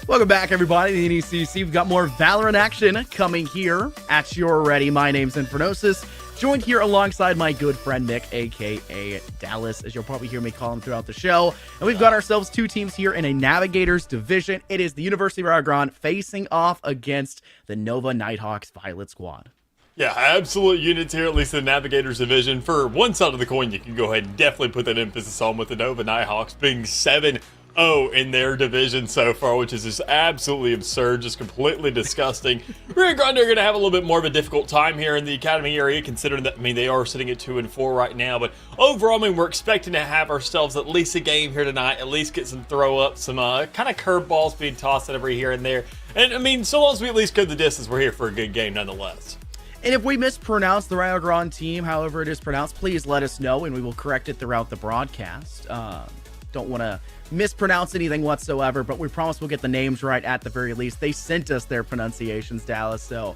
Welcome back, everybody, to the NECC. We've got more Valorant action coming here at your ready. My name's Infernosis, joined here alongside my good friend Nick, a.k.a. Dallas, as you'll probably hear me call him throughout the show. And we've got ourselves two teams here in a Navigators division. It is the University of Grande facing off against the Nova Nighthawks Violet Squad. Yeah, absolute units here, at least in the Navigators division. For one side of the coin, you can go ahead and definitely put that emphasis on with the Nova Nighthawks being 7-0 in their division so far, which is just absolutely absurd, just completely disgusting. Rio Grande are going to have a little bit more of a difficult time here in the academy area, considering that, they are sitting at 2-4 right now. But overall, we're expecting to have ourselves at least a game here tonight, at least get some throw-ups, some kind of curveballs being tossed at every here and there. And, so long as we at least go the distance, we're here for a good game nonetheless. And if we mispronounce the Rio Grande team, however it is pronounced, please let us know, and we will correct it throughout the broadcast. Don't want to mispronounce anything whatsoever, but we promise we'll get the names right at the very least. They sent us their pronunciations, Dallas, so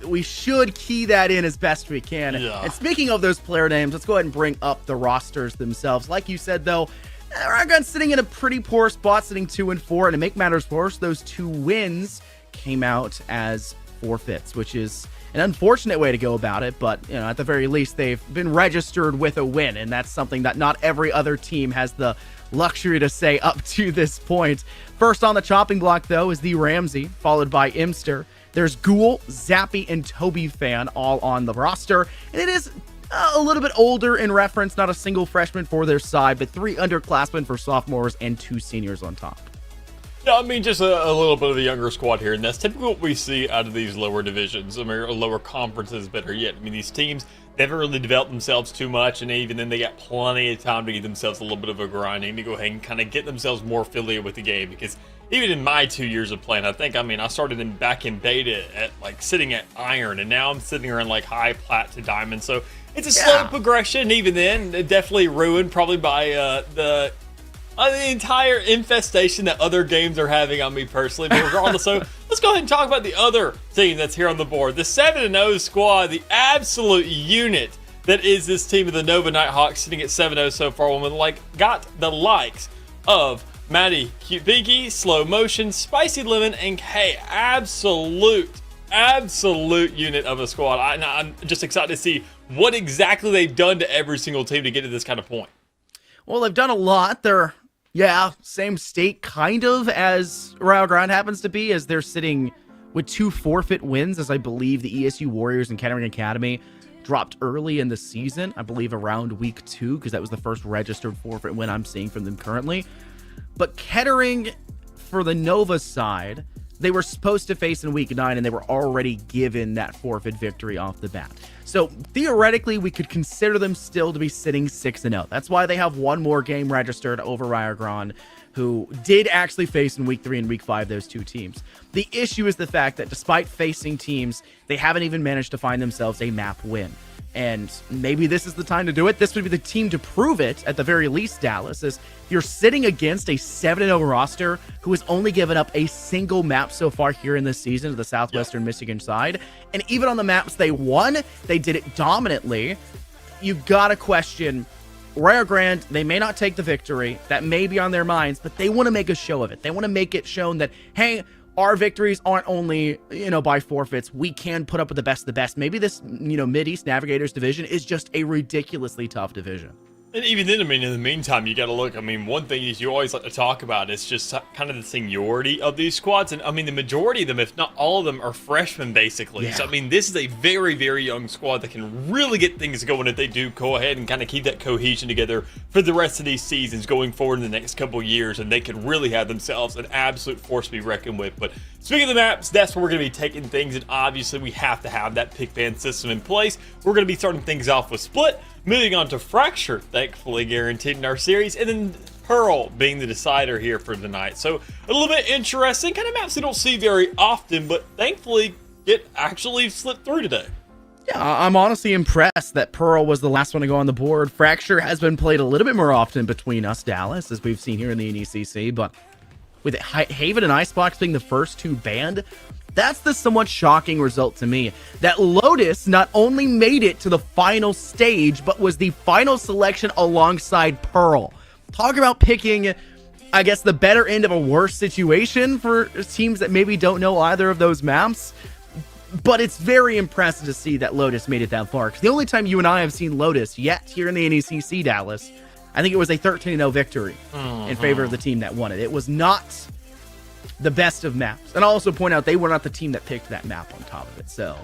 we should key that in as best we can. Yeah. And speaking of those player names, let's go ahead and bring up the rosters themselves. Like you said, though, Rio Grande sitting in a pretty poor spot, sitting 2-4, and to make matters worse, those 2 wins came out as forfeits, which is an unfortunate way to go about it, but at the very least they've been registered with a win, and that's something that not every other team has the luxury to say up to this point. First on the chopping block, though, is the Ramsey, followed by Imster. There's Ghoul, Zappy, and Toby Fan all on the roster, and it is a little bit older in reference, not a single freshman for their side, but 3 underclassmen for sophomores and 2 seniors on top. Yeah, just a little bit of a younger squad here, and that's typically what we see out of these lower divisions, or lower conferences, better yet. These teams, they haven't really developed themselves too much, and even then they got plenty of time to give themselves a little bit of a grinding to go ahead and kind of get themselves more affiliated with the game, because even in my 2 years of playing, I started back in beta at sitting at Iron, and now I'm sitting around high plat to Diamond, so it's a slow progression. Even then, definitely ruined probably by the entire infestation that other games are having on me personally. But regardless, so let's go ahead and talk about the other team that's here on the board. The 7-0 squad, the absolute unit that is this team of the Nova Nighthawks, sitting at 7-0 so far. When got the likes of Maddie, Cute Pinky, Slow Motion, Spicy Lemon, and K. Absolute unit of a squad. I'm just excited to see what exactly they've done to every single team to get to this kind of point. Well, they've done a lot. They're same state kind of as Rio Grande happens to be, as they're sitting with 2 forfeit wins, as I believe the ESU Warriors and Kettering Academy dropped early in the season, I believe around week 2, because that was the first registered forfeit win I'm seeing from them currently. But Kettering, for the Nova side, they were supposed to face in week 9, and they were already given that forfeit victory off the bat. So theoretically, we could consider them still to be sitting 6-0. That's why they have 1 more game registered over Rio Grande, who did actually face in week 3 and week 5 those 2 teams. The issue is the fact that despite facing teams, they haven't even managed to find themselves a map win. And maybe this is the time to do it. This would be the team to prove it, at the very least, Dallas, is you're sitting against a 7-0 roster who has only given up a single map so far here in this season to the Southwestern Michigan side. And even on the maps they won, they did it dominantly. You've got to question Rio Grande. They may not take the victory. That may be on their minds, but they want to make a show of it. They want to make it shown that, hey, our victories aren't only, by forfeits. We can put up with the best of the best. Maybe this, Mid-East Navigators division is just a ridiculously tough division. And even then, in the meantime, you got to look. One thing is you always like to talk about is just kind of the seniority of these squads. And, the majority of them, if not all of them, are freshmen, basically. Yeah. So, this is a very, very young squad that can really get things going if they do go ahead and kind of keep that cohesion together for the rest of these seasons going forward in the next couple of years. And they could really have themselves an absolute force to be reckoned with. But speaking of the maps, that's where we're going to be taking things. And obviously, we have to have that pick ban system in place. We're going to be starting things off with Split, moving on to Fracture, thankfully guaranteed in our series, and then Pearl being the decider here for tonight. So a little bit interesting, kind of maps we don't see very often, but thankfully it actually slipped through today. Yeah, I'm honestly impressed that Pearl was the last one to go on the board. Fracture has been played a little bit more often between us, Dallas, as we've seen here in the NECC, but with Haven and Icebox being the first 2 banned, that's the somewhat shocking result to me, that Lotus not only made it to the final stage, but was the final selection alongside Pearl. Talk about picking I guess, the better end of a worse situation for teams that maybe don't know either of those maps. But it's very impressive to see that Lotus made it that far. Because the only time you and I have seen Lotus yet here in the NECC, Dallas, I think it was a 13-0 victory in favor of the team that won it. It was not the best of maps. And I'll also point out they were not the team that picked that map on top of it. So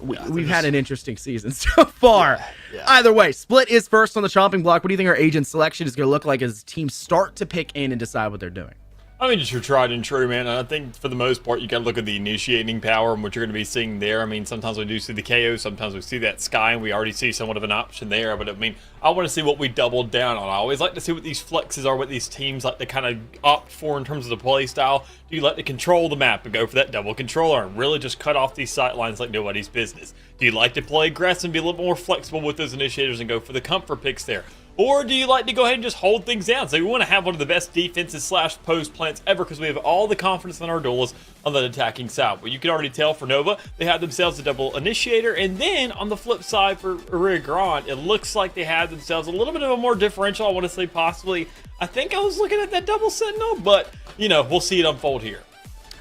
we've had an interesting season so far. Either way, Split is first on the chopping block. What do you think our agent selection is going to look like as teams start to pick in and decide what they're doing? I mean, just your tried and true, man. I think for the most part, you got to look at the initiating power and what you're going to be seeing there. I mean, sometimes we do see the KO, sometimes we see that Sky, and we already see somewhat of an option there. But I mean, I want to see what we doubled down on. I always like to see what these flexes are, what these teams like to kind of opt for in terms of the play style. Do you like to control the map and go for that double controller and really just cut off these sight lines like nobody's business? Do you like to play aggressive and be a little more flexible with those initiators and go for the comfort picks there? Or do you like to go ahead and just hold things down? So we want to have one of the best defenses / post plants ever because we have all the confidence in our duelists on the attacking side. Well, you can already tell for Nova, they have themselves a double initiator. And then on the flip side for Grande, it looks like they have themselves a little bit of a more differential. I want to say possibly, I think I was looking at that double sentinel, but you know, we'll see it unfold here.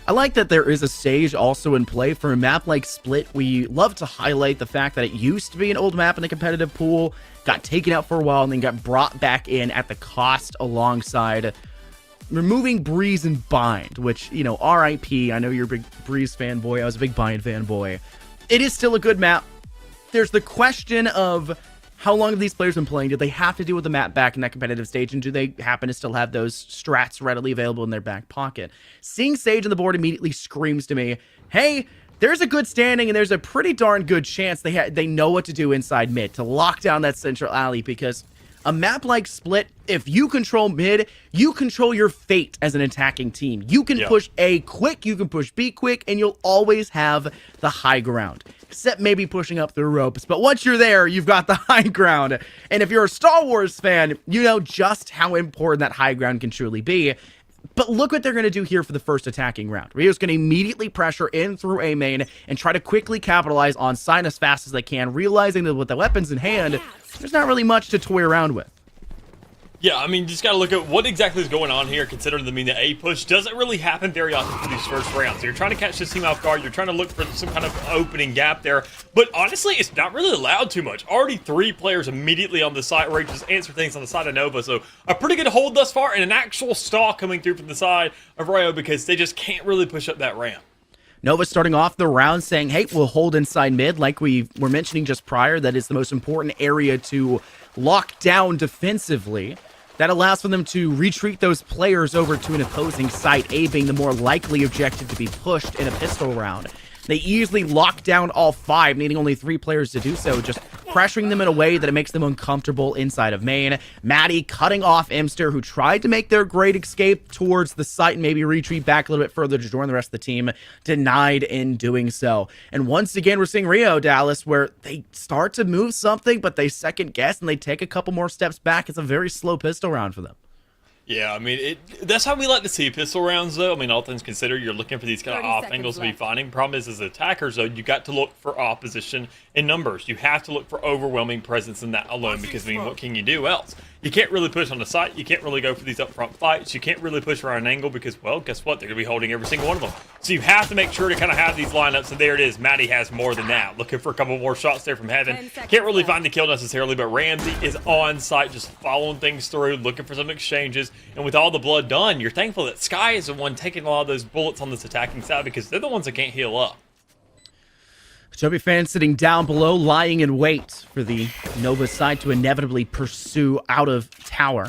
I like that there is a stage also in play for a map like Split. We love to highlight the fact that it used to be an old map in the competitive pool, got taken out for a while, and then got brought back in at the cost alongside removing Breeze and Bind, which, you know, RIP. I know you're a big Breeze fanboy. I was a big Bind fanboy. It is still a good map. There's the question of how long have these players been playing? Did they have to deal with the map back in that competitive stage? And do they happen to still have those strats readily available in their back pocket? Seeing Sage on the board immediately screams to me, hey, there's a good standing and there's a pretty darn good chance they know what to do inside mid to lock down that central alley, because a map like Split, if you control mid, you control your fate as an attacking team. You can push A quick, you can push B quick, and you'll always have the high ground. Except maybe pushing up the ropes. But once you're there, you've got the high ground. And if you're a Star Wars fan, you know just how important that high ground can truly be. But look what they're going to do here for the first attacking round. Rio's going to immediately pressure in through A main and try to quickly capitalize on side as fast as they can, realizing that with the weapons in hand, there's not really much to toy around with. Yeah, I mean, just got to look at what exactly is going on here, considering the A push doesn't really happen very often for these first rounds. So you're trying to catch this team off guard. You're trying to look for some kind of opening gap there. But honestly, it's not really allowed too much. Already 3 players immediately on the side, ready to just answer things on the side of Nova. So a pretty good hold thus far, and an actual stall coming through from the side of Rio because they just can't really push up that ramp. Nova starting off the round saying, hey, we'll hold inside mid like we were mentioning just prior. That is the most important area to lock down defensively. That allows for them to retreat those players over to an opposing site, A being the more likely objective to be pushed in a pistol round. They easily lock down all 5, needing only 3 players to do so, just pressuring them in a way that it makes them uncomfortable inside of main. Maddie cutting off Imster, who tried to make their great escape towards the site and maybe retreat back a little bit further to join the rest of the team, denied in doing so. And once again, we're seeing Rio, Dallas, where they start to move something, but they second guess and they take a couple more steps back. It's a very slow pistol round for them. Yeah, I mean, that's how we like to see pistol rounds, though. I mean, all things considered, you're looking for these kind of off angles to be finding. Problem is, as attackers, though, you got to look for opposition in numbers. You have to look for overwhelming presence in that alone, because, I mean, what can you do else? You can't really push on the site. You can't really go for these upfront fights. You can't really push around an angle because, well, guess what? They're going to be holding every single one of them. So you have to make sure to kind of have these lineups, and there it is. Maddie has more than that. Looking for a couple more shots there from heaven. Can't really find the kill necessarily, but Ramsey is on site, just following things through, looking for some exchanges. And with all the blood done, you're thankful that Sky is the one taking a lot of those bullets on this attacking side because they're the ones that can't heal up. Toby fan sitting down below, lying in wait for the Nova side to inevitably pursue out of tower.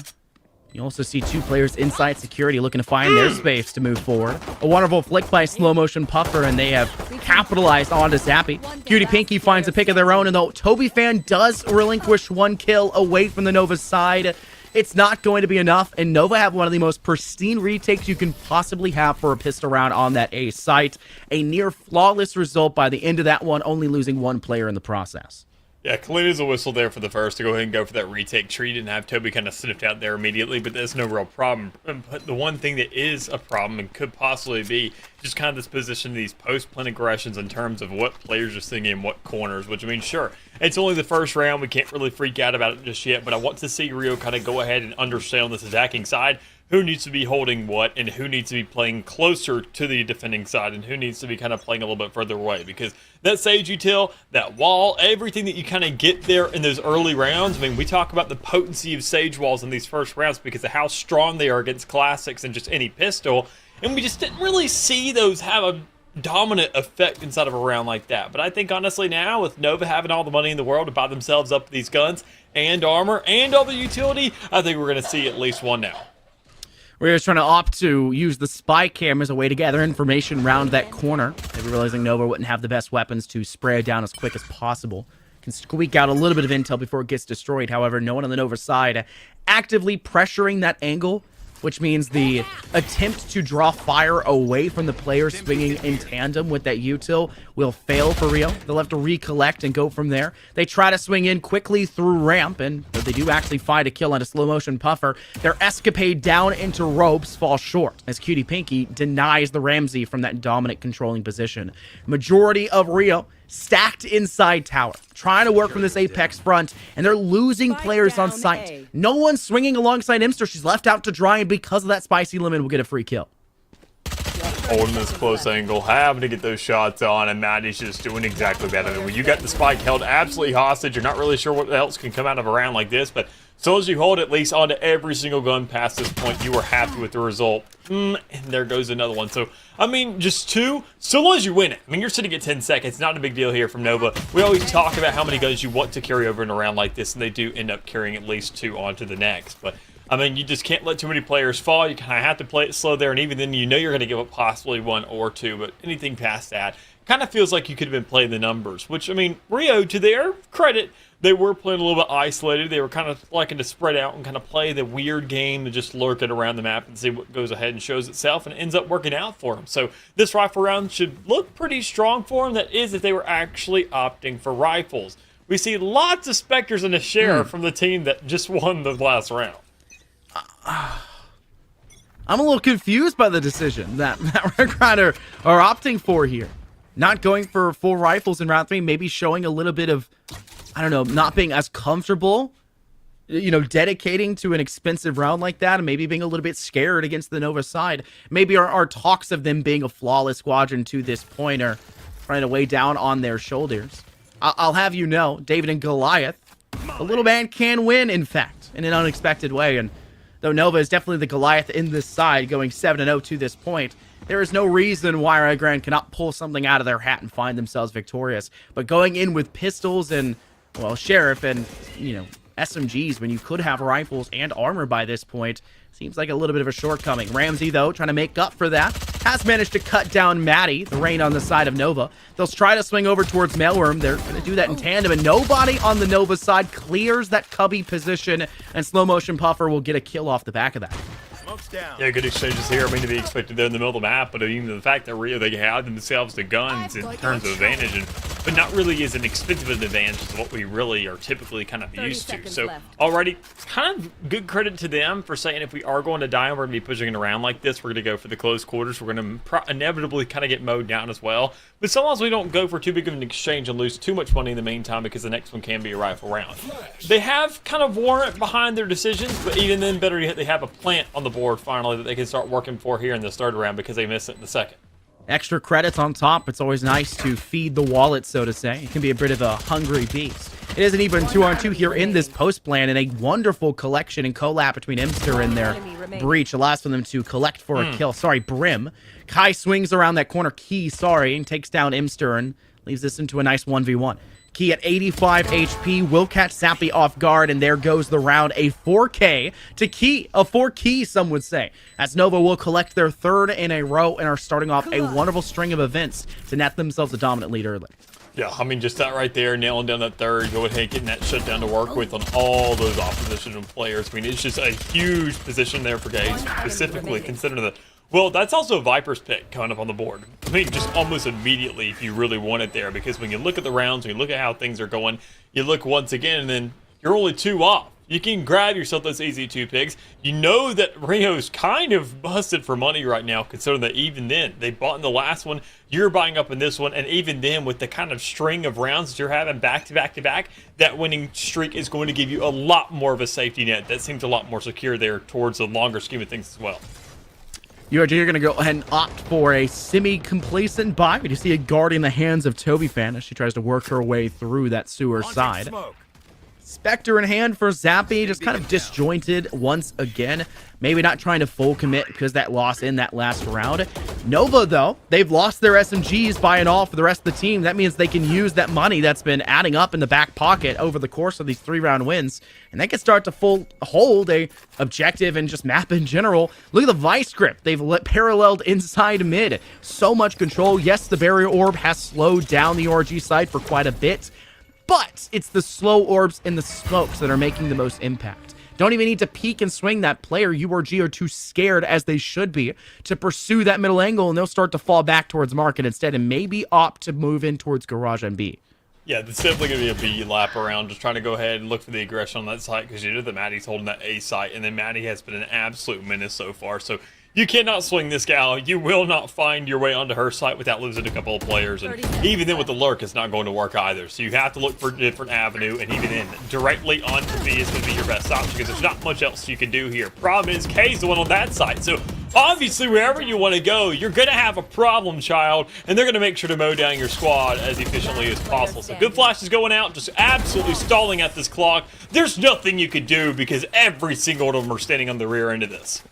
You also see 2 players inside security looking to find their space to move forward. A wonderful flick by Slow Motion Puffer, and they have capitalized onto Zappy. Cutie Pinky finds a pick of their own, and though Toby fan does relinquish 1 kill away from the Nova side, it's not going to be enough, and Nova have one of the most pristine retakes you can possibly have for a pistol round on that A site. A near flawless result by the end of that one, only losing 1 player in the process. Yeah, Kalina's a whistle there for the first to go ahead and go for that retake treat and have Toby kind of sniffed out there immediately, but that's no real problem. But the one thing that is a problem and could possibly be just kind of this position, these post-plant aggressions in terms of what players are seeing in what corners, which, I mean, sure, it's only the first round. We can't really freak out about it just yet, but I want to see Rio kind of go ahead and understand on this attacking side who needs to be holding what and who needs to be playing closer to the defending side and who needs to be kind of playing a little bit further away, because that Sage util, that wall, everything that you kind of get there in those early rounds. I mean, we talk about the potency of Sage walls in these first rounds because of how strong they are against classics and just any pistol, and we just didn't really see those have a dominant effect inside of a round like that. But I think honestly now, with Nova having all the money in the world to buy themselves up these guns and armor and all the utility, I think we're going to see at least one now. We're just trying to opt to use the spy cam as a way to gather information around that corner. Maybe realizing Nova wouldn't have the best weapons to spray it down as quick as possible. Can squeak out a little bit of intel before it gets destroyed. However, no one on the Nova side actively pressuring that angle, which means the attempt to draw fire away from the player swinging in tandem with that util will fail for Rio. They'll have to recollect and go from there. They try to swing in quickly through ramp, and though they do actually find a kill on a slow motion puffer, their escapade down into ropes falls short as Cutie Pinky denies the Ramsey from that dominant controlling position. Majority of Rio stacked inside tower, trying to work from this apex front, and they're losing players on site. No one's swinging alongside Imster. She's left out to dry, and because of that, Spicy Lemon will get a free kill. Holding this close angle, having to get those shots on, and Maddie's just doing exactly that. I mean, when you got the spike held absolutely hostage, you're not really sure what else can come out of a round like this, but as long as you hold at least onto every single gun past this point, you are happy with the result. And there goes another one. So, I mean, just two, so long as you win it. I mean, you're sitting at 10 seconds. Not a big deal here from Nova. We always talk about how many guns you want to carry over in a round like this, and they do end up carrying at least two onto the next. But, I mean, you just can't let too many players fall. You kind of have to play it slow there, and even then, you know you're going to give up possibly one or two, but anything past that kind of feels like you could have been playing the numbers, which, I mean, Rio, to their credit, they were playing a little bit isolated. They were kind of liking to spread out and kind of play the weird game to just lurk it around the map and see what goes ahead and shows itself, and it ends up working out for them. So this rifle round should look pretty strong for them. That is, if they were actually opting for rifles. We see lots of Spectres and a Sheriff from the team that just won the last round. I'm a little confused by the decision that Grande are opting for here. Not going for full rifles in round 3, maybe showing a little bit of, I don't know, not being as comfortable, you know, dedicating to an expensive round like that, and maybe being a little bit scared against the Nova side. Maybe our talks of them being a flawless squadron to this point are trying to weigh down on their shoulders. I'll have you know, David and Goliath, the little man can win, in fact, in an unexpected way. And though Nova is definitely the Goliath in this side, going 7-0 to this point, there is no reason why Grande cannot pull something out of their hat and find themselves victorious. But going in with pistols and, well, Sheriff and, you know, SMGs when you could have rifles and armor by this point seems like a little bit of a shortcoming. Ramsey, though, trying to make up for that, has managed to cut down Maddie, the rain on the side of Nova. They'll try to swing over towards Mailworm. They're going to do that in tandem, and nobody on the Nova side clears that cubby position, and Slow Motion Puffer will get a kill off the back of that. Yeah, good exchanges here. I mean, to be expected there in the middle of the map, but even the fact that Rio, they have themselves the guns in terms of advantage, but not really as an expensive an advantage as what we really are typically kind of used to. So, already, kind of good credit to them for saying if we are going to die and we're going to be pushing it around like this, we're going to go for the close quarters. We're going to inevitably kind of get mowed down as well. But sometimes we don't go for too big of an exchange and lose too much money in the meantime because the next one can be a rifle round. They have kind of warrant behind their decisions, but even then, better yet, they have a plant on the board finally that they can start working for here in this third round because they missed it in the second. Extra credits on top. It's always nice to feed the wallet, so to say. It can be a bit of a hungry beast. It is an even 2-on-2 here in this post plan, and a wonderful collection and collab between Imster and their breach allows for them to collect for a kill. Sorry, Brim. Kai swings around that corner, Key, and takes down Imster and leaves this into a nice 1v1. Key at 85 HP will catch Sappy off guard, and there goes the round. A 4K to Key. A 4-key, some would say. As Nova will collect their third in a row and are starting off a wonderful string of events to net themselves a dominant lead early. Yeah, I mean, just that right there, nailing down that third, go ahead, getting that shutdown to work with on all those opposition players. I mean, it's just a huge position there for Gage, specifically considering the... Well, that's also a Viper's pick coming up on the board. I mean, just almost immediately if you really want it there, because when you look at the rounds, when you look at how things are going, you look once again, and then you're only 2 off You can grab yourself those easy 2 picks. You know that Rio's kind of busted for money right now, considering that even then, they bought in the last one, you're buying up in this one, and even then, with the kind of string of rounds that you're having back to back to back, that winning streak is going to give you a lot more of a safety net. That seems a lot more secure there towards the longer scheme of things as well. You're going to go ahead and opt for a semi-complacent buy. You see a guard in the hands of Toby Fan as she tries to work her way through that sewer side. Spectre in hand for Zappy, just kind of disjointed once again. Maybe not trying to full commit because that loss in that last round. Nova, though, they've lost their SMGs by and all for the rest of the team. That means they can use that money that's been adding up in the back pocket over the course of these 3-round wins. And they can start to full hold a objective and just map in general. Look at the Vice Grip. They've paralleled inside mid. So much control. Yes, the barrier orb has slowed down the ORG side for quite a bit. But it's the slow orbs and the smokes that are making the most impact. Don't even need to peek and swing that player. URG are too scared, as they should be, to pursue that middle angle, and they'll start to fall back towards market instead and maybe opt to move in towards garage and B. Yeah, it's definitely going to be a B lap around, just trying to go ahead and look for the aggression on that site, because you know that Maddie's holding that A site, and then Maddie has been an absolute menace so far, so you cannot swing this gal. You will not find your way onto her site without losing a couple of players, and even then with the lurk, it's not going to work either. So you have to look for a different avenue, and even then, directly onto B is going to be your best option because there's not much else you can do here. Problem is, K's the one on that side, so obviously wherever you want to go, you're going to have a problem, child, and they're going to make sure to mow down your squad as efficiently as possible. So good flash is going out, just absolutely stalling at this clock. There's nothing you could do because every single one of them are standing on the rear end of this.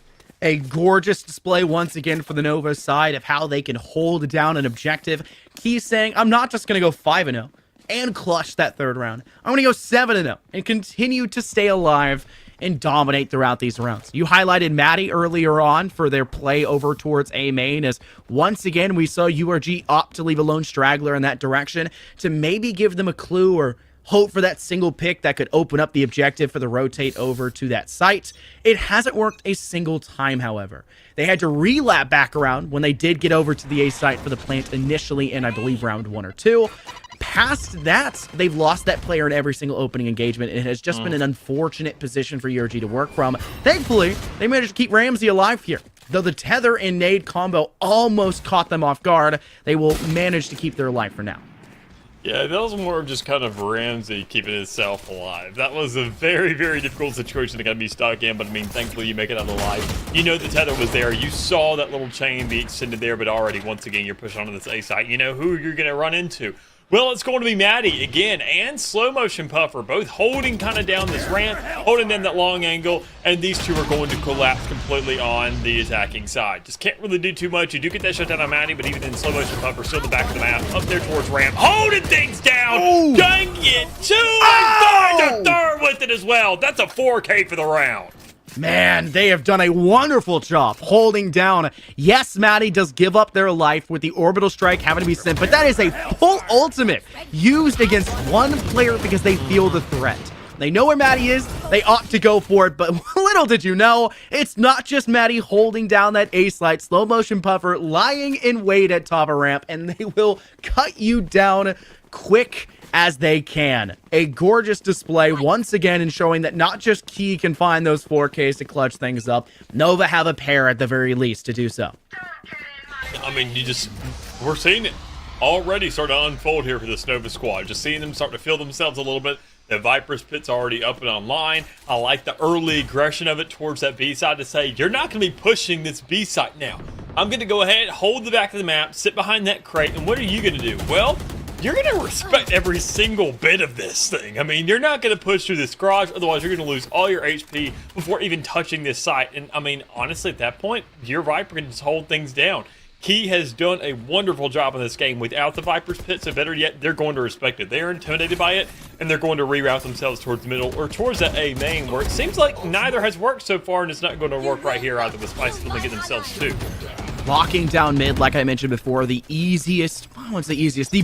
A gorgeous display once again for the Nova side of how they can hold down an objective. Key saying, I'm not just going to go 5-0 and clutch that 3rd round. I'm going to go 7-0 and continue to stay alive and dominate throughout these rounds. You highlighted Maddie earlier on for their play over towards A main, as once again we saw URG opt to leave a lone straggler in that direction to maybe give them a clue or hope for that single pick that could open up the objective for the rotate over to that site. It hasn't worked a single time, however. They had to relap back around when they did get over to the A site for the plant initially in, I believe, round 1 or 2. Past that, they've lost that player in every single opening engagement, and it has just been an unfortunate position for URG to work from. Thankfully, they managed to keep Ramsey alive here. Though the tether and nade combo almost caught them off guard, they will manage to keep their life for now. Yeah, that was more of just kind of Ramsey keeping himself alive. That was a very, very difficult situation to kind of be stuck in, but I mean, thankfully you make it out alive. You know the tether was there. You saw that little chain be extended there, but already, once again, you're pushing onto this A site. You know who you're going to run into. Well, it's going to be Maddie again and Slow Motion Puffer, both holding kind of down this ramp, holding down that long angle, and these two are going to collapse completely on the attacking side. Just can't really do too much. You do get that shutdown on Maddie, but even then, Slow Motion Puffer still in the back of the map, up there towards ramp, holding things down. Oh. Dang it, 2 and 3rd with it as well. That's a 4K for the round. Man, they have done a wonderful job holding down. Yes, Maddie does give up their life with the orbital strike having to be sent, but that is a full ultimate used against one player because they feel the threat. They know where Maddie is, they opt to go for it, but little did you know, it's not just Maddie holding down that ace light. Slow Motion Puffer lying in wait at top of ramp, and they will cut you down quick as they can. A gorgeous display once again in showing that not just Key can find those 4Ks to clutch things up. Nova have a pair at the very least to do so. I mean, we're seeing it already start to unfold here for this Nova squad. Just seeing them start to feel themselves a little bit. The Viper's Pit's already up and online. I like the early aggression of it towards that B side to say, you're not going to be pushing this B side now. I'm going to go ahead, hold the back of the map, sit behind that crate, and what are you going to do? Well, you're going to respect every single bit of this thing. I mean, you're not going to push through this garage, otherwise you're going to lose all your HP before even touching this site. And I mean, honestly, at that point, your Viper can just hold things down. Key has done a wonderful job in this game without the Viper's Pit, so better yet, they're going to respect it. They're intimidated by it, and they're going to reroute themselves towards the middle or towards that A main, where it seems like neither has worked so far, and it's not going to work right here either, with Spicy going to get themselves too. Locking down mid, like I mentioned before, the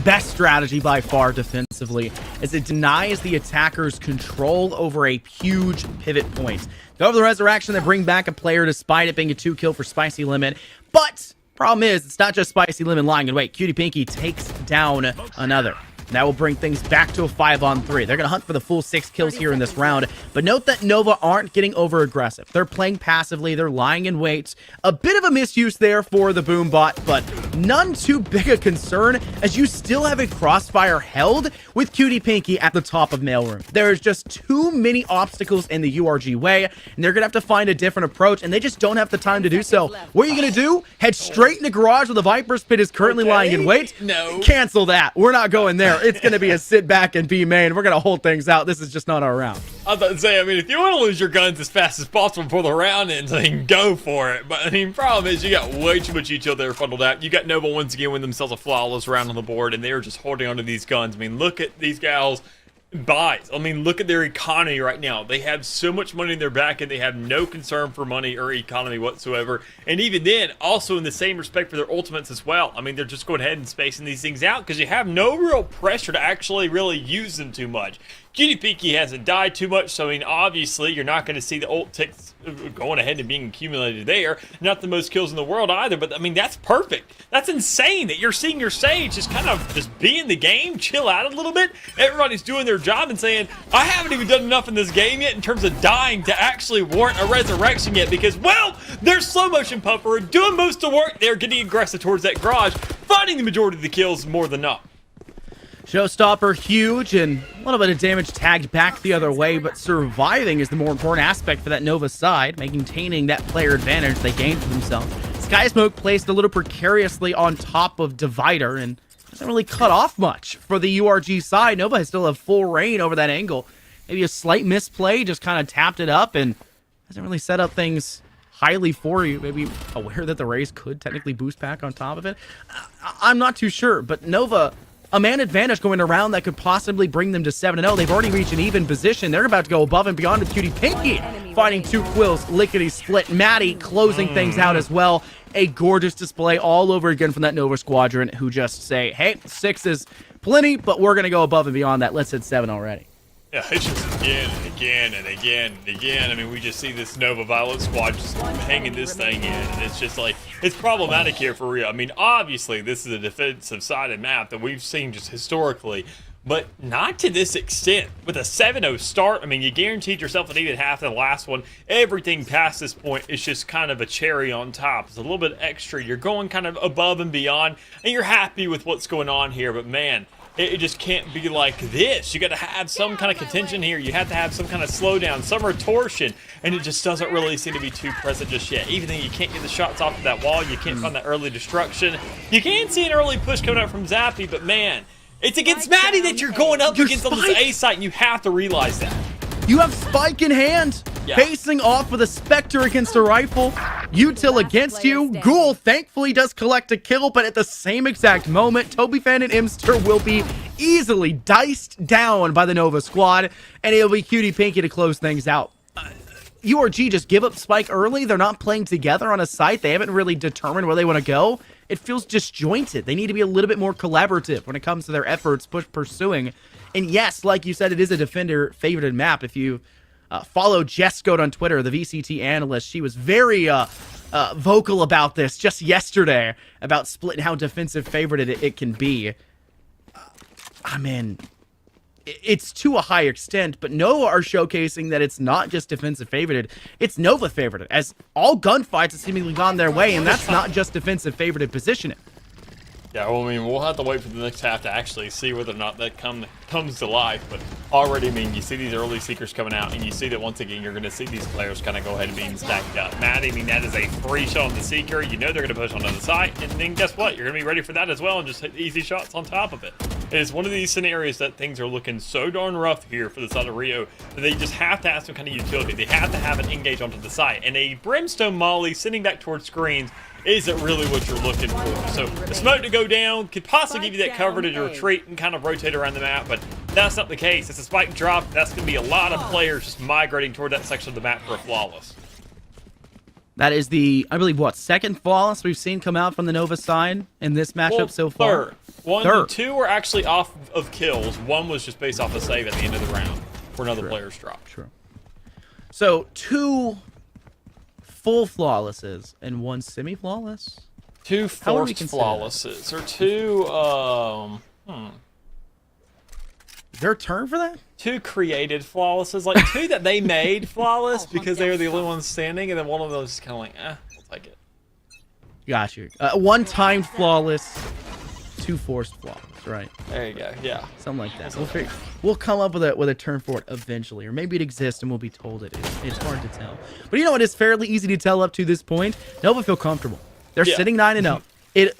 best strategy by far defensively, as it denies the attackers control over a huge pivot point. Go over the resurrection, they bring back a player despite it being a 2-kill for Spicy Lemon, but problem is, it's not just Spicy Lemon lying in wait. Cutie Pinky takes down another. And that will bring things back to a 5-on-3. They're going to hunt for the full 6 kills here in this round. But note that Nova aren't getting over aggressive. They're playing passively. They're lying in wait. A bit of a misuse there for the boom bot, but none too big a concern as you still have a crossfire held with Cutie Pinky at the top of mailroom. There's just too many obstacles in the URG way, and they're going to have to find a different approach, and they just don't have the time to do so. What are you going to do? Head straight in the garage where the Viper's Pit is currently lying in wait? No. Cancel that. We're not going there. It's going to be a sit back and be main. We're going to hold things out. This is just not our round. I was about to say, I mean, if you want to lose your guns as fast as possible before the round ends, I mean, go for it. But, I mean, problem is you got way too much util there funneled out. You got Nova once again with themselves a flawless round on the board, and they're just holding onto these guns. I mean, look at these gals. Buys. I mean, look at their economy right now. They have so much money in their back, and they have no concern for money or economy whatsoever. And even then, also in the same respect for their ultimates as well. I mean, they're just going ahead and spacing these things out because you have no real pressure to actually really use them too much. Cutie Pinky hasn't died too much, so I mean, obviously, you're not going to see the ult ticks going ahead and being accumulated there. Not the most kills in the world either, but I mean, that's perfect. That's insane that you're seeing your Sage just kind of just be in the game, chill out a little bit. Everybody's doing their job and saying, I haven't even done enough in this game yet in terms of dying to actually warrant a resurrection yet because, well, they're slow motion pumper doing most of the work. They're getting aggressive towards that garage, finding the majority of the kills more than not. Showstopper huge, and a little bit of damage tagged back the other way, but surviving is the more important aspect for that Nova side, maintaining that player advantage they gained for themselves. Sky Smoke placed a little precariously on top of Divider, and doesn't really cut off much for the URG side. Nova has still have full reign over that angle. Maybe a slight misplay, just kind of tapped it up, and doesn't really set up things highly for you. Maybe aware that the Rays could technically boost back on top of it. I'm not too sure, but Nova, a man advantage going around that could possibly bring them to 7-0. They've already reached an even position. They're about to go above and beyond with Cutie Pinky, finding 2 quills, lickety split. Maddie closing things out as well. A gorgeous display all over again from that Nova squadron, who just say, hey, 6 is plenty, but we're going to go above and beyond that. Let's hit 7 already. Yeah, it's just again and again and again and again. I mean, we just see this Nova Violet squad just hanging this thing in. And it's just like, it's problematic here for real. I mean, obviously, this is a defensive-sided map that we've seen just historically, but not to this extent. With a 7-0 start, I mean, you guaranteed yourself an even half in the last one. Everything past this point is just kind of a cherry on top. It's a little bit extra. You're going kind of above and beyond, and you're happy with what's going on here, but man, it just can't be like this. You got to have some kind of contention here. You have to have some kind of slowdown, some retortion, and it just doesn't really seem to be too present just yet. Even though you can't get the shots off of that wall, you can't find that early destruction. You can see an early push coming out from Zappy, but man, it's against Maddie that you're going up against on this A site, and you have to realize that. You have Spike in hand, facing off with a Spectre against a rifle. Util against you. Ghoul thankfully does collect a kill, but at the same exact moment, Toby Fan and Imster will be easily diced down by the Nova squad, and it'll be Cutie Pinky to close things out. URG just give up Spike early. They're not playing together on a site. They haven't really determined where they want to go. It feels disjointed. They need to be a little bit more collaborative when it comes to their efforts pursuing. And yes, like you said, it is a defender-favorited map. If you follow Jescode on Twitter, the VCT analyst, she was very vocal about this just yesterday, about Split and how defensive-favorited it can be. I mean, it's to a high extent, but Nova are showcasing that it's not just defensive-favorited, it's Nova-favorited, as all gunfights have seemingly gone their way, and that's not just defensive-favorited positioning. Yeah, well, I mean, we'll have to wait for the next half to actually see whether or not that comes to life. But already, I mean, you see these early Seekers coming out, and you see that once again, you're going to see these players kind of go ahead and being stacked up. Maddie, I mean, that is a free shot on the Seeker. You know they're going to push onto the site, and then guess what? You're going to be ready for that as well and just hit easy shots on top of it. It is one of these scenarios that things are looking so darn rough here for the side of Rio that they just have to have some kind of utility. They have to have an engage onto the site. And a Brimstone Molly sitting back towards screens isn't really what you're looking for. So the smoke to go down could possibly give you that cover to retreat and kind of rotate around the map, but that's not the case. It's a spike drop. That's going to be a lot of players just migrating toward that section of the map for a flawless. That is the, I believe, what, second flawless we've seen come out from the Nova side in this matchup so far? Third. Two were actually off of kills. One was just based off a save at the end of the round where another player's dropped. True. So 2 full flawlesses and 1 semi-flawless? 2 forced flawlesses, or 2, Is there a term for that? 2 created flawlesses, like 2 that they made flawless because they were the only ones standing, and then one of those is kind of like, I'll take it. Got you. 1 timed flawless, 2 forced flawless. Right. There you go. Yeah. Something like that. We'll come up with a term for it eventually, or maybe it exists and we'll be told it is. It's hard to tell. But you know what? It's fairly easy to tell up to this point. Nova feel comfortable. They're sitting 9-0.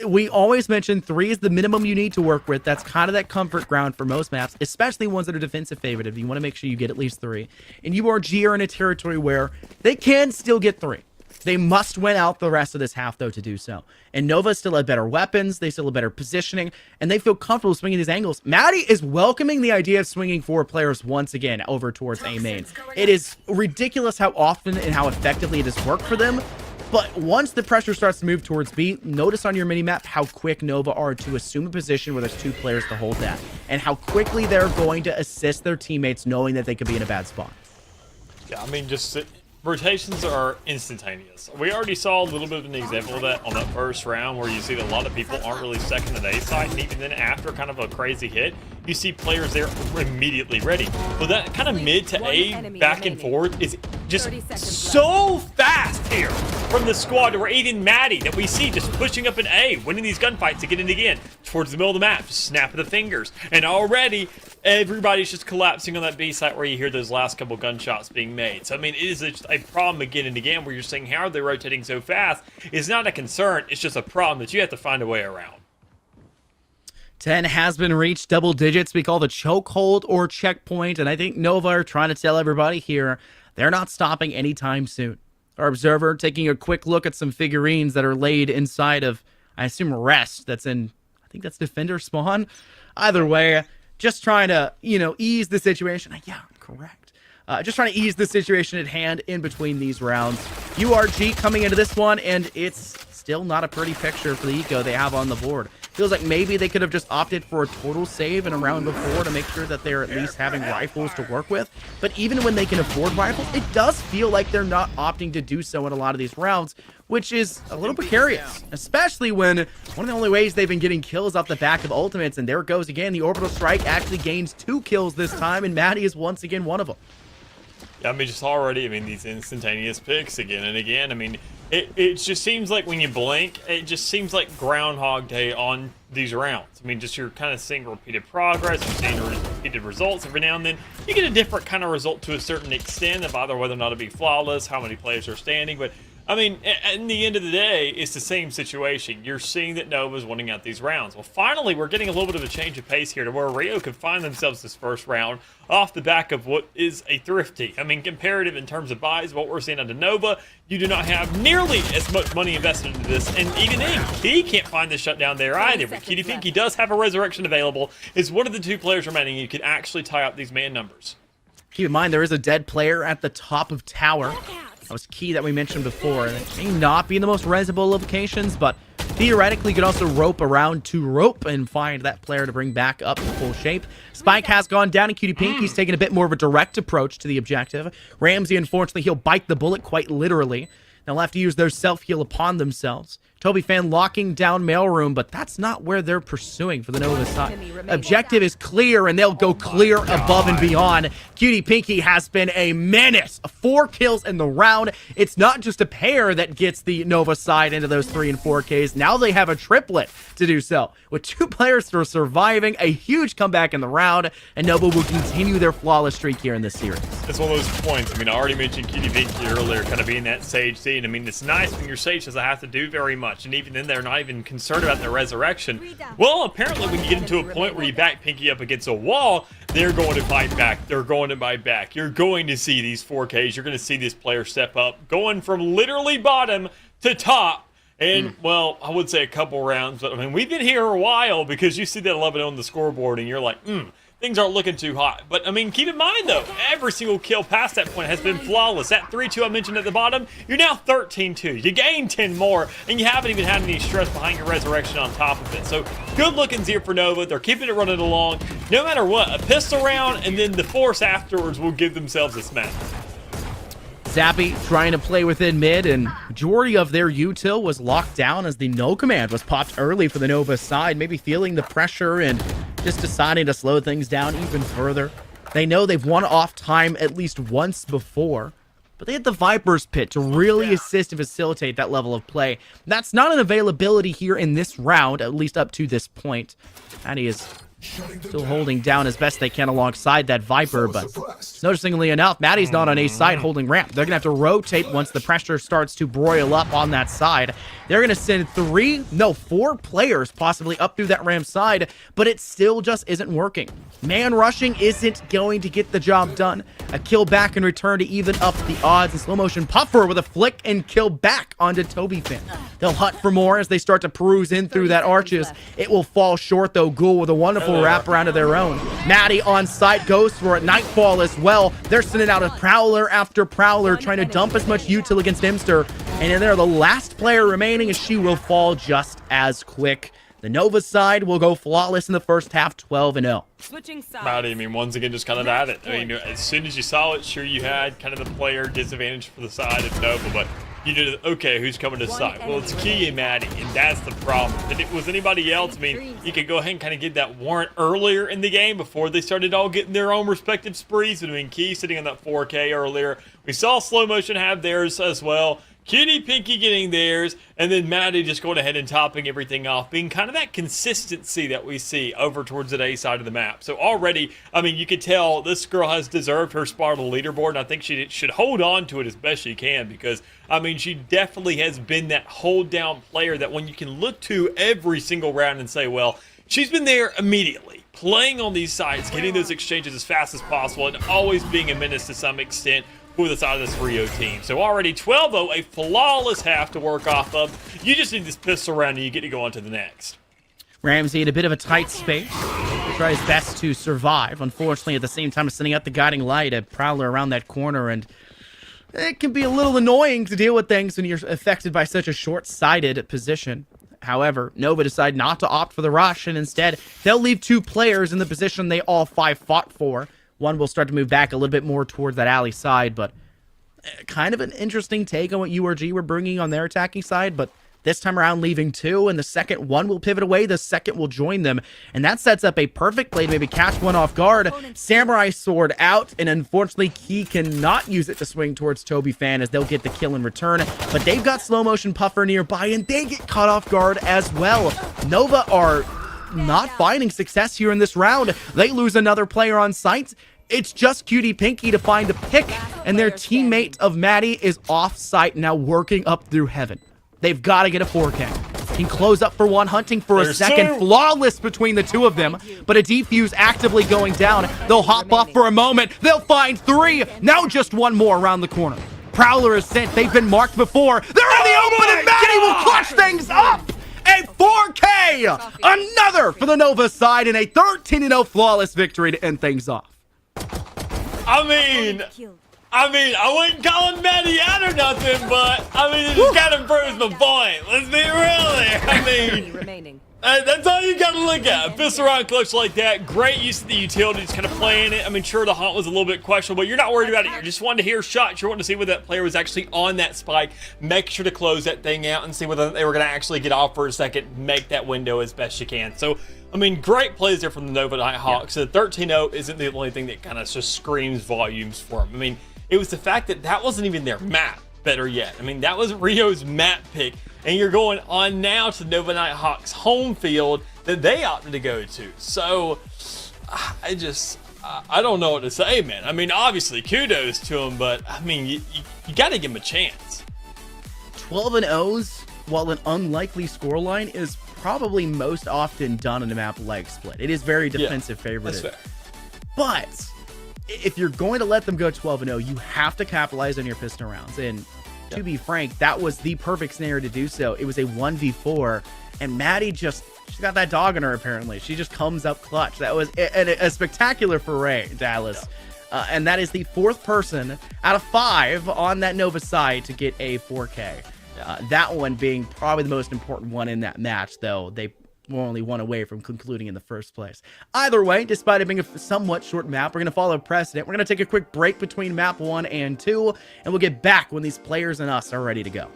We always mention 3 is the minimum you need to work with. That's kind of that comfort ground for most maps, especially ones that are defensive favoritive. You want to make sure you get at least 3. And URG are in a territory where they can still get 3. They must win out the rest of this half, though, to do so. And Nova still have better weapons. They still have better positioning. And they feel comfortable swinging these angles. Maddie is welcoming the idea of swinging 4 players once again over towards A main. It is ridiculous how often and how effectively it has worked for them. But once the pressure starts to move towards B, notice on your minimap how quick Nova are to assume a position where there's 2 players to hold that. And how quickly they're going to assist their teammates knowing that they could be in a bad spot. Yeah, I mean, just... rotations are instantaneous. We already saw a little bit of an example of that on that first round where you see that a lot of people aren't really second at A site, and even then after kind of a crazy hit, you see players there immediately ready. But that kind of mid to A back and forth is just so fast here from the squad, where even Maddie that we see just pushing up an A, winning these gunfights again and again towards the middle of the map, just snap of the fingers. And already everybody's just collapsing on that B site where you hear those last couple gunshots being made. So I mean, it is just a problem again and again where you're saying, how are they rotating so fast? It's not a concern, it's just a problem that you have to find a way around. 10 has been reached, double digits. We call the chokehold or checkpoint, and I think Nova are trying to tell everybody here they're not stopping anytime soon. Our observer taking a quick look at some figurines that are laid inside of, I assume, rest. That's in, I think that's defender spawn. Either way, just trying to, ease the situation. Yeah, correct. Just trying to ease the situation at hand in between these rounds. URG coming into this one, and it's still not a pretty picture for the eco they have on the board. Feels like maybe they could have just opted for a total save in a round before to make sure that they're at least having rifles to work with. But even when they can afford rifles, it does feel like they're not opting to do so in a lot of these rounds, which is a little precarious, especially when one of the only ways they've been getting kills off the back of ultimates. And there it goes again. The orbital strike actually gains 2 kills this time, and Maddie is once again one of them. Yeah, I mean, just already, these instantaneous picks again and again. It just seems like when you blink, it just seems like Groundhog Day on these rounds. Just you're kind of seeing repeated progress, you're seeing repeated results. Every now and then, you get a different kind of result to a certain extent of either whether or not it be flawless, how many players are standing. But, in the end of the day, it's the same situation. You're seeing that Nova's winning out these rounds. Well, finally, we're getting a little bit of a change of pace here to where Rio could find themselves this first round off the back of what is a thrifty. Comparative in terms of buys, what we're seeing out of Nova, you do not have nearly as much money invested into this. And even then, he can't find the shutdown there either. But Cutie Pinky does have a resurrection available. Is one of the 2 players remaining. You can actually tie up these man numbers. Keep in mind, there is a dead player at the top of tower. That was key that we mentioned before. And it may not be in the most resable locations, but theoretically, you could also rope around to rope and find that player to bring back up to full shape. Spike has gone down, and Cutie Pinky's taking a bit more of a direct approach to the objective. Ramsey, unfortunately, he'll bite the bullet quite literally. They'll have to use their self-heal upon themselves. Toby Fan locking down Mailroom, but that's not where they're pursuing for the Nova side. Objective is clear, and they'll go clear above and beyond. Cutie Pinky has been a menace. 4 kills in the round. It's not just a pair that gets the Nova side into those 3 and 4Ks. Now they have a triplet to do so. With 2 players who are surviving, a huge comeback in the round, and Nova will continue their flawless streak here in this series. It's one of those points. I already mentioned Cutie Pinky earlier, kind of being that Sage scene. It's nice when your Sage doesn't have to do very much. And even then, they're not even concerned about their resurrection. Well, apparently, when you get into a point where you back Pinky up against a wall, they're going to fight back. They're going to bite back. You're going to see these 4Ks. You're going to see this player step up, going from literally bottom to top. And, well, I would say a couple rounds. But, we've been here a while because you see that 11 on the scoreboard, and you're like, things aren't looking too hot. But, keep in mind, though, every single kill past that point has been flawless. That 3-2 I mentioned at the bottom, you're now 13-2. You gained 10 more, and you haven't even had any stress behind your resurrection on top of it. So, good lookings here for Nova. They're keeping it running along. No matter what, a pistol round, and then the force afterwards will give themselves this match. Zappy trying to play within mid, and majority of their util was locked down as the no command was popped early for the Nova side, maybe feeling the pressure and just deciding to slow things down even further. They know they've won off time at least once before, but they had the Viper's Pit to really assist and facilitate that level of play. That's not an availability here in this round, at least up to this point. And he is still holding down as best they can alongside that Viper, but noticingly enough, Maddie's not on A side holding ramp. They're going to have to rotate once the pressure starts to broil up on that side. They're going to send 4 players possibly up through that ramp side, but it still just isn't working. Man rushing isn't going to get the job done. A kill back in return to even up the odds, and slow motion Puffer with a flick and kill back onto Toby Finn. They'll hunt for more as they start to peruse in through that arches. It will fall short though. Ghoul with a wonderful wraparound of their own. Maddie on site goes for it. Nightfall as well. They're sending out a Prowler after Prowler, trying to dump as much util against Imster. And in there, the last player remaining, as she will fall just as quick. The Nova side will go flawless in the first half, 12-0. Switching sides. Maddie, I mean, once again, just kind of at it. I mean, as soon as you saw it, sure, you had kind of the player disadvantage for the side of Nova, but you did, okay, who's coming to side? Well, it's Key and Maddie, and that's the problem. If it was anybody else, I mean, you could go ahead and kind of get that warrant earlier in the game before they started all getting their own respective sprees. I mean, Key sitting on that 4K earlier. We saw Slow Motion have theirs as well. Cutie Pinky getting theirs, and then Maddie just going ahead and topping everything off, being kind of that consistency that we see over towards the A side of the map. So already, I mean, you could tell this girl has deserved her spot on the leaderboard, and I think she should hold on to it as best she can because, I mean, she definitely has been that hold-down player that when you can look to every single round and say, well, she's been there immediately, playing on these sides, getting those exchanges as fast as possible, and always being a menace to some extent for the side of this Rio team. So already 12-0, a flawless half to work off of. You just need this pistol round and you get to go on to the next. Ramsey in a bit of a tight space. Try his best to survive. Unfortunately, at the same time, sending out the guiding light, a Prowler around that corner, and it can be a little annoying to deal with things when you're affected by such a short-sighted position. However, Nova decide not to opt for the rush, and instead, they'll leave 2 players in the position they all 5 fought for. One will start to move back a little bit more towards that alley side, but kind of an interesting take on what URG were bringing on their attacking side, but this time around leaving 2, and the second one will pivot away, the second will join them, and that sets up a perfect play to maybe catch one off guard. Samurai Sword out, and unfortunately, Key cannot use it to swing towards Toby Fan as they'll get the kill in return, but they've got slow motion Puffer nearby, and they get caught off guard as well. Nova are not finding success here in this round. They lose another player on site. It's just Cutie Pinky to find the pick, and their teammate of Maddie is off site now working up through heaven. They've got to get a 4K. Can close up for one, hunting for a second. 2. Flawless between the 2 of them, but a defuse actively going down. They'll hop off for a moment. They'll find 3. Now just 1 more around the corner. Prowler is sent. They've been marked before. They're in the open, and Maddie will clutch things up. A 4K! Another for the Nova side, and a 13-0 flawless victory to end things off. I mean, I wouldn't call him Maddie out or nothing, but, I mean, it just kind of proves my point. Let's be real here. I mean, that's all you got to look at. A pistol round clutch like that, great use of the utilities, kind of playing it. I mean, sure, the hunt was a little bit questionable, but you're not worried about it. You just wanted to hear shots. You wanted to see whether that player was actually on that spike. Make sure to close that thing out and see whether they were going to actually get off for a second. Make that window as best you can. So, I mean, great plays there from the Nova Nighthawks. Yeah. The 13-0 isn't the only thing that kind of just screams volumes for them. I mean, it was the fact that that wasn't even their map, better yet. I mean, that was Rio's map pick, and you're going on now to Nova Nighthawks' home field that they opted to go to. So, I don't know what to say, man. I mean, obviously, kudos to them, but, I mean, you got to give them a chance. 12-0s, while an unlikely scoreline, is probably most often done in a map like Split. It is very defensive favorited. That's fair. But if you're going to let them go 12-0, you have to capitalize on your piston rounds. And to be frank, that was the perfect scenario to do so. It was a 1v4, and Maddie she's got that dog in her, apparently. She just comes up clutch. That was a spectacular foray, Dallas. And that is the 4th person out of 5 on that Nova side to get a 4K. That one being probably the most important one in that match, though they were only 1 away from concluding in the first place. Either way, despite it being a somewhat short map, we're going to follow precedent. We're going to take a quick break between map 1 and 2, and we'll get back when these players and us are ready to go.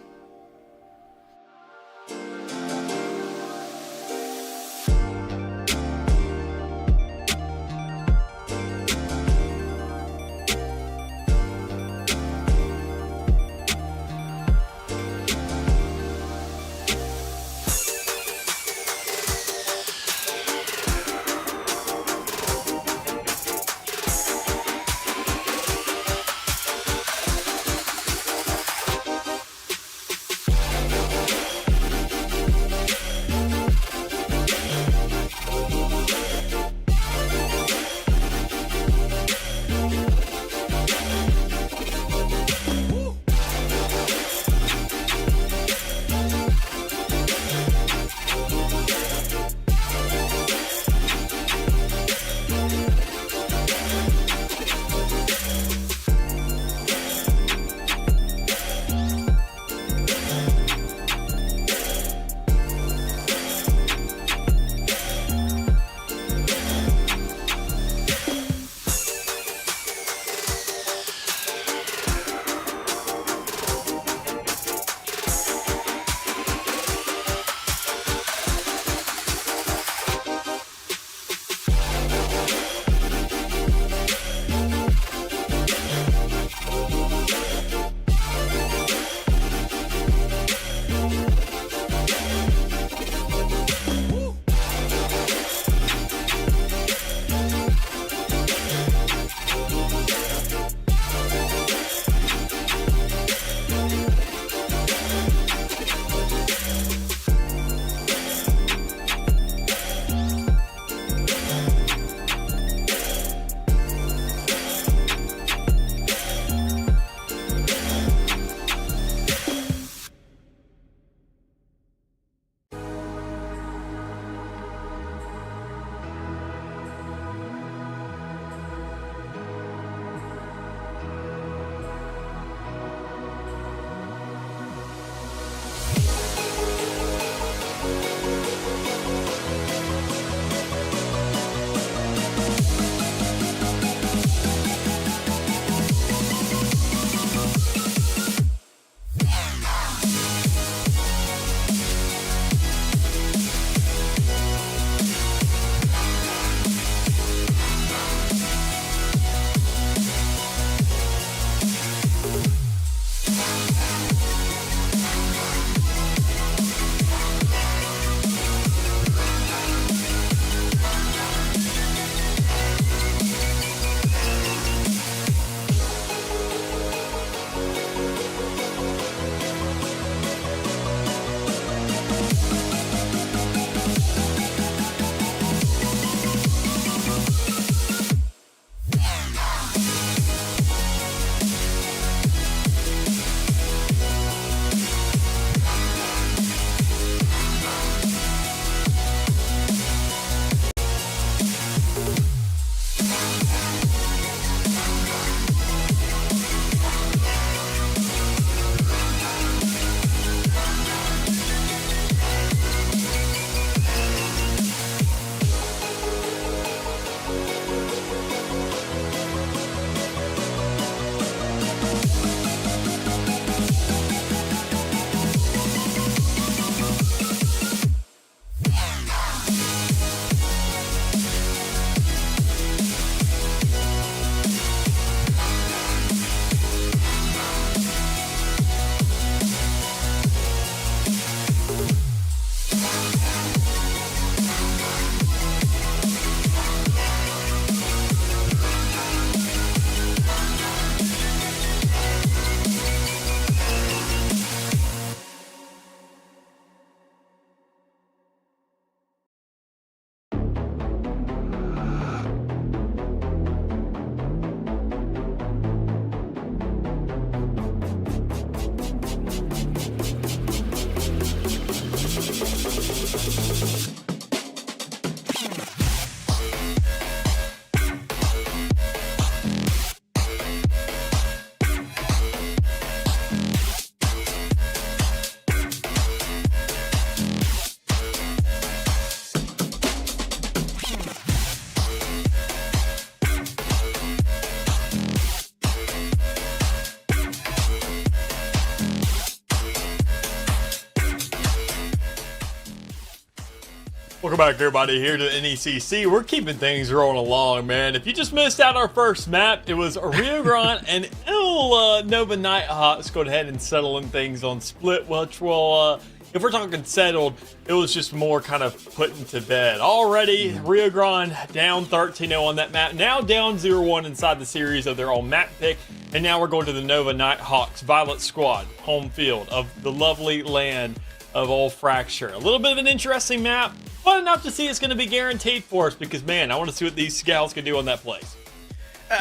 Welcome back, everybody, here to the NECC. We're keeping things rolling along, man. If you just missed out our first map, it was Rio Grande and Nova Nighthawks going ahead and settling things on Split, which will, if we're talking settled, it was just more kind of putting to bed. Already, Rio Grande down 13-0 on that map, now down 0-1 inside the series of their own map pick, and now we're going to the Nova Nighthawks Violet Squad, home field of the lovely land of Old Fracture. A little bit of an interesting map, but enough to see it's going to be guaranteed for us because, man, I want to see what these scouts can do on that place.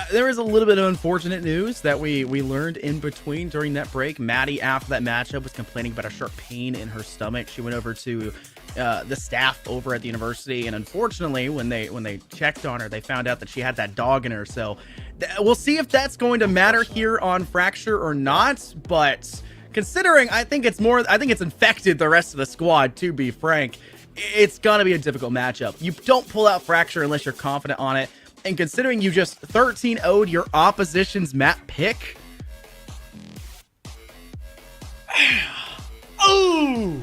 There is a little bit of unfortunate news that we learned in between during that break. Maddie, after that matchup, was complaining about a sharp pain in her stomach. She went over to the staff over at the university, and unfortunately, when they checked on her, they found out that she had that dog in her. So we'll see if that's going to matter here on Fracture or not, but considering I think it's infected the rest of the squad, to be frank. It's gonna be a difficult matchup. You don't pull out Fracture unless you're confident on it, and considering you just 13-0'd your opposition's map pick. Ooh,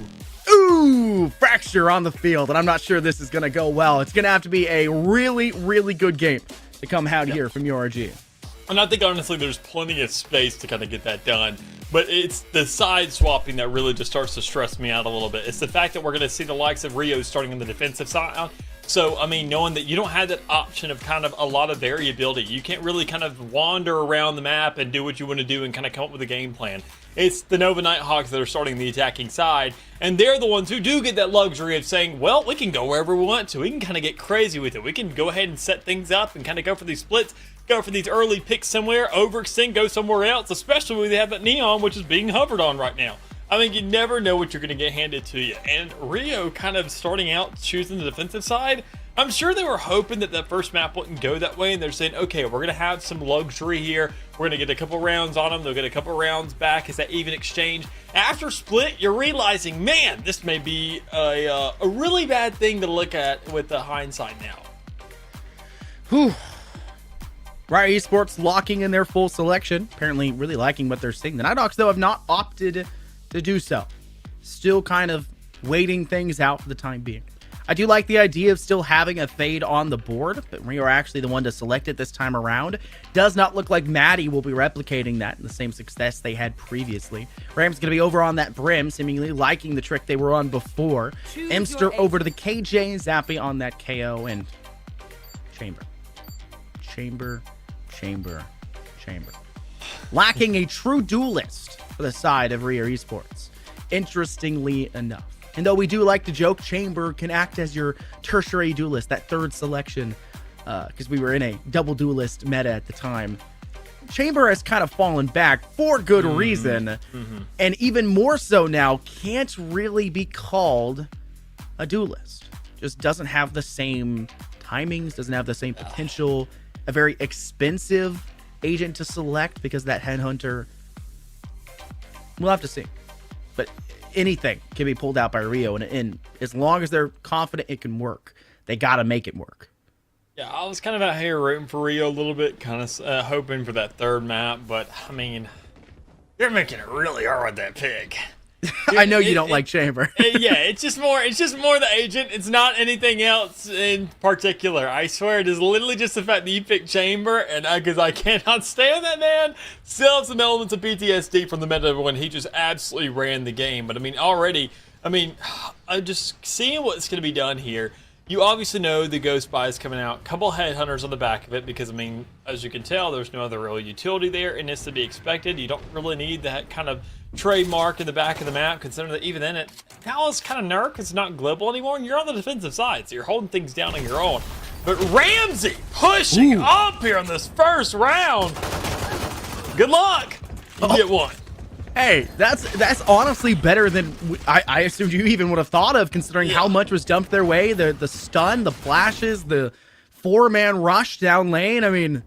Fracture on the field, and I'm not sure this is gonna go well. It's gonna have to be a really, really good game to come out here from URG. And I think, honestly, there's plenty of space to kind of get that done. But it's the side swapping that really just starts to stress me out a little bit. It's the fact that we're going to see the likes of Rio starting on the defensive side. So, I mean, knowing that you don't have that option of kind of a lot of variability. You can't really kind of wander around the map and do what you want to do and kind of come up with a game plan. It's the Nova Nighthawks that are starting the attacking side, and they're the ones who do get that luxury of saying, well, we can go wherever we want to. We can kind of get crazy with it. We can go ahead and set things up and kind of go for these splits, go for these early picks somewhere, overextend, go somewhere else, especially when they have that Neon, which is being hovered on right now. I mean, you never know what you're going to get handed to you. And Rio kind of starting out choosing the defensive side, I'm sure they were hoping that that first map wouldn't go that way, and they're saying, okay, we're going to have some luxury here. We're going to get a couple rounds on them. They'll get a couple rounds back. Is that even exchange? After Split, you're realizing, man, this may be a really bad thing to look at with the hindsight now. Whew. Riot Esports locking in their full selection. Apparently really liking what they're seeing. The Nighthawks, though, have not opted to do so. Still kind of waiting things out for the time being. I do like the idea of still having a fade on the board, but Rio are actually the one to select it this time around. Does not look like Maddie will be replicating that in the same success they had previously. Ram's going to be over on that Brim, seemingly liking the trick they were on before. Emster over to the KJ, Zappy on that KO, and Chamber. Lacking a true duelist for the side of Rio Esports, interestingly enough. And though we do like to joke, Chamber can act as your tertiary duelist, that third selection, because we were in a double duelist meta at the time. Chamber has kind of fallen back for good reason, and even more so now, can't really be called a duelist. Just doesn't have the same timings, doesn't have the same potential. A very expensive agent to select because that headhunter, we'll have to see. But anything can be pulled out by Rio, and as long as they're confident it can work, they got to make it work. Yeah, I was kind of out here rooting for Rio a little bit, kind of hoping for that third map, but I mean, you're making it really hard with that pick. I know you don't like Chamber. Yeah, it's just more the agent. It's not anything else in particular. I swear it is literally just the fact that you picked Chamber, and because I cannot stand that man. Still have some elements of PTSD from the meta when he just absolutely ran the game. But I mean, already, I'm just seeing what's going to be done here. You obviously know the Ghost Spy is coming out. Couple headhunters on the back of it because, I mean, as you can tell, there's no other real utility there, and it's to be expected. You don't really need that kind of trademark in the back of the map, considering that even then now it's kind of nerfed. It's not global anymore, and you're on the defensive side, so you're holding things down on your own. But Ramsey pushing up here in this first round. Good luck. You get one. Hey, that's honestly better than I assumed you even would have thought of, considering how much was dumped their way. The stun, the flashes, the 4-man rush down lane. I mean,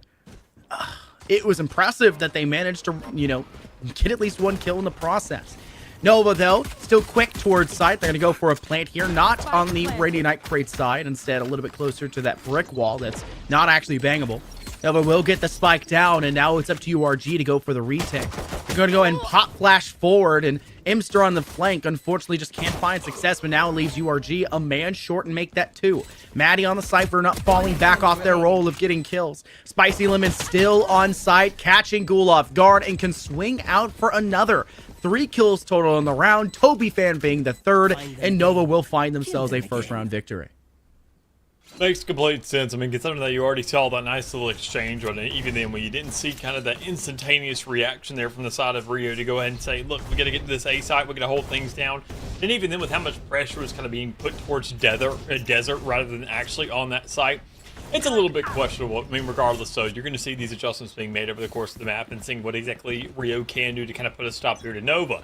it was impressive that they managed to, get at least one kill in the process. Nova, though, still quick towards site. They're going to go for a plant here, not on the Radiant Knight crate side, instead a little bit closer to that brick wall that's not actually bangable. Nova will get the spike down, and now it's up to URG to go for the retake. They're going to go ahead and pop flash forward, and Imster on the flank unfortunately just can't find success, but now leaves URG a man short and make that 2. Maddie on the Cypher not falling back off their role of getting kills. Spicy Lemon still on site, catching Ghoul off guard, and can swing out for another. 3 kills total in the round, Toby Fan being the 3rd, and Nova will find themselves a first round victory. Makes complete sense. I mean, considering that you already saw that nice little exchange on it, even then when you didn't see kind of that instantaneous reaction there from the side of Rio to go ahead and say, look, we got to get to this A site, we got to hold things down. And even then with how much pressure was kind of being put towards desert rather than actually on that site, it's a little bit questionable. I mean, regardless, so you're going to see these adjustments being made over the course of the map and seeing what exactly Rio can do to kind of put a stop here to Nova.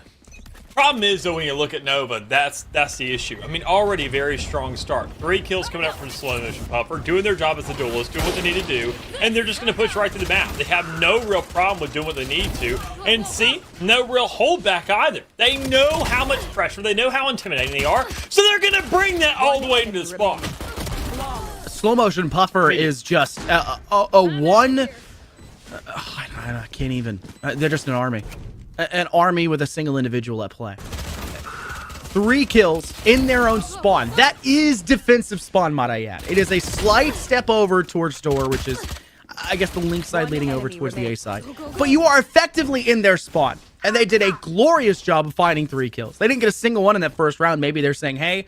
Problem is, though, when you look at Nova, that's the issue. I mean, already a very strong start. 3 kills coming up from Slow Motion Puffer, doing their job as a duelist, doing what they need to do, and they're just going to push right to the map. They have no real problem with doing what they need to, and see, no real holdback either. They know how much pressure, they know how intimidating they are, so they're going to bring that all the way into the spawn. Slow Motion Puffer is just a one... I can't even... they're just an army. An army with a single individual at play. 3 kills in their own spawn. That is defensive spawn, might I add. It is a slight step over towards door, which is, I guess, the link side leading over towards the A side. But you are effectively in their spawn. And they did a glorious job of finding 3 kills. They didn't get a single one in that first round. Maybe they're saying, hey,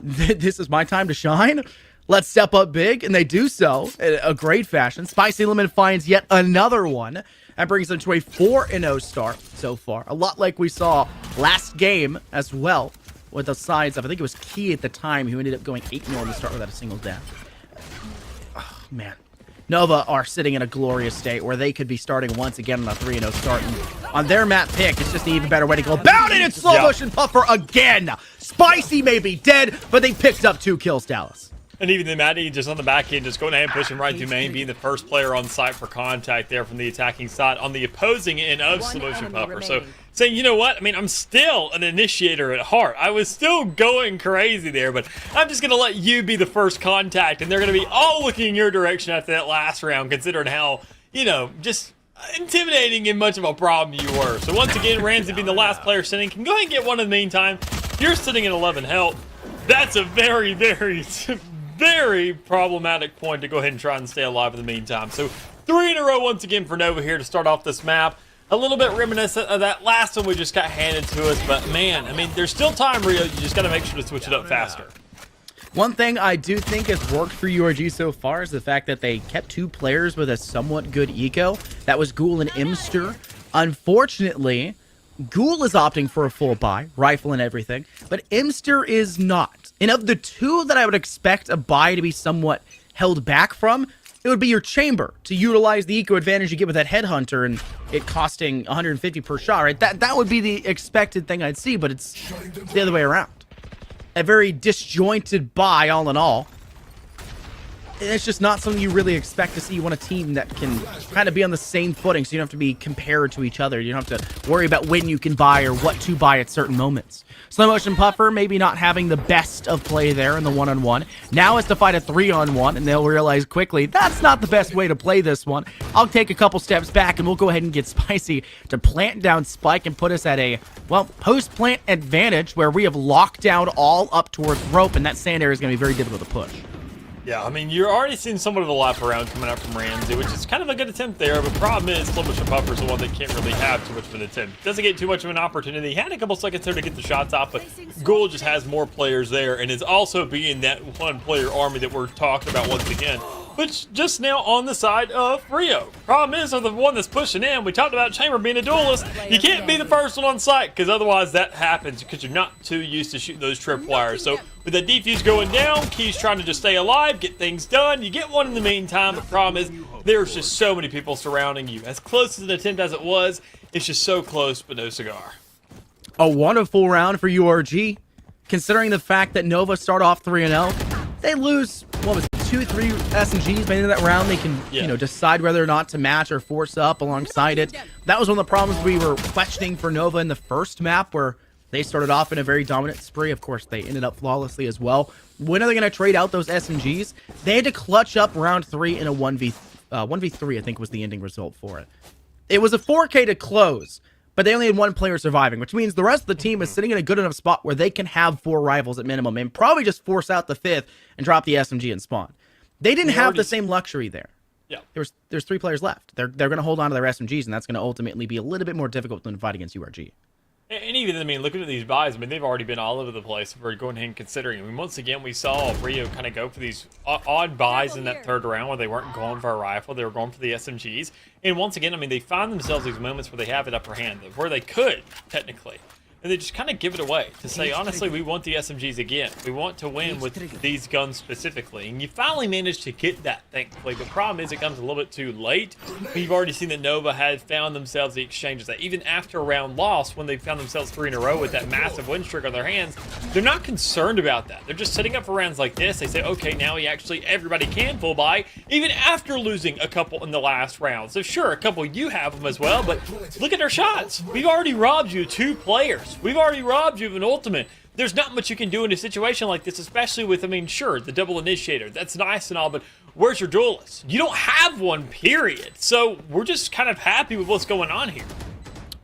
this is my time to shine. Let's step up big. And they do so in a great fashion. Spicy Lemon finds yet another one. That brings them to a 4-0 start so far. A lot like we saw last game as well, with the sides of, I think it was Key at the time, who ended up going 8-0 in the start without a single death. Oh, man. Nova are sitting in a glorious state where they could be starting once again on a 3-0 start. And on their map pick, it's just an even better way to go about it. It's Slow Motion Puffer again. Spicy may be dead, but they picked up 2 kills, Dallas. And even then, Maddie just on the back end, just going ahead and pushing right through main, being the first player on site for contact there from the attacking side on the opposing end of Slow Motion Puffer. So saying, you know what? I mean, I'm still an initiator at heart. I was still going crazy there, but I'm just going to let you be the first contact, and they're going to be all looking in your direction after that last round, considering how, you know, just intimidating and much of a problem you were. So once again, Ramsey being the last player sitting, can go ahead and get one in the meantime. You're sitting at 11 health. That's a very, very problematic point to go ahead and try and stay alive in the meantime. So 3 in a row once again for Nova here to start off this map. A little bit reminiscent of that last one we just got handed to us, but man, I mean, there's still time, Rio. You just got to make sure to switch it up faster. One thing I do think has worked for URG so far is the fact that they kept 2 players with a somewhat good eco. That was Ghoul and Imster. Unfortunately, Ghoul is opting for a full buy, rifle and everything, but Imster is not. And of the 2 that I would expect a buy to be somewhat held back from, it would be your chamber to utilize the eco advantage you get with that headhunter and it costing 150 per shot, right? That would be the expected thing I'd see, but it's the other way around. A very disjointed buy all in all. It's just not something you really expect to see. You want a team that can kind of be on the same footing, so you don't have to be compared to each other. You don't have to worry about when you can buy or what to buy at certain moments. Slow Motion Puffer maybe not having the best of play there in the 1-on-1. Now it's to fight a 3-on-1, and they'll realize quickly that's not the best way to play this one. I'll take a couple steps back, and we'll go ahead and get Spicy to plant down Spike and put us at a, well, post-plant advantage where we have locked down all up towards rope, and that sand area is going to be very difficult to push. Yeah, I mean, you're already seeing somewhat of a lap around coming out from Ramsey, which is kind of a good attempt there, but the problem is Slow Motion Puffer's the one that can't really have too much of an attempt. Doesn't get too much of an opportunity. He had a couple seconds there to get the shots off, but Ghoul just has more players there, and is also being that one-player army that we're talking about once again, but just now on the side of Rio. Problem is, they're the one that's pushing in. We talked about Chamber being a duelist. You can't be the first one on site, because otherwise that happens, because you're not too used to shooting those tripwires. So with the defuse going down, Key's trying to just stay alive, get things done. You get one in the meantime. The problem is there's just so many people surrounding you. As close as an attempt as it was, it's just so close, but no cigar. A wonderful round for URG, considering the fact that Nova start off 3-0. They lose, what was it, 2-3 SMGs maybe in that round. They can, you know, decide whether or not to match or force up alongside it. That was one of the problems we were questioning for Nova in the first map, where they started off in a very dominant spree. Of course, they ended up flawlessly as well. When are they going to trade out those SMGs? They had to clutch up round 3 in a 1v3, I think, was the ending result for it. It was a 4K to close, but they only had one player surviving, which means the rest of the team is sitting in a good enough spot where they can have 4 rivals at minimum and probably just force out the 5th and drop the SMG and spawn. They didn't have the same luxury there. Yeah. There's 3 players left. They're going to hold on to their SMGs, and that's going to ultimately be a little bit more difficult than the fight against URG. And even, I mean, looking at these buys, I mean, they've already been all over the place if we're going ahead and considering. I mean, once again, we saw Rio kind of go for these odd buys in that third round where they weren't going for a rifle, they were going for the SMGs. And once again, I mean, they find themselves these moments where they have it upper hand, where they could, technically. And they just kind of give it away to say, honestly, we want the SMGs again. We want to win with these guns specifically. And you finally managed to get that, thankfully. The problem is it comes a little bit too late. You've already seen that Nova had found themselves the exchanges that even after a round loss, when they found themselves 3 in a row with that massive win streak on their hands, they're not concerned about that. They're just setting up for rounds like this. They say, okay, now everybody can full buy, even after losing a couple in the last round. So sure, a couple you have them as well, but look at their shots. We've already robbed you 2 players. We've already robbed you of an ultimate. There's not much you can do in a situation like this, especially with, I mean, sure, the double initiator. That's nice and all, but where's your duelist? You don't have one, period. So we're just kind of happy with what's going on here.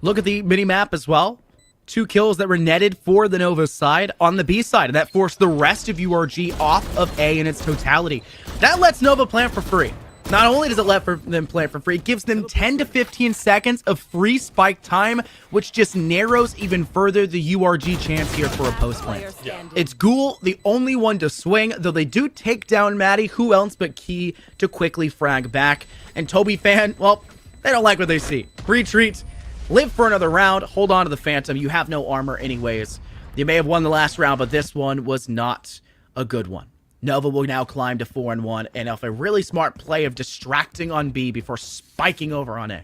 Look at the mini-map as well. 2 kills that were netted for the Nova side on the B side, and that forced the rest of URG off of A in its totality. That lets Nova plant for free. Not only does it let them plant for free, it gives them 10 to 15 seconds of free spike time, which just narrows even further the URG chance here for a post plant. Yeah. It's Ghoul, the only one to swing, though they do take down Maddie. Who else but Key to quickly frag back? And Toby Fan, well, they don't like what they see. Retreat, live for another round, hold on to the Phantom. You have no armor anyways. You may have won the last round, but this one was not a good one. Nova will now climb to 4-1, and off a really smart play of distracting on B before spiking over on A.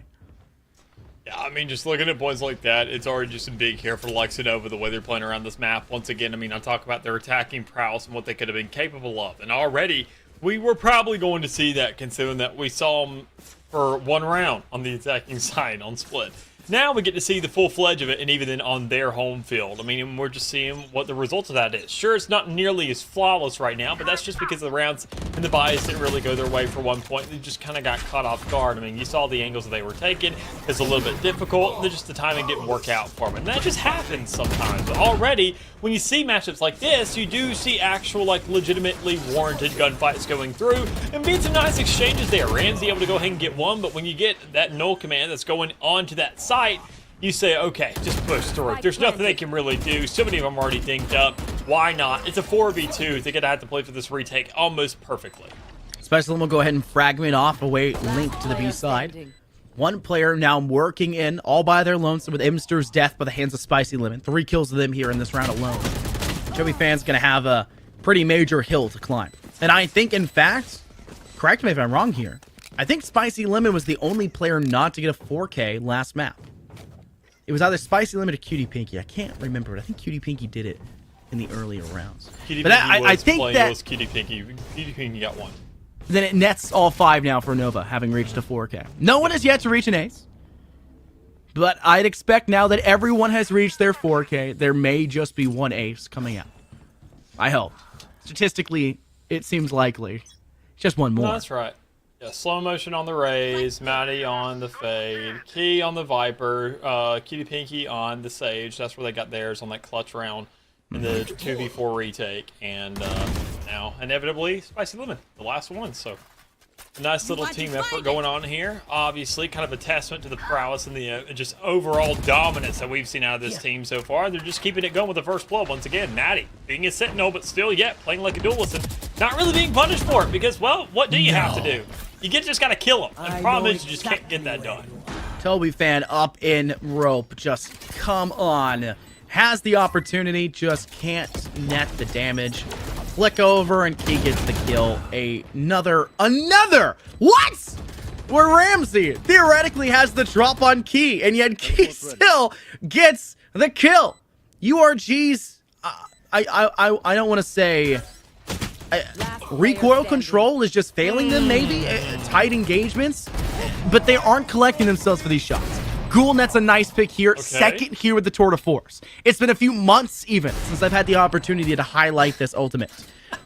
Yeah, I mean, just looking at points like that, it's already just a big here for the likes of Nova, the way they're playing around this map. Once again, I mean, I talk about their attacking prowess and what they could have been capable of. And already, we were probably going to see that, considering that we saw them for 1 round on the attacking side on Split. Now we get to see the full-fledged of it, and even then on their home field. I mean, we're just seeing what the result of that is. Sure, it's not nearly as flawless right now, but that's just because the rounds and the buys didn't really go their way for one point. They just kind of got caught off guard. I mean, you saw the angles that they were taking. It's a little bit difficult. Just the timing didn't work out for them, and that just happens sometimes. But already, when you see matchups like this, you do see actual, like, legitimately warranted gunfights going through, and being some nice exchanges there. Ramsey able to go ahead and get one, but when you get that null command that's going on to that site, you say, okay, just push through it. There's nothing they can really do. So many of them are already dinged up. Why not? It's a 4v2. They're going to have to play for this retake almost perfectly. Special will go ahead and fragment off away Link to the B side. 1 player now working in all by their lonesome with Imster's death by the hands of Spicy Lemon. 3 kills of them here in this round alone. Joey Fan's going to have a pretty major hill to climb. And I think, in fact, correct me if I'm wrong here, I think Spicy Lemon was the only player not to get a 4K last map. It was either Spicy Lemon or Cutie Pinky. I can't remember, but I think Cutie Pinky did it in the earlier rounds. Cutie but Pinky I think playing that was Cutie Pinky. Cutie Pinky got 1. Then it nets all 5 now for Nova, having reached a 4K. No one has yet to reach an ace. But I'd expect now that everyone has reached their 4K, there may just be 1 ace coming out. I hope. Statistically, it seems likely. Just 1 more. No, that's right. Yeah, slow motion on the Raze, Maddie on the Fade, Key on the Viper, Cutie Pinky on the Sage. That's where they got theirs on that clutch round in the 2v4 retake. And now, inevitably, Spicy Lemon, the last one. So, a nice little team effort going on here. Obviously, kind of a testament to the prowess and the just overall dominance that we've seen out of this team so far. They're just keeping it going with the first blood. Once again, Maddie being a Sentinel, but still yet playing like a duelist and not really being punished for it because, well, what do you have to do? You just got to kill him. The problem is you just can't get that done. Toby Fan up in rope. Just come on. Has the opportunity, just can't net the damage. Flick over and Key gets the kill. Another. What? Where Ramsey theoretically has the drop on Key, and yet Key still gets the kill. URG's, I don't want to say recoil control is just failing them, maybe tight engagements, but they aren't collecting themselves for these shots. Ghoul nets a nice pick here, second here with the Tour de Force. It's been a few months even since I've had the opportunity to highlight this ultimate,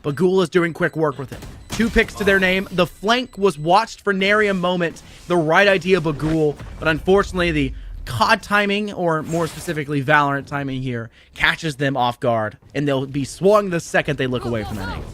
but Ghoul is doing quick work with it. 2 picks to their name. The flank was watched for nary a moment. The right idea, Bagul, but unfortunately the COD timing, or more specifically Valorant timing here, catches them off guard, and they'll be swung the second they look away from that name.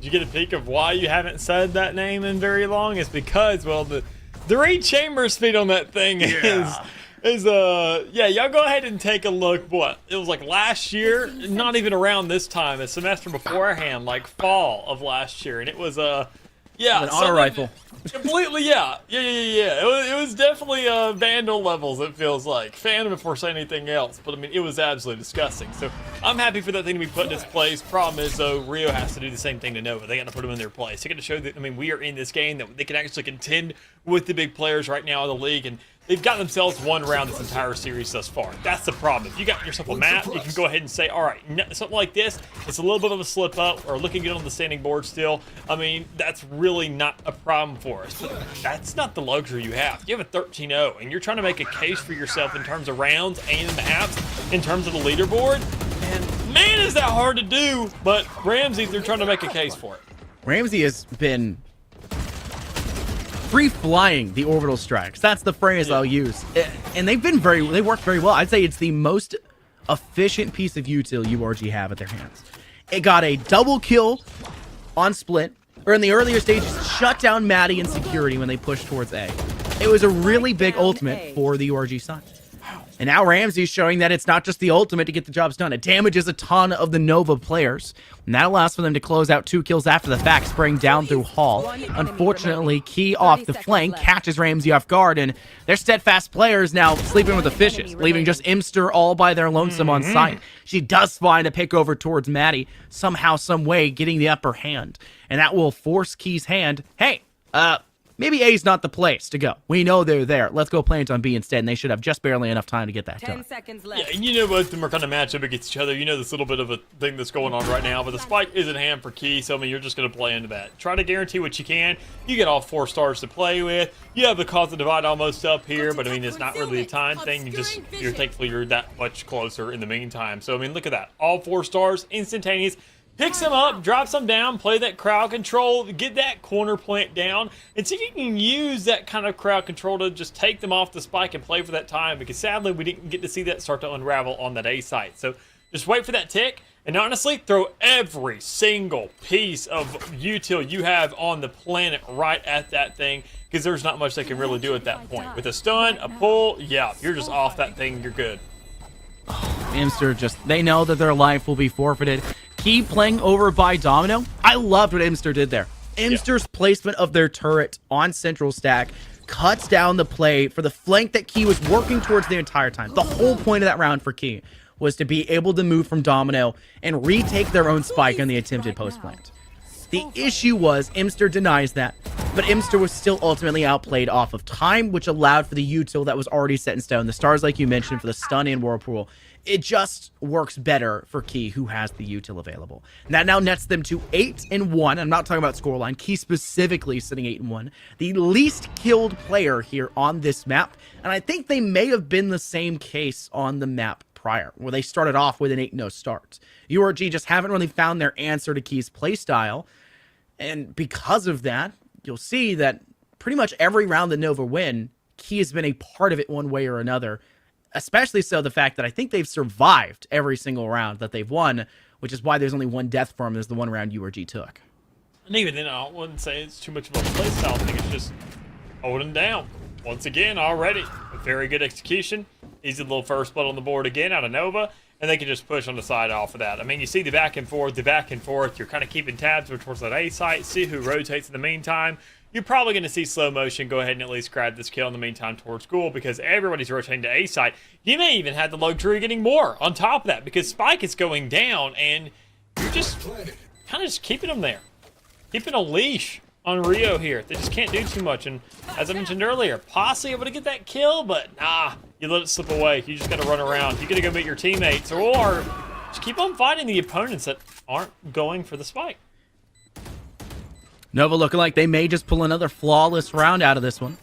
Did you get a peek of why you haven't said that name in very long? It's because, well, the rate chamber speed on that thing is yeah, y'all go ahead and take a look. What, it was like last year, not even around this time, a semester beforehand, like fall of last year, and it was yeah, an auto rifle. Completely, yeah. It was definitely Vandal levels, it feels like. Phantom, if we're saying anything else, but I mean, it was absolutely disgusting. So I'm happy for that thing to be put in its place. Problem is, though, Rio has to do the same thing to Nova. They got to put them in their place. They got to show that, I mean, we are in this game, that they can actually contend with the big players right now in the league, and they've got themselves one round this entire series thus far. That's the problem. If you got yourself a map, you can go ahead and say, all right, something like this, it's a little bit of a slip up, or looking good on the standing board still. I mean, that's really not a problem for us. But that's not the luxury you have. You have a 13-0, and you're trying to make a case for yourself in terms of rounds and maps, in terms of the leaderboard. And man, is that hard to do. But Ramsey, they're trying to make a case for it. Ramsey has been free flying the orbital strikes. That's the phrase I'll use. And they worked very well. I'd say it's the most efficient piece of util URG have at their hands. It got a double kill on split, or in the earlier stages, shut down Maddie and security when they pushed towards A. It was a really big ultimate for the URG side. And now Ramsey's showing that it's not just the ultimate to get the jobs done. It damages a ton of the Nova players. And that allows for them to close out 2 kills after the fact, spraying down through Hall. Unfortunately, Key off the flank catches Ramsey off guard, and their steadfast players now sleeping with the fishes, leaving just Imster all by their lonesome on site. She does find a pick over towards Maddie, somehow, some way, getting the upper hand. And that will force Key's hand. Hey, maybe A's not the place to go. We know they're there. Let's go plant on B instead, and they should have just barely enough time to get that done. 10 seconds left. Yeah, and you know both of them are kind of matched up against each other. You know this little bit of a thing that's going on right now, but the spike is in hand for Key, so I mean, you're just going to play into that. Try to guarantee what you can. You get all 4 stars to play with. You have the cause of divide almost up here, but I mean, it's not really a time thing. You're thankfully you're that much closer in the meantime. So I mean, look at that. All 4 stars, instantaneous. Picks them up, drops them down, play that crowd control, get that corner plant down, and see if you can use that kind of crowd control to just take them off the spike and play for that time, because sadly we didn't get to see that start to unravel on that A site. So just wait for that tick, and honestly, throw every single piece of util you have on the planet right at that thing, because there's not much they can really do at that point. With a stun, a pull, yeah, you're just off that thing, you're good. Imster they know that their life will be forfeited. Key playing over by Domino. I loved what Imster did there. Imster's placement of their turret on central stack cuts down the play for the flank that Key was working towards the entire time. The whole point of that round for Key was to be able to move from Domino and retake their own spike on the attempted post plant. The issue was Imster denies that, but Imster was still ultimately outplayed off of time, which allowed for the util that was already set in stone. The stars, like you mentioned, for the stun and whirlpool. It just works better for Key, who has the util available. And that now nets them to 8-1. I'm not talking about scoreline. Key specifically sitting 8-1. The least killed player here on this map. And I think they may have been the same case on the map prior, where they started off with an 8-0 start. URG just haven't really found their answer to Key's playstyle. And because of that, you'll see that pretty much every round that Nova win, Key has been a part of it one way or another. Especially so the fact that I think they've survived every single round that they've won, which is why there's only one death for them as the one round URG took. And even then, I wouldn't say it's too much of a playstyle thing. It's just holding down. Once again, already. A very good execution. Easy little first blood on the board again out of Nova. And they can just push on the side off of that. I mean, you see the back and forth. You're kind of keeping tabs towards that A site. See who rotates in the meantime. You're probably going to see slow motion go ahead and at least grab this kill in the meantime towards Ghoul, because everybody's rotating to A site. You may even have the luxury of getting more on top of that, because Spike is going down and you're just kind of just keeping them there. Keeping a leash on Rio here. They just can't do too much. And as I mentioned earlier, possibly able to get that kill, but nah, you let it slip away. You just got to run around. You got to go meet your teammates, or just keep on fighting the opponents that aren't going for the spike. Nova looking like they may just pull another flawless round out of this one.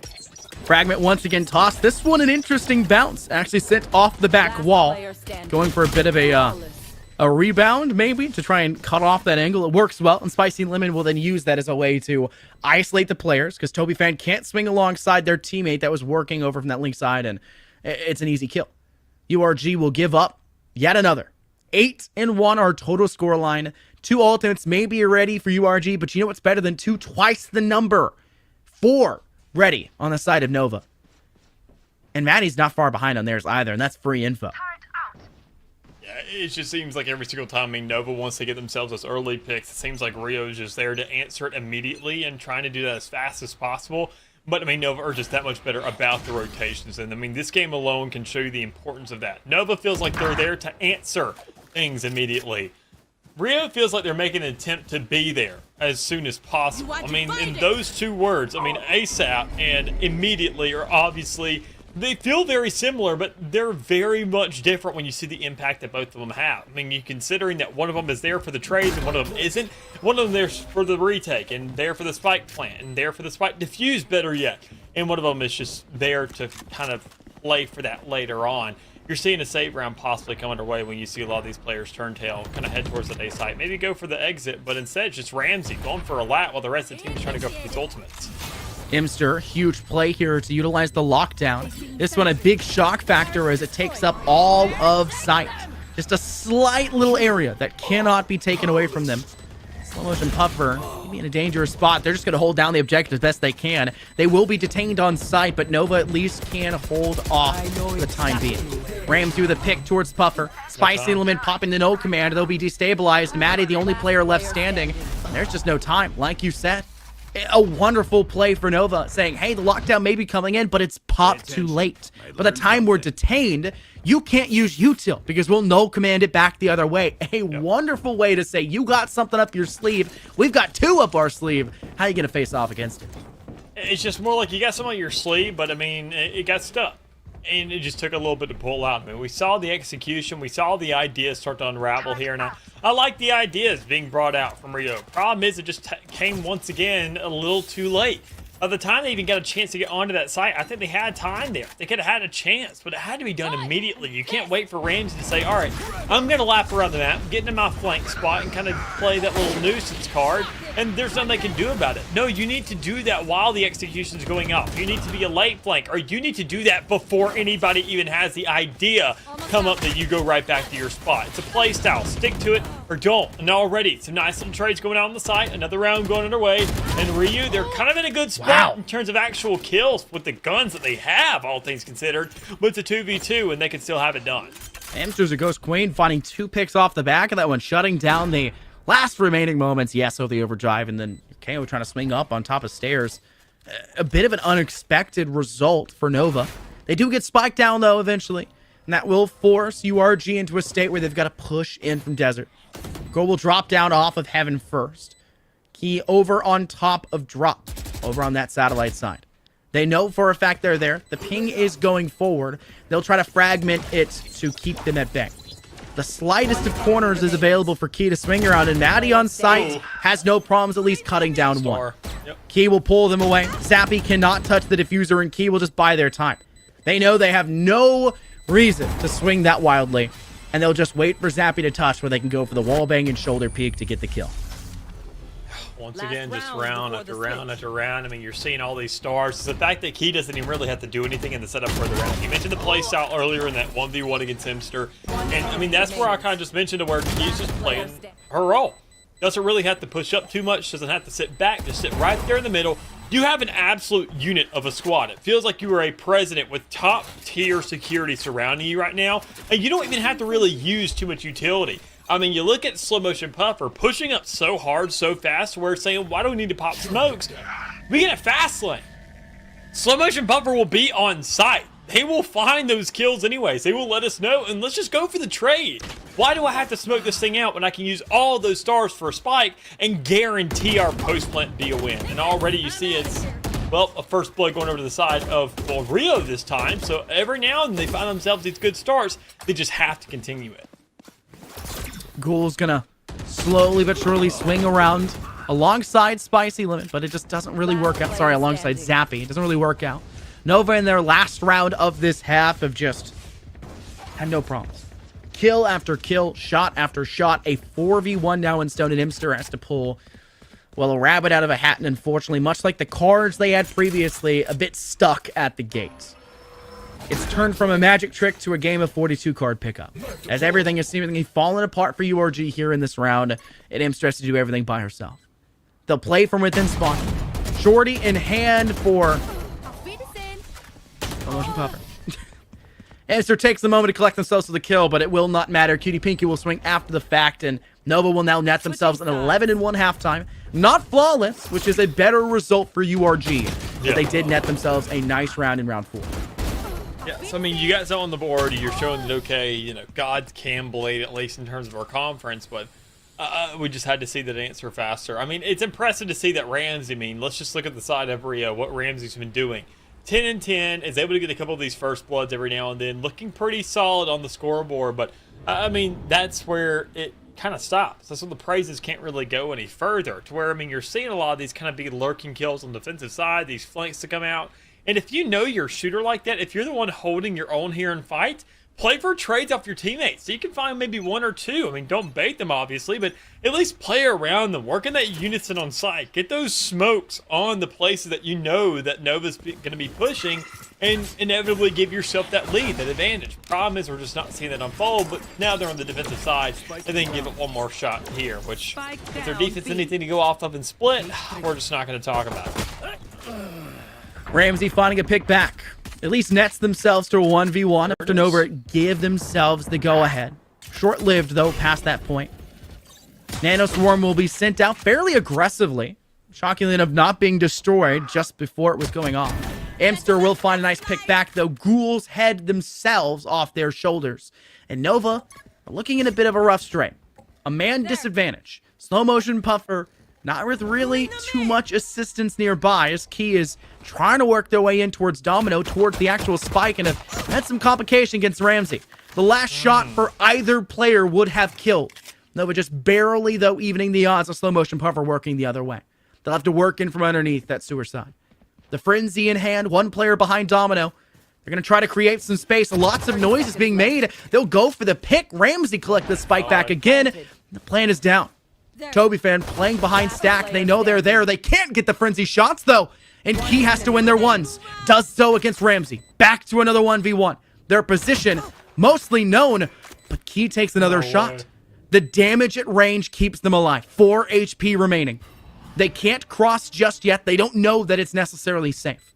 Fragment once again tossed. This one an interesting bounce. Actually sent off the back wall. Going for a bit of a a rebound, maybe, to try and cut off that angle. It works well, and Spicy Lemon will then use that as a way to isolate the players, because Toby Fan can't swing alongside their teammate that was working over from that link side, and it's an easy kill. URG will give up yet another. 8-1 our total score line. 2 ultimates may be ready for URG, but you know what's better than 2? Twice the number. 4 ready on the side of Nova. And Maddie's not far behind on theirs either, and that's free info. Yeah, it just seems like every single time, I mean, Nova wants to get themselves those early picks. It seems like Rio's just there to answer it immediately and trying to do that as fast as possible. But, I mean, Nova are just that much better about the rotations. And, I mean, this game alone can show you the importance of that. Nova feels like they're there to answer things immediately. Rio feels like they're making an attempt to be there as soon as possible. I mean, in those 2 words, I mean, ASAP and immediately are obviously... They feel very similar, but they're very much different when you see the impact that both of them have. I mean, you considering that one of them is there for the trades and one of them isn't. One of them there's for the retake and there for the spike plant and there for the spike defuse, better yet. And one of them is just there to kind of play for that later on. You're seeing a save round possibly come underway when you see a lot of these players turn tail, kind of head towards the A site. Maybe go for the exit, but instead just Ramsey going for a lat while the rest of the team is trying to go for these ultimates. Imster, huge play here to utilize the lockdown. This one a big shock factor as it takes up all of sight. Just a slight little area that cannot be taken away from them. Slow motion puffer, maybe in a dangerous spot. They're just going to hold down the objective as best they can. They will be detained on sight, but Nova at least can hold off for the time being. Ram through the pick towards Puffer. Spicy Element popping the no command. They'll be destabilized. Maddie, the only player left standing. There's just no time, like you said. A wonderful play for Nova, saying, hey, the lockdown may be coming in, but it's popped too late. By the time we're detained, you can't use util because we'll no command it back the other way. A wonderful way to say, you got something up your sleeve. We've got 2 up our sleeve. How are you going to face off against it? It's just more like you got something on your sleeve, but I mean, it got stuck. And it just took a little bit to pull out. I mean, we saw the execution. We saw the ideas start to unravel here. Now, I like the ideas being brought out from Rio. Problem is, it just came once again a little too late. By the time they even got a chance to get onto that site, I think they had time there. They could have had a chance, but it had to be done immediately. You can't wait for Ramsey to say, all right, I'm going to lap around the map, get into my flank spot, and kind of play that little nuisance card, and there's nothing they can do about it. No, you need to do that while the execution's going off. You need to be a late flank, or you need to do that before anybody even has the idea come up that you go right back to your spot. It's a play style. Stick to it or don't. And already, some nice little trades going out on the site. Another round going underway. And Ryu, they're kind of in a good spot in terms of actual kills with the guns that they have, all things considered. But it's a 2v2, and they can still have it done. Hamster's a Ghost Queen, finding 2 picks off the back of that one, shutting down the last remaining moments. Yes, of the overdrive, and then KO trying to swing up on top of stairs. A bit of an unexpected result for Nova. They do get spiked down, though, eventually. And that will force URG into a state where they've got to push in from Desert. Go will drop down off of Heaven first. Key over on top of Drop, over on that satellite side. They know for a fact they're there. The ping is going forward. They'll try to fragment it to keep them at bay. The slightest of corners is available for Key to swing around, and Maddie on site has no problems at least cutting down one. Key will pull them away. Zappy cannot touch the diffuser, and Key will just buy their time. They know they have no reason to swing that wildly, and they'll just wait for Zappy to touch where they can go for the wallbang and shoulder peek to get the kill. Once again, just round after round after round. I mean, you're seeing all these stars. It's the fact that Key doesn't even really have to do anything in the setup further out. You mentioned the play style earlier in that 1v1 against Himster. And, I mean, that's where I kind of just mentioned to where Key's just playing her role. Doesn't really have to push up too much. Doesn't have to sit back. Just sit right there in the middle. You have an absolute unit of a squad. It feels like you are a president with top-tier security surrounding you right now. And you don't even have to really use too much utility. I mean, you look at Slow Motion Puffer pushing up so hard, so fast, we're saying, why do we need to pop smokes? We get a fast lane. Slow Motion Puffer will be on site. They will find those kills anyways. They will let us know, and let's just go for the trade. Why do I have to smoke this thing out when I can use all those stars for a spike and guarantee our post-plant be a win? And already you see it's, well, a first blood going over to the side of, well, Rio this time. So every now and then they find themselves these good starts. They just have to continue it. Ghoul's gonna slowly but surely swing around alongside Spicy Limit, but it just doesn't really work out. Sorry, alongside Zappy. It doesn't really work out. Nova in their last round of this half have just had no problems. Kill after kill, shot after shot. A 4v1 now in Stone, and Imster has to pull, well, a rabbit out of a hat, and unfortunately, much like the cards they had previously, a bit stuck at the gate. It's turned from a magic trick to a game of 42 card pickup, as everything is seemingly falling apart for URG here in this round, and Imster has to do everything by herself. They'll play from within spawn. Shorty in hand for motion puffer. Imster takes the moment to collect themselves to the kill, but it will not matter. Cutie Pinky will swing after the fact, and Nova will now net themselves an 11-1 halftime. Not flawless, which is a better result for URG, but they did net themselves a nice round in round 4. Yeah, so I mean, you got something on the board. You're showing that, okay, you know, gods can blade, at least in terms of our conference, but we just had to see that answer faster. I mean, it's impressive to see that Ramsey, I mean, let's just look at the side of what Ramsey's been doing. 10 and 10, is able to get a couple of these first bloods every now and then, looking pretty solid on the scoreboard, but I mean, that's where it kind of stops. That's when the praises can't really go any further, to where, I mean, you're seeing a lot of these kind of big lurking kills on the defensive side, these flanks to come out, and if you know you're a shooter like that, if you're the one holding your own here in fight, play for trades off your teammates. So you can find maybe 1 or 2. I mean, don't bait them, obviously, but at least play around them. Work in that unison on site. Get those smokes on the places that you know that Nova's going to be pushing, and inevitably give yourself that lead, that advantage. Problem is, we're just not seeing that unfold, but now they're on the defensive side, and then give it one more shot here, which, if their defense anything to go off of and split, we're just not going to talk about it. Ramsey finding a pick back. At least nets themselves to a 1v1 after Nova give themselves the go-ahead. Short-lived, though, past that point. Nano Swarm will be sent out fairly aggressively, shockingly enough not being destroyed just before it was going off. Imster will find a nice pick back, though Ghouls head themselves off their shoulders. And Nova are looking in a bit of a rough strait. A man disadvantage. Slow motion puffer, not with really too much assistance nearby, as Key is trying to work their way in towards Domino, towards the actual spike, and have had some complication against Ramsey. The last shot for either player would have killed. Nova just barely, though, evening the odds of slow motion puffer working the other way. They'll have to work in from underneath that sewer side. The frenzy in hand, one player behind Domino. They're going to try to create some space. Lots of noise is being made. They'll go for the pick. Ramsey collect the spike back again. The plan is down. Toby fan playing behind Stack. They know they're there. They can't get the frenzy shots, though. And Key has to win their ones. Does so against Ramsey. Back to another 1v1. Their position, mostly known, but Key takes another shot. The damage at range keeps them alive. 4 HP remaining. They can't cross just yet. They don't know that it's necessarily safe.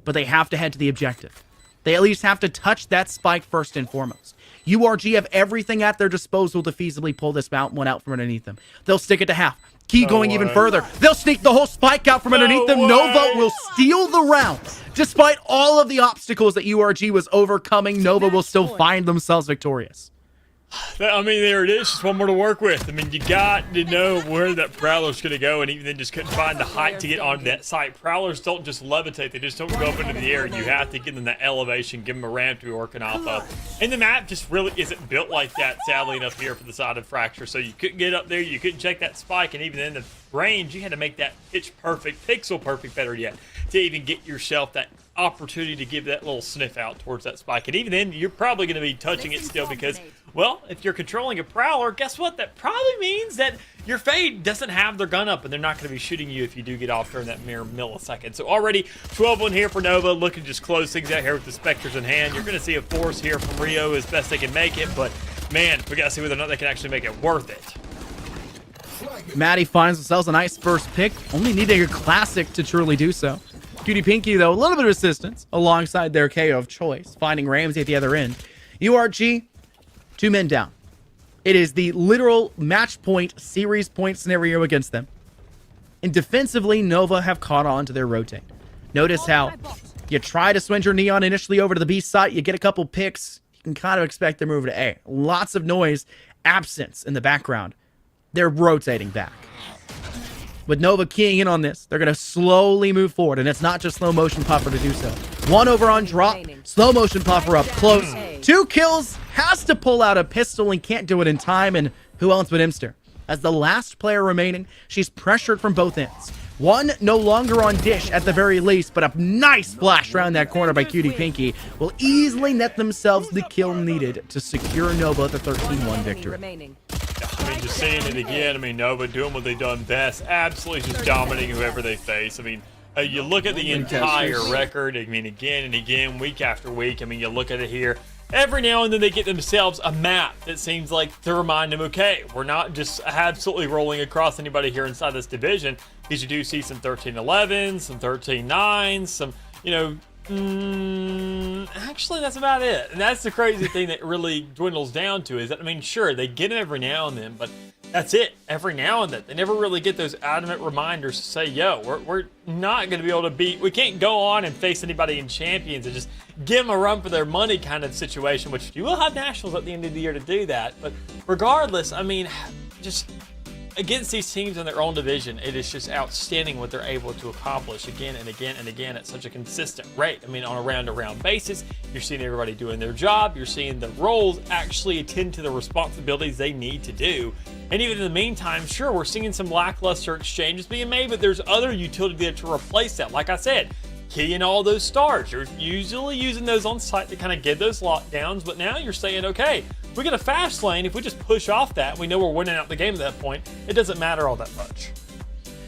But they have to head to the objective. They at least have to touch that spike first and foremost. URG have everything at their disposal to feasibly pull this one out from underneath them. They'll stick it to half. Key going even further. They'll sneak the whole spike out from underneath them. Nova will steal the round. Despite all of the obstacles that URG was overcoming, Nova will still find themselves victorious. I mean, there it is. Just one more to work with. I mean, you got to know where that Prowler's going to go, and even then just couldn't find the height to get onto that site. Prowlers don't just levitate. They just don't go up into the air. You have to give them that elevation, give them a ramp to be working off of. And the map just really isn't built like that, sadly enough, here for the side of Fracture. So you couldn't get up there. You couldn't check that spike, and even in the range, you had to make that pitch perfect, pixel perfect, better yet, to even get yourself that opportunity to give that little sniff out towards that spike. And even then, you're probably going to be touching it still because, well, if you're controlling a Prowler, guess what? That probably means that your Fade doesn't have their gun up, and they're not going to be shooting you if you do get off during that mere millisecond. So already 12-1 here for Nova, looking to just close things out here with the Spectres in hand. You're going to see a force here from Rio as best they can make it, but man, we got to see whether or not they can actually make it worth it. Maddie finds themselves a nice first pick, only needing a classic to truly do so. Cutie Pinky, though, a little bit of assistance alongside their KO of choice, finding Ramsey at the other end. URG, 2 men down. It is the literal match point, series point scenario against them. And defensively, Nova have caught on to their rotate. Notice how you try to swing your Neon initially over to the B site, you get a couple picks, you can kind of expect them to move to A. Lots of noise, absence in the background. They're rotating back. With Nova keying in on this, they're going to slowly move forward, and it's not just slow motion puffer to do so. One over on drop, slow motion puffer up close. 2 kills, has to pull out a pistol and can't do it in time, and who else but Imster? As the last player remaining, she's pressured from both ends. One no longer on dish at the very least, but a nice flash around that corner by Cutie Pinky will easily net themselves the kill needed to secure Nova the 13-1 victory. I mean, just seeing it again, I mean, Nova doing what they've done best, absolutely just dominating whoever they face. I mean, you look at the entire record, I mean, again and again, week after week, I mean, you look at it here, every now and then they get themselves a map that seems like to remind them, okay, we're not just absolutely rolling across anybody here inside this division, because you do see some 13-11s, some 13-9s, some, you know, actually that's about it. And that's the crazy thing that really dwindles down to is that, I mean, sure, they get it every now and then, but that's it. Every now and then. They never really get those adamant reminders to say, yo, we're not going to be able to beat, we can't go on and face anybody in Champions and just give them a run for their money kind of situation, which you will have Nationals at the end of the year to do that. But regardless, I mean, just against these teams in their own division, it is just outstanding what they're able to accomplish again and again and again at such a consistent rate. I mean, on a round-to-round basis, you're seeing everybody doing their job. You're seeing the roles actually attend to the responsibilities they need to do. And even in the meantime, sure, we're seeing some lackluster exchanges being made, but there's other utility there to replace that. Like I said, keying all those stars. You're usually using those on site to kind of get those lockdowns, but now you're saying, okay, we get a fast lane. If we just push off that, we know we're winning out the game at that point. It doesn't matter all that much.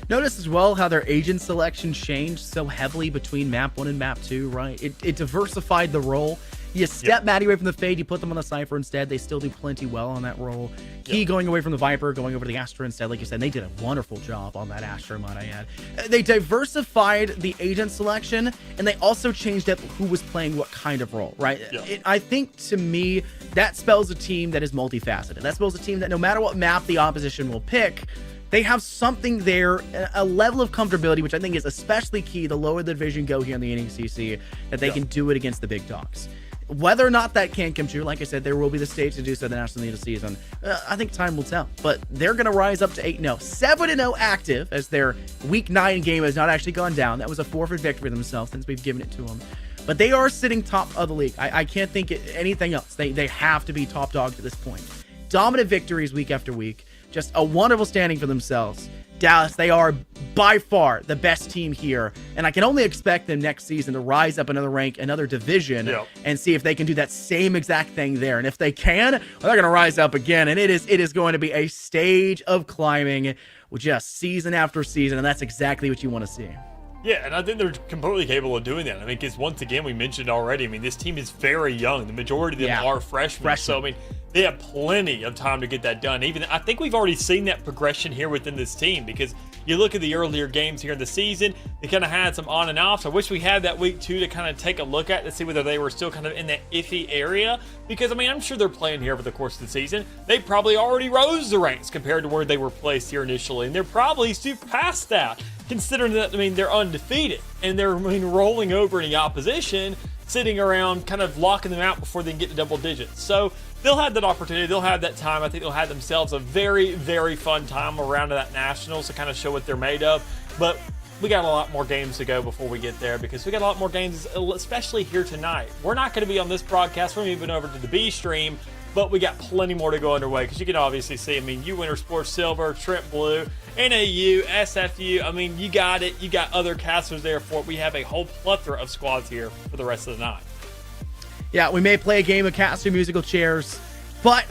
Notice as well how their agent selection changed so heavily between map 1 and map 2, right? It diversified the role. You step Maddie away from the Fade, you put them on the Cypher instead. They still do plenty well on that role. Key going away from the Viper, going over to the Astra instead. Like you said, they did a wonderful job on that Astra, might I add. They diversified the agent selection, and they also changed up who was playing what kind of role, right? I think, to me, that spells a team that is multifaceted. That spells a team that no matter what map the opposition will pick, they have something there, a level of comfortability, which I think is especially key the lower the division go here in the NECC, that they can do it against the big dogs. Whether or not that can come true, like I said, there will be the stage to do so the National League season. I think time will tell, but they're going to rise up to 8-0. 7-0 active as their Week 9 game has not actually gone down. That was a forfeit victory themselves since we've given it to them. But they are sitting top of the league. I can't think anything else. They have to be top dog to this point. Dominant victories week after week. Just a wonderful standing for themselves. Dallas, they are by far the best team here, and I can only expect them next season to rise up another rank, another division, and see if they can do that same exact thing there. And if they can, well, they're going to rise up again, and it is going to be a stage of climbing with just season after season, and that's exactly what you want to see. Yeah, and I think they're completely capable of doing that. I mean, because once again, we mentioned already, I mean, this team is very young. The majority of them are freshmen. So, I mean, they have plenty of time to get that done. Even I think we've already seen that progression here within this team, because you look at the earlier games here in the season, they kind of had some on and offs. I wish we had that week 2 to kind of take a look at to see whether they were still kind of in that iffy area, because I mean, I'm sure they're playing here over the course of the season. They probably already rose the ranks compared to where they were placed here initially, and they're probably past that, considering that, I mean, they're undefeated and they're, I mean, rolling over any opposition, sitting around kind of locking them out before they can get to double digits. So they'll have that opportunity, they'll have that time. I think they'll have themselves a very, very fun time around that Nationals to kind of show what they're made of. But we got a lot more games to go before we get there, because we got a lot more games, especially here tonight. We're not going to be on this broadcast. We're moving over to the B stream, but we got plenty more to go underway, because you can obviously see, I mean, Winter Sports Silver, Trent Blue, NAU, SFU, I mean, you got it. You got other casters there for it. We have a whole plethora of squads here for the rest of the night. Yeah, we may play a game of caster musical chairs, but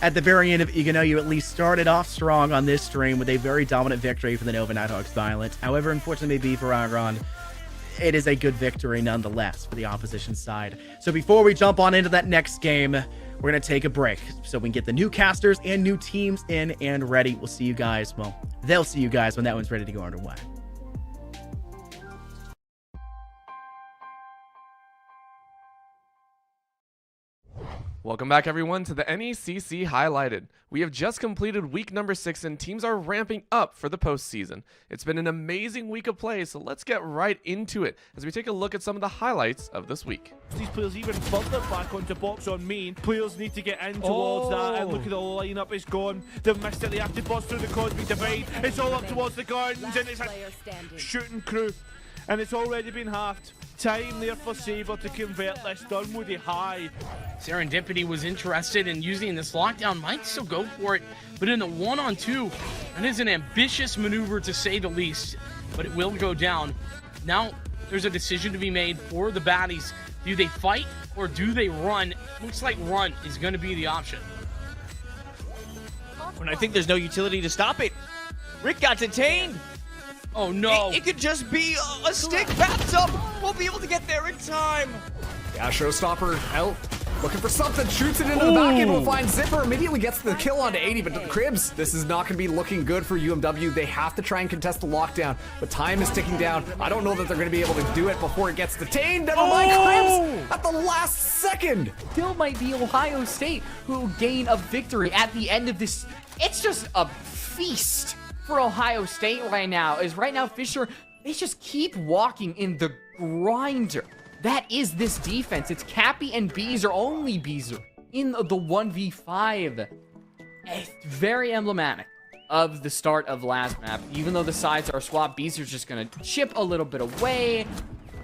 at the very end of it, you know, you at least started off strong on this stream with a very dominant victory for the Nova Nighthawks Violent. However, unfortunately, maybe for VALORANT, it is a good victory nonetheless for the opposition side. So before we jump on into that next game, we're going to take a break so we can get the new casters and new teams in and ready. We'll see you guys. Well, they'll see you guys when that one's ready to go underway. Welcome back, everyone, to the NECC Highlighted. We have just completed week number 6, and teams are ramping up for the postseason. It's been an amazing week of play, so let's get right into it as we take a look at some of the highlights of this week. These players even further back onto box on main. Players need to get in towards that, and look at the lineup, it's gone. They've missed it, they have to bust through the Cosmic Divide. It's all up towards the gardens, and it's a shooting crew, and it's already been halved. Time there for Saber to convert this. Dunwoody high. Serendipity was interested in using this lockdown, might still go for it, but in the 1-on-2, that is an ambitious maneuver to say the least. but it will go down. Now there's a decision to be made for the baddies. Do they fight or do they run? Looks like run is going to be the option. And I think there's no utility to stop it. Rick got detained. Oh no. It could just be a stick. Bathtub won't be able to get there in time. Yeah, Showstopper out. Looking for something, shoots it into the back end, will find Zipper, immediately gets the kill onto 80, but Cribs, this is not gonna be looking good for UMW. They have to try and contest the lockdown, but time is ticking down. I don't know that they're gonna be able to do it before it gets detained. Never mind, Cribs at the last second. Still might be Ohio State who gain a victory at the end of this. It's just a feast for Ohio State right now. Right now, Fisher, they just keep walking in the grinder. That is this defense. It's Cappy and Beezer, only Beezer, in the 1v5. It's very emblematic of the start of last map. Even though the sides are swapped, Beezer's just gonna chip a little bit away.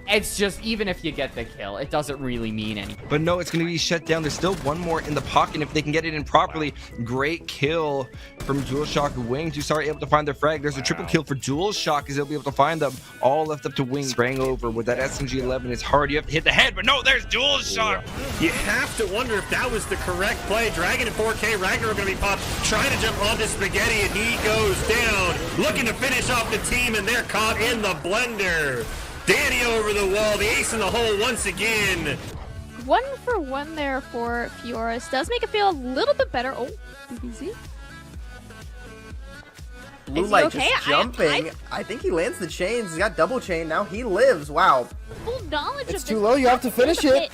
It's just, even if you get the kill, it doesn't really mean anything. But no, it's going to be shut down. There's still one more in the pocket. If they can get it in properly, great kill from DualShock. Wings, who are able to find their frag. There's a triple kill for DualShock, as they'll be able to find them. All left up to Wings. Sprang over with that SMG-11. It's hard. You have to hit the head, but no, there's DualShock. You have to wonder if that was the correct play. Dragon and 4K Ragnar are going to be popped, trying to jump onto Spaghetti, and he goes down, looking to finish off the team, and they're caught in the blender. Danny over the wall, the ace in the hole once again. 1 for 1 there for Fioris. Does make it feel a little bit better. Oh, BBC. Blue light just jumping. I think he lands the chains. He's got double chain. Now he lives. Wow. Full knowledge It's of too this. low. You have to finish it. Pit.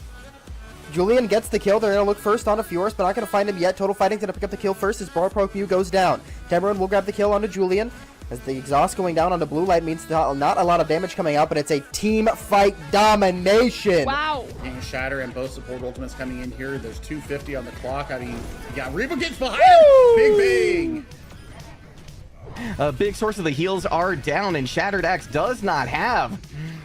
Julian gets the kill. They're going to look first onto Fioris, but not going to find him yet. Total Fighting's going to pick up the kill first as Bar Pro Mew goes down. Tamarin will grab the kill onto Julian. As the exhaust going down onto Blue Light means not a lot of damage coming out, but it's a team fight domination. Wow. Shatter and both support ultimates coming in here. There's 250 on the clock. I mean, yeah, Reba gets behind him. Big bang. A big source of the heals are down, and Shattered Axe does not have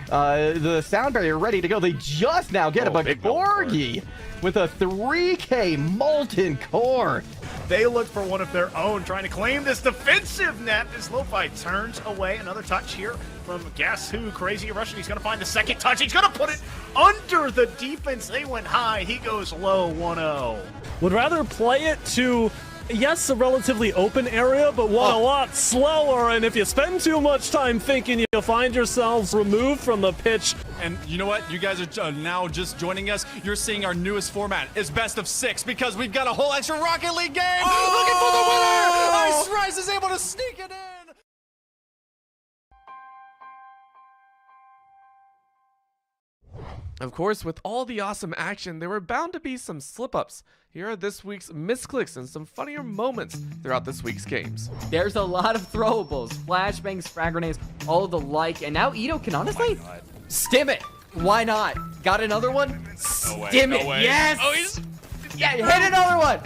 the sound barrier ready to go. They just now get it, but Borgie with a 3K Molten Core. They look for one of their own, trying to claim this defensive net as Lo-Fi turns away. Another touch here from guess who? Crazy Russian. He's going to find the second touch. He's going to put it under the defense. They went high. He goes low, 1-0. Would rather play it to, yes, a relatively open area, but one a lot slower. And if you spend too much time thinking, you'll find yourselves removed from the pitch. And you know what? You guys are now just joining us. You're seeing our newest format. It's best of 6 because we've got a whole extra Rocket League game. Looking for the winner. Ice Rise is able to sneak it in. Of course, with all the awesome action, there were bound to be some slip-ups. Here are this week's misclicks and some funnier moments throughout this week's games. There's a lot of throwables, flashbangs, frag grenades, all the like, and now Ito can honestly stim it. Why not? Got another one? Stim it. Yes. Oh, he's yeah. Hit another one.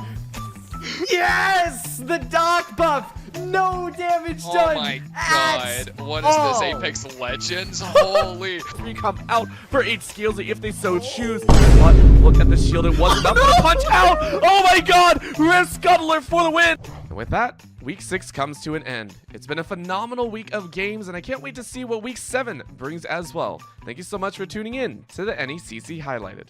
Yes. The Doc buff. No damage done. Oh my god. What is this, Apex Legends? Holy. 3 come out for 8 skills if they so choose. But look at the shield. It wasn't enough to punch out. Oh my god. Risk Scuttler for the win. And with that, Week 6 comes to an end. It's been a phenomenal week of games, and I can't wait to see what Week 7 brings as well. Thank you so much for tuning in to the NECC Highlighted.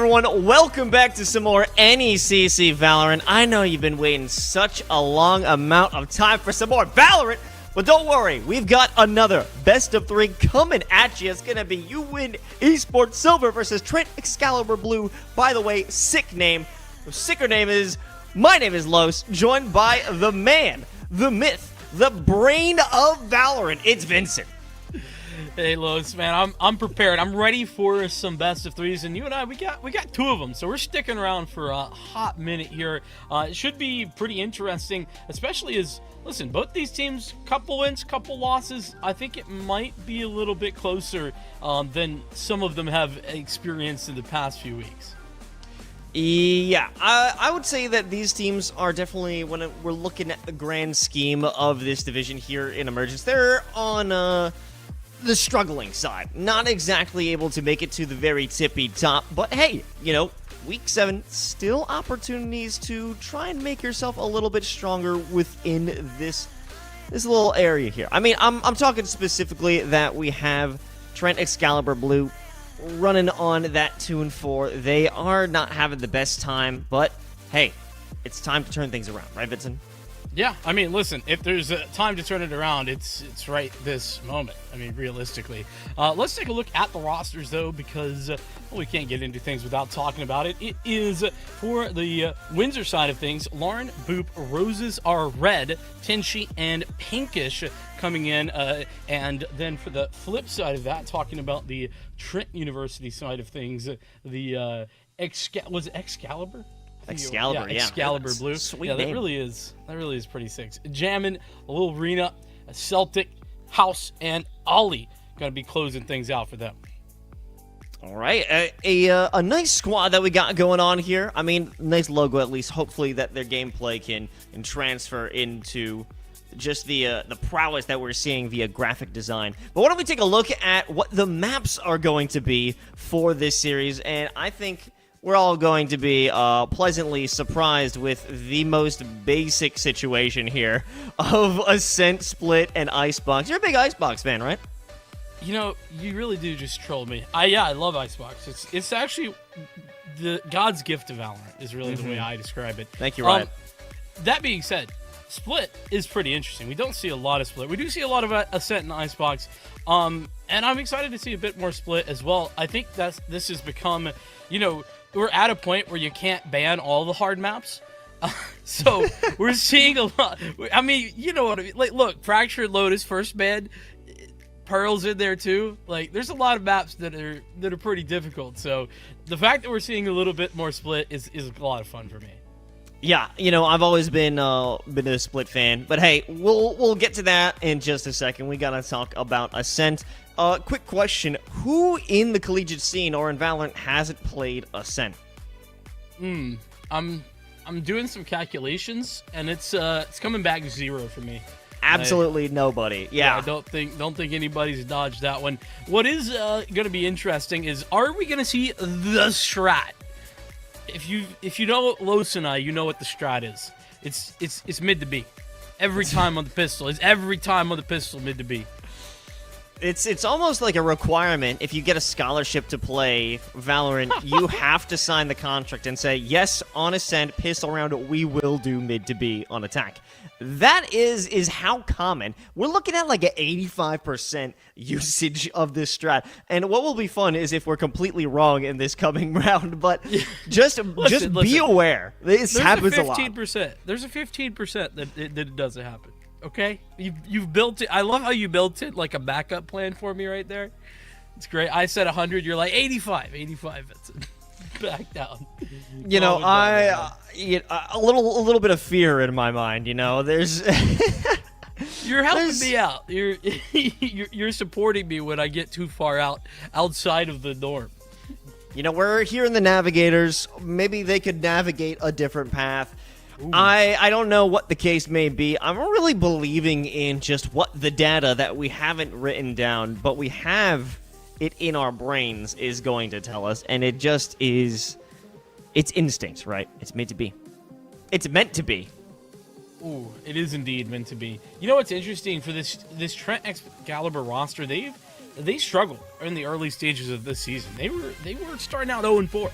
everyone? Welcome back to some more NECC Valorant. I know you've been waiting such a long amount of time for some more Valorant, but don't worry, we've got another best of 3 coming at you. It's going to be You Win Esports Silver versus Trent Excalibur Blue. By the way, sick name. The sicker name is, my name is Los, joined by the man, the myth, the brain of Valorant. It's Vincent. Hey, Los, man, I'm prepared. I'm ready for some best of 3s, and you and I, we got 2 of them, so we're sticking around for a hot minute here. It should be pretty interesting, especially as, listen, both these teams, couple wins, couple losses. I think it might be a little bit closer than some of them have experienced in the past few weeks. Yeah, I would say that these teams are definitely, when we're looking at the grand scheme of this division here in Emergence, they're on the struggling side. Not exactly able to make it to the very tippy top, but hey, you know, week 7, still opportunities to try and make yourself a little bit stronger within this little area here. I mean, I'm talking specifically that we have Trent Excalibur Blue running on that 2 and 4. They are not having the best time, but hey, it's time to turn things around, right, Vincent? Yeah, I mean, listen, if there's a time to turn it around, it's right this moment. I mean, realistically. Let's take a look at the rosters, though, because we can't get into things without talking about it. It is, for the Windsor side of things, Lauren, Boop, Roses are red, Tenshi, and Pinkish coming in. And then for the flip side of that, talking about the Trent University side of things, the was it Excalibur? Excalibur, yeah. Excalibur Blue. Sweet yeah, name. that really is pretty sick. Jammin, a little Rena, a Celtic, House, and Ollie going to be closing things out for them. All right, a nice squad that we got going on here. I mean, nice logo at least. Hopefully that their gameplay can transfer into just the prowess that we're seeing via graphic design. But why don't we take a look at what the maps are going to be for this series, and I think we're all going to be pleasantly surprised with the most basic situation here of Ascent, Split, and Icebox. You're a big Icebox fan, right? You know, you really do just troll me. I love Icebox. It's actually the God's gift to Valorant is really the way I describe it. Thank you, Ryan. That being said, Split is pretty interesting. We don't see a lot of Split. We do see a lot of Ascent and Icebox. And I'm excited to see a bit more Split as well. I think this has become, you know, we're at a point where you can't ban all the hard maps. So we're seeing a lot. I mean, you know what I mean? Like, look, Fractured Lotus first ban, Pearl's in there too. Like, there's a lot of maps that are pretty difficult. So the fact that we're seeing a little bit more Split is a lot of fun for me. Yeah, you know, I've always been a Split fan, but hey, we'll get to that in just a second. We gotta talk about Ascent. Quick question: who in the collegiate scene or in Valorant hasn't played Ascent? I'm doing some calculations, and it's coming back 0 for me. Absolutely nobody. Yeah, I don't think anybody's dodged that one. What is going to be interesting is, are we going to see the strat? If you know Los and I, you know what the strat is. It's mid to B. Every time on the pistol. It's every time on the pistol mid to B. It's almost like a requirement. If you get a scholarship to play Valorant, you have to sign the contract and say, yes, on Ascent, pistol round, we will do mid to B on attack. That is how common. We're looking at like an 85% usage of this strat. And what will be fun is if we're completely wrong in this coming round, but just be aware. This happens a lot. There's a 15% that it doesn't happen. Okay, you've built it. I love how you built it like a backup plan for me right there. It's great. I said 100. You're like 85. That's back down. You know, a little bit of fear in my mind. You know, there's. You're helping me out. You're supporting me when I get too far outside of the norm. You know, we're here in the Navigators. Maybe they could navigate a different path. I don't know what the case may be. I'm really believing in just what the data that we haven't written down, but we have it in our brains is going to tell us, and it just is. It's instinct, right? It's meant to be. It's meant to be. Ooh, it is indeed meant to be. You know what's interesting for this Trent Excalibur roster? They struggled in the early stages of this season. They were starting out 0-4.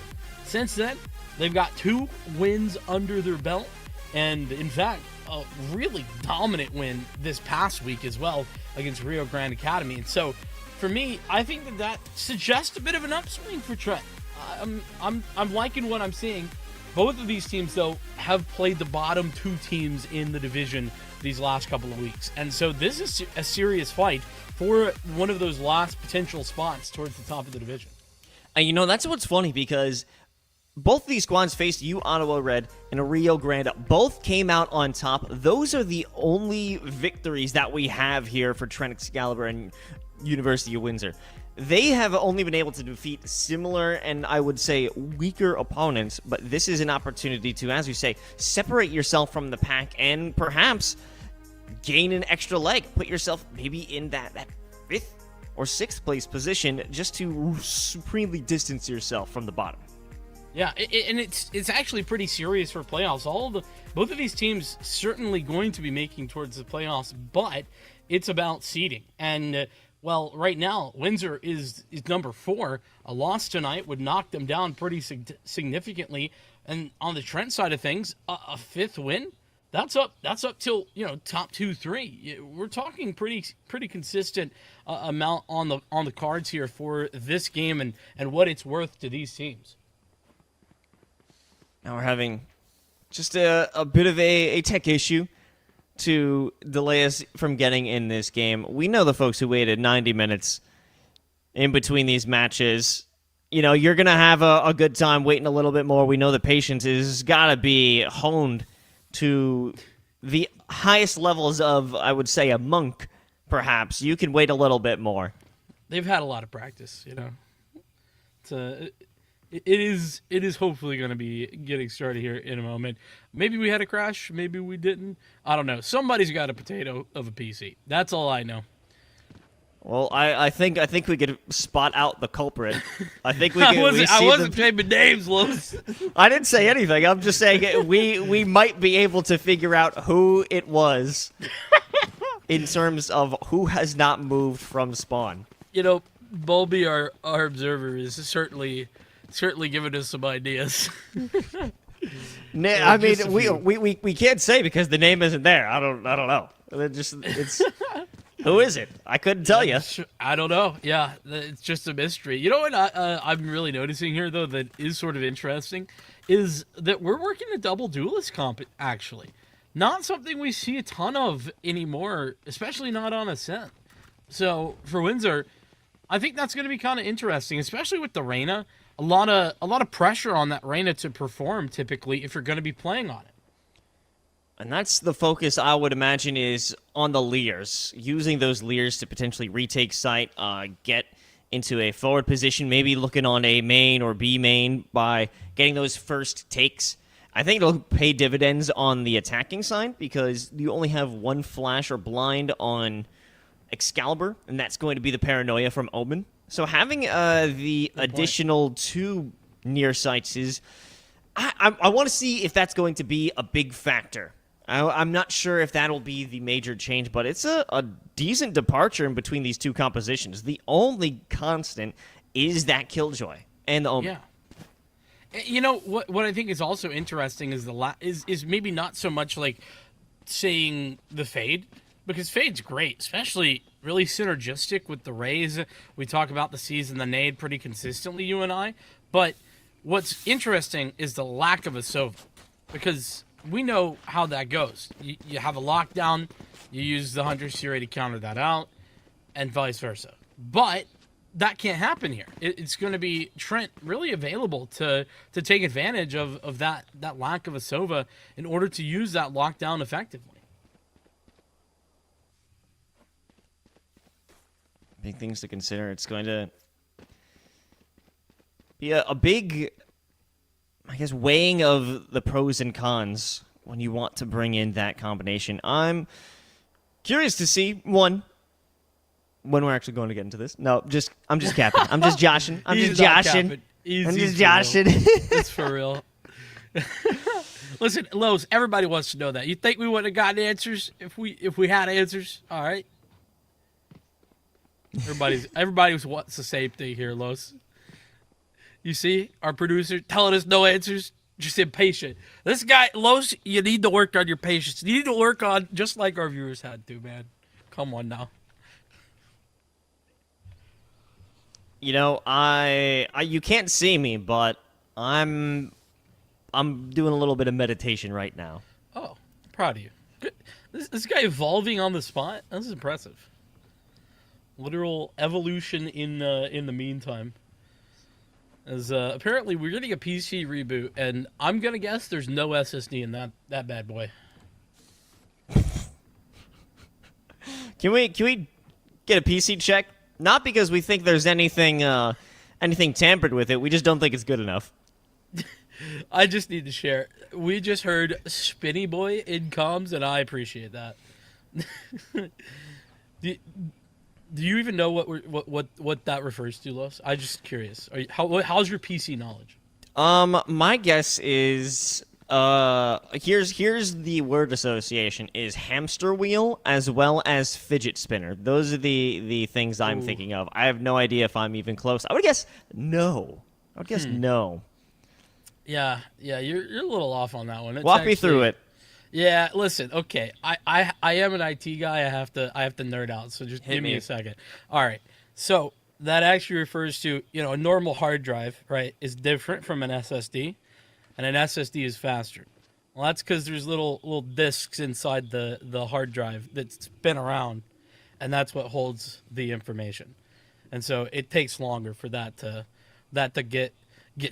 Since then, they've got 2 wins under their belt, and in fact, a really dominant win this past week as well against Rio Grande Academy. And so, for me, I think that suggests a bit of an upswing for Trent. I'm liking what I'm seeing. Both of these teams, though, have played the bottom 2 teams in the division these last couple of weeks. And so this is a serious fight for one of those last potential spots towards the top of the division. And you know, that's what's funny, because both of these squads faced Ottawa Red and Rio Grande. Both came out on top. Those are the only victories that we have here for Trent Excalibur and University of Windsor. They have only been able to defeat similar and, I would say, weaker opponents, but this is an opportunity to, as you say, separate yourself from the pack and perhaps gain an extra leg. Put yourself maybe in that 5th or 6th place position just to supremely distance yourself from the bottom. Yeah, and it's actually pretty serious for playoffs. Both of these teams certainly going to be making towards the playoffs, but it's about seeding. And well, right now, Windsor is number 4. A loss tonight would knock them down pretty significantly. And on the Trent side of things, a 5th win, that's up till, top 2, 3. We're talking pretty consistent amount on the cards here for this game and what it's worth to these teams. Now we're having just a bit of a tech issue to delay us from getting in this game. We know the folks who waited 90 minutes in between these matches. You're going to have a good time waiting a little bit more. We know the patience has got to be honed to the highest levels of, I would say, a monk, perhaps. You can wait a little bit more. They've had a lot of practice, It is hopefully going to be getting started here in a moment. Maybe we had a crash. Maybe we didn't. I don't know. Somebody's got a potato of a PC. That's all I know. Well, I think we could spot out the culprit. I think we could. I wasn't naming names, Los. I didn't say anything. I'm just saying we might be able to figure out who it was in terms of who has not moved from spawn. Bulby, our observer, is certainly giving us some ideas. I mean, we can't say because the name isn't there. I don't know. It's who is it? I couldn't tell you. I don't know. Yeah, it's just a mystery. You know what I'm really noticing here, though, that is sort of interesting, is that we're working a double duelist comp, actually. Not something we see a ton of anymore, especially not on Ascent. So, for Windsor, I think that's going to be kind of interesting, especially with the Reyna. A lot of pressure on that Reyna to perform, typically, if you're going to be playing on it. And that's the focus, I would imagine, is on the Leers. Using those Leers to potentially retake site, get into a forward position, maybe looking on A main or B main by getting those first takes. I think it'll pay dividends on the attacking side because you only have one flash or blind on Excalibur, and that's going to be the paranoia from Omen. So having the additional 2 near sights is... I want to see if that's going to be a big factor. I'm not sure if that'll be the major change, but it's a decent departure in between these 2 compositions. The only constant is that Killjoy and the Omen. Yeah. What I think is also interesting is is maybe not so much like saying the Fade, because Fade's great, especially really synergistic with the Rays. We talk about the C's and the Nade pretty consistently, you and I. But what's interesting is the lack of a Sova, because we know how that goes. You have a lockdown, you use the Hunter's Fury to counter that out, and vice versa. But that can't happen here. It's going to be Trent really available to take advantage of that lack of a Sova in order to use that lockdown effectively. Big things to consider. It's going to be a big, I guess, weighing of the pros and cons when you want to bring in that combination. I'm curious to see, one, when we're actually going to get into this. No, I'm just capping. I'm just joshing. I'm just joshing. It's for real. Listen, Los, everybody wants to know that. You think we would have gotten answers if we had answers? All right. Everybody wants the same thing here, Los. You see, our producer telling us no answers, just impatient. This guy, Los, you need to work on your patience. You need to work on, just like our viewers had to, man. Come on now. You know, I you can't see me, but I'm doing a little bit of meditation right now. Oh, proud of you. Good. This guy evolving on the spot. This is impressive. Literal evolution in the meantime. As apparently we're getting a PC reboot, and I'm gonna guess there's no SSD in that bad boy. Can we get a PC check? Not because we think there's anything tampered with it. We just don't think it's good enough. I just need to share. We just heard Spinny Boy in comms, and I appreciate that. Do you even know what that refers to, Los? I'm just curious. How's your PC knowledge? My guess is here's the word association is hamster wheel as well as fidget spinner. Those are the things I'm thinking of. I have no idea if I'm even close. I would guess no. I would guess no. Yeah, you're a little off on that one. It's Walk me through it. Yeah, listen, okay. I am an IT guy. I have to nerd out, so just give me a second. All right. So that actually refers to, a normal hard drive, right, is different from an SSD, and an SSD is faster. Well, that's because there's little disks inside the hard drive that spin around, and that's what holds the information. And so it takes longer for that to get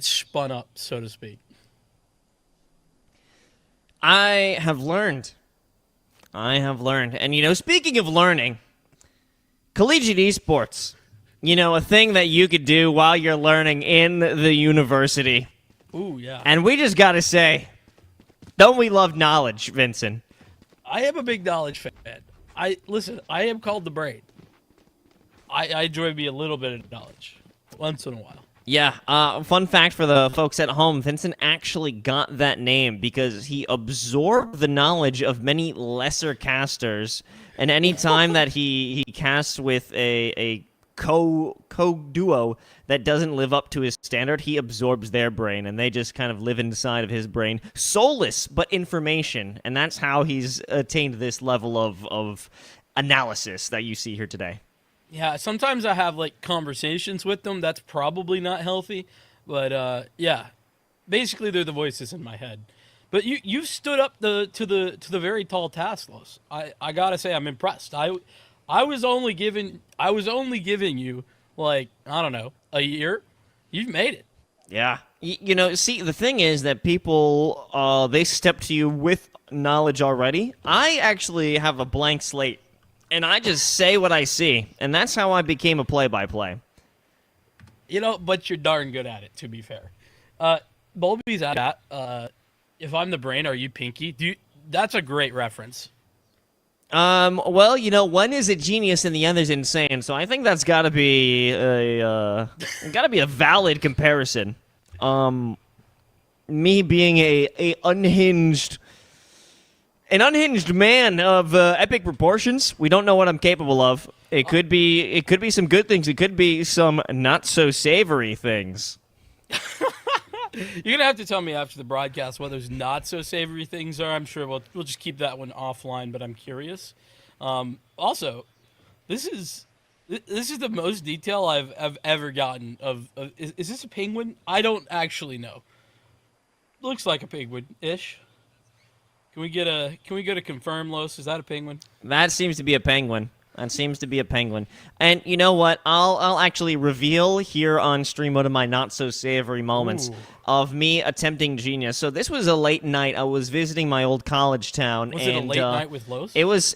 spun up, so to speak. I have learned. And, speaking of learning, collegiate esports, a thing that you could do while you're learning in the university. Ooh, yeah. And we just got to say, don't we love knowledge, Vincent? I am a big knowledge fan. I am called the brain. I enjoy me a little bit of knowledge once in a while. Yeah, fun fact for the folks at home, Vincent actually got that name because he absorbed the knowledge of many lesser casters, and any time that he casts with a co-duo that doesn't live up to his standard, he absorbs their brain, and they just kind of live inside of his brain. Soulless, but information, and that's how he's attained this level of analysis that you see here today. Yeah, sometimes I have conversations with them. That's probably not healthy, but yeah, basically they're the voices in my head. But you stood up to the very tall task, Los. I gotta say I'm impressed. I was only giving you I don't know, a year. You've made it. Yeah. See, the thing is that people they step to you with knowledge already. I actually have a blank slate. And I just say what I see, and that's how I became a play-by-play. But you're darn good at it, to be fair. Bulby's at that. If I'm the brain, are you Pinky? That's a great reference. Well, one is a genius and the other's insane, so I think that's got to be a valid comparison. Me being an unhinged man of epic proportions. We don't know what I'm capable of. It could be some good things. It could be some not so savory things. You're gonna have to tell me after the broadcast what those not so savory things are. I'm sure we'll just keep that one offline, but I'm curious. Also, this is the most detail I've ever gotten of is this a penguin? I don't actually know. Looks like a penguin-ish. Can we get a confirm, Los? Is that a penguin? That seems to be a penguin. And you know what? I'll actually reveal here on stream one of my not so savory moments of me attempting genius. So this was a late night. I was visiting my old college town. Was it a late night with Los? It was.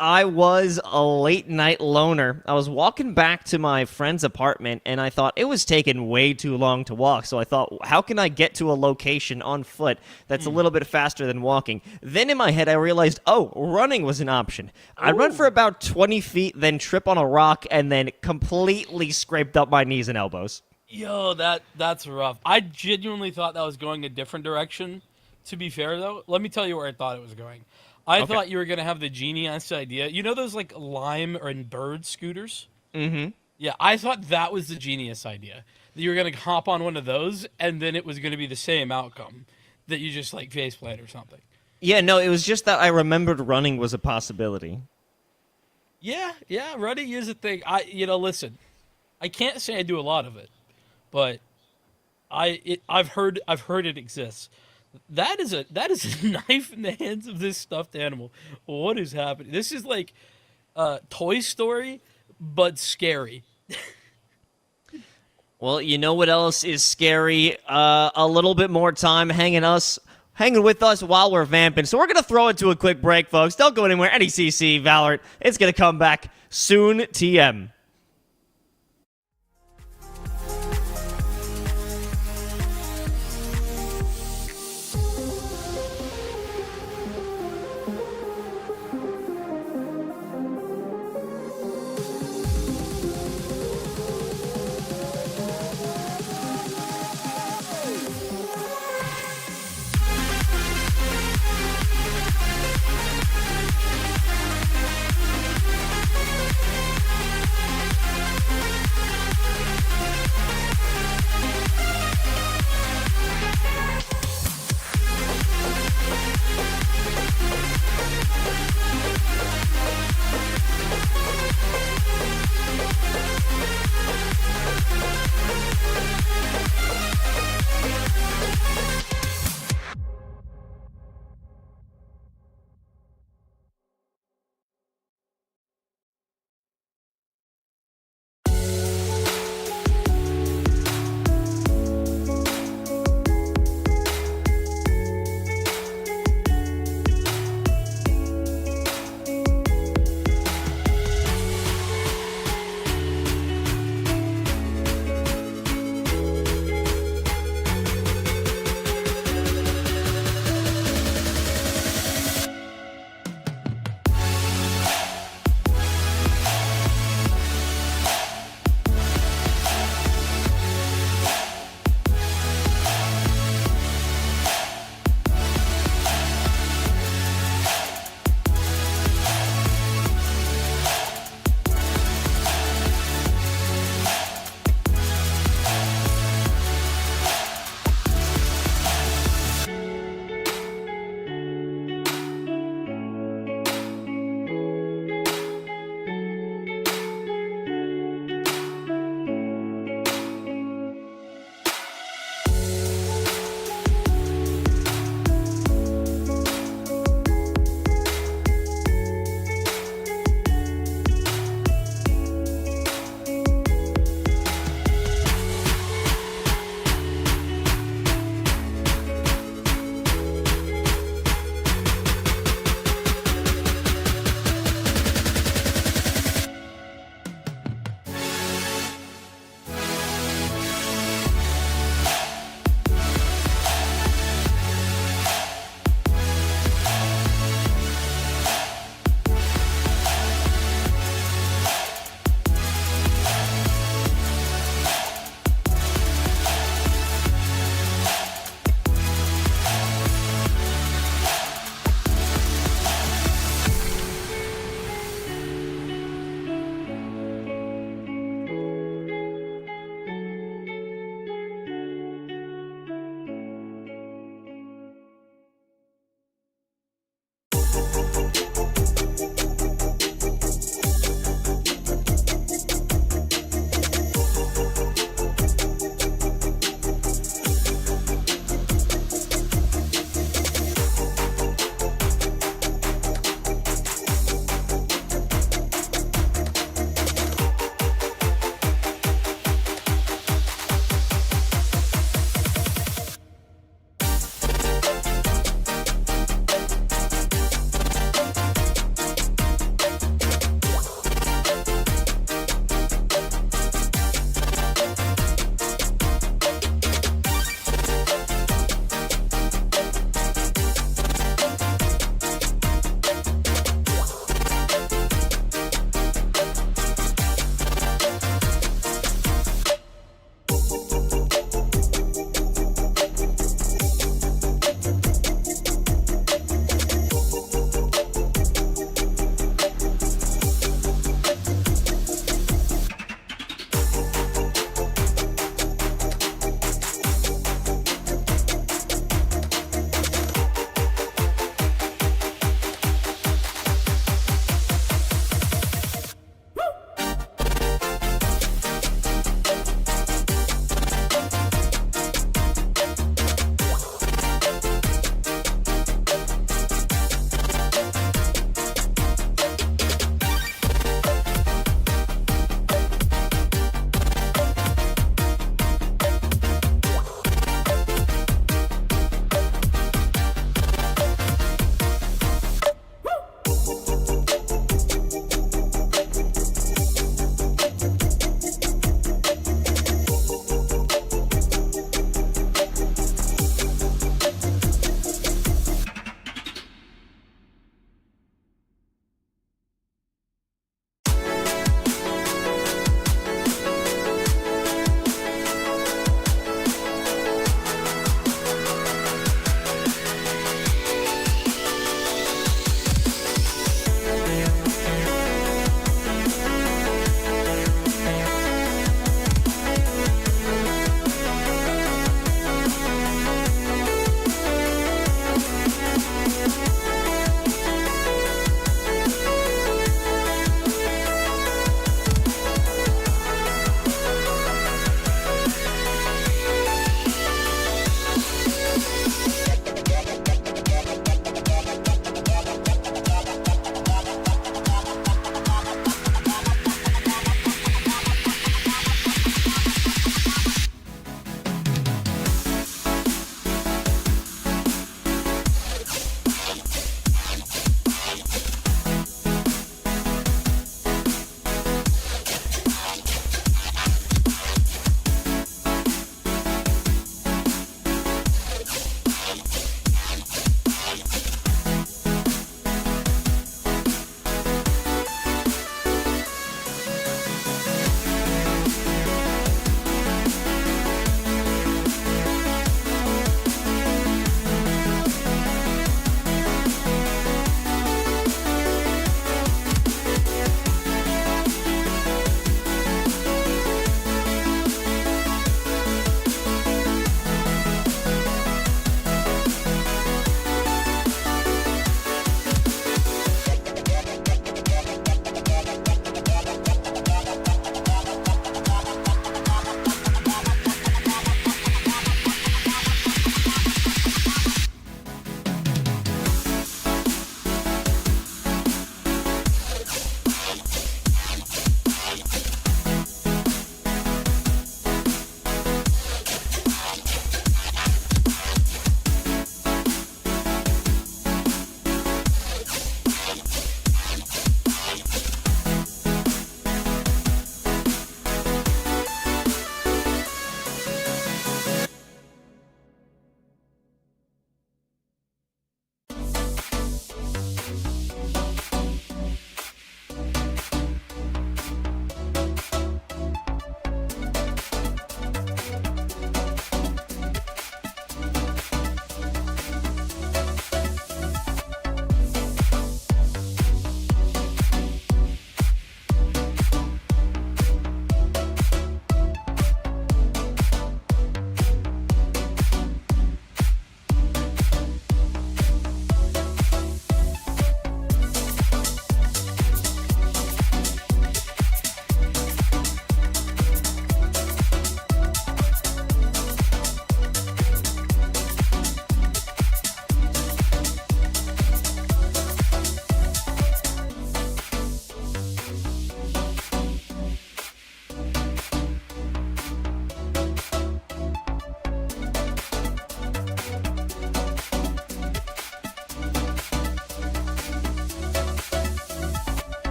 I was a late night loner. I was walking back to my friend's apartment, and I thought it was taking way too long to walk. So I thought, how can I get to a location on foot that's a little bit faster than walking? Then in my head, I realized, running was an option. I run for about 20 feet, then trip on a rock, and then completely scraped up my knees and elbows. Yo, that's rough. I genuinely thought that was going a different direction. To be fair, though, let me tell you where I thought it was going. I thought you were going to have the genius idea. You know those lime or bird scooters? Mm-hmm. Yeah, I thought that was the genius idea. That you were going to hop on one of those, and then it was going to be the same outcome. That you just, like, faceplant or something. Yeah, no, it was just that I remembered running was a possibility. Yeah, running is a thing. Listen, I can't say I do a lot of it, but I've heard it exists. That is a knife in the hands of this stuffed animal. What is happening? This is like Toy Story, but scary. Well, you know what else is scary? A little bit more time hanging with us while we're vamping. So we're going to throw it to a quick break, folks. Don't go anywhere. NECC, Valorant, it's going to come back soon, TM.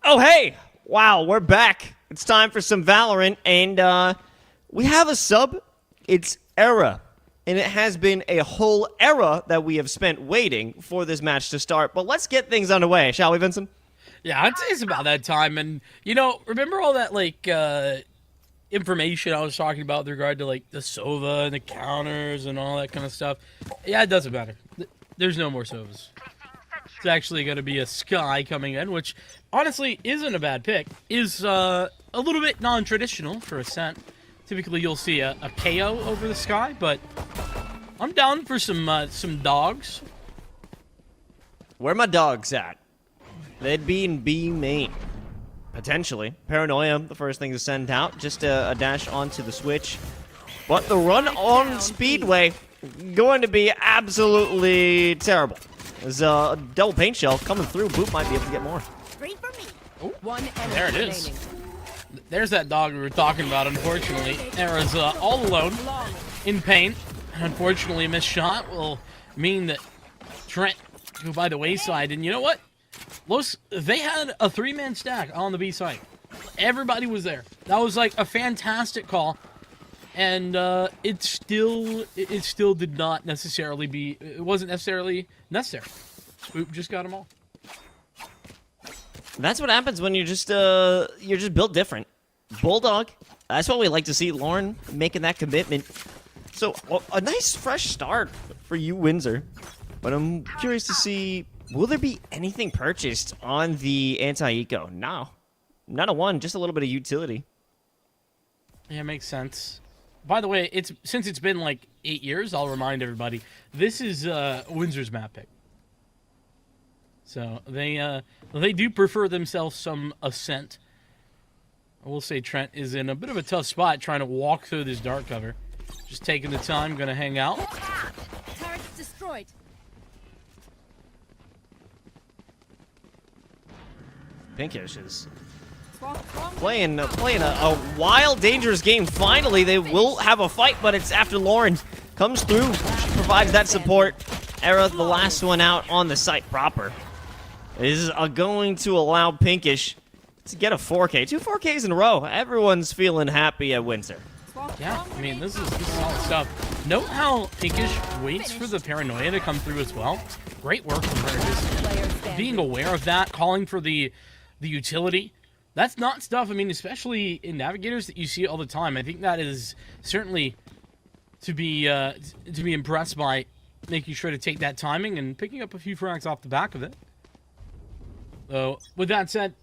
Oh, hey! Wow, we're back. It's time for some Valorant, and we have a sub. It's Era. And it has been a whole era that we have spent waiting for this match to start. But let's get things underway, shall we, Vincent? Yeah, I'd say it's about that time. And, you know, remember all that, like, information I was talking about with regard to, like, the Sova and the counters and all that kind of stuff? Yeah, it doesn't matter. There's no more Sovas. It's actually going to be a Sky coming in, which honestly isn't a bad pick. Is a little bit non-traditional for Ascent. Typically, you'll see a KO over the Sky, but I'm down for some dogs. Where my dogs at? They'd be in B main. Potentially. Paranoia, the first thing to send out. Just a dash onto the switch. But the run on Speedway, going to be absolutely terrible. There's a double paint shell coming through. Boop might be able to get more. There it is. There's that dog we were talking about, unfortunately. Era's all alone in pain. Unfortunately, a missed shot will mean that Trent go by the wayside. And you know what? They had a 3-man stack on the B side. Everybody was there. That was like a fantastic call. And it still did not necessarily be, it wasn't necessarily necessary. Swoop just got them all. That's what happens when you're just built different. Bulldog. That's what we like to see. Lauren making that commitment. So a nice fresh start for you, Windsor. But I'm curious to see, will there be anything purchased on the anti-eco? No, not a one. Just a little bit of utility. Yeah, makes sense. By the way, since it's been like 8 years, I'll remind everybody, this is Windsor's map pick. So they do prefer themselves some Ascent. I will say Trent is in a bit of a tough spot trying to walk through this dark cover. Just taking the time, gonna hang out. Turrets destroyed. Pinkish is playing a wild, dangerous game. Finally, they will have a fight, but it's after Lauren comes through. She provides that support. Era, the last one out on the site proper, is going to allow Pinkish to get a 4K. 2 4Ks in a row. Everyone's feeling happy at Windsor. Yeah, I mean, this is solid stuff. Note how Pinkish waits for the Paranoia to come through as well. Great work from her. Just being aware of that, calling for the utility. That's not stuff, I mean, especially in Navigators, that you see all the time. I think that is certainly to be impressed by, making sure to take that timing and picking up a few frags off the back of it. So, with that said,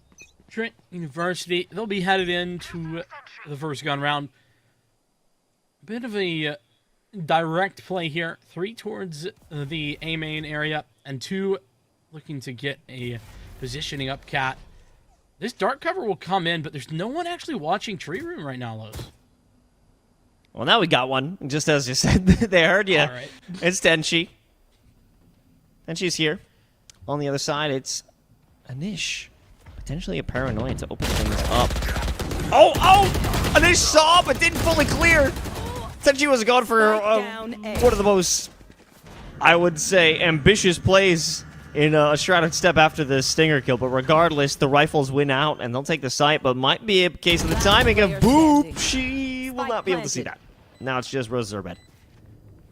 Trent University, they'll be headed into the first gun round. Bit of a direct play here. 3 towards the A main area, and 2 looking to get a positioning up cat. This dark cover will come in, but there's no one actually watching Tree Room right now, Los. Well, now we got one. Just as you said, they heard you. Right. It's Tenchi. Tenchi's here. On the other side, it's Anish. Potentially a Paranoia to open things up. Oh! Anish saw, but didn't fully clear. Tenchi was going for one of the most, I would say, ambitious plays in a shrouded step after the Stinger kill. But regardless, the rifles win out, and they'll take the site, but might be a case of the timing of Boop. She will not be able to see that. Now it's just Rose Zerbed.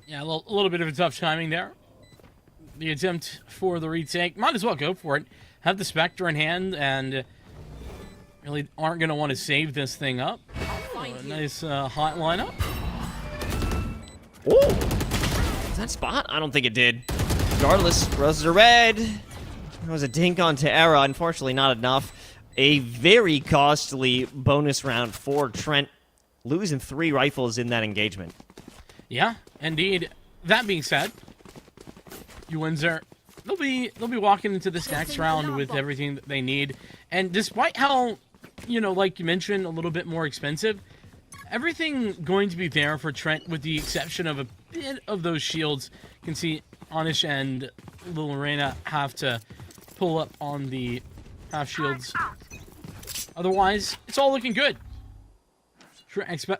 Yeah, a little bit of a tough timing there. The attempt for the retake. Might as well go for it. Have the Spectre in hand, and really aren't going to want to save this thing up. So a nice hot lineup. Oh! Does that spot? I don't think it did. Regardless, roses are red. There was a dink onto Era. Unfortunately, not enough. A very costly bonus round for Trent. Losing 3 rifles in that engagement. Yeah, indeed. That being said, you Windsor, they'll be walking into this next round with everything that they need. And despite how, you know, like you mentioned, a little bit more expensive, everything going to be there for Trent, with the exception of a bit of those shields. You can see Anish and Lil Lorena have to pull up on the half shields. Otherwise, it's all looking good.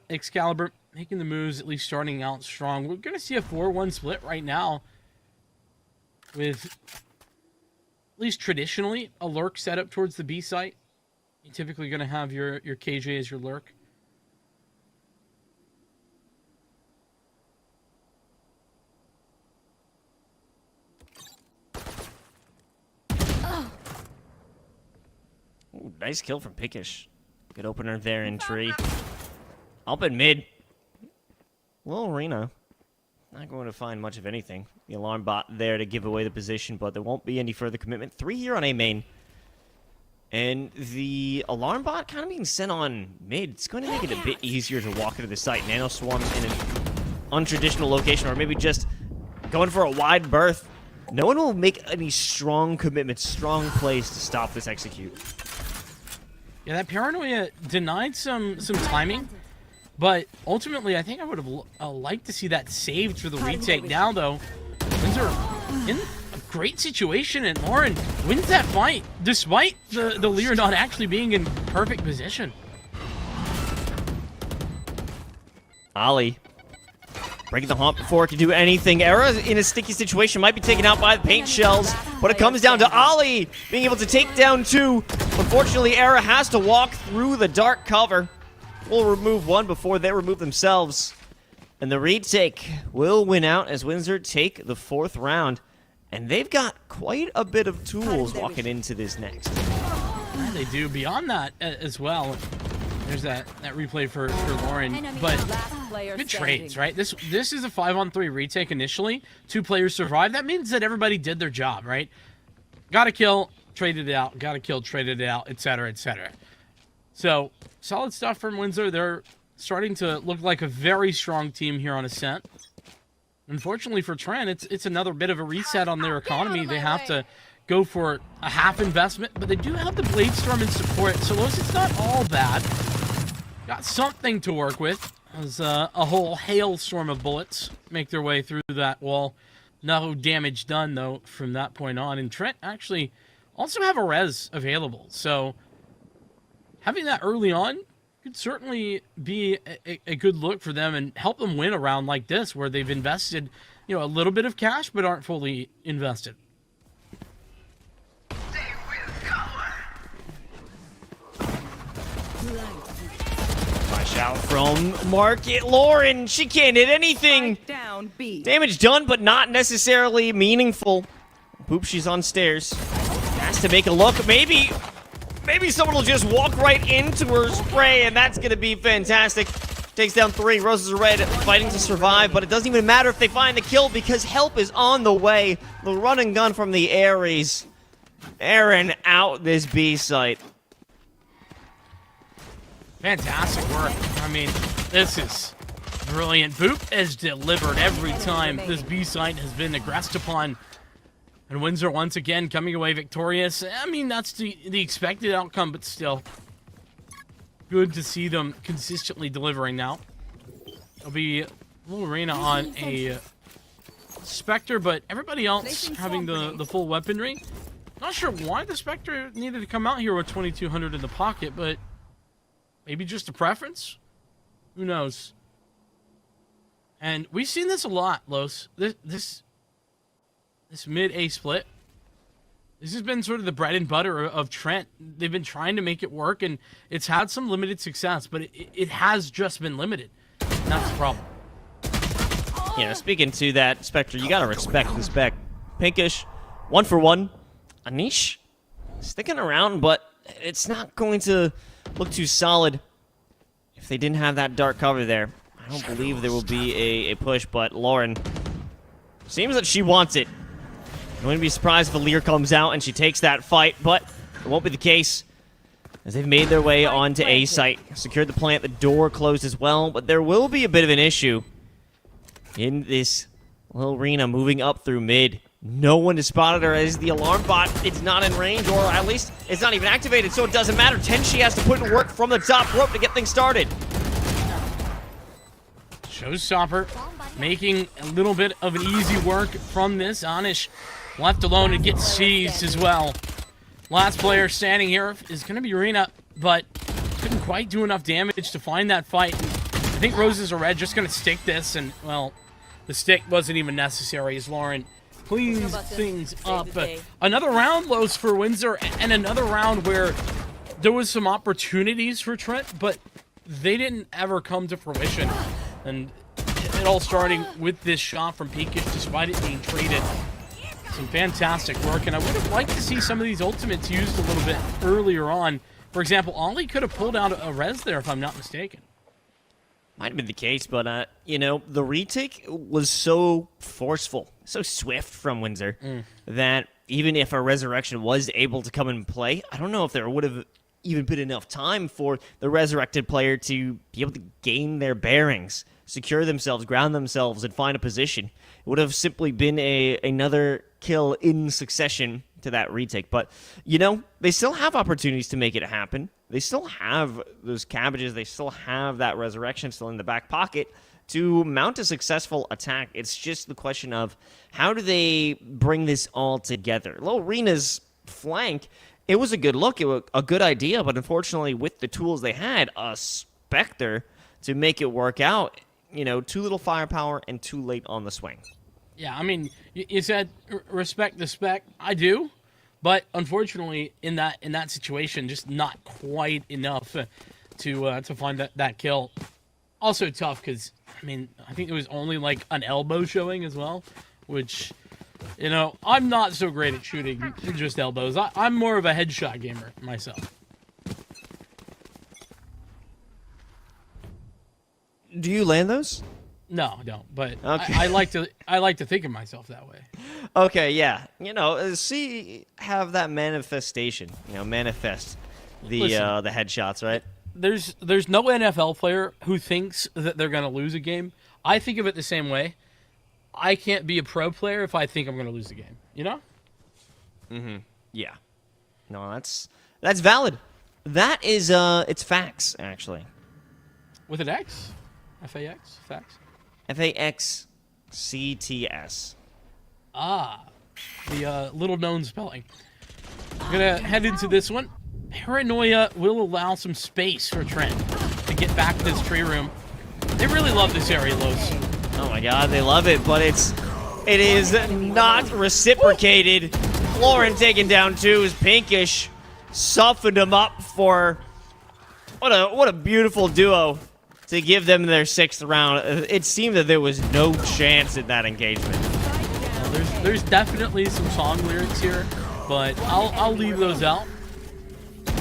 Excalibur making the moves, at least starting out strong. We're going to see a 4-1 split right now, with at least traditionally a lurk set up towards the B site. You're typically going to have your KJ as your lurk. Ooh, nice kill from Pickish. Good opener there in tree. Up in mid. Well, Arena. Not going to find much of anything. The alarm bot there to give away the position, but there won't be any further commitment. 3 here on A main. And the alarm bot kind of being sent on mid. It's going to make it a bit easier to walk into the site. Nano Swarm in an untraditional location, or maybe just going for a wide berth. No one will make any strong commitments, strong plays to stop this execute. Yeah, that Paranoia denied some timing, but ultimately I think I would have liked to see that saved for the retake. Now, though, Windsor in a great situation, and Lauren wins that fight, despite the Lear not actually being in perfect position. Ollie breaking the hump before it can do anything. Era in a sticky situation, might be taken out by the paint shells, but it comes down to Ollie being able to take down 2. Unfortunately, Era has to walk through the dark cover. We'll remove 1 before they remove themselves. And the retake will win out as Windsor take the 4th round. And they've got quite a bit of tools walking into this next. Yeah, they do. Beyond that as well, there's that replay for Lauren, but good trades, right? This is a 5-on-3 retake initially. 2 players survive. That means that everybody did their job, right? Got a kill, traded it out. Got a kill, traded it out, etc., etc. So solid stuff from Windsor. They're starting to look like a very strong team here on Ascent. Unfortunately for Trent, it's another bit of a reset on their economy. They have to go for a half investment, but they do have the Bladestorm in support, so it's not all bad. Got something to work with as a whole hailstorm of bullets make their way through that wall. No damage done, though, from that point on. And Trent actually also have a res available, so having that early on could certainly be a good look for them and help them win a round like this, where they've invested, a little bit of cash but aren't fully invested. Flash out from Market. Lauren, she can't hit anything. Damage done, but not necessarily meaningful. Boop, she's on stairs. Has to make a look. Maybe someone will just walk right into her spray, and that's going to be fantastic. Takes down 3. Roses are red, fighting to survive, but it doesn't even matter if they find the kill because help is on the way. The run and gun from the Ares. Aaron out this B site. Fantastic work. I mean, this is brilliant. Boop has delivered every time this B site has been aggressed upon. And Windsor once again coming away victorious. I mean, that's the expected outcome, but still. Good to see them consistently delivering now. It'll be Arena on a Spectre, but everybody else having the full weaponry. Not sure why the Spectre needed to come out here with 2200 in the pocket, but maybe just a preference? Who knows? And we've seen this a lot, Los. This mid-A split. This has been sort of the bread and butter of Trent. They've been trying to make it work, and it's had some limited success, but it has just been limited. And that's the problem. Speaking to that, Spectre, you gotta respect the spec. Pinkish, 1 for 1. Anish, sticking around, but it's not going to look too solid if they didn't have that dark cover there. I don't believe there will be a push, but Lauren seems that she wants it. I wouldn't be surprised if a Lear comes out and she takes that fight, but it won't be the case as they've made their way onto A site. Secured the plant, the door closed as well, but there will be a bit of an issue in this little arena moving up through mid. No one has spotted her as the alarm bot. It's not in range, or at least it's not even activated, so it doesn't matter. Tenshi has to put in work from the top rope to get things started. Showstopper making a little bit of an easy work from this. Anish left alone and gets seized as well. Last player standing here is going to be Arena, but couldn't quite do enough damage to find that fight. I think Roses are red, just going to stick this, and, well, the stick wasn't even necessary as Lauren cleans things up. Another round, Los, for Windsor, and another round where there was some opportunities for Trent, but they didn't ever come to fruition. And it all starting with this shot from Pinkish, despite it being traded. Some fantastic work, and I would have liked to see some of these ultimates used a little bit earlier on. For example, Ollie could have pulled out a res there, if I'm not mistaken. Might have been the case, but, you know, the retake was so forceful, so swift from Windsor, that even if a resurrection was able to come and play, I don't know if there would have even been enough time for the resurrected player to be able to gain their bearings, secure themselves, ground themselves, and find a position. It would have simply been another kill in succession to that retake. But, you know, they still have opportunities to make it happen. They still have those cabbages. They still have that resurrection still in the back pocket to mount a successful attack. It's just the question of how do they bring this all together. Lorena's flank, it was a good look. It was a good idea, but unfortunately with the tools they had, a Spectre to make it work out, you know, too little firepower and too late on the swing. Yeah, I mean, you said respect the spec. I do, but unfortunately, in that situation, just not quite enough to find that kill. Also tough because, I mean, I think it was only like an elbow showing as well, which, you know, I'm not so great at shooting just elbows. I'm more of a headshot gamer myself. Do you land those? No, I don't. But okay. I like to think of myself that way. Okay, yeah. You know, have that manifestation. You know, manifest the headshots, right? There's no NFL player who thinks that they're gonna lose a game. I think of it the same way. I can't be a pro player if I think I'm gonna lose a game. You know? Mm-hmm. Yeah. No, that's valid. That is it's facts actually. With an X? F-A-X? Facts? F-A-X-C-T-S. Ah, the little-known spelling. I'm gonna head into this one. Paranoia will allow some space for Trent to get back to this tree room. They really love this area, Los. Oh my god, they love it, but it is not reciprocated. Lauren taken down too as Pinkish softened him up for what a beautiful duo to give them their 6th round. It seemed that there was no chance in that engagement. There's definitely some song lyrics here, but I'll leave those out.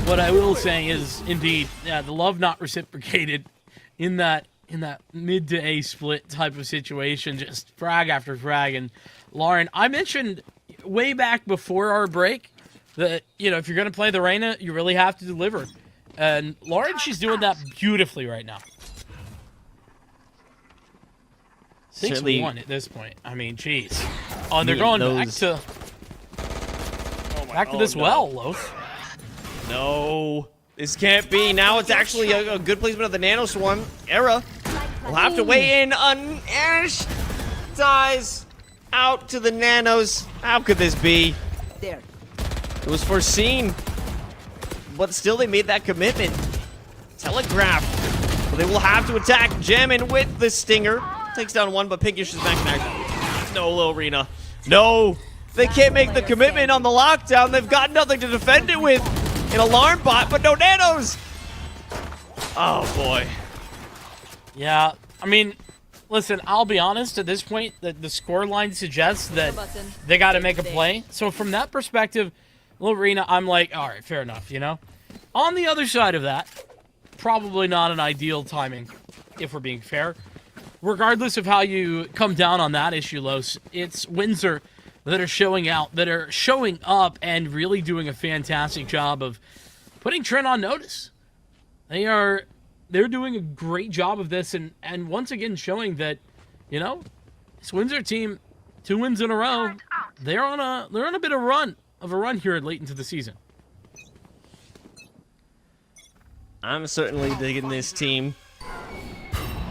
What I will say is, indeed, yeah, the love not reciprocated in that mid to A split type of situation, just frag after frag. And Lauren, I mentioned way back before our break that, you know, if you're going to play the Reyna, you really have to deliver. And Lauren, she's doing that beautifully right now. 6-1 at this point. I mean, jeez. Oh, and they're going back to this well, Loaf. No, this can't be. Now it's actually a good placement of the Nano Swarm. Era will have to weigh in on Ash. Dies out to the Nanos. How could this be? There. It was foreseen, but still they made that commitment. Telegraph. Well, they will have to attack Jammin with the Stinger. Takes down one, but Pinkish is back in action. No, Lorena. No, they can't make the commitment on the lockdown. They've got nothing to defend it with. An alarm bot, but no nanos. Oh, boy. Yeah, I mean, listen, I'll be honest. At this point, the scoreline suggests that they got to make a play. So from that perspective, Lorena, I'm like, all right, fair enough, you know? On the other side of that, probably not an ideal timing, if we're being fair. Regardless of how you come down on that issue, Los, it's Windsor that are showing out, that are showing up and really doing a fantastic job of putting Trent on notice. They're doing a great job of this and once again showing that, you know, this Windsor team, 2 wins in a row, they're on a bit of a run here late into the season. I'm certainly digging this team.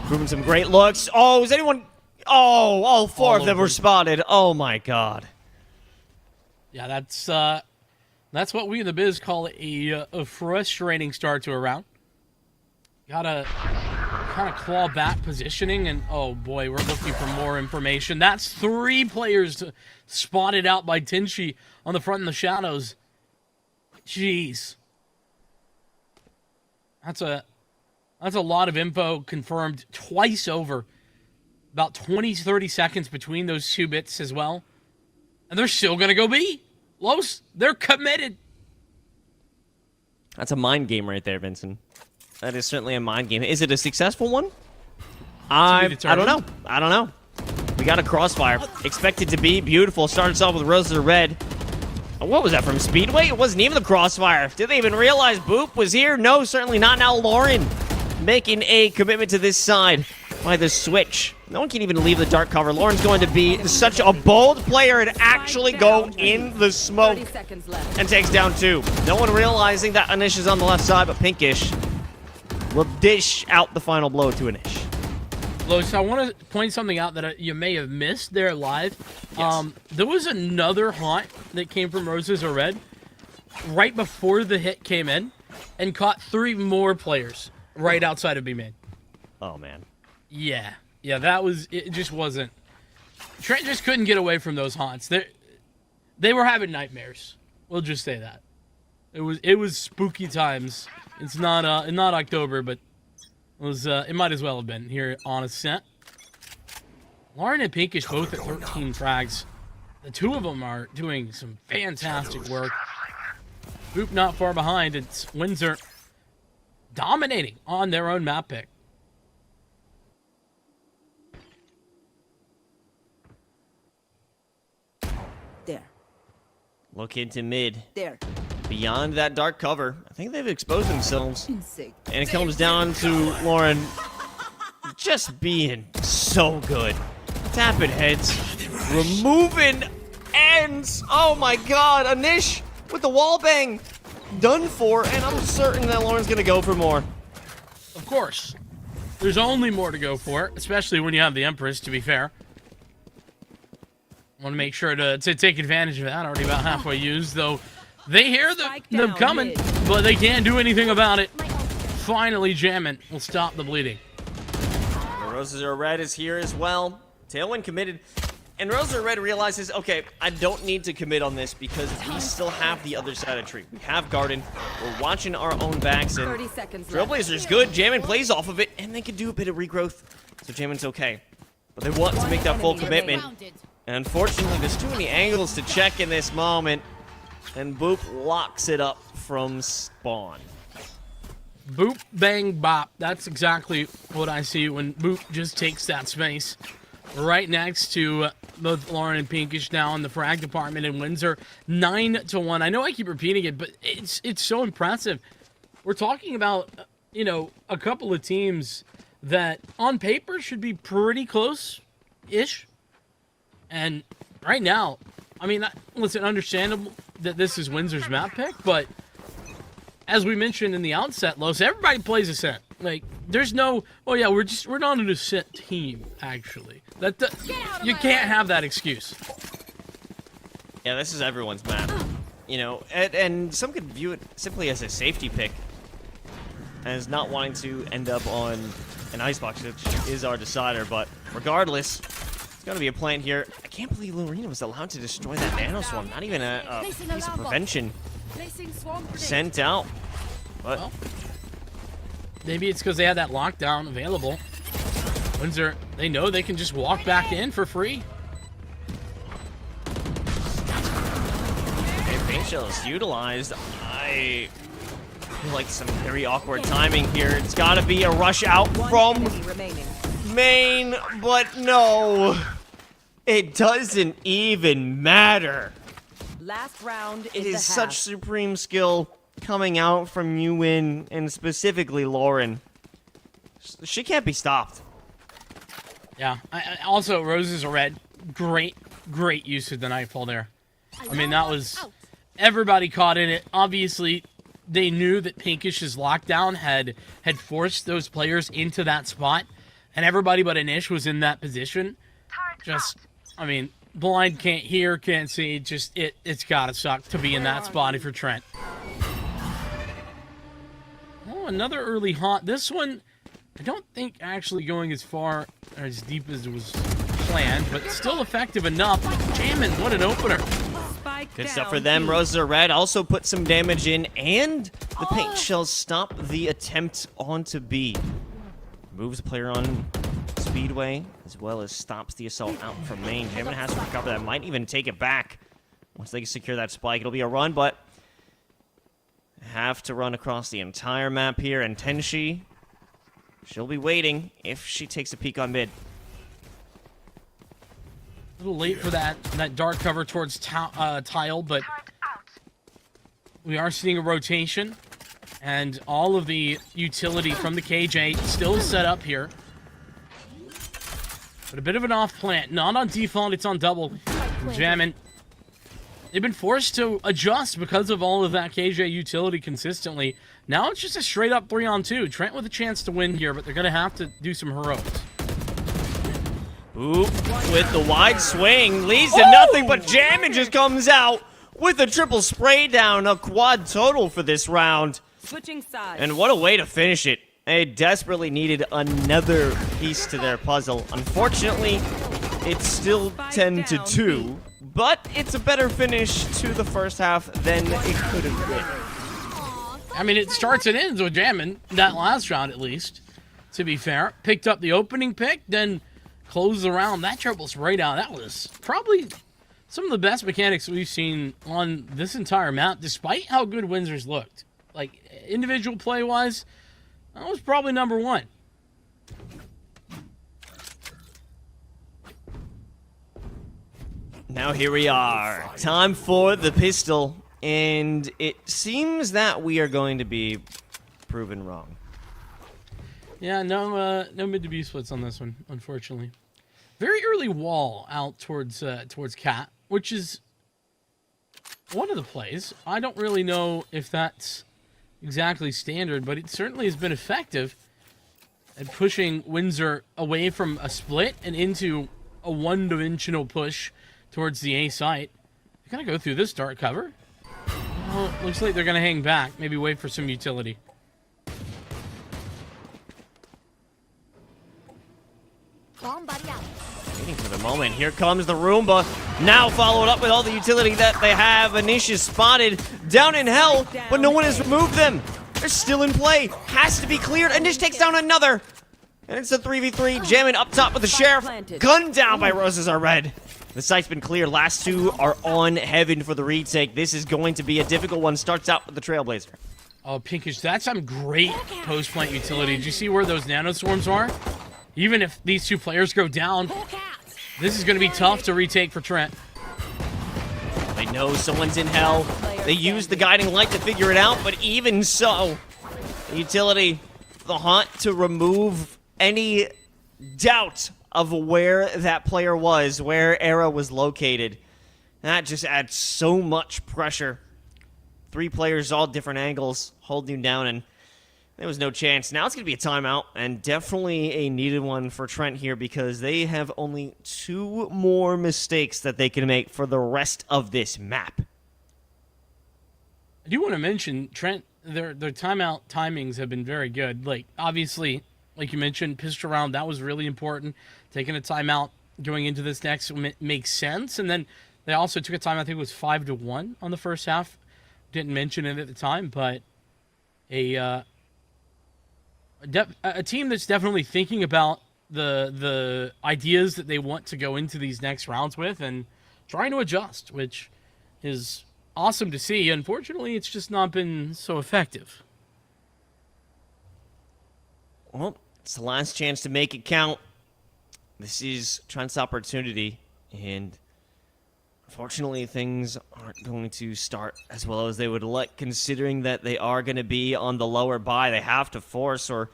Proving some great looks. Oh, is anyone... Oh, all 4 of them were spotted. Oh, my God. Yeah, that's what we in the biz call a frustrating start to a round. Gotta kind of claw back positioning, and oh boy, we're looking for more information. That's 3 players spotted out by Tinchi on the front in the shadows. Jeez. That's a lot of info confirmed twice over. About 20, 30 seconds between those two bits as well. And they're still going to go B. Los, they're committed. That's a mind game right there, Vincent. That is certainly a mind game. Is it a successful one? I don't know. I don't know. We got a crossfire. Expected to be beautiful. Started us off with Roses are red. What was that from Speedway? It wasn't even the crossfire. Did they even realize Boop was here? No, certainly not. Now Lauren making a commitment to this side by the switch. No one can even leave the dark cover. Lauren's going to be such a bold player and actually go in the smoke and takes down 2. No one realizing that Anish is on the left side, but Pinkish will dish out the final blow to Anish. Los, I want to point something out that you may have missed there live. Yes. There was another haunt that came from Roses are red right before the hit came in and caught 3 more players right outside of B main. Oh, man. Yeah, that was, it just wasn't. Trent just couldn't get away from those haunts. They were having nightmares. We'll just say that. It was spooky times. It's not October, but it might as well have been here on Ascent. Lauren and Pinkish both at 13 frags. The 2 of them are doing some fantastic work. Boop not far behind. It's Windsor dominating on their own map pick. There. Look into mid. There. Beyond that dark cover, I think they've exposed themselves. And it comes down to Lauren just being so good. Tapping heads. Removing ends. Oh my god. Anish with the wall bang. Done for. And I'm certain that Lauren's going to go for more. Of course. There's only more to go for, especially when you have the Empress, to be fair. Want to make sure to take advantage of that. Already about halfway used, though. They hear them coming, but they can't do anything about it. Finally, jamming will stop the bleeding. The Roses are red is here as well. Tailwind committed. And Roses are red realizes, okay, I don't need to commit on this because we still have the other side of the tree. We have Garden. We're watching our own backs. And 30 seconds Trailblazer's good. Jammin plays off of it, and they can do a bit of regrowth. So Jammin's okay. But they want to make that full commitment. And unfortunately, there's too many angles to check in this moment. And Boop locks it up from spawn. Boop, bang, bop. That's exactly what I see when Boop just takes that space. Right next to both Lauren and Pinkish now in the frag department in Windsor. 9-1. I know I keep repeating it, but it's so impressive. We're talking about, a couple of teams that on paper should be pretty close-ish. And right now, I mean, listen, understandable that this is Windsor's map pick, but as we mentioned in the outset, Los, everybody plays Ascent. Like, there's no, oh yeah, we're not an Ascent team, actually. You can't have that excuse. Yeah, this is everyone's map. And some could view it simply as a safety pick, as not wanting to end up on an icebox, which is our decider, but regardless, it's going to be a plant here. I can't believe Lorena was allowed to destroy that nano swarm. Not even a piece of prevention sent out. But well, maybe it's because they had that lockdown available. Windsor, they know they can just walk back in for free. Okay, paint shell is utilized. I feel like some very awkward timing here. It's got to be a rush out from main, but no, it doesn't even matter. Last round it is such supreme skill coming out from Yuin and specifically Lauren. She can't be stopped. Yeah. Also, Roses are red. Great use of the Nightfall there. I mean, that was everybody caught in it. Obviously, they knew that Pinkish's lockdown had forced those players into that spot. And everybody but Anish was in that position. Just, I mean, blind can't hear, can't see. Just, it's gotta suck to be in that spot if you're Trent. Oh, another early haunt. This one, I don't think actually going as far or as deep as it was planned, but still effective enough. Jammin', what an opener. Good stuff for them. Roses are red. Also put some damage in, and the paint shall stop the attempt onto B. Moves the player on Speedway, as well as stops the assault out from main. Jamin has to recover that. Might even take it back. Once they secure that spike, it'll be a run, but have to run across the entire map here. And Tenshi, she'll be waiting if she takes a peek on mid. A little late for that dark cover towards tile, but we are seeing a rotation, and all of the utility from the KJ still set up here. But a bit of an off plant, not on default, it's on double. Jamming. They've been forced to adjust because of all of that KJ utility consistently. Now it's just a straight up 3-on-2. Trent with a chance to win here, but they're going to have to do some heroics. Oop, with the wide swing, leads to nothing, but Jammin just comes out with a triple spray down, a quad total for this round. Switching sides. And what a way to finish it. They desperately needed another piece to their puzzle. Unfortunately, it's still 10-2, but it's a better finish to the first half than it could have been. I mean, it starts and ends with Jammin, that last round at least, to be fair. Picked up the opening pick, then closed the round. That triple spray down, that was probably some of the best mechanics we've seen on this entire map, despite how good Windsor's looked. Like, individual play-wise, that was probably number one. Now here we are. Time for the pistol. And it seems that we are going to be proven wrong. Yeah, no mid to B splits on this one, unfortunately. Very early wall out towards Cat, which is one of the plays. I don't really know if that's exactly standard, but it certainly has been effective at pushing Windsor away from a split and into a one-dimensional push towards the A site. They're going to go through this dark cover. Well, looks like they're going to hang back, maybe wait for some utility. Waiting for the moment. Here comes the Roomba. Now followed up with all the utility that they have. Anish is spotted down in hell, but no one has removed them. They're still in play. Has to be cleared. Anish takes down another. And it's a 3v3. Jamming up top with the Sheriff. Gunned down by Roses are red. The site's been cleared. Last two are on Heaven for the retake. This is going to be a difficult one. Starts out with the Trailblazer. Oh, Pinkish, that's some great post-plant utility. Did you see where those nanoswarms are? Even if these two players go down, this is going to be tough to retake for Trent. They know someone's in hell. They use the guiding light to figure it out, but even so, the utility, the hunt to remove any doubt of where that player was, where Era was located. That just adds so much pressure. Three players, all different angles, holding you down, and there was no chance. Now it's going to be a timeout, and definitely a needed one for Trent here because they have only two more mistakes that they can make for the rest of this map. I do want to mention, Trent, their timeout timings have been very good. Like, obviously, like you mentioned, pistol round, that was really important. Taking a timeout going into this next makes sense. And then they also took a timeout, I think it was 5-1 on the first half. Didn't mention it at the time, but a team that's definitely thinking about the ideas that they want to go into these next rounds with and trying to adjust, which is awesome to see. Unfortunately, it's just not been so effective. Well, it's the last chance to make it count. This is Trent's opportunity, and unfortunately, things aren't going to start as well as they would like, considering that they are going to be on the lower buy. They have to force, or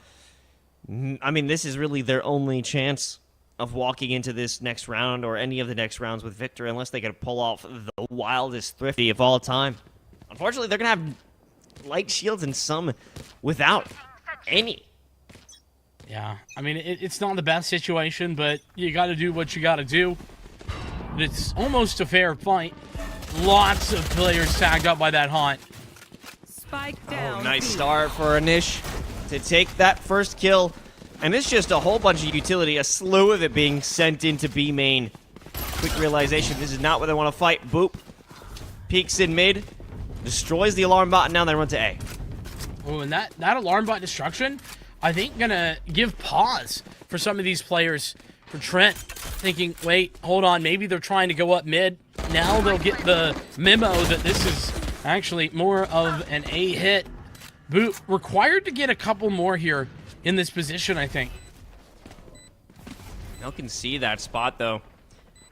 I mean, this is really their only chance of walking into this next round or any of the next rounds with victory, unless they can pull off the wildest thrifty of all time. Unfortunately, they're going to have light shields and some without any. Yeah, I mean, it's not the best situation, but you got to do what you got to do. But it's almost a fair fight. Lots of players tagged up by that haunt. Spike down. Oh, nice start for Anish to take that first kill. And it's just a whole bunch of utility, a slew of it being sent into B main. Quick realization, this is not where they want to fight. Boop. Peeks in mid, destroys the alarm bot, and now they run to A. Oh, and that alarm bot destruction, I think, gonna give pause for some of these players. For Trent, thinking, wait, hold on, maybe they're trying to go up mid. Now they'll get the memo that this is actually more of an A hit. Boot required to get a couple more here in this position, I think. Now can see that spot, though.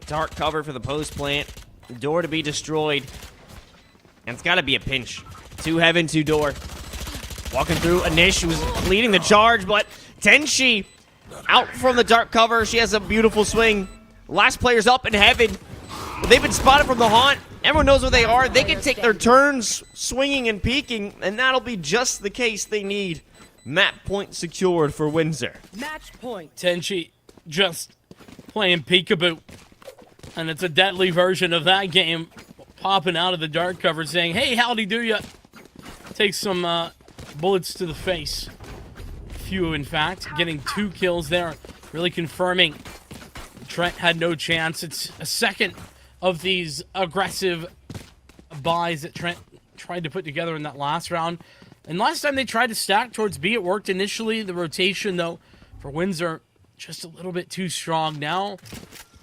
Dark cover for the post plant. Door to be destroyed. And it's got to be a pinch. 2 heaven, 2 door. Walking through, Anish was leading the charge, but Tenshi out from the dark cover. She has a beautiful swing. Last player's up in heaven. They've been spotted from the haunt. Everyone knows where they are. They can take their turns swinging and peeking, and that'll be just the case they need. Map point secured for Windsor. Match point. Tenchi just playing peekaboo. And it's a deadly version of that game. Popping out of the dark cover saying, hey, howdy do ya? Take some bullets to the face. Few, in fact. Getting 2 kills there. Really confirming Trent had no chance. It's a second of these aggressive buys that Trent tried to put together in that last round. And last time they tried to stack towards B, it worked initially. The rotation, though, for Windsor, just a little bit too strong. Now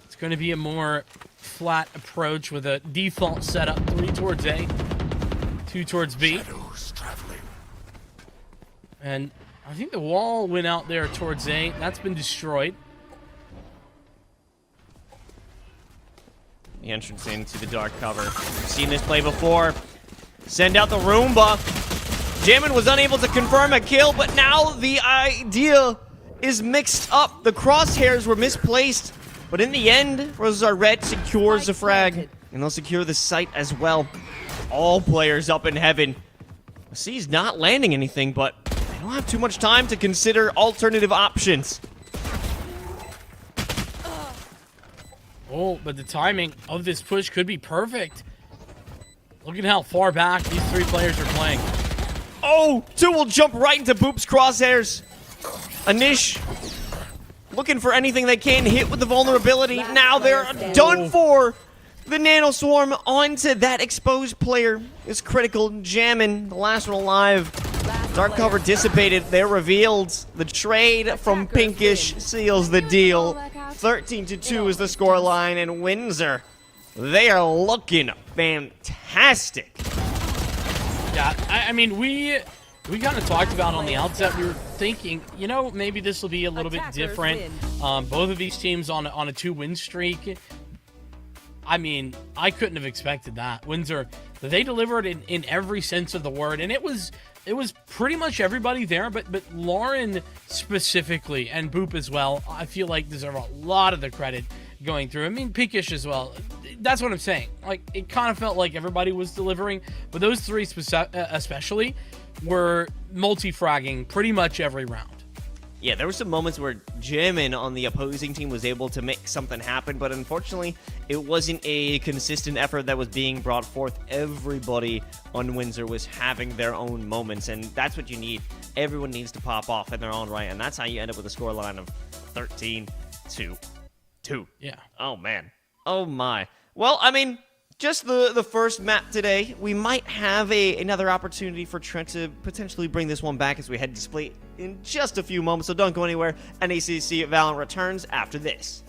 it's going to be a more flat approach with a default setup. 3 towards A, 2 towards B. And I think the wall went out there towards A. That's been destroyed. The entrance into the dark cover. We've seen this play before. Send out the Roomba. Jamin was unable to confirm a kill, but now the idea is mixed up. The crosshairs were misplaced, but in the end, Rosar Red secures the frag, and they'll secure the site as well. All players up in heaven. C's not landing anything, but they don't have too much time to consider alternative options. Oh, but the timing of this push could be perfect. Look at how far back these 3 players are playing. Oh, 2 will jump right into Boop's crosshairs. Anish looking for anything they can hit with the vulnerability. Now they're done for. The Nano Swarm onto that exposed player is critical. Jammin', the last one alive. Dark cover dissipated. They're revealed. The trade from Pinkish seals the deal. 13-2 is the scoreline, and Windsor, they are looking fantastic. Yeah, I mean, we kind of talked about on the outset. We were thinking, you know, maybe this will be a little bit different. Both of these teams on a 2-win streak. I mean, I couldn't have expected that. Windsor, they delivered in every sense of the word, and it was pretty much everybody there, but Lauren specifically and Boop as well, I feel like deserve a lot of the credit going through. I mean, Pinkish as well. That's what I'm saying. Like, it kind of felt like everybody was delivering, but those 3 especially were multi-fragging pretty much every round. Yeah, there were some moments where Jimin on the opposing team was able to make something happen, but unfortunately, it wasn't a consistent effort that was being brought forth. Everybody on Windsor was having their own moments, and that's what you need. Everyone needs to pop off in their own right, and that's how you end up with a scoreline of 13-2. Yeah. Oh, man. Oh, my. Well, I mean, just the first map today. We might have another opportunity for Trent to potentially bring this one back as we head to Split in just a few moments, so don't go anywhere. NECC Valorant returns after this.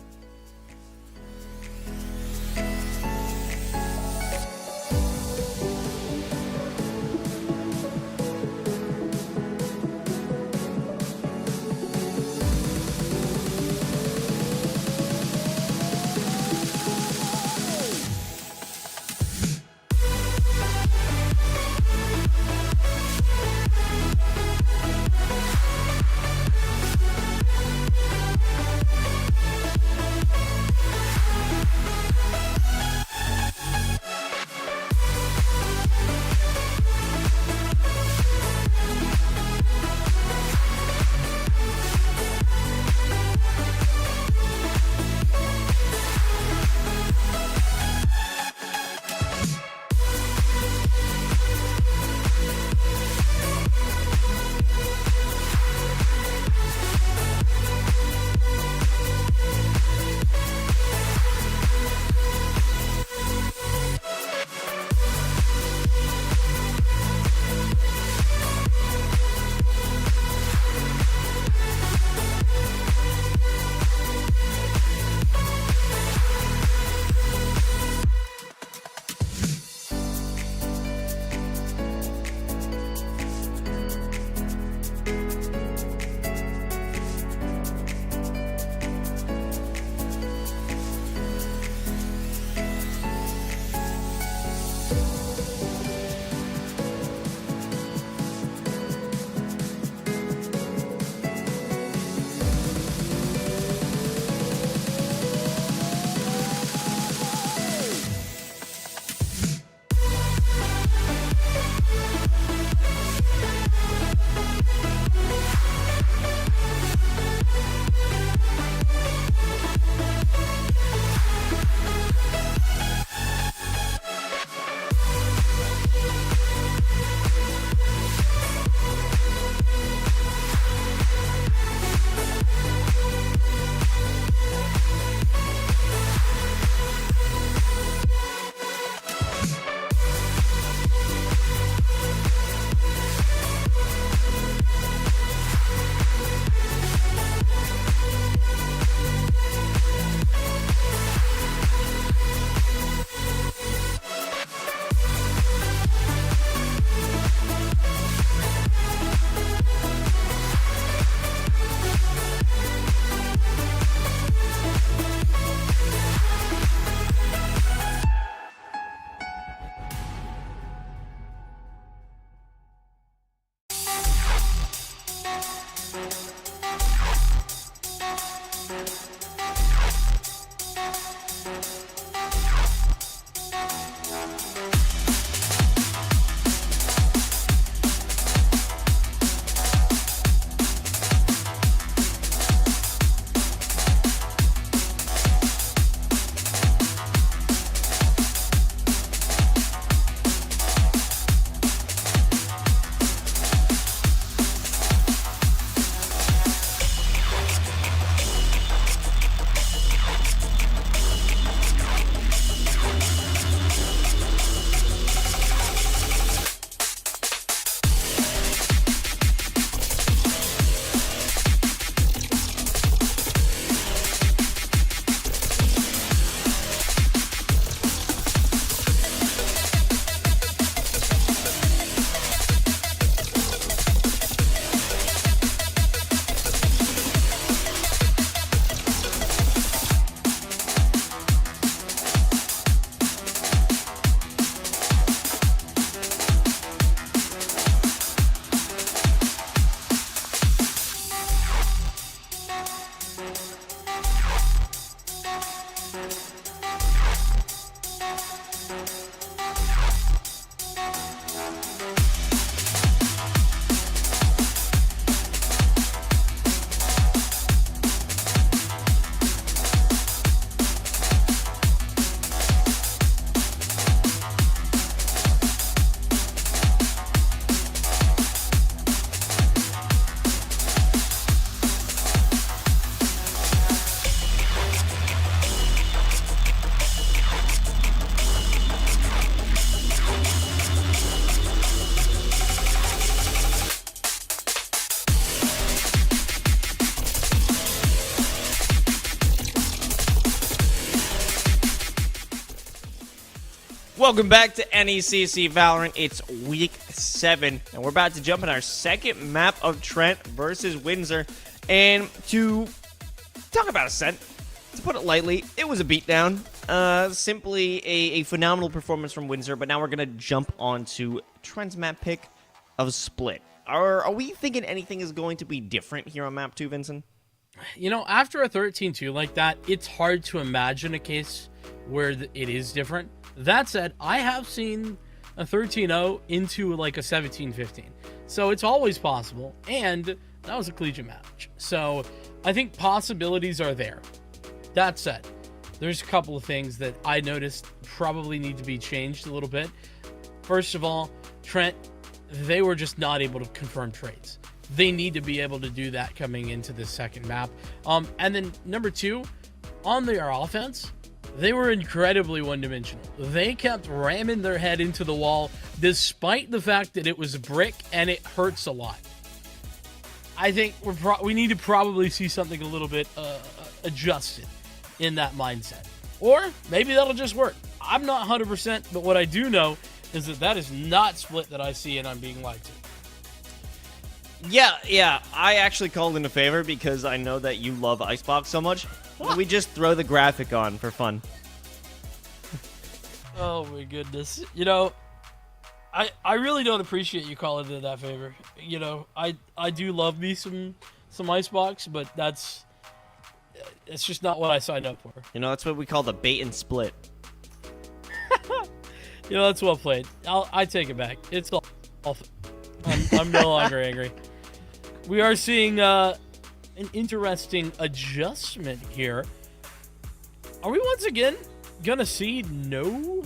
Welcome back to NECC Valorant. It's week 7, and we're about to jump in our second map of Trent versus Windsor. And to talk about Ascent, to put it lightly, it was a beatdown. Simply a phenomenal performance from Windsor, but now we're going to jump onto Trent's map pick of Split. Are we thinking anything is going to be different here on map 2, Vincent? You know, after a 13-2 like that, it's hard to imagine a case where it is different. That said, I have seen a 13-0 into like a 17-15. So it's always possible. And that was a collegiate match. So I think possibilities are there. That said, there's a couple of things that I noticed probably need to be changed a little bit. First of all, Trent, they were just not able to confirm trades. They need to be able to do that coming into this second map. And then number 2, on their offense, they were incredibly one-dimensional. They kept ramming their head into the wall despite the fact that it was a brick and it hurts a lot. I think we need to probably see something a little bit adjusted in that mindset. Or maybe that'll just work. I'm not 100%, but what I do know is that is not Split that I see and I'm being lied to. Yeah, I actually called in a favor because I know that you love Icebox so much. We just throw the graphic on for fun. Oh my goodness. You know, I really don't appreciate you calling in that favor. You know, I do love me some Icebox, but it's just not what I signed up for. You know, that's what we call the bait and split. You know, that's well played. I take it back. It's all I'm no longer angry. We are seeing an interesting adjustment here. Are we once again gonna see no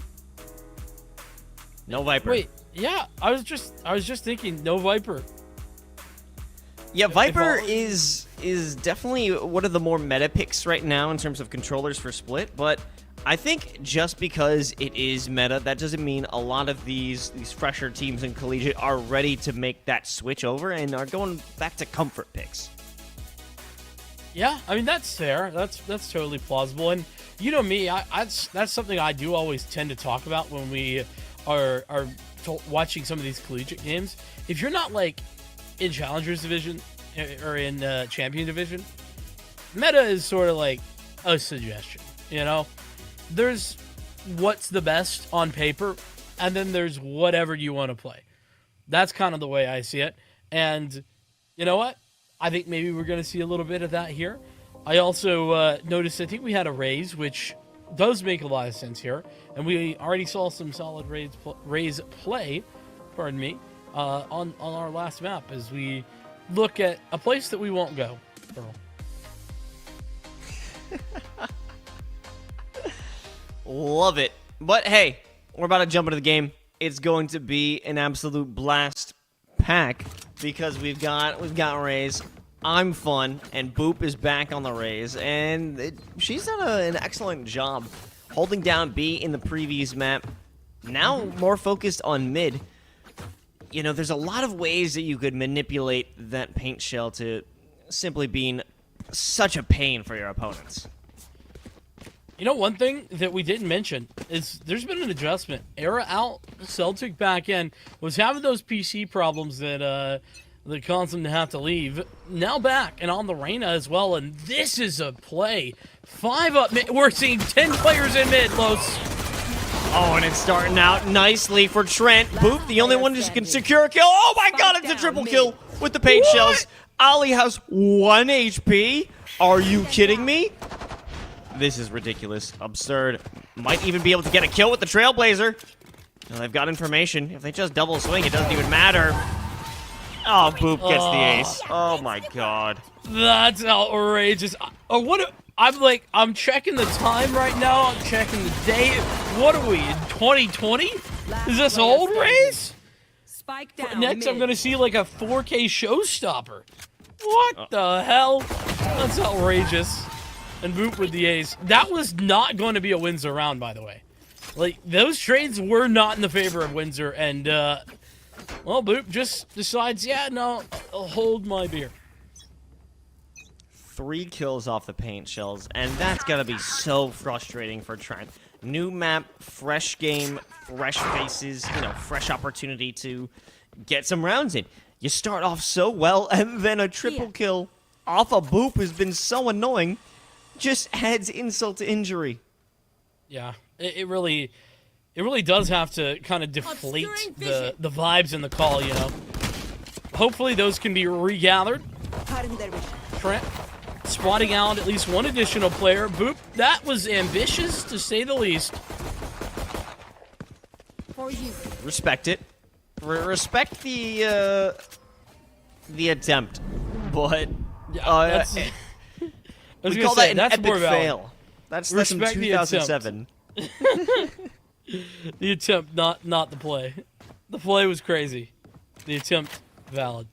Viper? Wait, yeah, I was just thinking no Viper. Yeah, Viper is definitely one of the more meta picks right now in terms of controllers for Split, but I think just because it is meta, that doesn't mean a lot of these fresher teams in Collegiate are ready to make that switch over and are going back to comfort picks. Yeah, I mean, that's fair. That's totally plausible. And you know me, that's something I do always tend to talk about when we are watching some of these collegiate games. If you're not like in Challengers Division or in Champion Division, meta is sort of like a suggestion, you know? There's what's the best on paper, and then there's whatever you want to play. That's kind of the way I see it. And you know what? I think maybe we're going to see a little bit of that here. I also noticed, I think we had a raise, which does make a lot of sense here. And we already saw some solid raise play, pardon me, on our last map as we look at a place that we won't go, Earl. Love it. But hey, we're about to jump into the game. It's going to be an absolute blast pack because we've got Raze. I'm fun, and Boop is back on the Raze, and she's done an excellent job holding down B in the previous map. Now more focused on mid. You know, there's a lot of ways that you could manipulate that paint shell to simply being such a pain for your opponents. You know, one thing that we didn't mention is there's been an adjustment. Era out, Celtic back in, was having those PC problems that caused them to have to leave. Now back and on the Reyna as well, and this is a play. 5 up mid. We're seeing 10 players in mid, Los. Oh, and it's starting out nicely for Trent. Boop, the only one who can secure a kill. Oh my god, it's a triple kill with the paint shells. Ali has 1 HP. Are you kidding me? This is ridiculous. Absurd. Might even be able to get a kill with the Trailblazer. Now, they've got information. If they just double swing, it doesn't even matter. Oh, Boop gets the ace. Oh my god. That's outrageous. I'm checking the time right now. I'm checking the date. What are we, in 2020? Is this old race? Spike down. Next, I'm going to see like a 4K showstopper. What the hell? That's outrageous. And Boop with the ace. That was not going to be a Windsor round, by the way. Like, those trades were not in the favor of Windsor, and, well, Boop just decides, yeah, no, I'll hold my beer. 3 kills off the paint shells, and that's gonna be so frustrating for Trent. New map, fresh game, fresh faces, you know, fresh opportunity to get some rounds in. You start off so well, and then a triple kill off a boop has been so annoying. Just adds insult to injury. Yeah, it really does have to kind of deflate the vibes in the call, you know. Hopefully those can be regathered. Trent spotting out at least one additional player. Boop, that was ambitious to say the least. Respect it. Respect the attempt, but we call that an epic fail. That's in 2007. The attempt, not the play. The play was crazy. The attempt, valid.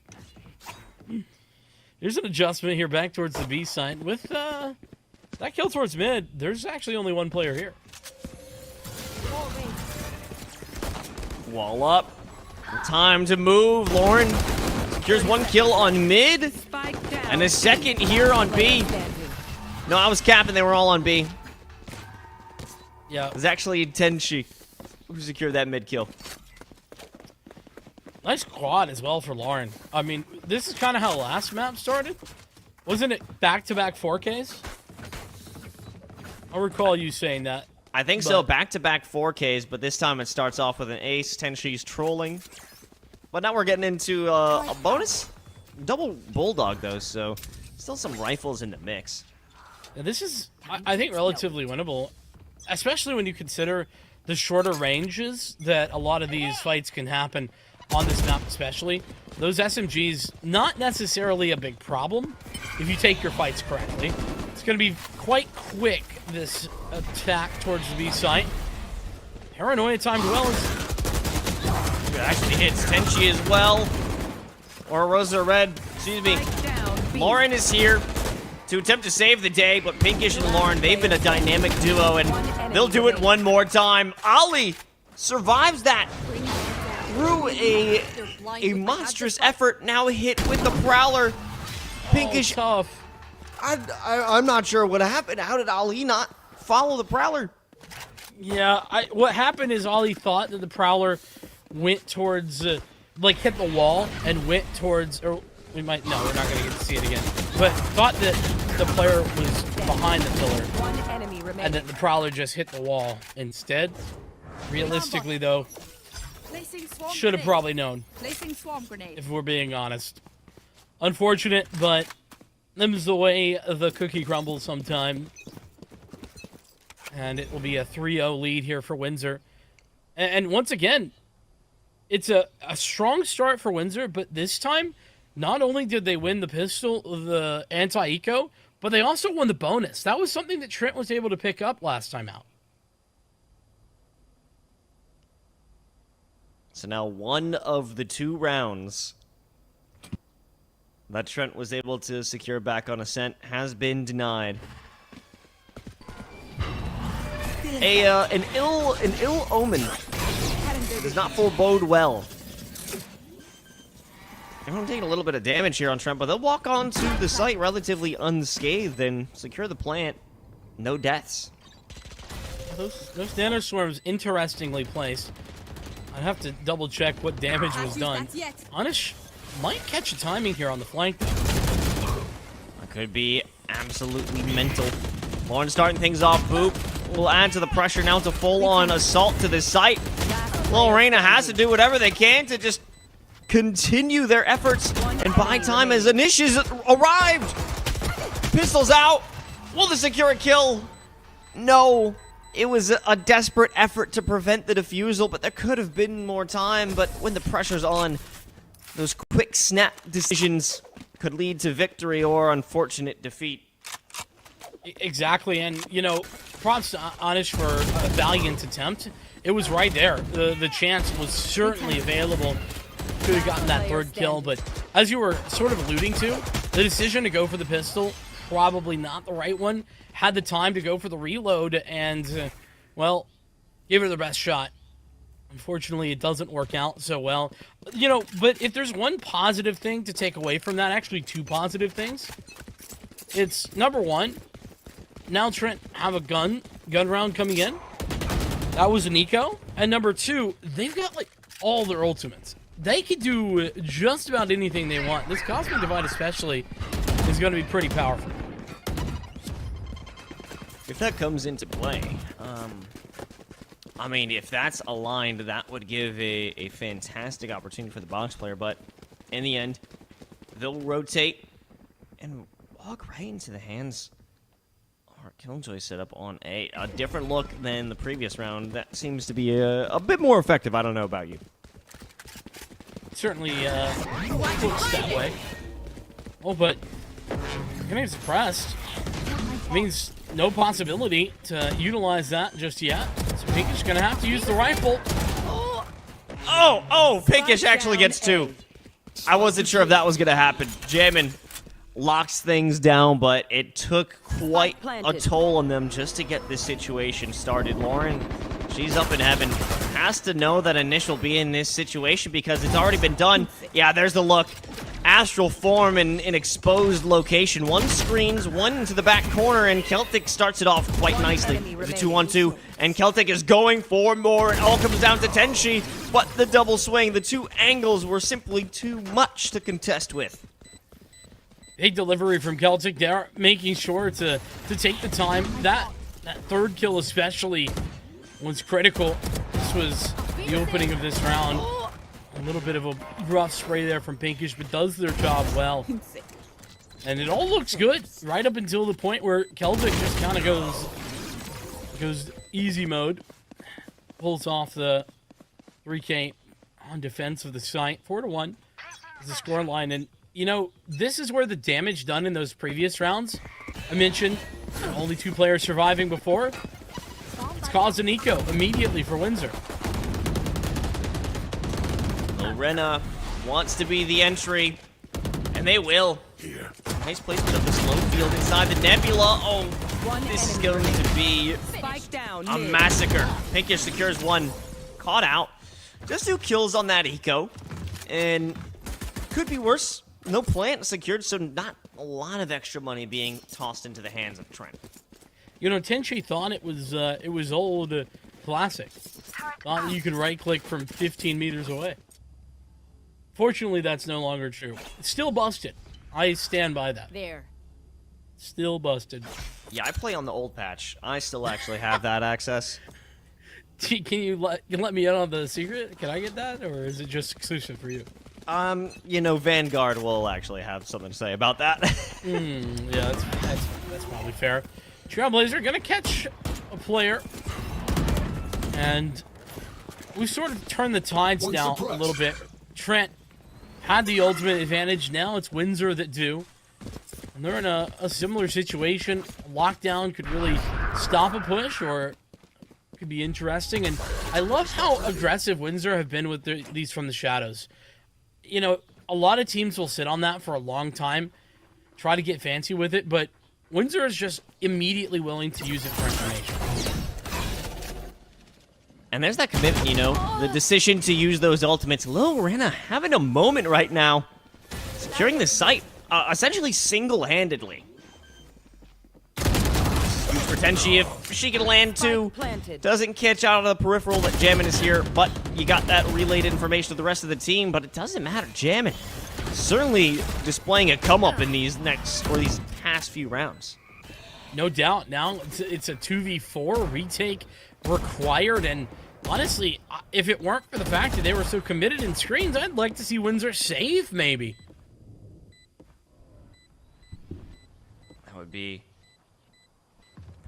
Here's an adjustment here back towards the B side. With that kill towards mid, there's actually only one player here. Wall up. Time to move. Lauren secures one kill on mid. And a second here on B. No, I was capping. They were all on B. Yeah. It was actually Tenshi who secured that mid kill. Nice quad as well for Lauren. I mean, this is kind of how last map started. Wasn't it back-to-back 4Ks? I recall you saying that. I think so. Back-to-back 4Ks, but this time it starts off with an ace. Tenshi's trolling. But now we're getting into a bonus. Double Bulldog, though, so still some rifles in the mix. Now, this is, I think, relatively winnable, especially when you consider the shorter ranges that a lot of these fights can happen on this map especially. Those SMGs, not necessarily a big problem if you take your fights correctly. It's going to be quite quick, this attack towards the B site. Paranoia timed well. It actually hits Tenchi as well. Or Rosa Red, excuse me. Lauren is here to attempt to save the day, but Pinkish and Lauren, they've been a dynamic duo, and they'll do it one more time. Ali survives that through a monstrous effort, now hit with the Prowler. Pinkish, tough. I'm not sure what happened. How did Ali not follow the Prowler? Yeah, what happened is Ali thought that the Prowler went towards, like hit the wall and went towards, or we might, no, we're not going to get to see it again, but thought that the player was behind the pillar and that the Prowler just hit the wall instead. Realistically, though, should have probably known, if we're being honest. Unfortunate, but that is the way the cookie crumbles sometime. And it will be a 3-0 lead here for Windsor. And once again, it's a strong start for Windsor, but this time, not only did they win the pistol, the anti-eco, but they also won the bonus. That was something that Trent was able to pick up last time out. So now one of the 2 rounds that Trent was able to secure back on Ascent has been denied. An ill omen does not forebode well. Everyone taking a little bit of damage here on Trent, but they'll walk onto the site relatively unscathed and secure the plant. No deaths. Those nano swarms interestingly placed. I'd have to double check what damage was done. Anish might catch a timing here on the flank. That could be absolutely mental. Lauren starting things off. Boop will add to the pressure now to full-on assault to the site. Lorena has to do whatever they can to just continue their efforts and buy time as Anish has arrived. Pistols out. Will they secure a kill? No. It was a desperate effort to prevent the defusal, but there could have been more time. But when the pressure's on, those quick snap decisions could lead to victory or unfortunate defeat. Exactly, and, you know, props to Anish for a valiant attempt. It was right there. The chance was certainly available. Could have gotten that 3rd kill, but as you were sort of alluding to, the decision to go for the pistol, probably not the right one. Had the time to go for the reload and, well, give it their best shot. Unfortunately, it doesn't work out so well. You know, but if there's one positive thing to take away from that, actually 2 positive things, it's number 1, now Trent have a gun round coming in. That was an eco. And number 2, they've got like all their ultimates. They could do just about anything they want. This Cosmic Divide especially is going to be pretty powerful. If that comes into play, I mean, if that's aligned, that would give a fantastic opportunity for the box player, but in the end, they'll rotate and walk right into the hands of Killjoy setup on A. A different look than the previous round. That seems to be a bit more effective. I don't know about you. Certainly looks that way. Oh, but getting suppressed means no possibility to utilize that just yet. So Pinkish gonna have to use the rifle. Oh, Pinkish actually gets 2. I wasn't sure if that was gonna happen. Jammin locks things down, but it took quite a toll on them just to get this situation started. Lauren, she's up in heaven. Has to know that initial be in this situation because it's already been done. Yeah, there's the look. Astral form in an exposed location. One screens, one into the back corner, and Celtic starts it off quite nicely. It's a 2-on-2, and Celtic is going for more. It all comes down to Tenchi, but the double swing, the 2 angles were simply too much to contest with. Big delivery from Celtic. They're making sure to take the time. That 3rd kill especially was critical. This was the opening of this round. A little bit of a rough spray there from Pinkish, but does their job well. And it all looks good right up until the point where Celtic just kind of goes easy mode. Pulls off the 3K on defense of the site. 4-1 is the score line. And, you know, this is where the damage done in those previous rounds, I mentioned only 2 players surviving before. It's caused an eco immediately for Windsor. Lorena wants to be the entry, and they will. Nice placement of the slow field inside the nebula. Oh, this is going to be a massacre. Pinkish secures 1. Caught out. Just 2 kills on that eco, and could be worse. No plant secured, so not a lot of extra money being tossed into the hands of Trent. You know, Tenchi thought it was old classic. Thought you could right-click from 15 meters away. Fortunately, that's no longer true. It's still busted. I stand by that. There. Still busted. Yeah, I play on the old patch. I still actually have that access. Can you let me in on the secret? Can I get that, or is it just exclusive for you? You know, Vanguard will actually have something to say about that. Yeah, that's probably fair. Trailblazer gonna catch a player, and we sort of turned the tides down a little bit. Trent had the ultimate advantage. Now it's Windsor that do. And they're in a similar situation. Lockdown could really stop a push, or could be interesting. And I love how aggressive Windsor have been with these from the shadows. You know, a lot of teams will sit on that for a long time, try to get fancy with it, but Windsor is just immediately willing to use it for information. And there's that commitment, you know, the decision to use those ultimates. Lorena having a moment right now, securing the site, essentially single-handedly. Huge for Tenchi if she can land too. Doesn't catch out of the peripheral that Jammin is here, but you got that relayed information to the rest of the team, but it doesn't matter. Jammin certainly displaying a come-up in these past few rounds. No doubt. Now it's a 2v4 retake required, and honestly, if it weren't for the fact that they were so committed in screens, I'd like to see Windsor save, maybe. That would be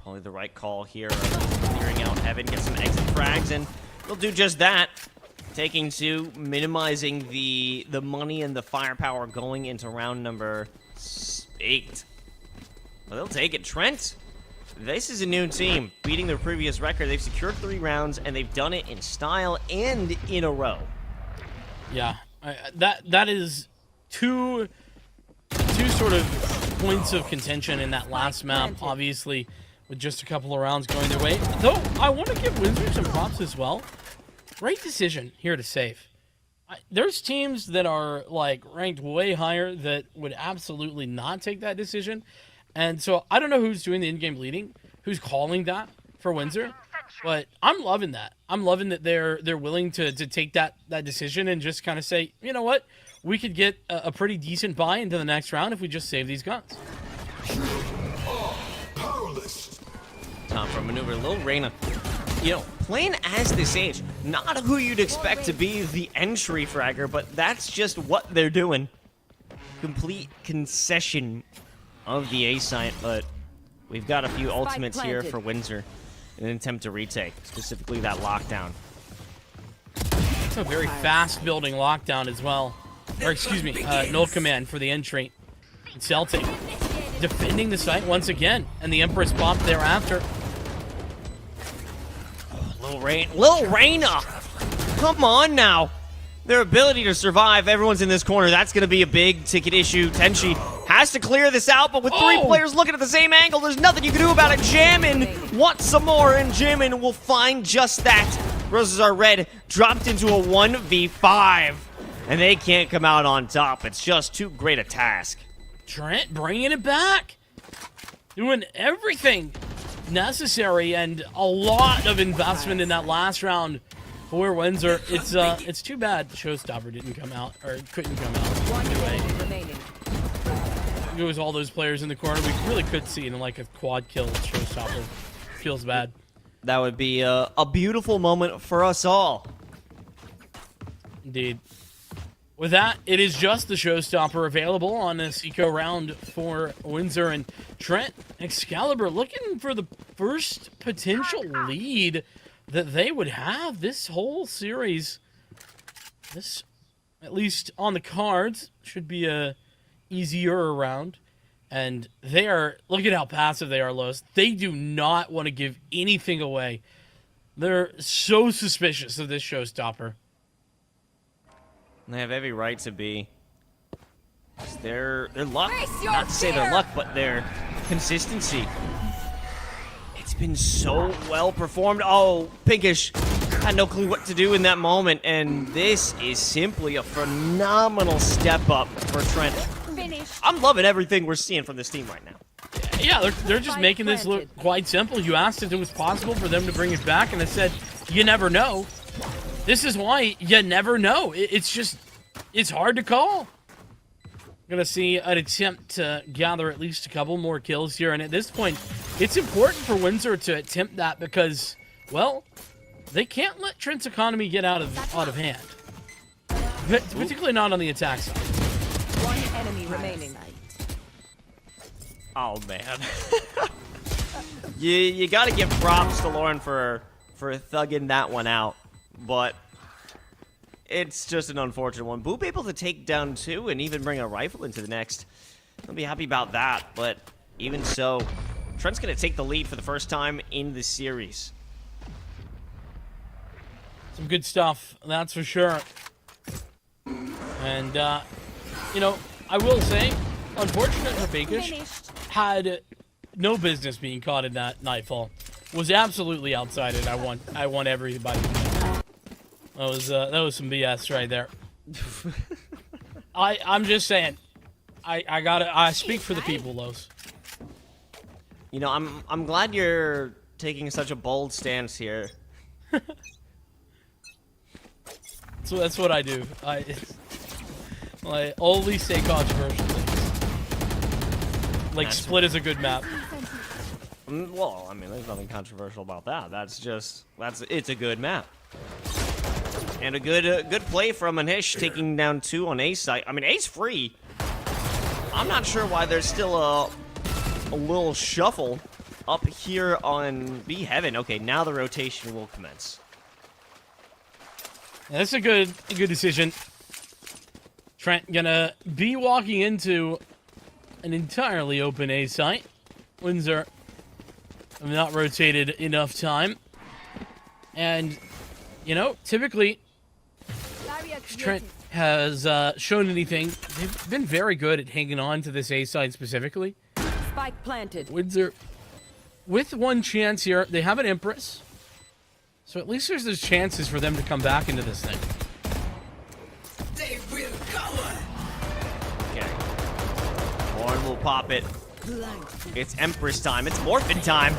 probably the right call here. Clearing out heaven, get some exit frags, and they'll do just that. Taking 2, minimizing the money and the firepower going into round number 8. Well, they'll take it. Trent, this is a new team, beating their previous record. They've secured 3 rounds, and they've done it in style and in a row. Yeah, that is two sort of points of contention in that last map, obviously, with just a couple of rounds going their way. Though, I want to give Windsor some props as well. Great decision here to save. There's teams that are, like, ranked way higher that would absolutely not take that decision. And so I don't know who's doing the in-game leading, who's calling that for Windsor. But I'm loving that. I'm loving that they're willing to take that decision and just kind of say, you know what, we could get a pretty decent buy into the next round if we just save these guns. Time for a maneuver. Lil Reyna, you know, playing as this age, not who you'd expect to be the entry fragger, but that's just what they're doing. Complete concession of the A site, but we've got a few ultimates here for Windsor in an attempt to retake, specifically that lockdown. It's a very fast building lockdown as well. Or excuse me, null command for the entry. Celtic defending the site once again, and the Empress pop thereafter. Lil Reyna! Come on now! Their ability to survive, everyone's in this corner. That's going to be a big ticket issue. Tenchi has to clear this out, but with three players looking at the same angle, there's nothing you can do about it. Jammin wants some more, and Jammin will find just that. Roses are red, dropped into a 1v5, and they can't come out on top. It's just too great a task. Trent bringing it back. Doing everything necessary, and a lot of investment in that last round for Windsor. It's too bad Showstopper didn't come out, or couldn't come out. Anyway, it was all those players in the corner. We really could see in like a quad kill Showstopper. Feels bad. That would be a beautiful moment for us all. Indeed. With that, it is just the Showstopper available on a Seco round for Windsor and Trent. Excalibur looking for the first potential lead that they would have this whole series. This, at least on the cards, should be a easier round. And they are, look at how passive they are, Los. They do not want to give anything away. They're so suspicious of this Showstopper. They have every right to be. Their luck, not to say their luck, but their consistency. It's been so well performed. Oh, Pinkish had no clue what to do in that moment, and this is simply a phenomenal step up for Trent. I'm loving everything we're seeing from this team right now. Yeah, they're just making this look quite simple. You asked if it was possible for them to bring it back, and I said, you never know. This is why you never know. It's just, it's hard to call. Gonna see an attempt to gather at least a couple more kills here, and at this point, it's important for Windsor to attempt that because, well, they can't let Trent's economy get out of hand. Particularly not on the attack side. One enemy remaining. Oh man. you gotta give props to Lauren for thugging that one out. But it's just an unfortunate one. Boop able to take down two and even bring a rifle into the next. I'll be happy about that, but even so, Trent's going to take the lead for the first time in the series. Some good stuff, that's for sure. And, you know, I will say, unfortunate for Pinkish, had no business being caught in that Nightfall. Was absolutely outside it. I want everybody to know. That was some BS right there. I'm just saying. I speak for the people, Los. You know, I'm glad you're taking such a bold stance here. So that's what I do. I only say controversial things. Like Split is a good map. Well, I mean, there's nothing controversial about that. It's a good map. And a good play from Anish, taking down two on A site. I mean, A's free. I'm not sure why there's still a little shuffle up here on B Heaven. Okay, now the rotation will commence. Yeah, that's a good decision. Trent gonna be walking into an entirely open A site. Windsor have not rotated enough time. And, you know, typically, Trent has shown anything. They've been very good at hanging on to this A side specifically. Spike planted. Windsor, with one chance here, they have an Empress. So at least there's chances for them to come back into this thing. They will cover. Okay. Horn will pop it. It's Empress time. It's Morphin time.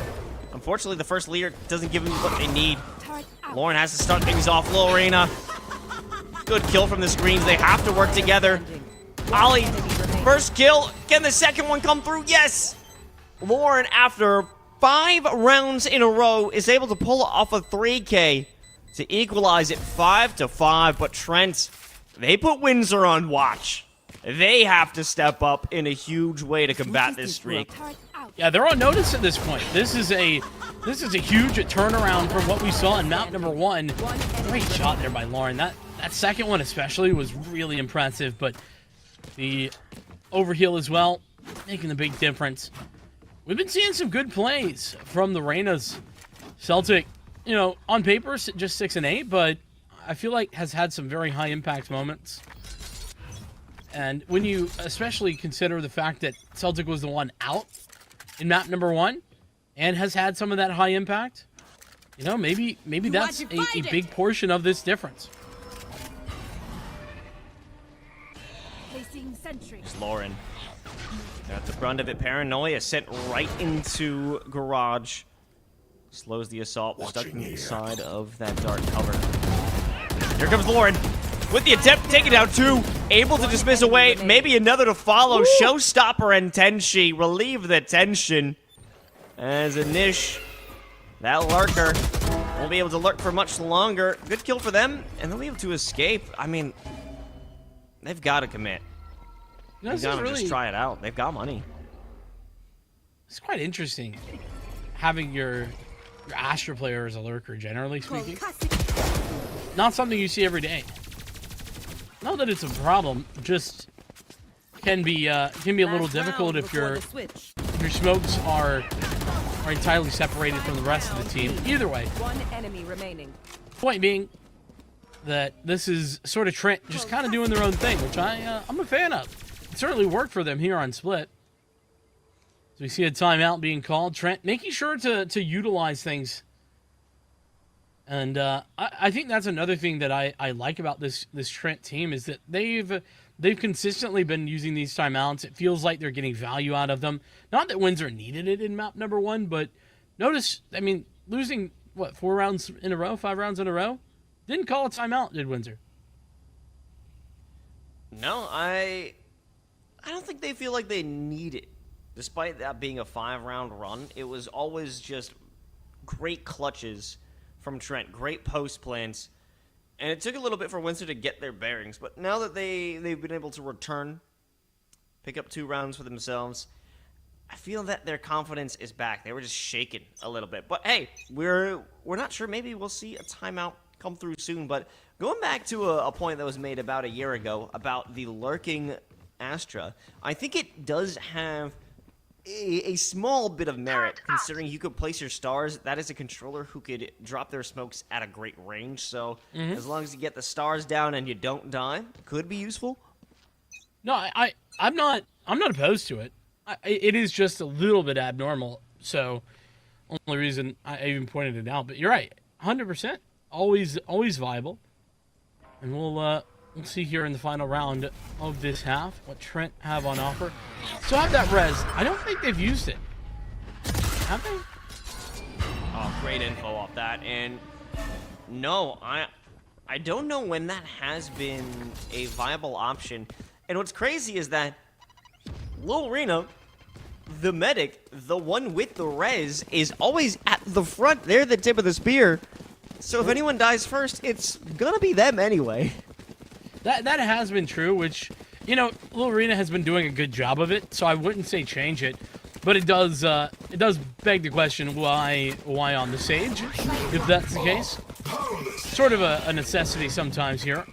Unfortunately, the first leader doesn't give them what they need. Lauren has to start things off. Lorena. Good kill from the screens. They have to work together. Ollie, first kill. Can the second one come through? Yes! Lauren, after 5 rounds in a row, is able to pull off a 3K to equalize it 5-5. But Trent, they put Windsor on watch. They have to step up in a huge way to combat this streak. Yeah, they're on notice at this point. This is a huge turnaround from what we saw in map number 1. Great shot there by Lauren. That second one especially was really impressive, but the overheal as well, making the big difference. We've been seeing some good plays from the Reynas. Celtic, you know, on paper, just 6 and 8, but I feel like has had some very high impact moments. And when you especially consider the fact that Celtic was the one out in map number 1 and has had some of that high impact, you know, maybe that's a big portion of this difference. It's Lauren. They're at the front of it. Paranoia sent right into garage. Slows the assault. Stuck inside of that dark cover. Here comes Lauren. With the attempt, taking down 2. Able to dismiss away. Maybe another to follow. Showstopper and Tenshi relieve the tension. As Anish, that lurker, won't be able to lurk for much longer. Good kill for them, and they'll be able to escape. I mean, they've got to commit. They've got to just try it out. They've got money. It's quite interesting having your Astra player as a lurker, generally speaking. Not something you see every day. Not that it's a problem, just can be a little difficult if your smokes are entirely separated from the rest of the team. Either way. 1 enemy remaining. Point being that this is sort of Trent just kind of doing their own thing, which I'm a fan of. It certainly worked for them here on Split. So we see a timeout being called. Trent making sure to utilize things. And I think that's another thing that I like about this Trent team is that they've consistently been using these timeouts. It feels like they're getting value out of them. Not that Windsor needed it in map number 1, but notice, I mean, losing, what, 4 rounds in a row, 5 rounds in a row? Didn't call a timeout, did Windsor? No, I don't think they feel like they need it. Despite that being a 5-round run, it was always just great clutches from Trent, great post plans, and it took a little bit for Windsor to get their bearings, but now that they've been able to return, pick up 2 rounds for themselves, I feel that their confidence is back. They were just shaken a little bit, but hey, we're not sure. Maybe we'll see a timeout come through soon. But going back to a point that was made about a year ago about the lurking Astra, I think it does have a small bit of merit, considering you could place your stars. That is a controller who could drop their smokes at a great range, so as long as you get the stars down and you don't die, could be useful. No, I'm not opposed to it. It is just a little bit abnormal, so only reason I even pointed it out. But you're right, 100%, always viable, and we'll see here in the final round of this half what Trent have on offer. So have that res. I don't think they've used it. Have they? Oh, great info off that. And no, I don't know when that has been a viable option. And what's crazy is that Lil Rena, the medic, the one with the res, is always at the front. They're the tip of the spear. So if anyone dies first, it's gonna be them anyway. That has been true, which, you know, Lil Rena has been doing a good job of it, so I wouldn't say change it. But it does beg the question, why on the Sage, if that's the case? Sort of a necessity sometimes here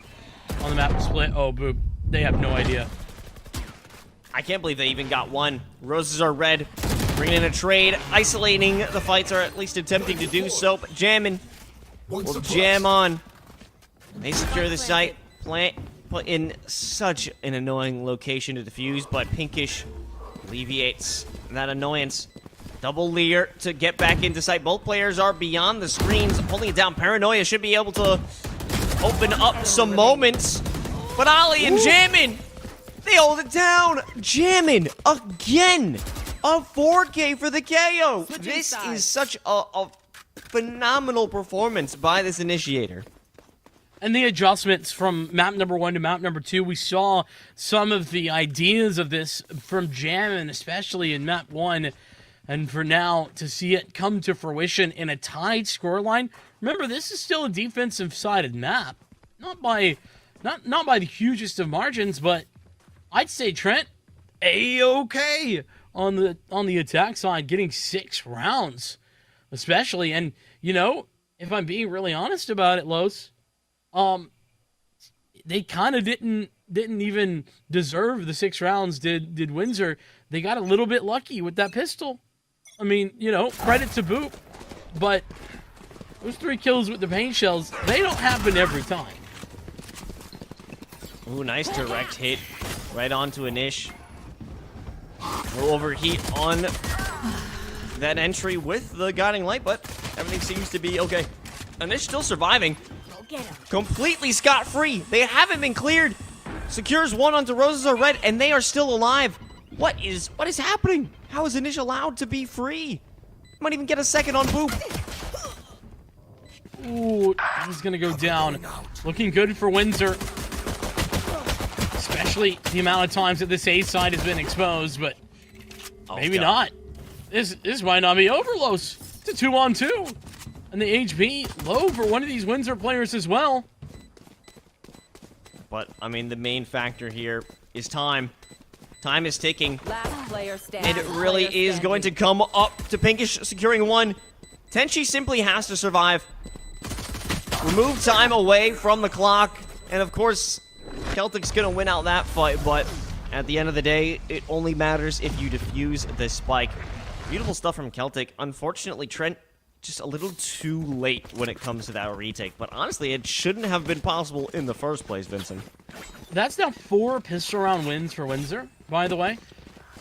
on the map of Split. Oh, boop. They have no idea. I can't believe they even got one. Roses are red. Bringing in a trade. Isolating the fights, or at least attempting to do so. But jamming. Will jam on. They secure the site. Put in such an annoying location to defuse, but Pinkish alleviates that annoyance. Double leer to get back into sight. Both players are beyond the screens, holding it down. Paranoia should be able to open up some moments. But Ollie and Jammin', they hold it down. Jammin' again. A 4K for the KO. This is such a phenomenal performance by this initiator. And the adjustments from map number 1 to map number 2, we saw some of the ideas of this from Jammin, especially in map 1. And for now, to see it come to fruition in a tied scoreline. Remember, this is still a defensive-sided map. Not by the hugest of margins, but I'd say Trent, A-okay on the attack side, getting 6 rounds, especially. And, you know, if I'm being really honest about it, Los, they kind of didn't even deserve the 6 rounds, did Windsor. They got a little bit lucky with that pistol. I mean, you know, credit to Boop, but those 3 kills with the paint shells, they don't happen every time. Ooh, nice direct hit right onto Anish. No overheat on that entry with the guiding light, but everything seems to be okay. Anish still surviving. Completely scot-free. They haven't been cleared. Secures 1 onto Roses are red, and they are still alive. What is happening? How is Anish allowed to be free? Might even get a second on Boop. Ooh, he's gonna go down. Looking good for Windsor. Especially the amount of times that this A side has been exposed, but maybe not. This might not be over, Los. It's a 2-on-2. And the HP low for one of these Windsor players as well. But, I mean, the main factor here is time. Time is ticking. Last player standing. And it really is going to come up to Pinkish securing 1. Tenchi simply has to survive. Remove time away from the clock. And, of course, Celtic's going to win out that fight. But at the end of the day, it only matters if you defuse the spike. Beautiful stuff from Celtic. Unfortunately, Trent just a little too late when it comes to that retake. But honestly, it shouldn't have been possible in the first place, Vincent. That's now 4 pistol round wins for Windsor, by the way,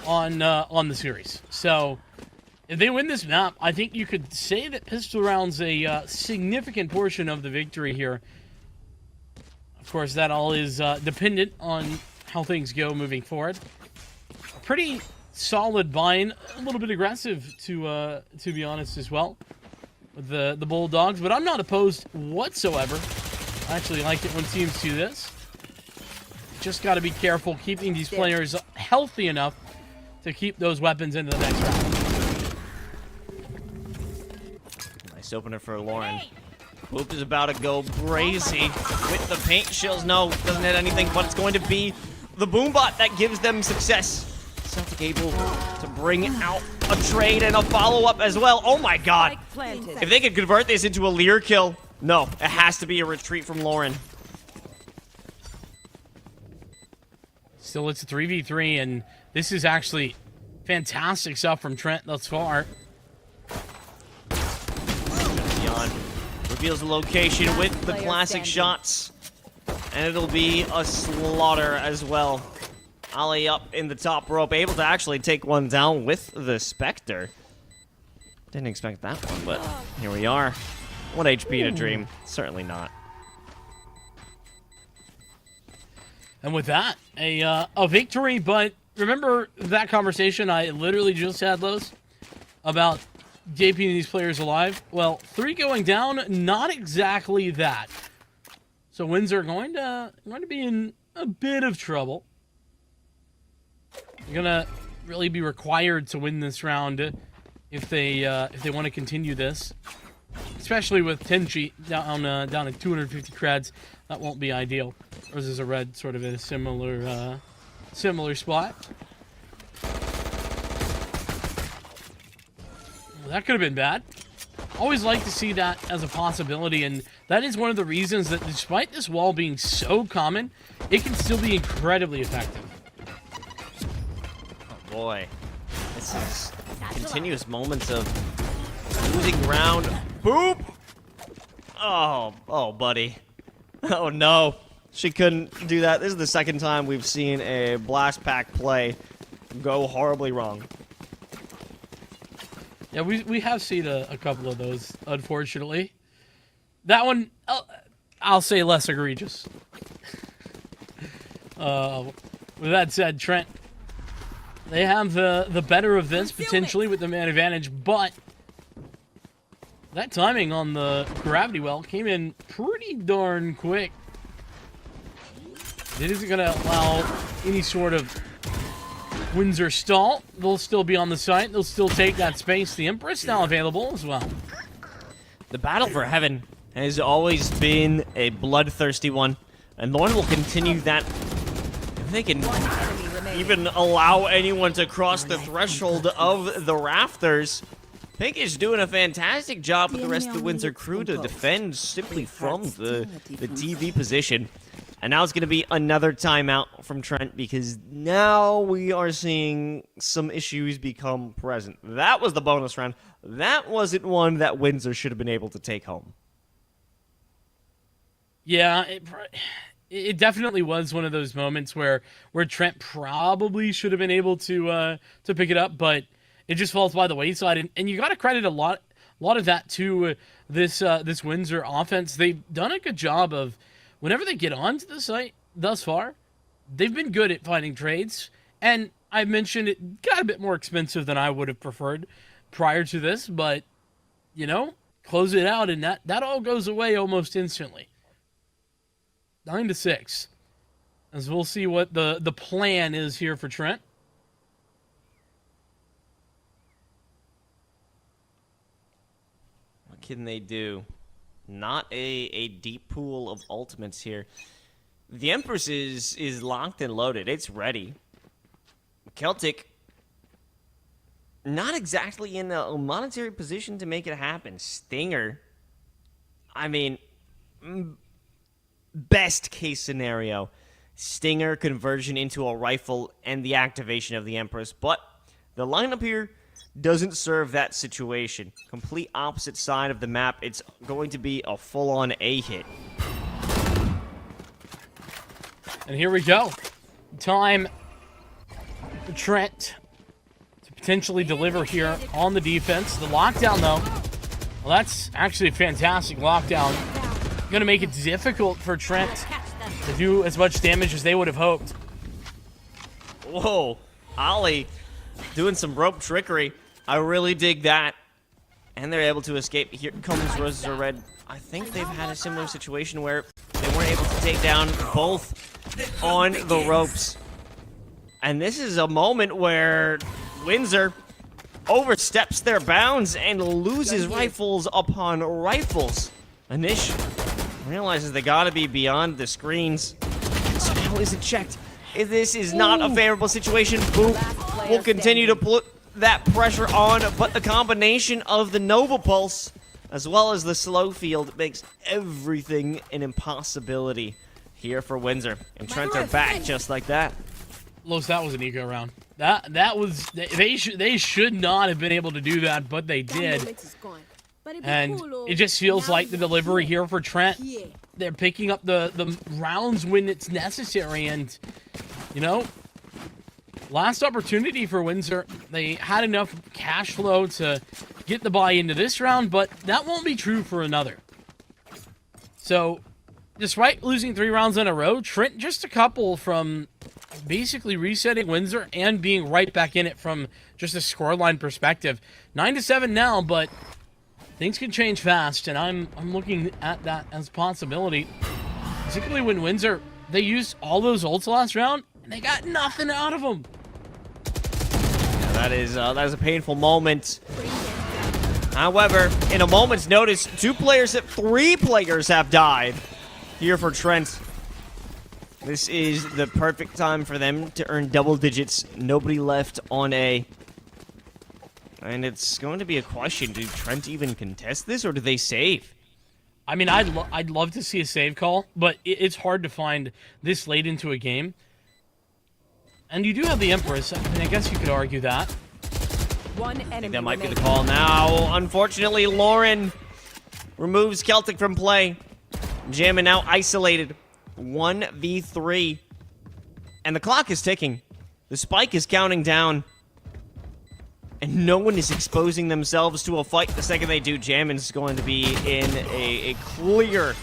on the series. So if they win this map, I think you could say that pistol round's a significant portion of the victory here. Of course, that all is dependent on how things go moving forward. Pretty solid bind, a little bit aggressive to be honest as well, with the Bulldogs, but I'm not opposed whatsoever. I actually like it when teams do this. Just got to be careful keeping these players healthy enough to keep those weapons into the next round. Nice opener for Lauren. Boop is about to go crazy with the paint shells. No, doesn't hit anything, but it's going to be the Boombot that gives them success. Celtic able to bring out a trade and a follow-up as well. Oh my god. If they could convert this into a Lear kill. No, it has to be a retreat from Lauren. Still, it's a 3v3, and this is actually fantastic stuff from Trent thus far. Beyond reveals the location with the classic shots. And it'll be a slaughter as well. Ali up in the top rope, able to actually take one down with the Spectre. Didn't expect that one, but here we are. 1 HP to Dream. Certainly not. And with that, a victory, but remember that conversation I literally just had, Los, about JPing these players alive? Well, 3 going down, not exactly that. So Windsor going to be in a bit of trouble. They're gonna really be required to win this round if they want to continue this, especially with Tenchi down at 250 creds. That won't be ideal. Roses are red, sort of in a similar spot. Well, that could have been bad. Always like to see that as a possibility, and that is one of the reasons that despite this wall being so common, it can still be incredibly effective. Oh boy. This is continuous moments of losing ground. Boop! Oh, buddy. Oh no. She couldn't do that. This is the second time we've seen a blast pack play go horribly wrong. Yeah, we have seen a couple of those, unfortunately. That one, I'll say less egregious. With that said, Trent They have the better of this, potentially, with the man advantage, but that timing on the gravity well came in pretty darn quick. It isn't going to allow any sort of Windsor stall. They'll still be on the site. They'll still take that space. The Empress now available as well. The battle for heaven has always been a bloodthirsty one, and Lorne will continue that. If they can even allow anyone to cross the threshold of the rafters, Pink is doing a fantastic job with the rest of the Windsor crew to defend simply from the TV position. And now it's going to be another timeout from Trent because now we are seeing some issues become present. That was the bonus round. That wasn't one that Windsor should have been able to take home. Yeah, it definitely was one of those moments where Trent probably should have been able to pick it up, but it just falls by the wayside. And you got to credit a lot of that to this Windsor offense. They've done a good job of, whenever they get onto the site thus far, they've been good at finding trades. And I mentioned it got a bit more expensive than I would have preferred prior to this, but, you know, close it out, and that all goes away almost instantly. 9-6. As we'll see what the plan is here for Trent. What can they do? Not a deep pool of ultimates here. The Empress is locked and loaded. It's ready. Celtic, not exactly in a monetary position to make it happen. Stinger, I mean, best case scenario, Stinger conversion into a rifle and the activation of the Empress. But the lineup here doesn't serve that situation. Complete opposite side of the map. It's going to be a full-on A hit. And here we go. Time for Trent to potentially deliver here on the defense. The lockdown, though, well, that's actually a fantastic lockdown. Going to make it difficult for Trent to do as much damage as they would have hoped. Whoa, Ollie doing some rope trickery. I really dig that. And they're able to escape. Here comes Roses Are Red. I think they've had a similar situation where they weren't able to take down both on the ropes. And this is a moment where Windsor oversteps their bounds and loses rifles upon rifles. Anish realizes they gotta be beyond the screens. So how is it checked? This is not a favorable situation. Boop will continue to put that pressure on, but the combination of the Nova Pulse as well as the slow field makes everything an impossibility here for Windsor. And Trent are back just like that. Los, that was an eco round. That was they should not have been able to do that, but they did. And it just feels like the delivery here for Trent. They're picking up the rounds when it's necessary, and you know, last opportunity for Windsor. They had enough cash flow to get the buy into this round, but that won't be true for another. So, despite losing 3 rounds in a row, Trent just a couple from basically resetting Windsor and being right back in it from just a scoreline perspective. 9-7 now, but things can change fast, and I'm looking at that as a possibility. Particularly when Windsor, they used all those ults last round, and they got nothing out of them. Yeah, that is a painful moment. However, in a moment's notice, 3 players have died here for Trent. This is the perfect time for them to earn double digits. Nobody left on A. And it's going to be a question, do Trent even contest this, or do they save? I mean, I'd love to see a save call, but it's hard to find this late into a game. And you do have the Empress. I mean, I guess you could argue that. One I think enemy that might be the remaining. call now. Unfortunately, Lauren removes Celtic from play. Jammin now isolated. 1v3. And the clock is ticking. The spike is counting down. And no one is exposing themselves to a fight. The second they do, Jammin's going to be in a clear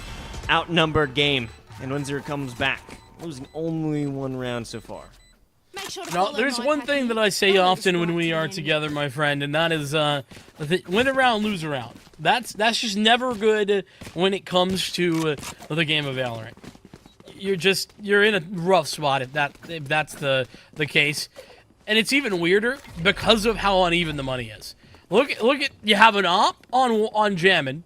outnumbered game. And Windsor comes back, losing only 1 round so far. Now, there's one thing that I say often when we are together, my friend, and that is win a round, lose a round. That's just never good when it comes to the game of Valorant. You're in a rough spot if that's the case, and it's even weirder because of how uneven the money is. Look at you have an op on Jammin,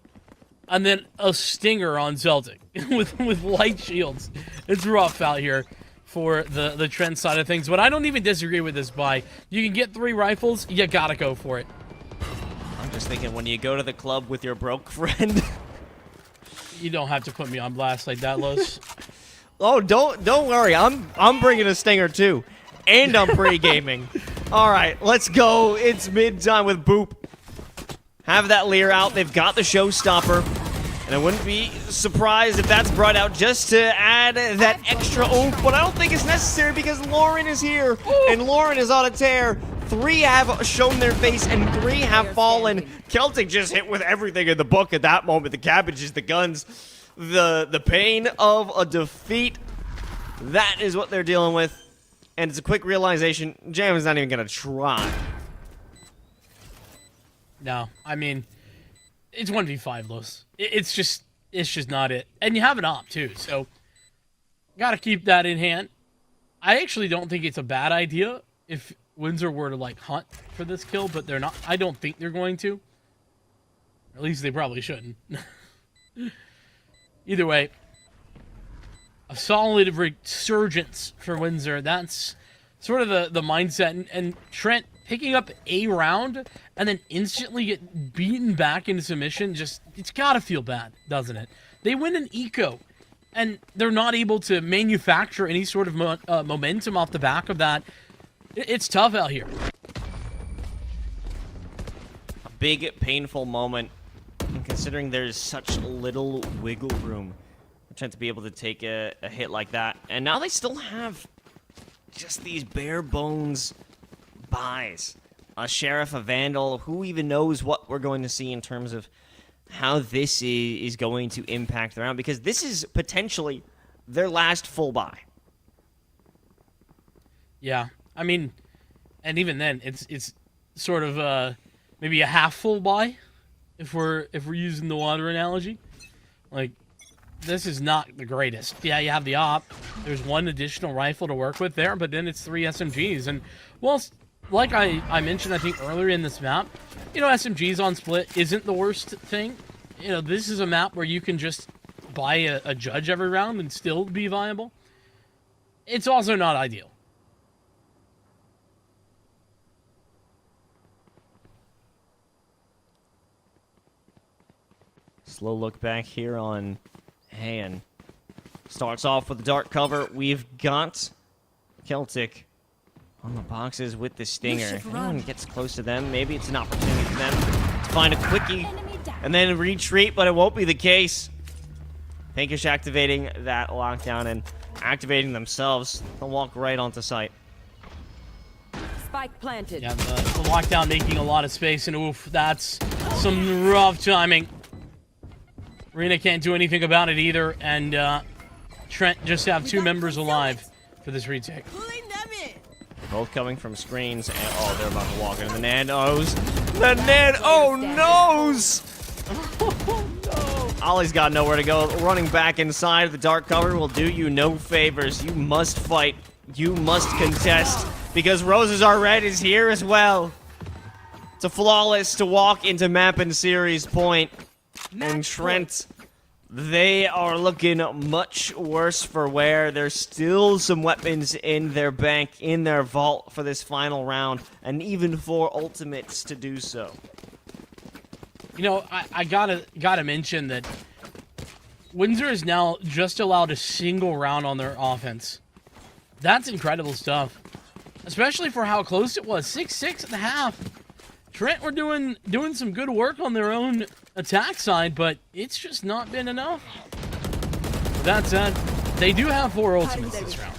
and then a stinger on Celtic with light shields. It's rough out here for the Trent side of things, but I don't even disagree with this buy. You can get 3 rifles, you gotta go for it. I'm just thinking, when you go to the club with your broke friend. You don't have to put me on blast like that, Los. Oh, don't worry. I'm bringing a stinger too, and I'm pre-gaming. All right, let's go. It's mid-time with Boop. Have that Lear out. They've got the showstopper, and I wouldn't be surprised if that's brought out just to add that extra oomph. But I don't think it's necessary because Lauren is here, and Lauren is on a tear. 3 have shown their face, and 3 have fallen. Celtic just hit with everything in the book at that moment. The cabbages, the guns. The pain of a defeat, that is what they're dealing with. And it's a quick realization, Jam is not even going to try. No, I mean, it's 1v5, Los. It's just not it. And you have an op, too, so got to keep that in hand. I actually don't think it's a bad idea if Windsor were to, like, hunt for this kill, but they're not. I don't think they're going to. At least they probably shouldn't. Either way, a solid resurgence for Windsor. That's sort of the mindset. And Trent picking up a round and then instantly get beaten back into submission, it's got to feel bad, doesn't it? They win an eco, and they're not able to manufacture any sort of momentum off the back of that. It's tough out here. A big, painful moment. And considering there's such little wiggle room, I'm trying to be able to take a hit like that. And now they still have just these bare bones buys. A Sheriff, a Vandal, who even knows what we're going to see in terms of how this is going to impact the round, because this is potentially their last full buy. Yeah, I mean, and even then, it's sort of maybe a half full buy. If we're using the water analogy, like, this is not the greatest. Yeah, you have the op. There's 1 additional rifle to work with there, but then it's 3 SMGs. And whilst, like I mentioned, I think earlier in this map, SMGs on split isn't the worst thing. This is a map where you can just buy a judge every round and still be viable. It's also not ideal. Slow look back here on Han. Starts off with the dark cover. We've got Celtic on the boxes with the stinger. If anyone gets close to them, maybe it's an opportunity for them to find a quickie and then retreat, but it won't be the case. Pinkish activating that lockdown and activating themselves. They'll walk right onto site. Spike planted. Yeah, the lockdown making a lot of space, and oof, that's some rough timing. Reyna can't do anything about it either, and Trent just have 2 members alive for this retake. Both coming from screens, and they're about to walk into the Nanos. The Nanos! Oh, no. Ollie's got nowhere to go. Running back inside the dark cover will do you no favors. You must fight. You must contest, because Roses Are Red is here as well. It's a flawless to walk into map and series point. And Trent, they are looking much worse for wear. There's still some weapons in their bank, in their vault for this final round, and even for ultimates to do so. I gotta mention that Windsor is now just allowed a single round on their offense. That's incredible stuff, especially for how close it was. 6-6 at the half. Trent were doing some good work on their own attack side, but it's just not been enough. That said, they do have 4 ultimates this round.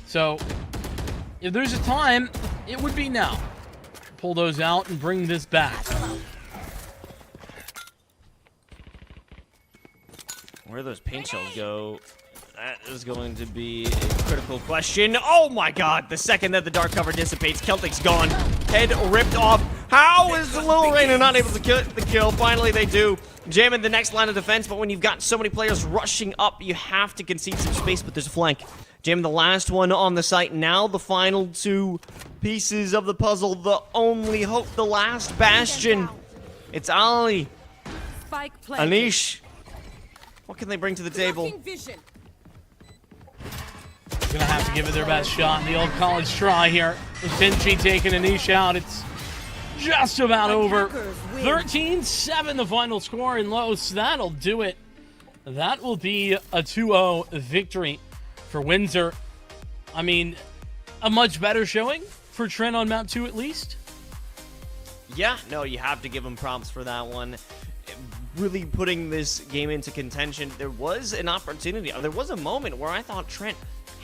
So, if there's a time, it would be now. Pull those out and bring this back. Where those paint shells go, That is going to be a critical question. Oh my god, the second that the dark cover dissipates, Celtic's gone. Head ripped off. How is the Lil Rainer not able to get the kill? Finally, they do. Jamming the next line of defense, but when you've got so many players rushing up, you have to concede some space, but there's a flank. Jamming the last one on the site. Now the final two pieces of the puzzle. The only hope, the last bastion. It's Ali. Spike planted. Anish. What can they bring to the table? Gonna have to give it their best shot in the old college try here. With Vinci taking Anish out, it's just about over. 13-7 the final score in Los. That'll do it. That will be a 2-0 victory for Windsor. I mean, a much better showing for Trent on map 2 at least. Yeah, no, you have to give them props for that one. Really putting this game into contention. There was an opportunity, there was a moment where I thought Trent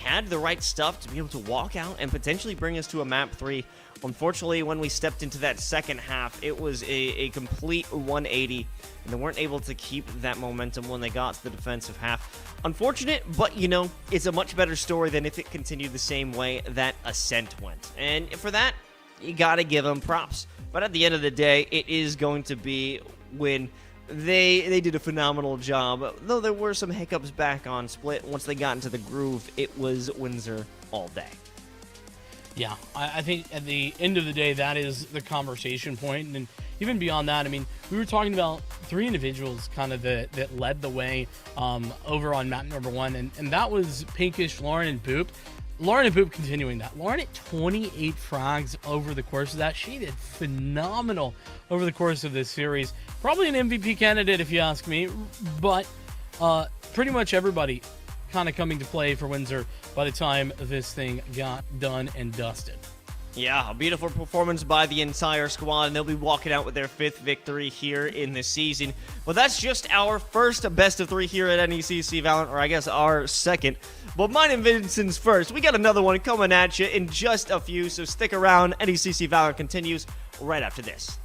had the right stuff to be able to walk out and potentially bring us to a map 3. Unfortunately, when we stepped into that second half, it was a complete 180, and they weren't able to keep that momentum when they got to the defensive half. Unfortunate, but you know, it's a much better story than if it continued the same way that Ascent went. And for that, you gotta give them props. But at the end of the day, it is going to be when they did a phenomenal job. Though there were some hiccups back on Split, once they got into the groove, it was Windsor all day. Yeah, I think at the end of the day, that is the conversation point. And even beyond that, I mean, we were talking about 3 individuals kind of that led the way over on map number 1. And that was Pinkish, Lauren, and Boop. Lauren and Boop continuing that. Lauren at 28 frags over the course of that. She did phenomenal over the course of this series. Probably an MVP candidate if you ask me. But pretty much everybody kind of coming to play for Windsor by the time this thing got done and dusted. Yeah, a beautiful performance by the entire squad, and they'll be walking out with their 5th victory here in the season. Well, that's just our first best of 3 here at NECC Valorant, or I guess our second. But mine and Vincent's first. We got another one coming at you in just a few, so stick around. NECC Valorant continues right after this.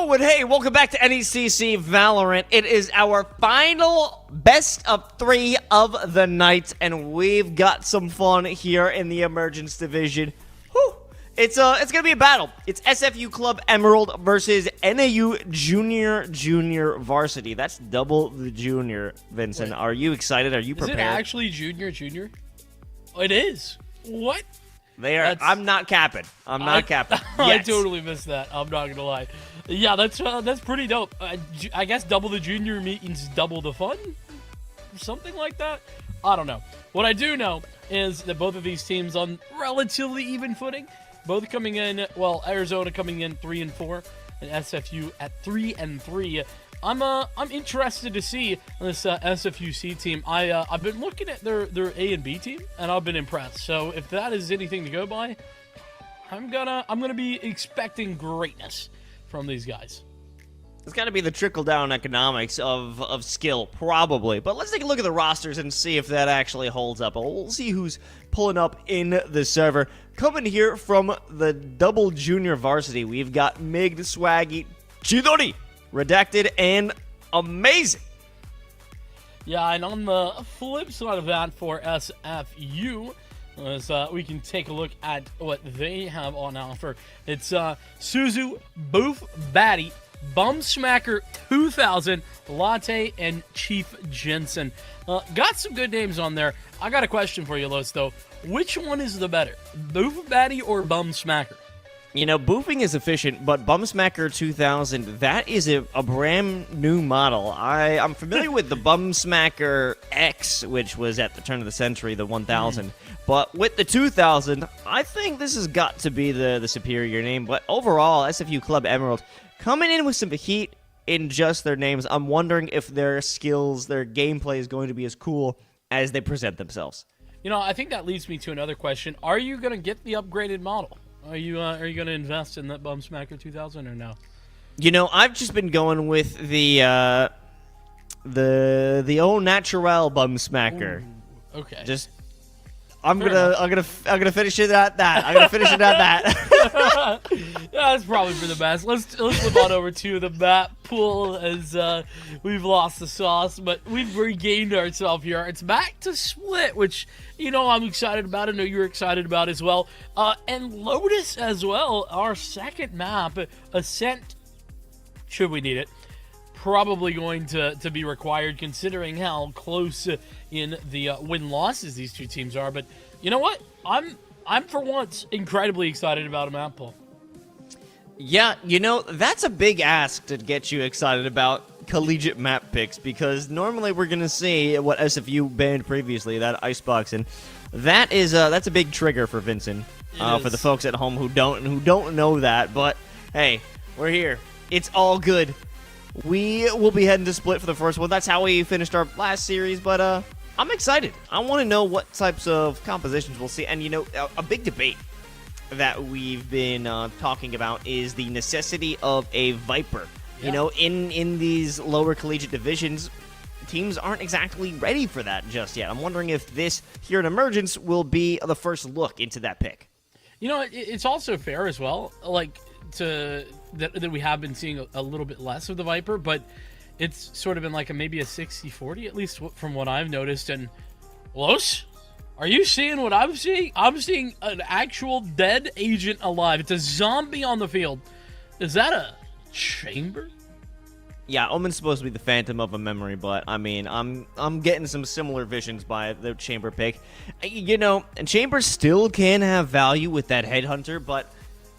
Hello and hey, welcome back to NECC Valorant. It is our final best of 3 of the night, and we've got some fun here in the Emergence division. Whew. It's gonna be a battle. It's SFU Club Emerald versus NAU Junior Varsity. That's double the junior. Vincent, are you excited? Are you prepared? Is it actually junior? Oh, it is. What? I'm not capping. I'm not capping. I totally missed that. I'm not gonna lie. Yeah, that's pretty dope. I guess double the junior means double the fun, something like that. I don't know. What I do know is that both of these teams on relatively even footing. Both coming in, well, Arizona coming in 3-4, and SFU at 3-3. I'm interested to see this SFUC team. I've been looking at their A and B team, and I've been impressed. So if that is anything to go by, I'm gonna be expecting greatness from these guys. It's got to be the trickle-down economics of skill, probably. But let's take a look at the rosters and see if that actually holds up. We'll see who's pulling up in the server. Coming here from the double junior varsity, we've got Mig, Swaggy, Chidori, Redacted, and Amazing. Yeah, and on the flip side of that for SFU, we can take a look at what they have on offer. It's Suzu, Boof, Batty, Bum Smacker 2000, Latte, and Chief Jensen. Got some good names on there. I got a question for you, Los, though. Which one is the better, Boof Batty or Bum Smacker? You know, boofing is efficient, but Bum Smacker 2000, that is a brand new model. I'm familiar with the Bum Smacker X, which was at the turn of the century, the 1000. But with the 2000, I think this has got to be the superior name. But overall, SFU Club Emerald coming in with some heat in just their names. I'm wondering if their skills, their gameplay is going to be as cool as they present themselves. You know, I think that leads me to another question. Are you going to get the upgraded model? Are you going to invest in that Bum Smacker 2000 or no? You know, I've just been going with the old natural Bum Smacker. Ooh, okay. Just I'm gonna finish it at that. I'm gonna finish it at that. Yeah, that's probably for the best. Let's flip on over to the map pool as we've lost the sauce, but we've regained ourselves here. It's back to Split, which I'm excited about. I know you're excited about as well, and Lotus as well. Our second map, Ascent. Should we need it? Probably going to be required considering how close in the win-losses these two teams are. But you know what? I'm for once incredibly excited about a map pull. Yeah, that's a big ask to get you excited about collegiate map picks, because normally we're going to see what SFU banned previously, that Icebox, and that's a big trigger for Vincent. For the folks at home who don't know that, but hey, we're here. It's all good. We will be heading to Split for the first one. That's how we finished our last series, but I'm excited. I want to know what types of compositions we'll see. And, a big debate that we've been talking about is the necessity of a Viper. Yeah. In these lower collegiate divisions, teams aren't exactly ready for that just yet. I'm wondering if this here in Emergence will be the first look into that pick. It's also fair as well, that we have been seeing a little bit less of the Viper, but it's sort of been like maybe a 60-40, at least from what I've noticed. And Los, are you seeing what I'm seeing? I'm seeing an actual dead agent alive. It's a zombie on the field. Is that a chamber? Yeah, Omen's supposed to be the Phantom of a memory, but I mean, I'm getting some similar visions by the Chamber pick. And Chamber still can have value with that Headhunter, but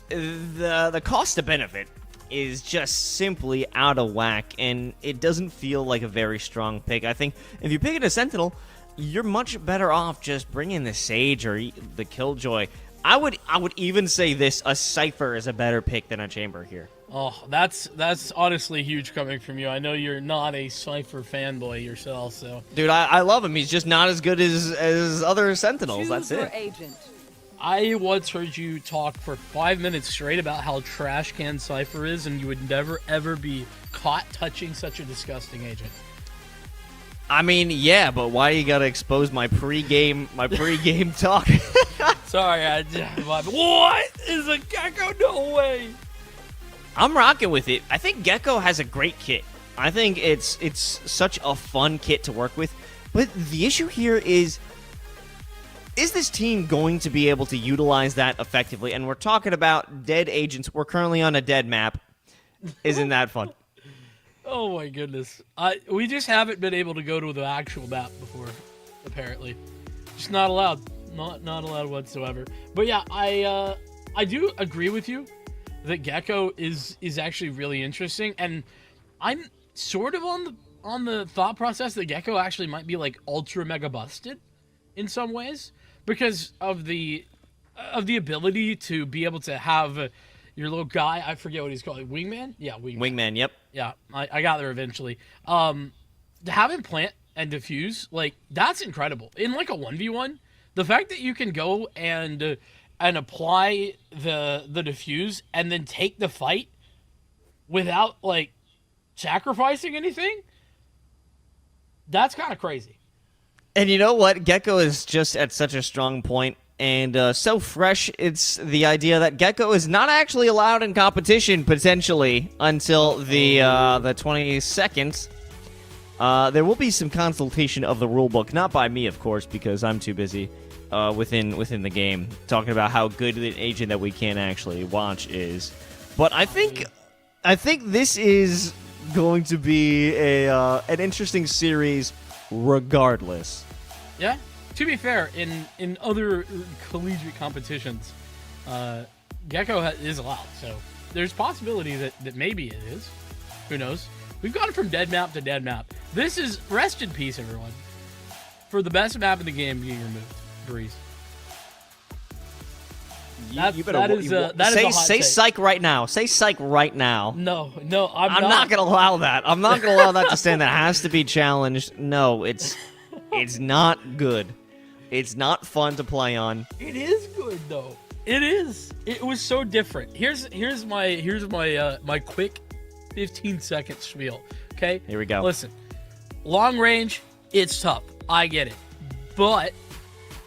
the cost to benefit is just simply out of whack, and it doesn't feel like a very strong pick. I think if you're picking a Sentinel, you're much better off just bringing the Sage or the Killjoy. I would even say this: a Cypher is a better pick than a Chamber here. Oh, that's honestly huge coming from you. I know you're not a Cypher fanboy yourself, so. Dude, I love him. He's just not as good as other Sentinels. That's it. Agent. I once heard you talk for 5 minutes straight about how trash can Cypher is, and you would never, ever be caught touching such a disgusting agent. I mean, yeah, but why you gotta expose my pregame talk? Sorry, what is a Gecko? No way. I'm rocking with it. I think Gecko has a great kit. I think it's such a fun kit to work with. But the issue here is this team going to be able to utilize that effectively? And we're talking about dead agents. We're currently on a dead map. Isn't that fun? Oh my goodness. We just haven't been able to go to the actual map before, apparently. Just not allowed. Not allowed whatsoever. But yeah, I do agree with you that Gecko is actually really interesting, and I'm sort of on the thought process that Gecko actually might be like ultra mega busted in some ways because of the ability to be able to have your little guy, I forget what he's called, wingman? Yeah, Wingman, yep. Yeah, I got there eventually. To have him plant and defuse, like, that's incredible. In like a 1v1, the fact that you can go and apply the defuse and then take the fight without like sacrificing anything, that's kind of crazy. And you know what? Gecko is just at such a strong point and so fresh. It's the idea that Gecko is not actually allowed in competition potentially until the 22nd. There will be some consultation of the rulebook, not by me, of course, because I'm too busy within the game talking about how good an agent that we can actually watch is. But I think this is going to be an interesting series regardless. Yeah. To be fair, in other collegiate competitions, Gecko is allowed, so there's possibility that maybe it is. Who knows? We've gone from dead map to dead map. This is rest in peace, everyone, for the best map in the game being removed. Breeze. You better say psych right now. Say psych right now. No, I'm not gonna allow that. I'm not gonna allow that to stand. That has to be challenged. No, it's not good. It's not fun to play on. It is good though. It is. It was so different. Here's my quick 15-second spiel. Okay. Here we go. Listen, long range, it's tough. I get it, but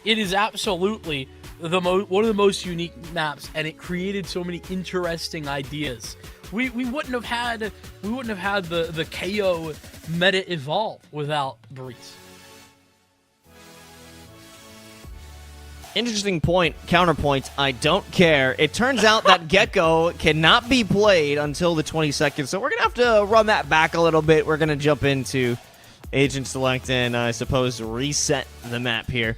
it is absolutely one of the most unique maps, and it created so many interesting ideas. We wouldn't have had the KO meta evolve without Breeze. Interesting point, counterpoint, I don't care. It turns out that Gecko cannot be played until the 22nd, so we're going to have to run that back a little bit. We're going to jump into Agent Select and, I suppose, reset the map here.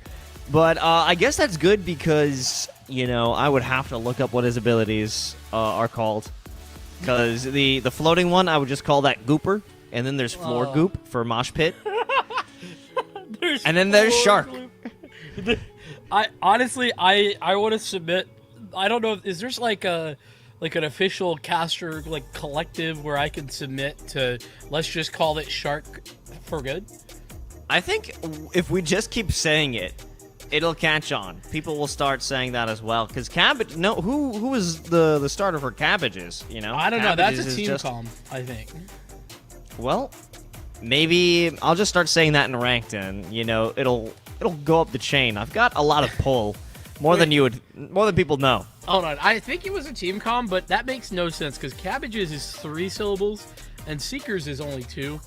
But I guess that's good because, you know, I would have to look up what his abilities are called. Because the floating one, I would just call that Gooper, and then there's Floor Goop for Mosh Pit. And then there's Shark. I honestly want to submit. I don't know. Is there's like an official caster like collective where I can submit to? Let's just call it Shark for good. I think if we just keep saying it, it'll catch on. People will start saying that as well. Because Cabbage, no, who is the starter for Cabbages? You know, I don't know. That's a team comp, I think. Well, maybe I'll just start saying that in ranked, and you know, it'll go up the chain. I've got a lot of pull, more than people know. Hold on, I think it was a team comm, but that makes no sense because Cabbages is 3 syllables and Seekers is only 2,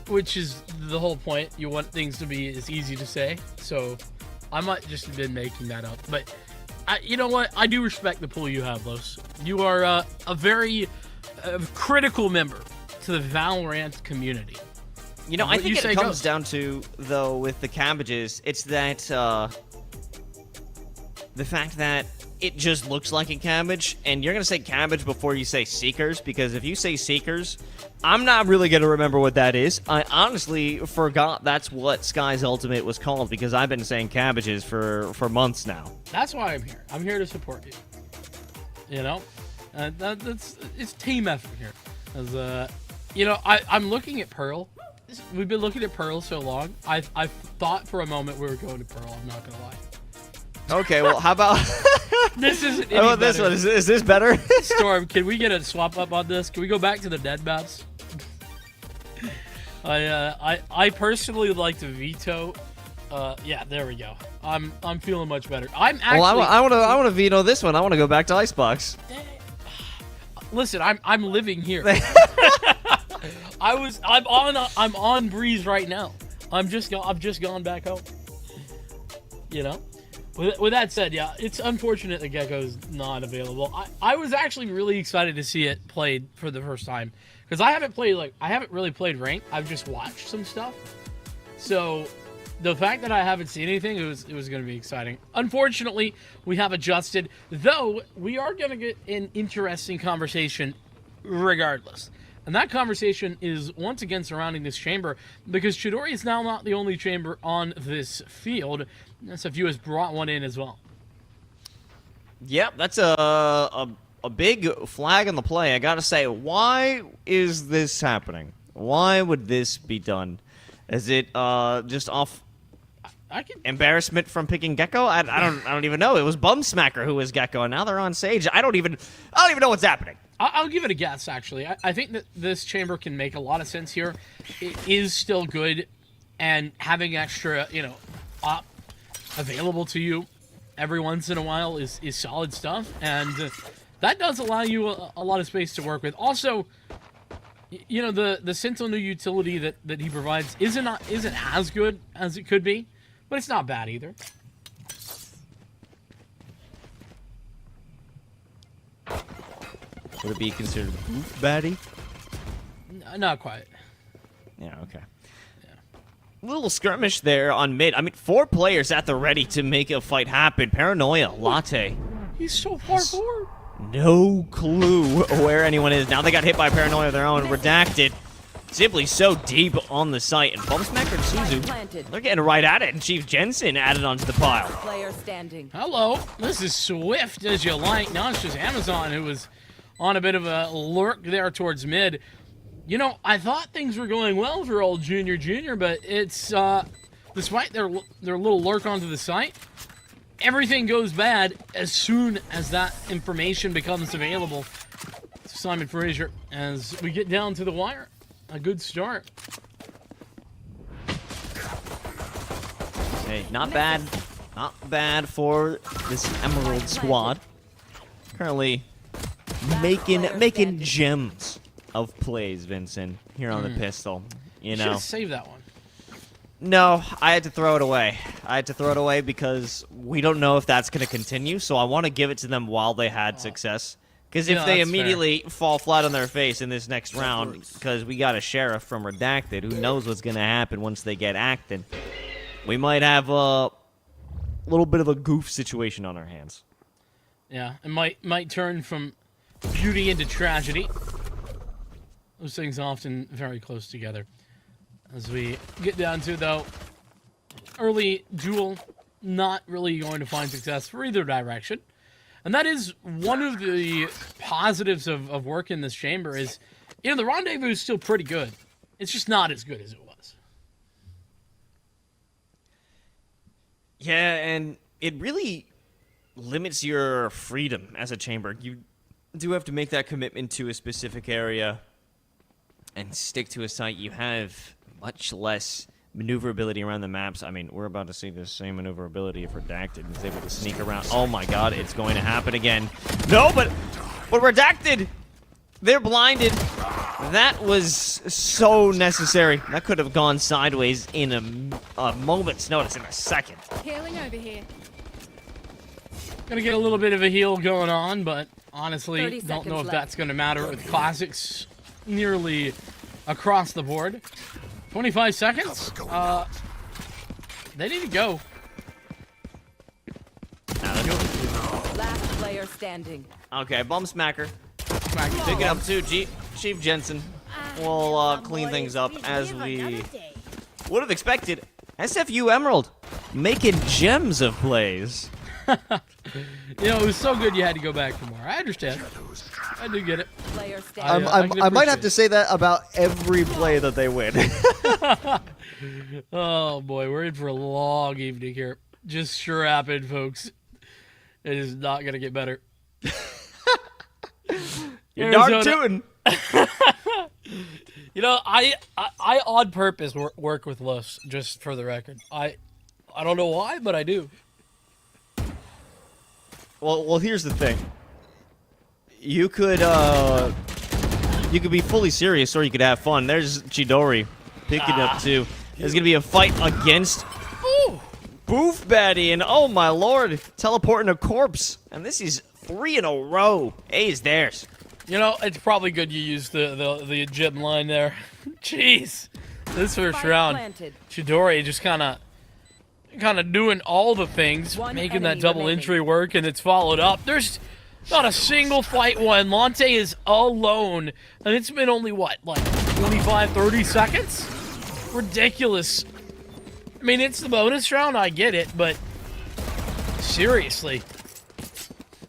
which is the whole point. You want things to be as easy to say, so I might just have been making that up. But you know what? I do respect the pull you have, Los. You are a very critical member to the Valorant community. You know, I think it comes down to, though, with the Cabbages, it's that, the fact that it just looks like a cabbage, and you're going to say cabbage before you say Seekers, because if you say Seekers, I'm not really going to remember what that is. I honestly forgot that's what Sky's Ultimate was called, because I've been saying cabbages for months now. That's why I'm here. I'm here to support you. You know? It's team effort here. As, you know, I'm looking at Pearl. We've been looking at Pearl so long. I thought for a moment we were going to Pearl. I'm not gonna lie. Okay, well, how about this? Isn't how about this one? Is this better? Storm, can we get a swap up on this? Can we go back to the dead maps? I personally like to veto. Yeah, there we go. I'm feeling much better. I'm actually. Well, I want to veto this one. I want to go back to Icebox. listen, I'm living here. I'm on Breeze right now. I've just gone back home. You know? With that said, yeah, it's unfortunate that Gecko's not available. I was actually really excited to see it played for the first time. Because I haven't really played ranked. I've just watched some stuff. So the fact that I haven't seen anything, it was going to be exciting. Unfortunately, we have adjusted, though we are going to get an interesting conversation regardless. And that conversation is once again surrounding this chamber, because Chidori is now not the only chamber on this field. SFU has brought one in as well. Yep, that's a big flag on the play. I gotta say, why is this happening? Why would this be done? Is it just off embarrassment from picking Gecko? I don't even know. It was Bumsmacker who was Gecko, and now they're on Sage. I don't even know what's happening. I'll give it a guess, actually. I think that this chamber can make a lot of sense here. It is still good, and having extra, op available to you every once in a while is solid stuff, and that does allow you a lot of space to work with. Also, the Sentinel utility that he provides isn't as good as it could be, but it's not bad either. Would it be considered a goof baddie? Not quite. Yeah, okay. Little skirmish there on mid. I mean, 4 players at the ready to make a fight happen. Paranoia, Latte. He's so far forward. No clue where anyone is. Now they got hit by Paranoia of their own. Redacted. Simply so deep on the site. And Bumsmacker and Suzu, they're getting right at it. And Chief Jensen added onto the pile. Player standing. Hello. This is swift as you like. Now it's just Amazon who was on a bit of a lurk there towards mid. I thought things were going well for old Junior, but it's, despite their little lurk onto the site, everything goes bad as soon as that information becomes available to Simon Fraser. As we get down to the wire, a good start. Hey, not bad. Not bad for this Emerald squad. Currently making gems of plays, Vincent, here on the pistol. You know, should have saved that one. No, I had to throw it away. I had to throw it away because we don't know if that's going to continue, so I want to give it to them while they had success. Because if they immediately fall flat on their face in this next round, because we got a sheriff from Redacted, who knows what's going to happen once they get acting, we might have a little bit of a goof situation on our hands. Yeah, it might turn from beauty into tragedy. Those things often very close together. As we get down to, though, early duel, not really going to find success for either direction. And that is one of the positives of work in this chamber is, the rendezvous is still pretty good. It's just not as good as it was. Yeah, and it really limits your freedom as a chamber. You do have to make that commitment to a specific area and stick to a site. You have much less maneuverability around the maps. I mean, we're about to see the same maneuverability if Redacted is able to sneak around. Oh my god, it's going to happen again. No, but Redacted, they're blinded. That was so necessary. That could have gone sideways in a moment's notice, in a second. Healing over here. Gonna get a little bit of a heal going on, but honestly, don't know if that's gonna matter with classics nearly across the board. 25 seconds. They need to go. Last player standing. Okay, Bumsmacker. Pick it up too, Chief Jensen. We'll clean things up as we would have expected. SFU Emerald making gems of plays. It was so good you had to go back for more. I understand. I do get it. I might have to say that about every play that they win. Oh boy, we're in for a long evening here. Just strap in, folks. It is not going to get better. You're dark tootin'. I on purpose work with Lus, just for the record. I don't know why, but I do. Well, here's the thing. you could be fully serious or you could have fun. There's Chidori picking up two. There's gonna be a fight against Boof Batty, and oh my lord, teleporting a corpse. And this is 3 in a row. A is theirs. You know, it's probably good you used the gym line there. Jeez, this first round, Chidori just kind of doing all the things, making that double entry work, and it's followed up. There's not a single fight won. Lante is alone, and it's been only what, like 25, 30 seconds? Ridiculous. I mean, it's the bonus round, I get it, but seriously,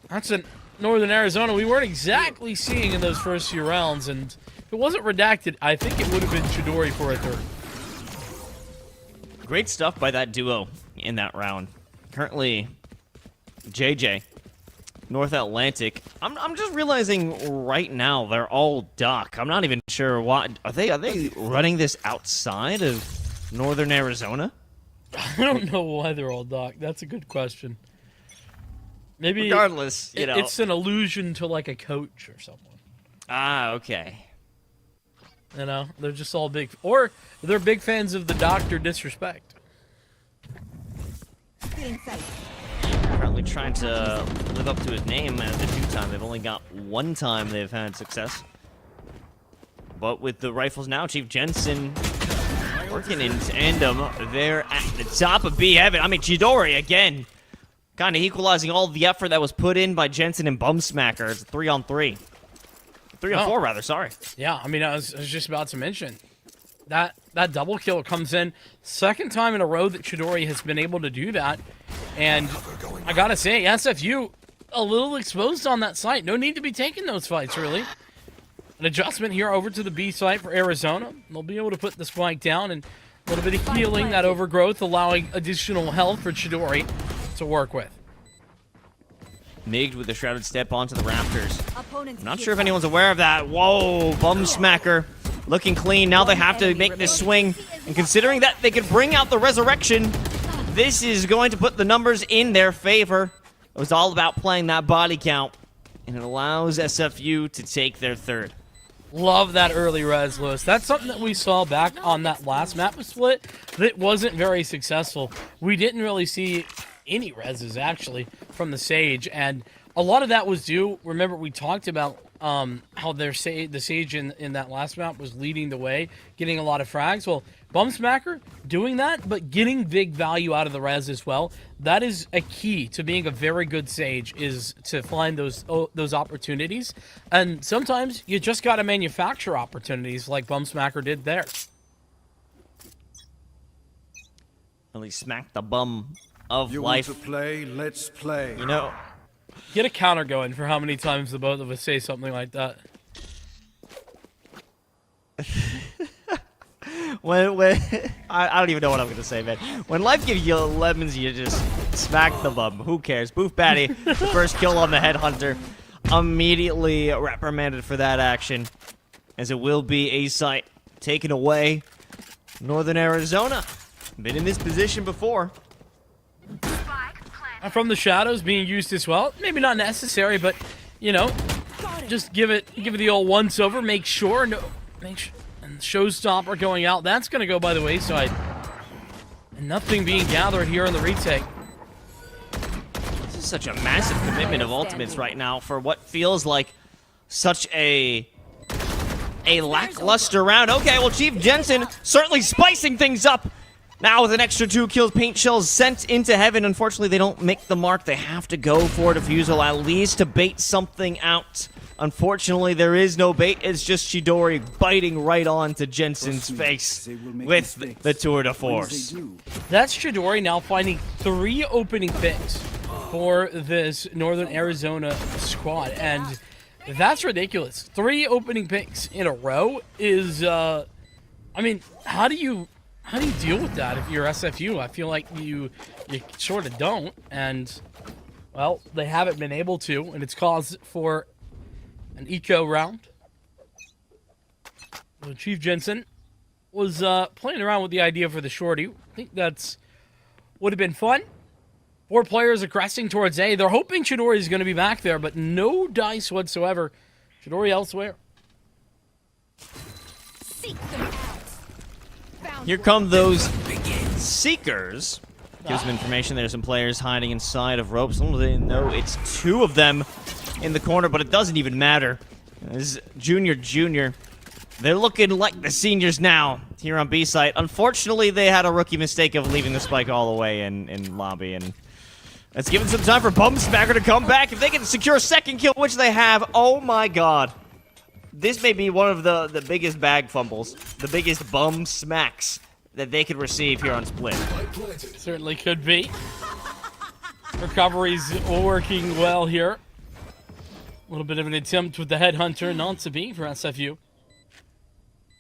that's a Northern Arizona we weren't exactly seeing in those first few rounds, and if it wasn't redacted, I think it would have been Chidori for a third. Great stuff by that duo in that round. Currently, JJ, North Atlantic. I'm just realizing right now they're all Duck. I'm not even sure what are they running this outside of Northern Arizona? I don't know why they're all Duck. That's a good question. Maybe regardless, you know, it's an allusion to like a coach or someone. Ah, okay. You know, they're just all big, or they're big fans of the Dr. Disrespect. Currently trying to live up to his name as a two-time. They've only got one time they've had success. But with the rifles now, Chief Jensen working in tandem there at the top of B Heaven. I mean, Chidori again, kind of equalizing all the effort that was put in by Jensen and Bumsmacker. It's 3-on-3. 3-on-4, rather, sorry. Yeah, I mean, I was just about to mention that double kill comes in second time in a row that Chidori has been able to do that, and I gotta say, SFU a little exposed on that site. No need to be taking those fights, really. An adjustment here over to the B site for Arizona. They'll be able to put the spike down, and a little bit of healing, that overgrowth, allowing additional health for Chidori to work with. Migged with the shrouded step onto the Raptors. I'm not sure if anyone's aware of that. Whoa, Bumsmacker looking clean. Now they have to make this swing. And considering that they could bring out the resurrection, this is going to put the numbers in their favor. It was all about playing that body count, and it allows SFU to take their third. Love that early res, Lewis. That's something that we saw back on that last map with Split that wasn't very successful. We didn't really see any reses, actually, from the Sage, and a lot of that was due, remember we talked about how the Sage in that last map was leading the way, getting a lot of frags. Well, Bumsmacker doing that, but getting big value out of the res as well. That is a key to being a very good Sage, is to find those opportunities. And sometimes you just got to manufacture opportunities like Bumsmacker did there. Really smacked the bum of you life. Want to play? Let's play. You know, get a counter going for how many times the both of us say something like that. when I don't even know what I'm gonna say, man. When life gives you lemons, you just smack the bum. Who cares? Boof Batty, the first kill on the Headhunter, immediately reprimanded for that action, as it will be a site taken away. Northern Arizona, been in this position before. From the shadows being used as well. Maybe not necessary, but you know, just give it the old once over. Make sure, and showstopper going out. That's going to go by the wayside. And nothing being gathered here in the retake. This is such a massive commitment of ultimates right now for what feels like such a lackluster round. Okay, well, Chief Jensen certainly spicing things up. Now with an extra 2 kills, paint shells sent into heaven. Unfortunately, they don't make the mark. They have to go for Diffusal at least to bait something out. Unfortunately, there is no bait. It's just Chidori biting right on to Jensen's face with the tour de force. That's Chidori now finding 3 opening picks for this Northern Arizona squad, and that's ridiculous. 3 opening picks in a row is, I mean, how do you deal with that if you're SFU? I feel like you sort of don't, and, well, they haven't been able to, and it's caused for an eco round. So Chief Jensen was playing around with the idea for the shorty. I think that's would have been fun. 4 players aggressing towards A. They're hoping Chidori is going to be back there, but no dice whatsoever. Chidori elsewhere. Here come those Seekers. Gives them information. There's some players hiding inside of ropes. Little they know it's 2 of them in the corner, but it doesn't even matter. This is Junior. They're looking like the seniors now here on B site. Unfortunately, they had a rookie mistake of leaving the spike all the way in lobby, and that's given some time for Bumsmacker to come back. If they can secure a second kill, which they have, oh my god. This may be one of the biggest bag fumbles, the biggest bum smacks that they could receive here on Split. Certainly could be. Recovery's working well here. A little bit of an attempt with the headhunter, not to be for SFU.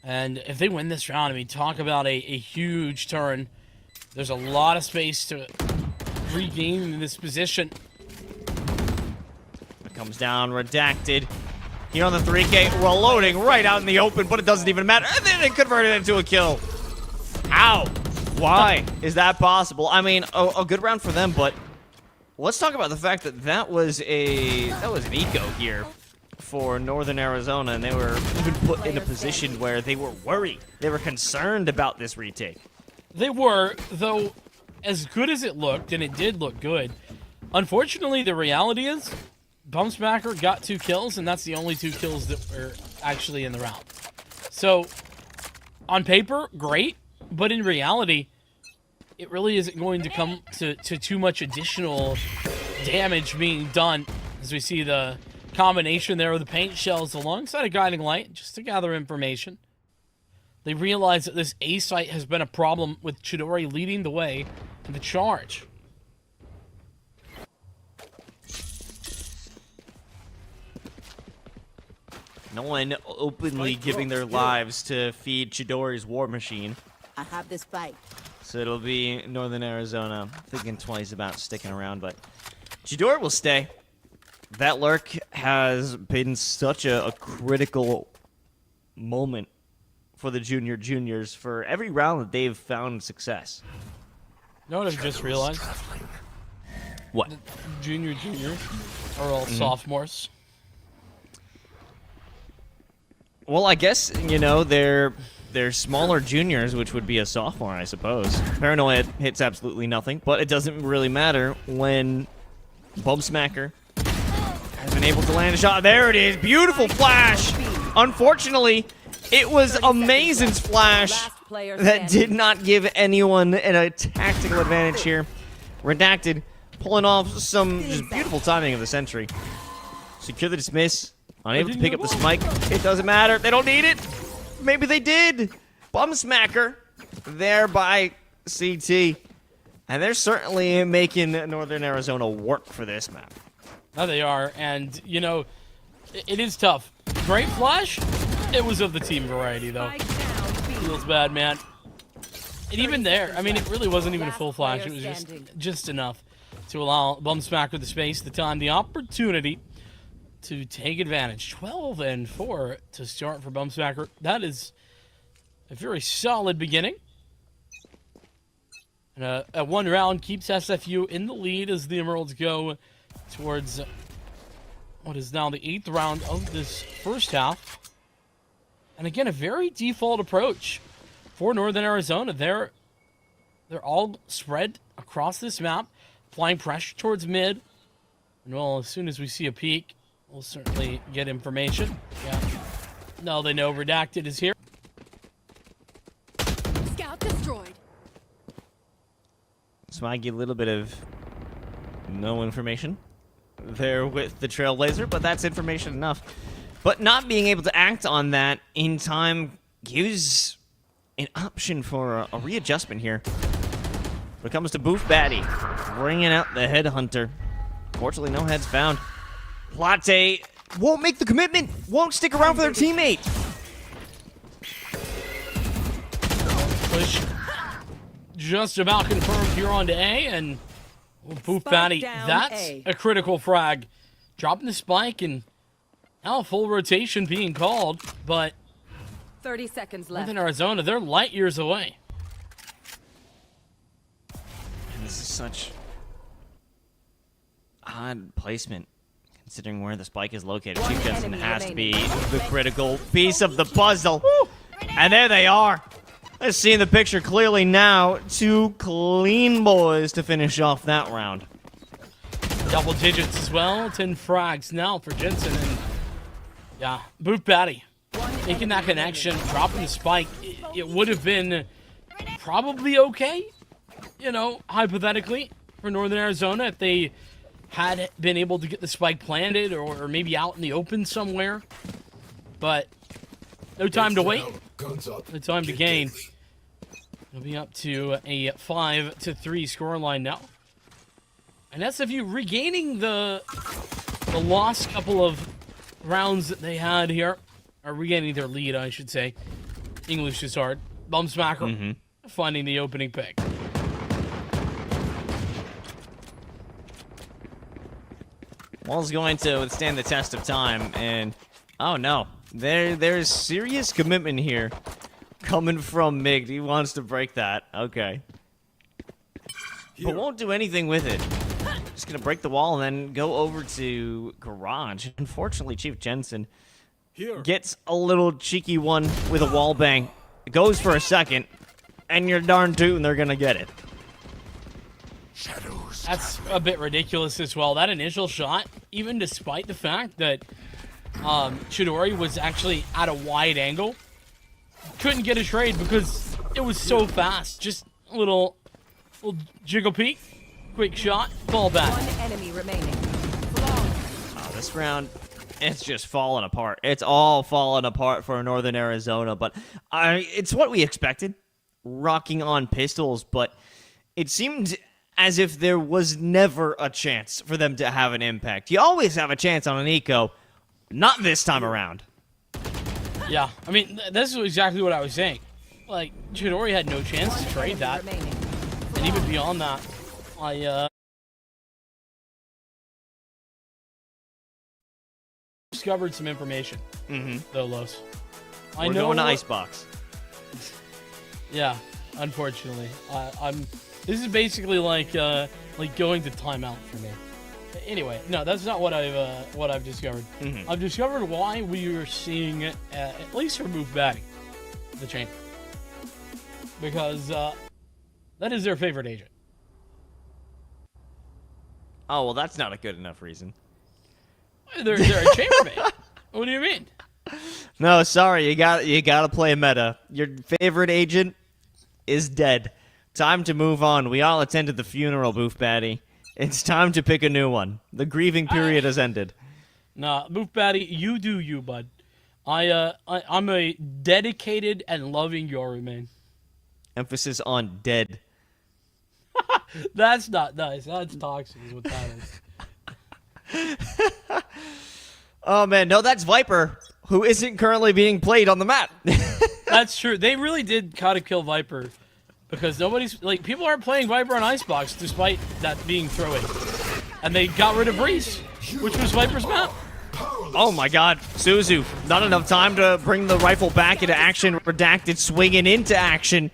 And if they win this round, I mean, talk about a huge turn. There's a lot of space to regain this position. It comes down, redacted. Here on the 3K, reloading right out in the open, but it doesn't even matter. And then they convert it into a kill. How? Why is that possible? I mean, a good round for them, but let's talk about the fact that that was an eco here for Northern Arizona, and they were even put in a position where they were worried. They were concerned about this retake. They were, though, as good as it looked, and it did look good, unfortunately, the reality is Bumsmacker got 2 kills, and that's the only 2 kills that were actually in the round. So, on paper, great, but in reality, it really isn't going to come to too much additional damage being done, as we see the combination there of the paint shells alongside a guiding light just to gather information. They realize that this A site has been a problem with Chidori leading the way in the charge. No one openly giving their lives to feed Chidori's war machine. I have this fight. So it'll be Northern Arizona thinking twice about sticking around, but Chidori will stay. That lurk has been such a critical moment for the juniors for every round that they've found success. You know what I've just realized? What? The juniors are all sophomores. Well, I guess, you know, they're smaller juniors, which would be a sophomore, I suppose. Paranoia hits absolutely nothing, but it doesn't really matter when Bumsmacker has been able to land a shot. There it is. Beautiful flash. Unfortunately, it was Amazin's flash that did not give anyone a tactical advantage here. Redacted, pulling off some just beautiful timing of the sentry. Secure the dismiss. Unable to pick up the spike. It doesn't matter. They don't need it. Maybe they did. Bumsmacker there by CT. And they're certainly making Northern Arizona work for this map. No, they are. And, you know, it is tough. Great flash. It was of the team variety, though. Feels bad, man. And even there, I mean, it really wasn't even a full flash. It was just enough to allow Bumsmacker the space, the time, the opportunity to take advantage. 12-4 to start for Bumsmacker. That is a very solid beginning. And a 1 round keeps SFU in the lead as the Emeralds go towards what is now the 8th round of this first half. And again, a very default approach for Northern Arizona. They're all spread across this map, applying pressure towards mid. And well, as soon as we see a peek, we'll certainly get information. Yeah. No, they know Redacted is here. Scout destroyed. So I get a little bit of no information there with the Trailblazer, but that's information enough. But not being able to act on that in time gives an option for a readjustment here. When it comes to Boof Batty, bringing out the Headhunter. Fortunately, no heads found. Latte won't make the commitment, won't stick around for their teammate. Push just about confirmed here on to A, and Boof Batty, that's a critical frag. Dropping the spike, and now a full rotation being called, but 30 seconds left. Northern Arizona, they're light years away. And this is such Odd placement, considering where the spike is located. Chief Jensen has to be the critical piece of the puzzle. And there they are. Let's see in the picture clearly now. 2 clean boys to finish off that round. Double digits as well. 10 frags now for Jensen. And yeah, Boot Batty making that connection, dropping the spike. It would have been probably okay, you know, hypothetically, for Northern Arizona if they had been able to get the spike planted or maybe out in the open somewhere. But no time to wait. No time to gain. It'll be up to a 5-3 scoreline now. And SFU regaining the lost couple of rounds that they had here. Or regaining their lead, I should say. English is hard. Bum smacker finding the opening pick. Wall's going to withstand the test of time, and oh no, there's serious commitment here coming from Mig. He wants to break that. Okay. But won't do anything with it. Just gonna break the wall and then go over to Garage. Unfortunately, Chief Jensen gets a little cheeky one with a wall bang. It goes for a second, and you're darn tootin' they're gonna get it. That's a bit ridiculous as well. That initial shot, even despite the fact that Chidori was actually at a wide angle, couldn't get a trade because it was so fast. Just a little jiggle peek, quick shot, fall back. One enemy remaining. Oh, this round, it's just falling apart. It's all falling apart for Northern Arizona, but it's what we expected. Rocking on pistols, but it seemed as if there was never a chance for them to have an impact. You always have a chance on an eco, not this time around. Yeah, I mean, this is exactly what I was saying. Like, Chidori had no chance to trade that. And even beyond that, I discovered some information. Though, Los. We're going to Icebox. Yeah, unfortunately. This is basically like going to timeout for me. Anyway, no, that's not what I've discovered. I've discovered why we are seeing at least remove batting the chamber, because that is their favorite agent. Oh well, that's not a good enough reason. They're a chambermate. What do you mean? No, sorry, you gotta play meta. Your favorite agent is dead. Time to move on. We all attended the funeral, Boof Batty. It's time to pick a new one. The grieving period has ended. Nah, Boof Batty, you do you, bud. I'm a dedicated and loving Yoru man. Emphasis on dead. That's not nice. That's toxic is what that is. Oh man, no, that's Viper, who isn't currently being played on the map. That's true. They really did kind of kill Viper. Because people aren't playing Viper on Icebox despite that being throw-in. And they got rid of Breeze, which was Viper's map. Oh my god, Suzu, not enough time to bring the rifle back into action. Redacted swinging into action.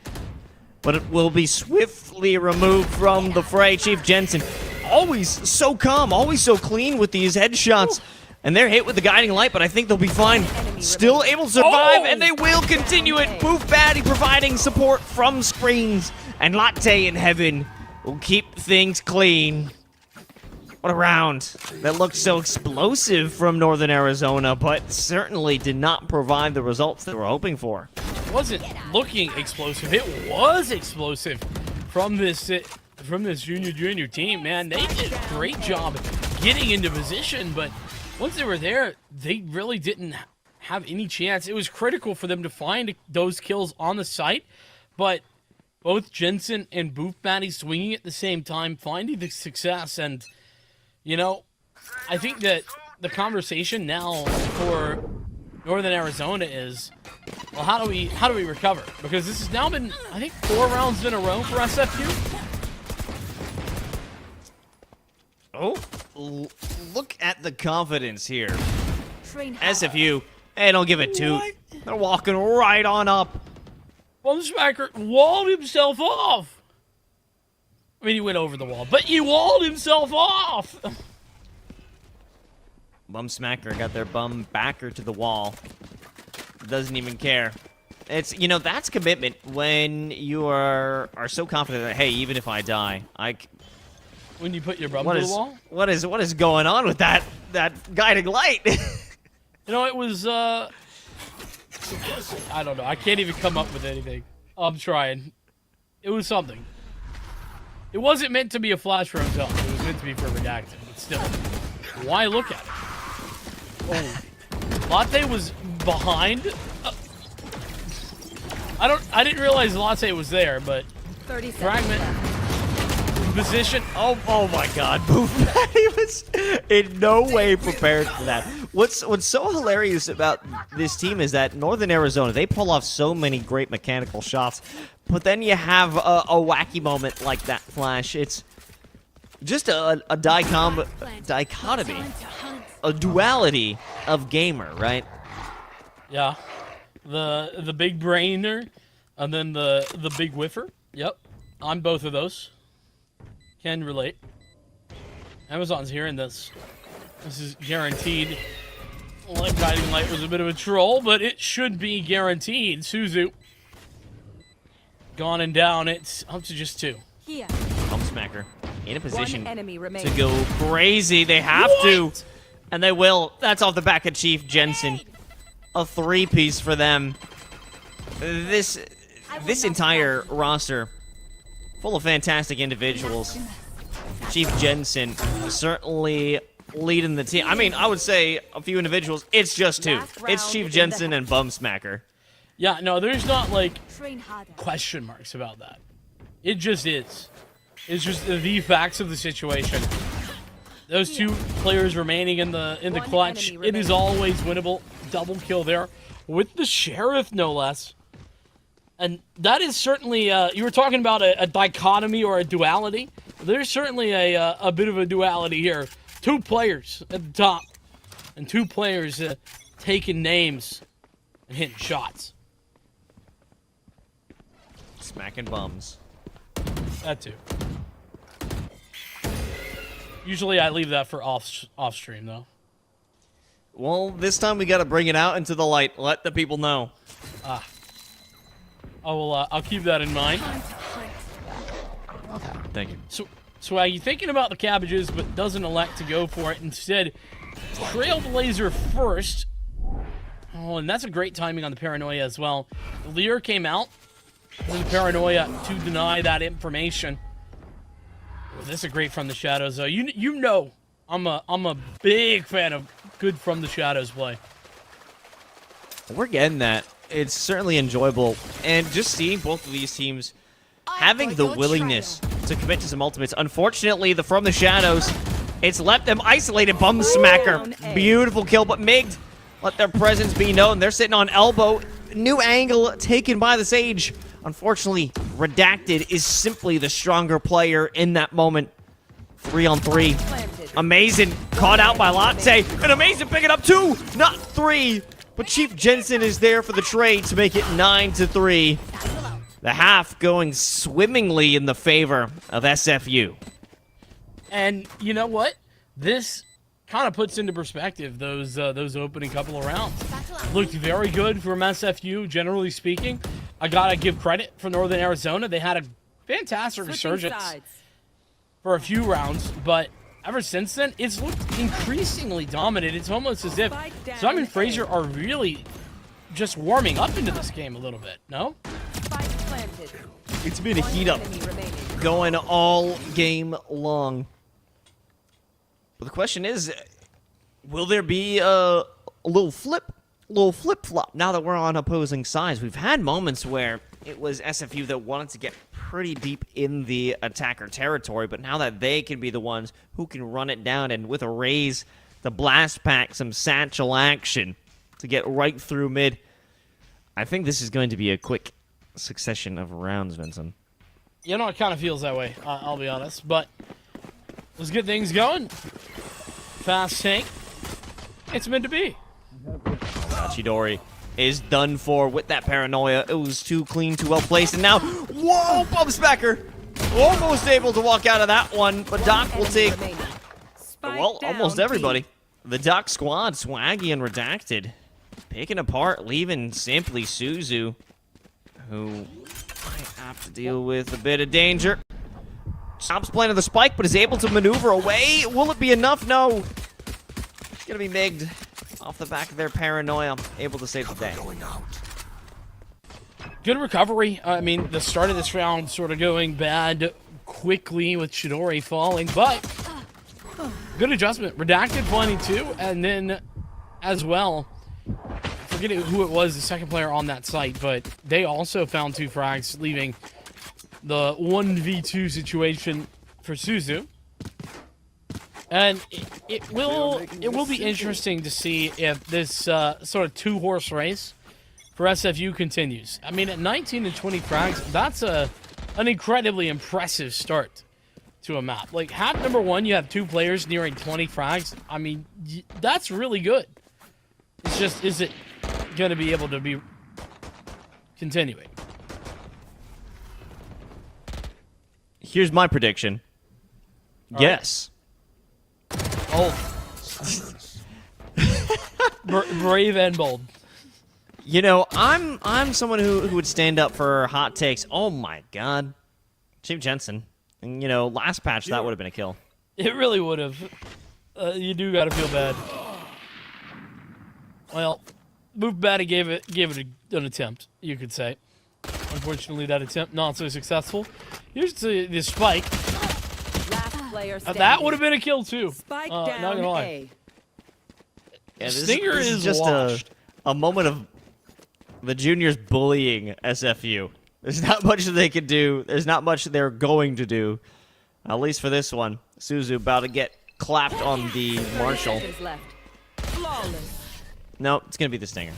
But it will be swiftly removed from the fray. Chief Jensen, always so calm, always so clean with these headshots. And they're hit with the guiding light, but I think they'll be fine. Still able to survive, and they will continue it. Boof Batty providing support from screens. And Latte in heaven will keep things clean. What a round. That looked so explosive from Northern Arizona, but certainly did not provide the results they were hoping for. It wasn't looking explosive. It was explosive from this junior team, man. They did a great job getting into position, but once they were there, they really didn't have any chance. It was critical for them to find those kills on the site, but both Jensen and Boof Batty swinging at the same time, finding the success. And, you know, I think that the conversation now for Northern Arizona is, well, how do we recover? Because this has now been, I think, 4 rounds in a row for SFU. Oh, look at the confidence here. SFU, they don't give a toot. They're walking right on up. Bumsmacker walled himself off. I mean, he went over the wall, but he walled himself off. Bum Smacker got their bum backer to the wall. Doesn't even care. It's, you know, that's commitment when you are so confident that, hey, even if I die, When you put your bum to the wall? What is going on with that guiding light? You know, it was, I don't know. I can't even come up with anything. I'm trying. It was something. It wasn't meant to be a flash for himself. It was meant to be for redacted. But still, why look at it? Oh, Latte was behind. I didn't realize Latte was there, but 30 Fragment position. Oh my God! He was in no way prepared for that. What's so hilarious about this team is that Northern Arizona, they pull off so many great mechanical shots, but then you have a wacky moment like that flash. It's just a dichotomy, a duality of gamer, right? Yeah, the big brainer, and then the big whiffer. Yep, I'm both of those. Can relate. Amazon's hearing this. This is guaranteed. Well, Guiding Light was a bit of a troll, but it should be guaranteed. Suzu gone and down. It's up to just 2. Here. Bum Smacker in a position enemy to remaining. go crazy. They have to, and they will. That's off the back of Chief Jensen. A 3-piece for them. This entire roster full of fantastic individuals. Chief Jensen certainly leading the team. I mean, I would say a few individuals. It's just 2. It's Chief Jensen and Bum Smacker. Yeah, no, there's not like question marks about that. It just is. It's just the facts of the situation. Those 2 players remaining in the clutch. It is always winnable. Double kill there with the Sheriff, no less. And that is certainly, you were talking about a dichotomy or a duality. There's certainly a bit of a duality here. 2 players at the top, and 2 players taking names and hitting shots. Smacking bums. That too. Usually I leave that for off stream, though. Well, this time we got to bring it out into the light. Let the people know. I'll keep that in mind. Thank you. So Swaggy thinking about the cabbages, but doesn't elect to go for it. Instead, Trailblazer first. Oh, and that's a great timing on the Paranoia as well. The Lear came out for the Paranoia to deny that information. Oh, this is great from the shadows, though. You know, I'm a big fan of good from the shadows play. We're getting that. It's certainly enjoyable, and just seeing both of these teams having the willingness to commit to some ultimates. Unfortunately, the From the Shadows, it's left them isolated. Bum Smacker, beautiful kill, but Migged let their presence be known. They're sitting on elbow. New angle taken by the Sage. Unfortunately, Redacted is simply the stronger player in that moment. 3-on-3. Amazing, caught out by Latte, and Amazing picking up 2, not 3. But Chief Jensen is there for the trade to make it 9-3. The half going swimmingly in the favor of SFU. And you know what? This kind of puts into perspective those opening couple of rounds. Looked very good from SFU, generally speaking. I gotta give credit for Northern Arizona. They had a fantastic resurgence for a few rounds, but ever since then, it's looked increasingly dominant. It's almost as if Simon Fraser are really just warming up into this game a little bit, no? It's been a heat up going all game long. But the question is, will there be a little flip-flop now that we're on opposing sides? We've had moments where it was SFU that wanted to get pretty deep in the attacker territory, but now that they can be the ones who can run it down, and with a raise, the blast pack, some satchel action to get right through mid, I think this is going to be a quick succession of rounds, Vincent. You know, it kind of feels that way, I'll be honest, but let's get things going. Fast tank. It's meant to be. Chidori is done for with that Paranoia. It was too clean, too well placed, and now, whoa, Bum Smacker almost able to walk out of that one, but Doc will take, well, almost everybody. The Duck Squad, Swaggy and Redacted, picking apart, leaving simply Suzu, who might have to deal with a bit of danger. Stops playing the spike, but is able to maneuver away. Will it be enough? No. It's going to be migged off the back of their paranoia, able to save the day. Good recovery. I mean, the start of this round sort of going bad quickly with Chidori falling, but good adjustment. Redacted finding two, and then as well, forgetting who it was, the second player on that site, but they also found 2 frags, leaving the 1v2 situation for Suzu. And it will be interesting to see if this sort of 2-horse race for SFU continues. I mean, at 19 and 20 frags, that's an incredibly impressive start to a map. Like, half number 1, you have 2 players nearing 20 frags. I mean, that's really good. It's just, is it going to be able to be continuing? Here's my prediction. Yes. Oh. Brave and bold. You know, I'm someone who would stand up for hot takes. Oh my god. Chief Jensen. And, you know, last patch, that would have been a kill. It really would have. You do got to feel bad. Well, Move Batty gave it an attempt, you could say. Unfortunately, that attempt not so successful. Here's the spike. That would have been a kill too. Spike not down gonna lie. A. Yeah, Stinger this is just washed. a moment of the juniors bullying SFU. There's not much that they could do. There's not much they're going to do. At least for this one. Suzu about to get clapped on the Marshall. No, it's going to be the Stinger.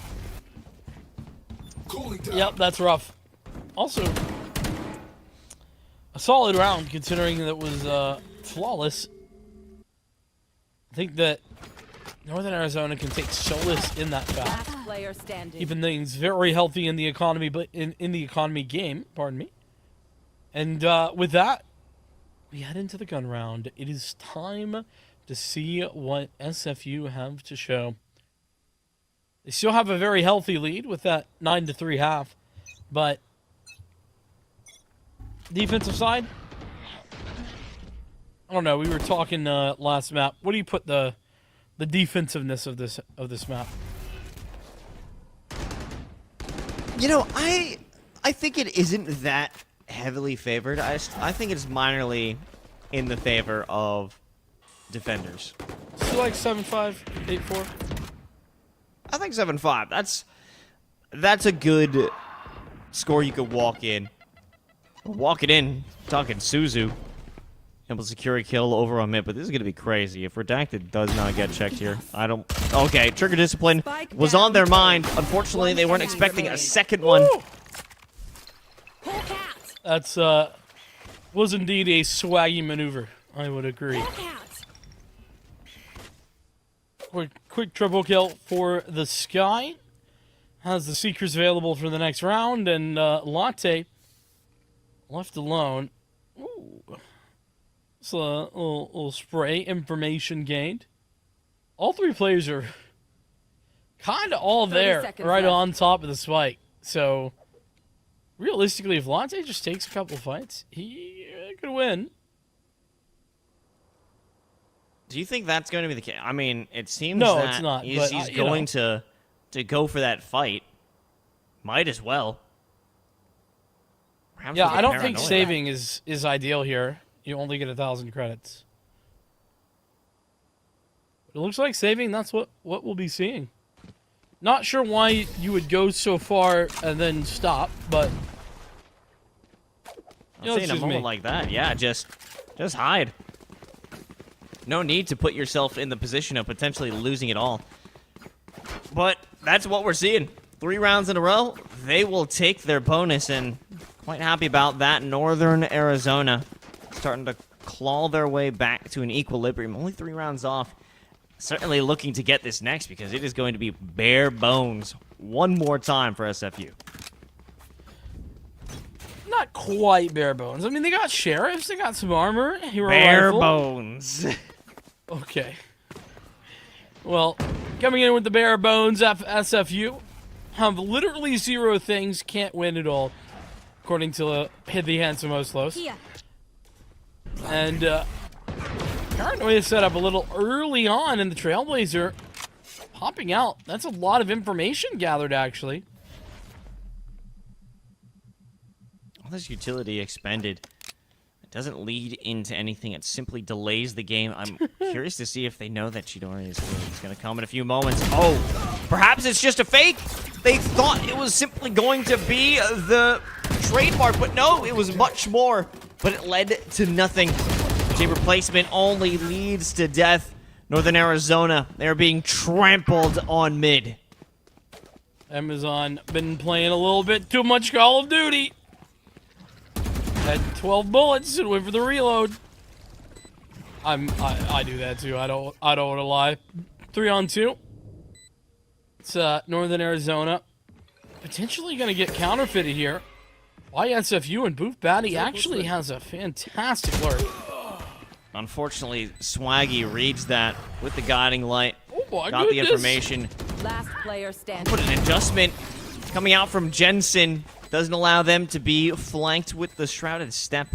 Yep, that's rough. Also, a solid round considering that it was flawless. I think that Northern Arizona can take solace in that fact. Keeping things very healthy in the economy, but in the economy game, pardon me. And with that, we head into the gun round. It is time to see what SFU have to show. They still have a very healthy lead with that 9-3 half, but defensive side, I don't know. We were talking last map. What do you put the defensiveness of this map? You know, I think it isn't that heavily favored. I think it's minorly in the favor of defenders. So like 7-5, 8-4. I think 7-5. That's a good score you could walk in. Walk it in, talking Suzu. Able to secure a kill over on mid, but this is going to be crazy. If Redacted does not get checked here, I don't... Okay, Trigger Discipline was on their mind. Unfortunately, they weren't expecting a second one. That's, was indeed a swaggy maneuver. I would agree. Quick triple kill for the Sky. Has the Seekers available for the next round, and Latte left alone. Ooh. It's a little spray. Information gained. All 3 players are kind of all there, right on top of the spike. So, realistically, if Latte just takes a couple fights, he could win. Do you think that's going to be the case? I mean, it seems no, that it's not, he's going know. to go for that fight. Might as well. Perhaps Yeah, I don't think saving is ideal here. You only get 1,000 credits. It looks like saving, that's what we'll be seeing. Not sure why you would go so far and then stop, but... I'll say in a moment like that, yeah, just hide. No need to put yourself in the position of potentially losing it all. But that's what we're seeing. 3 rounds in a row, they will take their bonus, and quite happy about that. Northern Arizona starting to claw their way back to an equilibrium. Only 3 rounds off. Certainly looking to get this next because it is going to be bare bones one more time for SFU. Not quite bare bones. I mean, they got sheriffs, they got some armor, hero bare rifle. bones. Okay. Well, coming in with the bare bones, SFU have literally 0 things, can't win at all, according to Hit the Handsome Oslos. And Paranoia set up a little early on in the Trailblazer, popping out. That's a lot of information gathered, actually. All this utility expended. It doesn't lead into anything. It simply delays the game. I'm curious to see if they know that Chidori is going to come in a few moments. Oh, perhaps it's just a fake. They thought it was simply going to be the trademark, but no, it was much more. But it led to nothing. Team replacement only leads to death. Northern Arizona, they're being trampled on mid. Amazon been playing a little bit too much Call of Duty. Had 12 bullets and wait for the reload. I do that too. I don't want to lie. 3-on-2. It's Northern Arizona potentially going to get counterfeited here. YSFU and Booth Batty actually has a fantastic lurk. Unfortunately, Swaggy reads that with the guiding light. Oh my Got goodness. the information. Last player standing. Put an adjustment coming out from Jensen. Doesn't allow them to be flanked with the Shrouded Step.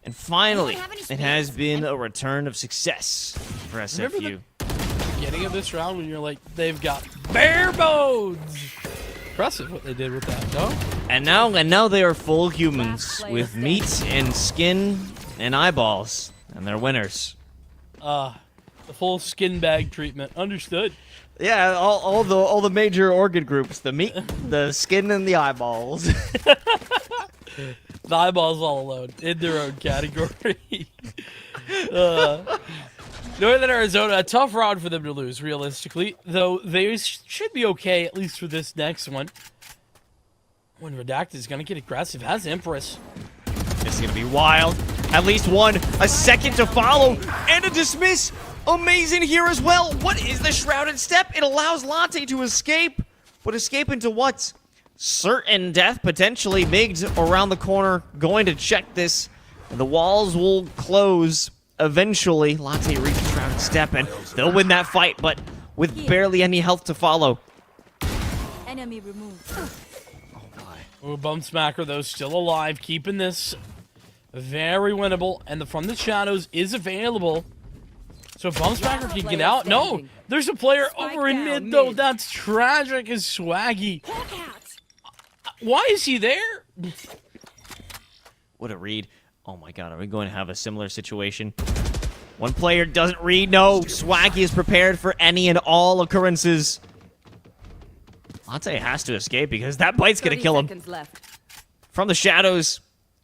And finally, it has been a return of success for SFU. Remember the beginning of this round when you're like, they've got bare bones. Impressive what they did with that, no? And now they are full humans with meat and skin and eyeballs. And they're winners. The full skin bag treatment. Understood. Yeah, all the major organ groups: the meat, the skin, and the eyeballs. The eyeballs all alone in their own category. Northern Arizona, a tough round for them to lose, realistically. Though they should be okay, at least for this next one. When Redacted is going to get aggressive, has Empress. This is going to be wild. At least one, a second to follow, and a dismiss. Amazing here as well. What is the Shrouded Step? It allows Latte to escape, but escape into what? Certain death, potentially. Migged around the corner, going to check this. And the walls will close eventually. Latte reaches Shrouded Step, and they'll win that fight, but with barely any health to follow. Enemy removed. Ooh, Bum Smacker, though, still alive, keeping this very winnable, and the From the Shadows is available. So if Bum Smacker can get out, no, there's a player over in mid, though. That's tragic as Swaggy. Why is he there? What a read. Oh my god, are we going to have a similar situation? One player doesn't read. No, Swaggy is prepared for any and all occurrences. Latte has to escape because that bite's going to kill him. From the Shadows,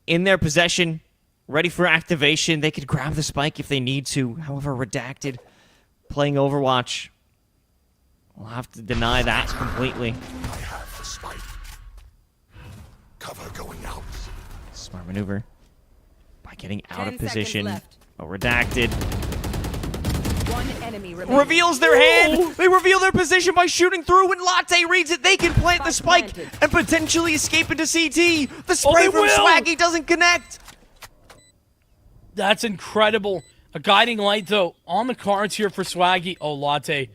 in their possession, ready for activation. They could grab the spike if they need to. However, Redacted, playing Overwatch, will have to deny that completely. I have the spike. Cover going out. Smart maneuver by getting out 10 of position. seconds Oh, Redacted One enemy remaining. reveals their hand. They reveal their position by shooting through. When Latte reads it, they can plant the spike and potentially escape into CT. The spray from Swaggy doesn't connect. That's incredible. A guiding light, though, on the cards here for Swaggy. Oh, Latte,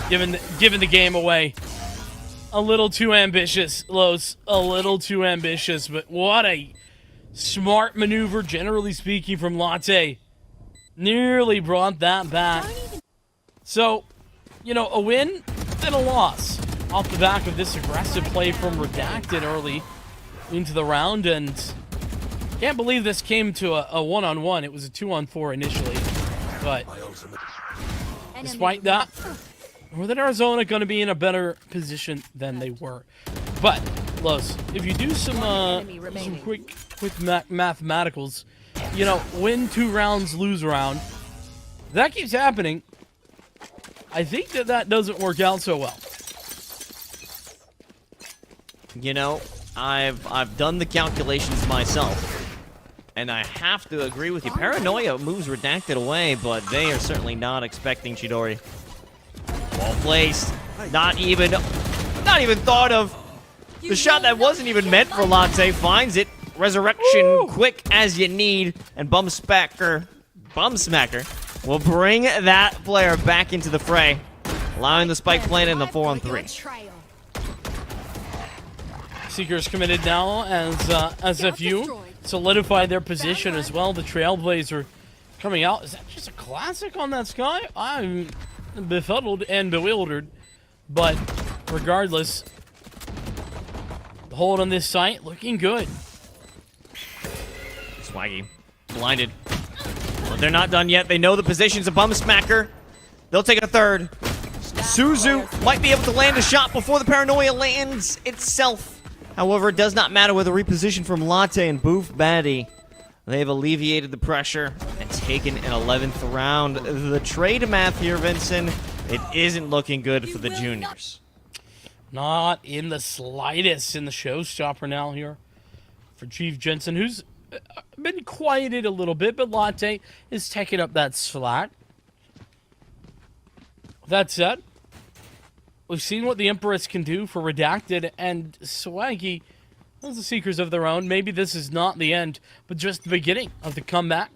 giving the game away. A little too ambitious, Los. A little too ambitious, but what a smart maneuver, generally speaking, from Latte. Nearly brought that back. So, you know, a win and a loss off the back of this aggressive play from Redacted early into the round, and can't believe this came to a one-on-one. It was a 2-on-4 initially, but despite that, Northern Arizona going to be in a better position than they were. But, Los, if you do some quick mathematicals, you know, win 2 rounds, lose a round, that keeps happening. I think that doesn't work out so well. You know, I've done the calculations myself, and I have to agree with you. Paranoia moves Redacted away, but they are certainly not expecting Chidori. Ball placed, not even thought of. The shot that wasn't even meant for Latte finds it. Resurrection quick as you need, and Bum Smacker will bring that player back into the fray. allowing the spike plant in the 4-on-3. Seekers committed now as SFU solidify their position as well. The Trailblazer coming out. Is that just a classic on that Sky? I'm befuddled and bewildered. But regardless, the hold on this site looking good. Swaggy blinded. But they're not done yet. They know the position's a bum smacker. They'll take a third. Suzu might be able to land a shot before the paranoia lands itself. However, it does not matter with a reposition from Latte and Boof Batty. They've alleviated the pressure and taken an 11th round. The trade math here, Vincent, it isn't looking good for the juniors. Not in the slightest in the showstopper now here for Chief Jensen, who's been quieted a little bit, but Latte is taking up that slack. That said, we've seen what the Empress can do for Redacted, and Swaggy has the Seekers of their own. Maybe this is not the end, but just the beginning of the comeback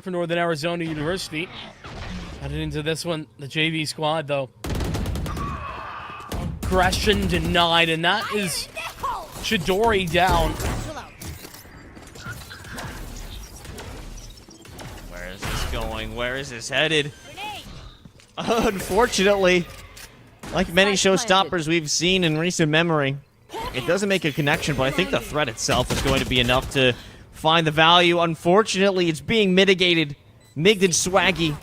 for Northern Arizona University. Headed into this one, the JV squad, though. Aggression denied, and that is Chidori down. Where is this going? Where is this headed? Unfortunately, like many showstoppers we've seen in recent memory, it doesn't make a connection, but I think the threat itself is going to be enough to find the value. Unfortunately, it's being mitigated. Migd and Swaggy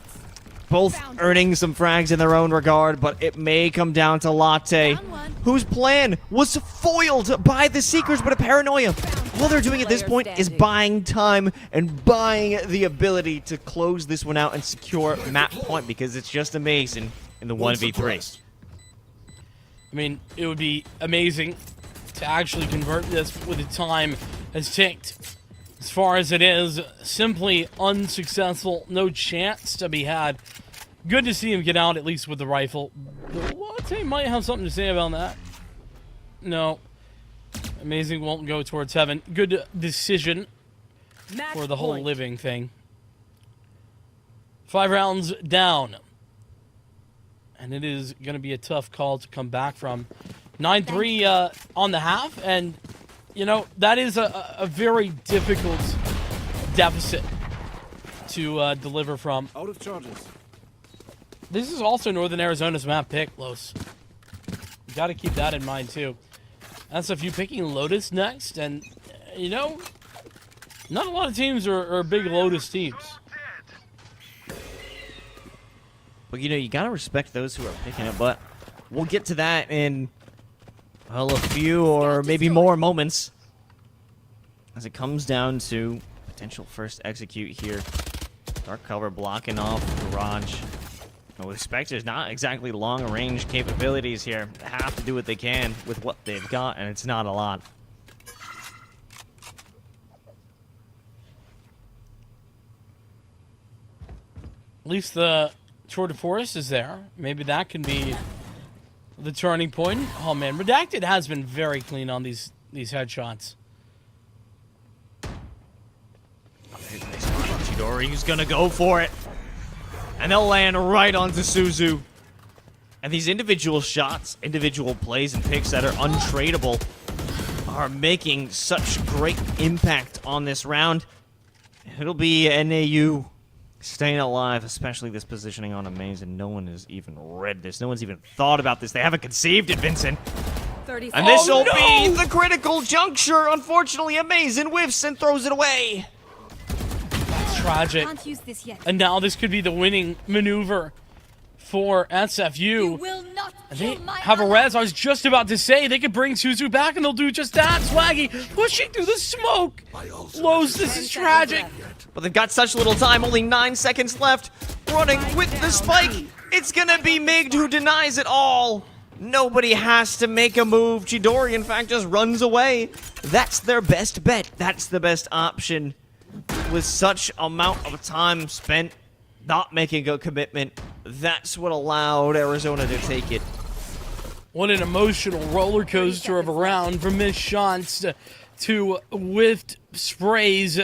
both earning some frags in their own regard, but it may come down to Latte, whose plan was foiled by the Seekers, but a paranoia. All they're doing at this point is buying time and buying the ability to close this one out and secure map point, because it's just amazing in the 1v3. I mean, it would be amazing to actually convert this with the time has ticked. As far as it is, simply unsuccessful, no chance to be had. Good to see him get out, at least with the rifle. The Latte might have something to say about that. No. Amazing won't go towards heaven. Good decision for the whole living thing. 5 rounds down. And it is going to be a tough call to come back from. 9-3 on the half, and, you know, that is a very difficult deficit to deliver from. Out of charges. This is also Northern Arizona's map pick, Los. You got to keep that in mind, too. SFU picking Lotus next, and, you know, not a lot of teams are big Lotus teams. But, you know, you got to respect those who are picking it, but we'll get to that in, well, a few or maybe more moments as it comes down to potential first execute here. Dark cover blocking off Garage. No, with Spectre's not exactly long-range capabilities here. They have to do what they can with what they've got, and it's not a lot. At least the Tour de Force is there. Maybe that can be the turning point. Oh, man. Redacted has been very clean on these headshots. Chidori's gonna go for it. And they'll land right onto Suzu. And these individual shots, individual plays and picks that are untradeable are making such great impact on this round. It'll be NAU staying alive, especially this positioning on Amazing. No one has even read this. No one's even thought about this. They haven't conceived it, Vincent. And this will be the critical juncture. Unfortunately, Amazing whiffs and throws it away. Tragic. And now this could be the winning maneuver for SFU. And they have a res. I was just about to say they could bring Suzu back and they'll do just that. Swaggy pushing through the smoke. Los, this is tragic. But they've got such little time, only 9 seconds left. Running with the spike. It's gonna be Migd who denies it all. Nobody has to make a move. Chidori, in fact, just runs away. That's their best bet. That's the best option. With such amount of time spent not making a commitment, that's what allowed Arizona to take it. What an emotional roller coaster of a round, from missed shots to whiffed sprays.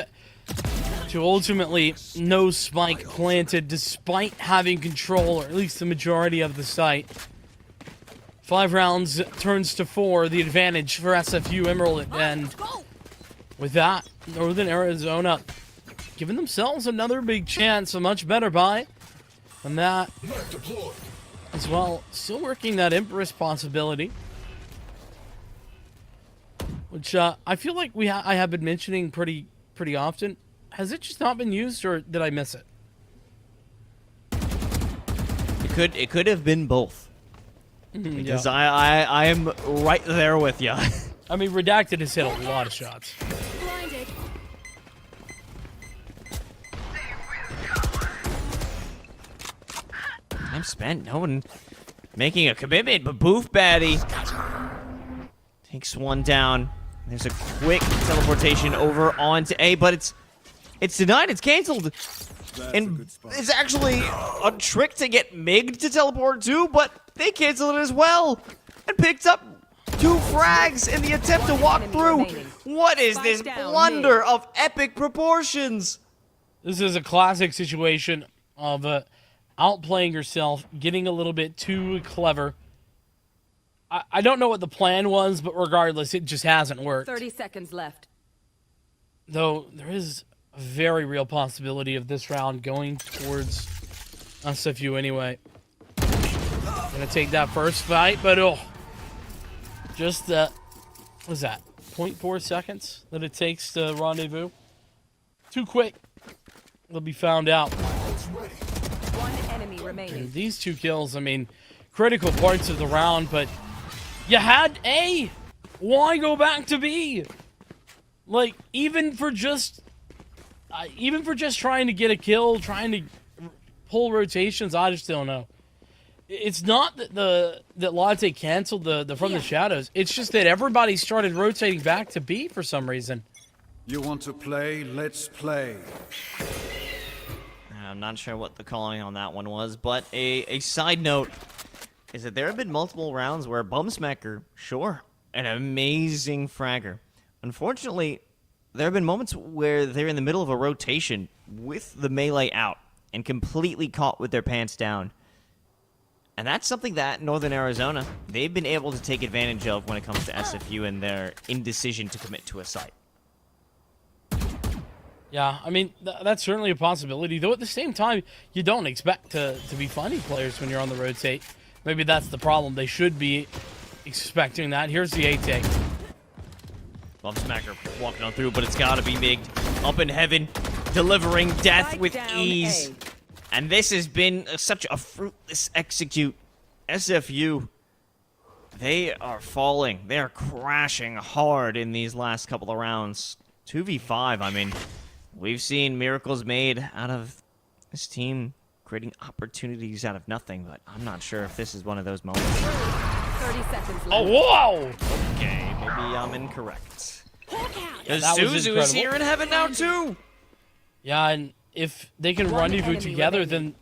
to ultimately no spike planted despite having control, or at least the majority of the site. 5 rounds turns to 4, the advantage for SFU Emerald, and with that, Northern Arizona giving themselves another big chance, a much better buy. And that as well, still working that Empress possibility, which I feel like I have been mentioning pretty often. Has it just not been used, or did I miss it? It could have been both. Because Yeah. I am right there with you. I mean, Redacted has hit a lot of shots. Time spent. No one making a commitment, but Boof Batty takes one down. There's a quick teleportation over onto A, but it's denied. It's canceled. And it's actually a trick to get MiG to teleport too, but they canceled it as well and picked up 2 frags in the attempt to walk through. What is this blunder of epic proportions? This is a classic situation of outplaying yourself, getting a little bit too clever. I don't know what the plan was, but regardless, it just hasn't worked. 30 seconds left. Though there is a very real possibility of this round going towards SFU anyway. Gonna take that first fight, but just what was that? 0.4 seconds that it takes to rendezvous. Too quick. They'll be found out. One enemy remaining. And these 2 kills, I mean, critical parts of the round, but you had A. Why go back to B? Like, even for just trying to get a kill, trying to pull rotations, I just don't know. It's not that that Latte canceled the From the Shadows. It's just that everybody started rotating back to B for some reason. You want to play? Let's play. I'm not sure what the calling on that one was, but a side note is that there have been multiple rounds where Bumsmacker, sure, an amazing fragger. Unfortunately, there have been moments where they're in the middle of a rotation with the melee out and completely caught with their pants down. And that's something that Northern Arizona, they've been able to take advantage of when it comes to SFU and their indecision to commit to a site. Yeah, I mean, that's certainly a possibility. Though at the same time, you don't expect to be finding players when you're on the rotate. Maybe that's the problem. They should be expecting that. Here's the A-take. Bumsmacker walking on through, but it's got to be MiG'd. Up in heaven, delivering death with ease. And this has been such a fruitless execute. SFU, they are falling. They are crashing hard in these last couple of rounds. 2v5, I mean, we've seen miracles made out of this team creating opportunities out of nothing, but I'm not sure if this is one of those moments. 30 seconds left. Oh, whoa! Okay, maybe I'm incorrect. Because That was Suzu is incredible. here in heaven now, too. Yeah, and if they can rendezvous together, then,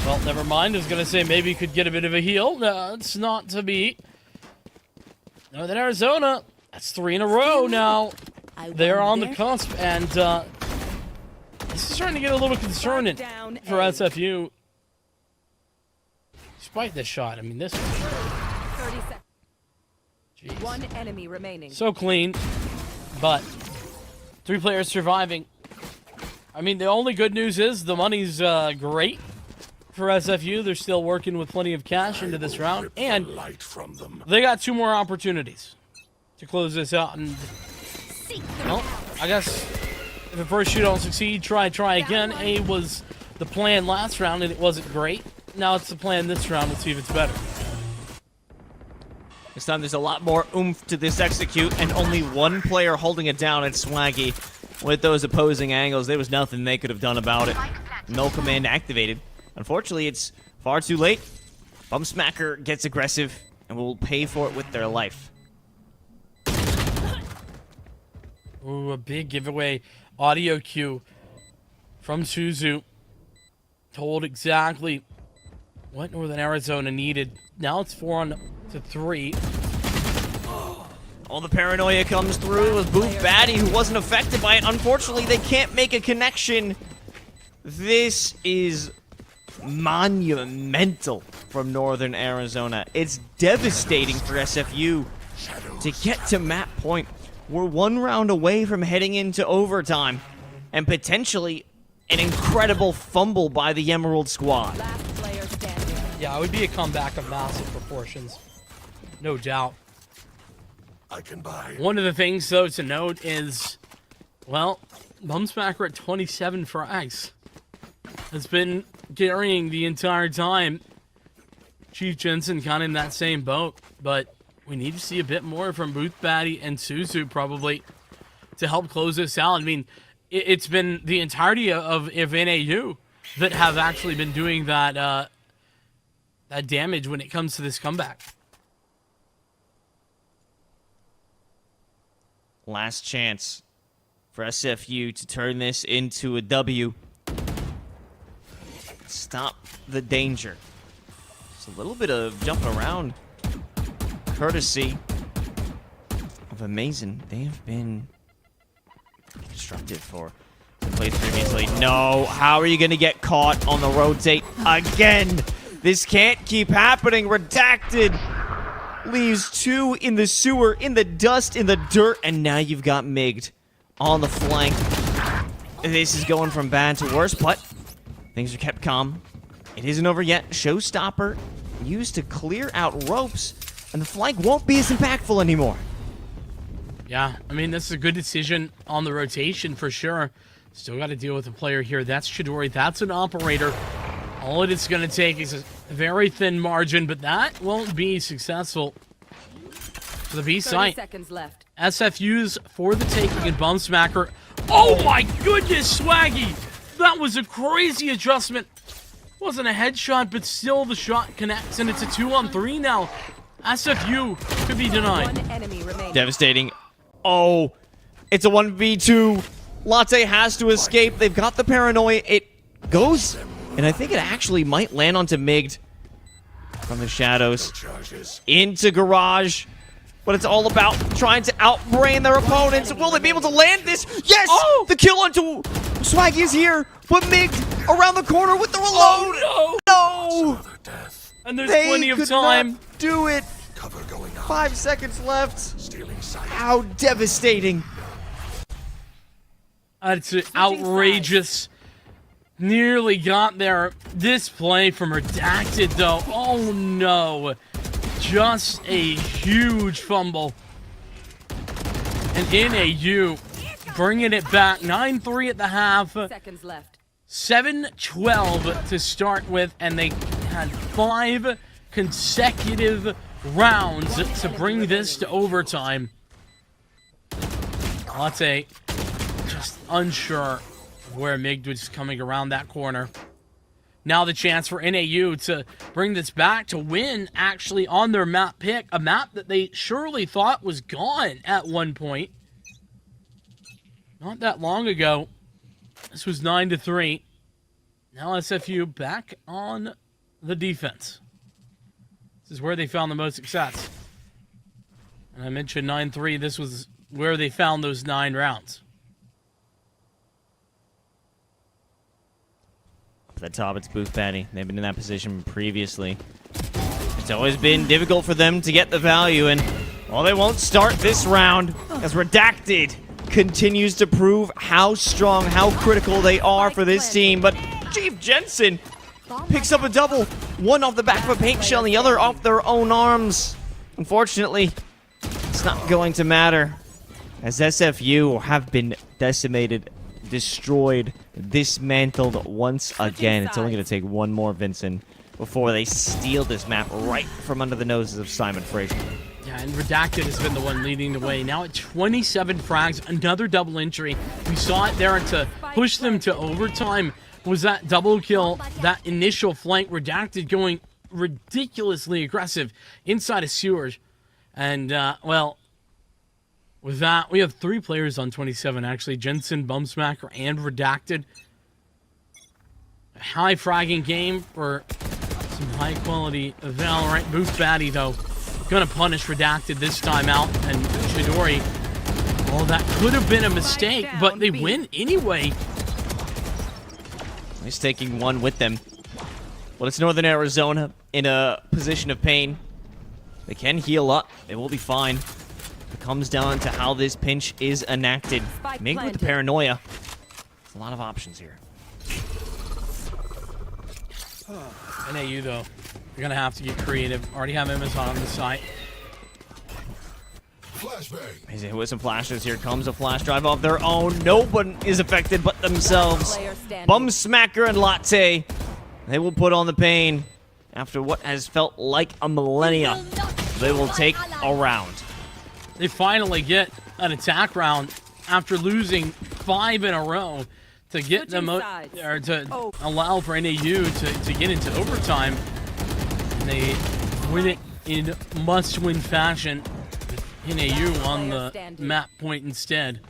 well, never mind. I was going to say maybe could get a bit of a heal. No, it's not to be. Northern Arizona, that's 3 in a row now. They're on the cusp, and this is starting to get a little concerning for SFU. Despite this shot, I mean, this is 30 seconds. Jeez. One enemy remaining. So clean, but 3 players surviving. I mean, the only good news is the money's great for SFU. They're still working with plenty of cash into this round, and they got 2 more opportunities to close this out. And well, I guess if at first you don't succeed, try again. A was the plan last round, and it wasn't great. Now it's the plan this round. Let's see if it's better. This time there's a lot more oomph to this execute, and only 1 player holding it down at Swaggy. With those opposing angles, there was nothing they could have done about it. No command activated. Unfortunately, it's far too late. Bumsmacker gets aggressive and will pay for it with their life. Ooh, a big giveaway audio cue from Suzu. Told exactly what Northern Arizona needed. Now it's 4-3. All the paranoia comes through with Booth Batty, who wasn't affected by it. Unfortunately, they can't make a connection. This is monumental from Northern Arizona. It's devastating for SFU to get to map point. We're one round away from heading into overtime and potentially an incredible fumble by the Emerald squad. Yeah, it would be a comeback of massive proportions. No doubt. I can buy. One of the things, though, to note is, well, Bumsmacker at 27 frags. Has been carrying the entire time. Chief Jensen kind of in that same boat, but we need to see a bit more from Booth Batty and Suzu probably to help close this out. I mean, it's been the entirety of NAU that have actually been doing that that damage when it comes to this comeback. Last chance for SFU to turn this into a W. Stop the danger. It's a little bit of jumping around. Courtesy of Amazing. They have been constructed for the plays previously. No, how are you going to get caught on the rotate again? This can't keep happening. Redacted leaves two in the sewer, in the dust, in the dirt, and now you've got Migged on the flank. This is going from bad to worse, but things are kept calm. It isn't over yet. Showstopper used to clear out ropes, and the flank won't be as impactful anymore. Yeah, I mean, this is a good decision on the rotation for sure. Still got to deal with a player here. That's Chidori. That's an operator. All it is going to take is a very thin margin, but that won't be successful for the B site. 30 seconds left. SFU's for the taking and Bumsmacker. Oh my goodness, Swaggy! That was a crazy adjustment. Wasn't a headshot, but still the shot connects, and it's a 2-on-3 now. SFU could be denied. One enemy remaining. Devastating. Oh, it's a 1v2. Latte has to escape. They've got the paranoia. It goes, and I think it actually might land onto Migged from the shadows into Garage. But it's all about trying to outbrain their opponents. Will they be able to land this? Yes! Oh! The kill onto Swaggy is here, but Migged around the corner with the reload. Oh, no! And there's plenty of time. Not do it. 5 seconds left. How devastating. It's outrageous. Nearly got there. This play from Redacted, though. Oh, no. Just a huge fumble. And NAU bringing it back. 9-3 at the half. Seconds left. 7-12 to start with, and they had 5 consecutive rounds to bring this to overtime. Latte just unsure of where Migged was coming around that corner. Now the chance for NAU to bring this back to win actually on their map pick, a map that they surely thought was gone at one point. Not that long ago. This was 9-3. Now SFU back on the defense. This is where they found the most success. And I mentioned 9-3. This was where they found those 9 rounds. Up at the top, it's Booth Batty. They've been in that position previously. It's always been difficult for them to get the value, and, well, they won't start this round as Redacted continues to prove how strong, how critical they are for this team. But Chief Jensen picks up a double. One off the back of a paint shell, and the other off their own arms. Unfortunately, it's not going to matter, as SFU have been decimated, destroyed, dismantled once again. It's only going to take one more Vincent before they steal this map right from under the noses of Simon Fraser. Yeah, and Redacted has been the one leading the way. Now at 27 frags, another double entry. We saw it there to push them to overtime. Was that double kill, that initial flank, Redacted going ridiculously aggressive inside of sewers. And, well, with that, we have 3 players on 27, actually. Jensen, Bumsmacker, and Redacted. A high fragging game for some high-quality Valorant. Booth Batty, though, gonna punish Redacted this time out and Chidori. Oh, that could have been a mistake, but they win anyway. He's taking one with them. Well, it's Northern Arizona in a position of pain. They can heal up. They will be fine. It comes down to how this pinch is enacted. Maybe with the paranoia. There's a lot of options here. NAU, though, you're going to have to get creative. Already have Amazon on the site. He's hit with some flashes. Here comes a flash drive of their own. No one is affected but themselves. Bum Smacker and Latte. They will put on the pain after what has felt like a millennia. They will take a round. They finally get an attack round after losing 5 in a row to get them or to allow for NAU to get into overtime. And they win it in must-win fashion. NAU on the map point instead.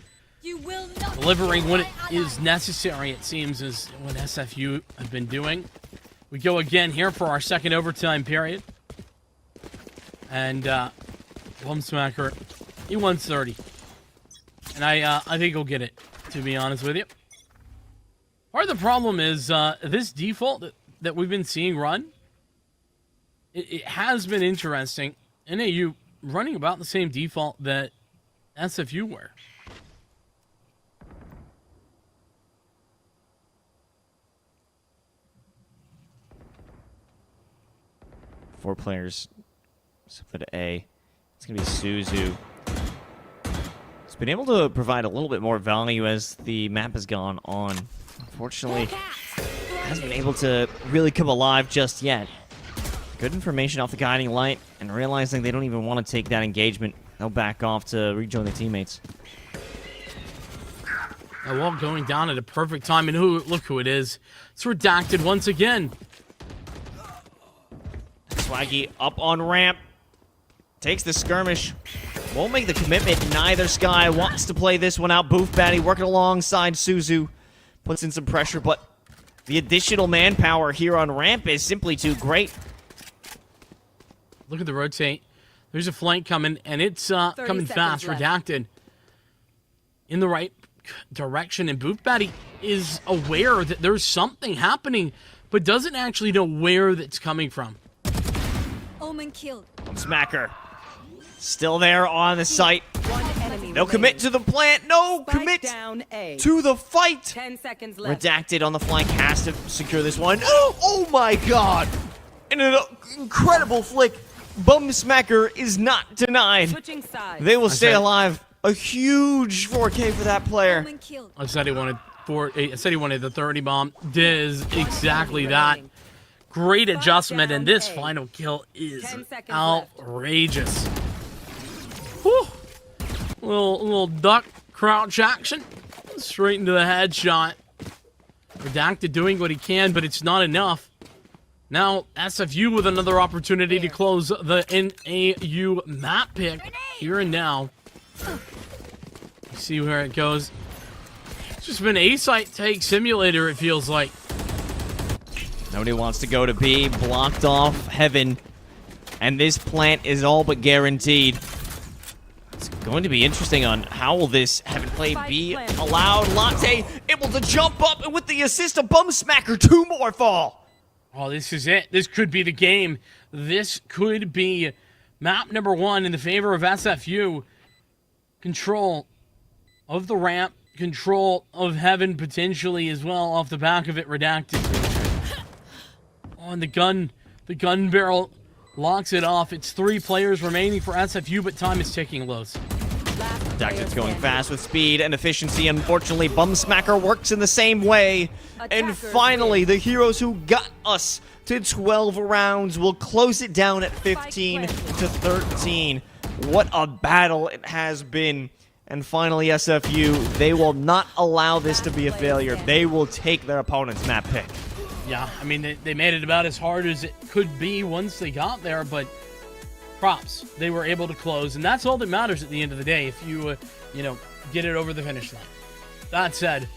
Delivering what is necessary, it seems, is what SFU have been doing. We go again here for our second overtime period. And Bum Smacker, he won 30. And I think he'll get it, to be honest with you. Part of the problem is this default that we've been seeing run. It has been interesting. NAU running about the same default that SFU were. Four players split A. It's going to be Suzu. It's been able to provide a little bit more value as the map has gone on. Unfortunately, hasn't been able to really come alive just yet. Good information off the guiding light, and realizing they don't even want to take that engagement. They'll back off to rejoin their teammates. A wall going down at a perfect time, and look who it is. It's Redacted once again. Swaggy up on ramp. Takes the skirmish. Won't make the commitment. Neither Sky wants to play this one out. Boof Batty working alongside Suzu. Puts in some pressure, but the additional manpower here on ramp is simply too great. Look at the rotate. There's a flank coming, and it's coming fast. left. Redacted in the right direction, and Boof Batty is aware that there's something happening, but doesn't actually know where that's coming from. Omen killed. Smacker. Still there on the site. One enemy No commit to the plant. No commit down A. to the fight. 10 seconds left. Redacted on the flank has to secure this one. Oh my god. And an incredible flick. Bum Smacker is not denied. Switching sides. They will stay alive. A huge 4K for that player. Omen killed. I said he wanted the 30 bomb. Does exactly that. Great adjustment, and this final kill is outrageous. Whew. Little duck crouch action. Straight into the headshot. Redacted doing what he can, but it's not enough. Now, SFU with another opportunity to close the NAU map pick here and now. See where it goes. It's just been A-site take simulator, it feels like. Nobody wants to go to B. Blocked off Heaven. And this plant is all but guaranteed. It's going to be interesting on how will this Heaven play B allowed. Latte able to jump up, and with the assist of Bum Smacker, 2 more fall. Oh, this is it. This could be the game. This could be map number 1 in the favor of SFU. Control of the ramp. Control of Heaven potentially as well off the back of it. Redacted. Oh, and the gun barrel locks it off. It's 3 players remaining for SFU, but time is ticking lows. Redacted's going fast with speed and efficiency. Unfortunately, Bum Smacker works in the same way. And finally, the heroes who got us to 12 rounds will close it down at 15 to 13. What a battle it has been. And finally, SFU, they will not allow this to be a failure. They will take their opponent's map pick. Yeah, I mean, they made it about as hard as it could be once they got there, but props. They were able to close, and that's all that matters at the end of the day if you, get it over the finish line. That said,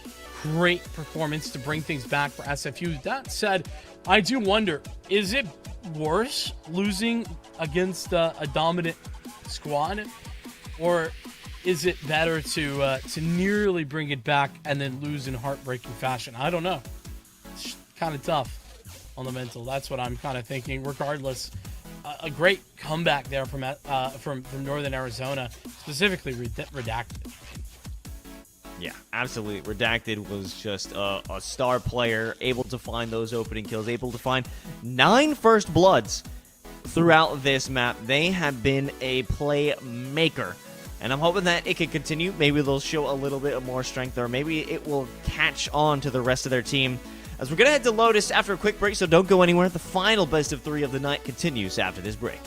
great performance to bring things back for SFU. That said, I do wonder, is it worse losing against a dominant squad? Or is it better to nearly bring it back and then lose in heartbreaking fashion? I don't know. It's kind of tough on the mental. That's what I'm kind of thinking. Regardless, a great comeback there from Northern Arizona, specifically Redacted. Yeah, absolutely. Redacted was just a star player, able to find those opening kills, able to find 9 first bloods throughout this map. They have been a playmaker, and I'm hoping that it can continue. Maybe they'll show a little bit more strength, or maybe it will catch on to the rest of their team. As we're going to head to Lotus after a quick break, so don't go anywhere. The final best of 3 of the night continues after this break.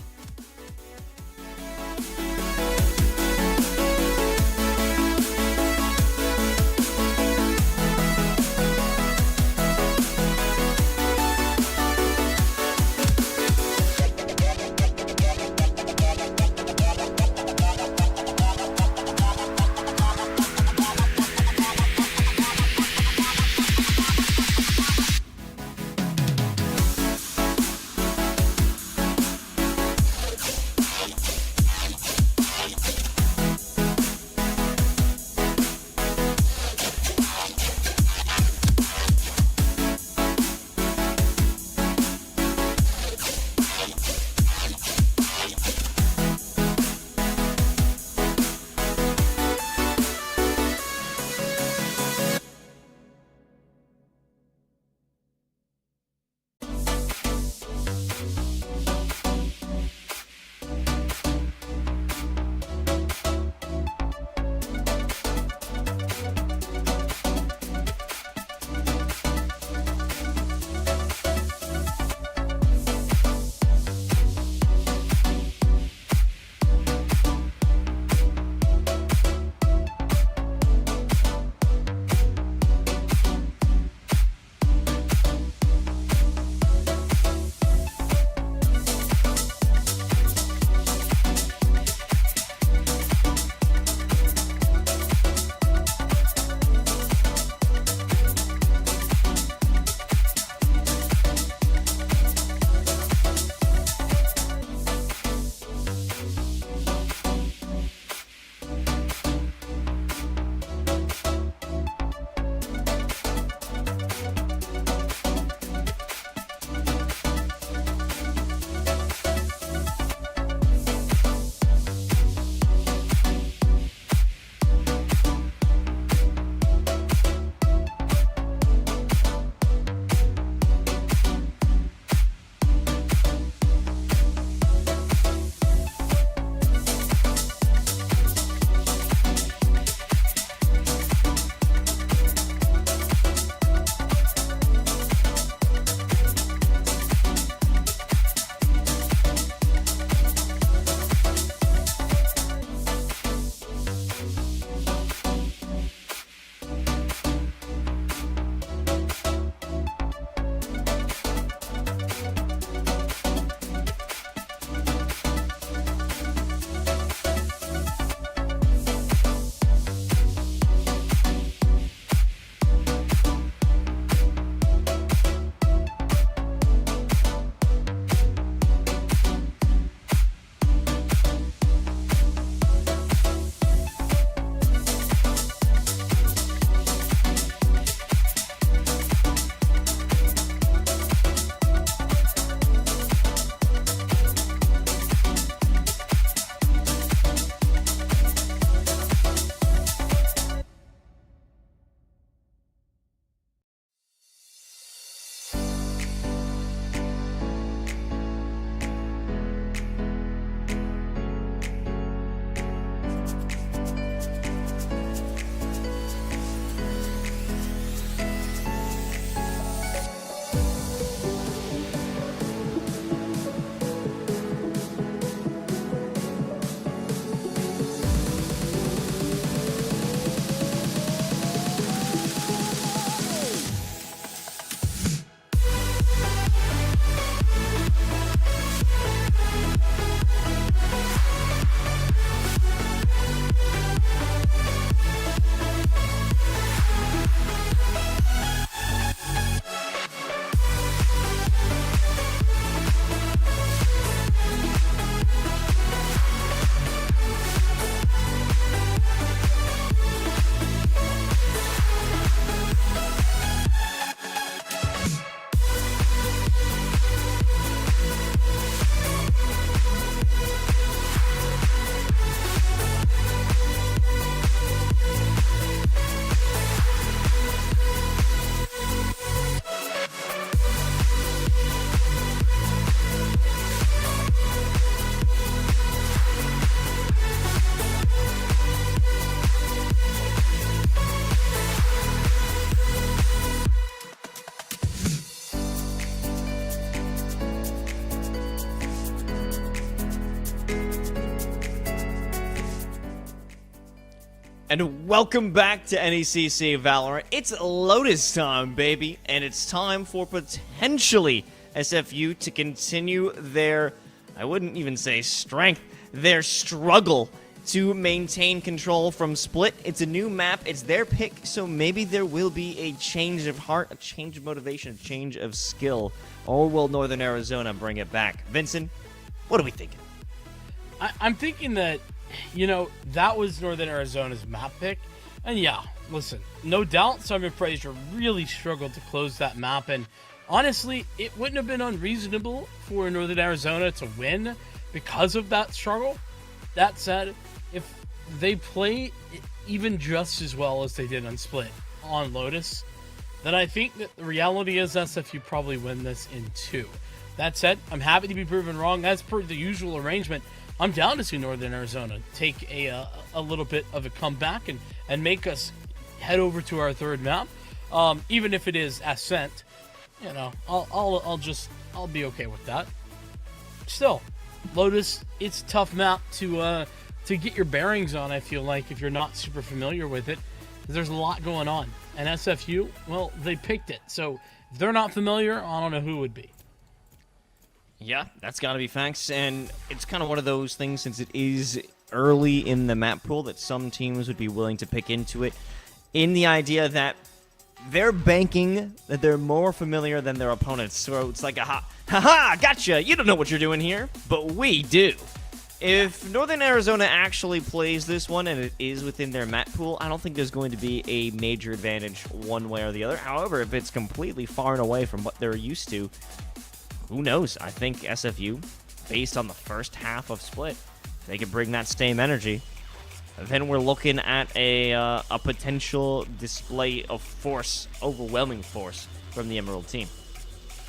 And welcome back to NECC Valorant. It's Lotus time, baby, and it's time for potentially SFU to continue their, I wouldn't even say strength, their struggle to maintain control from Split. It's a new map, it's their pick, so maybe there will be a change of heart, a change of motivation, a change of skill. Or will Northern Arizona bring it back? Vincent, what are we thinking? I'm thinking that, you know, that was Northern Arizona's map pick. And yeah, listen, no doubt Simon Fraser really struggled to close that map. And honestly, it wouldn't have been unreasonable for Northern Arizona to win because of that struggle. That said, if they play even just as well as they did on Split on Lotus, then I think that the reality is SFU probably win this in 2. That said, I'm happy to be proven wrong. As per the usual arrangement, I'm down to see Northern Arizona take a little bit of a comeback and make us head over to our third map, even if it is Ascent. You know, I'll be okay with that. Still, Lotus, it's a tough map to get your bearings on. I feel like if you're not super familiar with it, there's a lot going on. And SFU, well, they picked it, so if they're not familiar, I don't know who would be. Yeah, that's got to be facts, and it's kind of one of those things, since it is early in the map pool, that some teams would be willing to pick into it in the idea that they're banking that they're more familiar than their opponents. So it's like ha-ha, gotcha, you don't know what you're doing here, but we do. If Northern Arizona actually plays this one and it is within their map pool, I don't think there's going to be a major advantage one way or the other. However, if it's completely far and away from what they're used to, who knows? I think SFU, based on the first half of Split, if they could bring that same energy, then we're looking at a potential display of force, overwhelming force, from the Emerald team.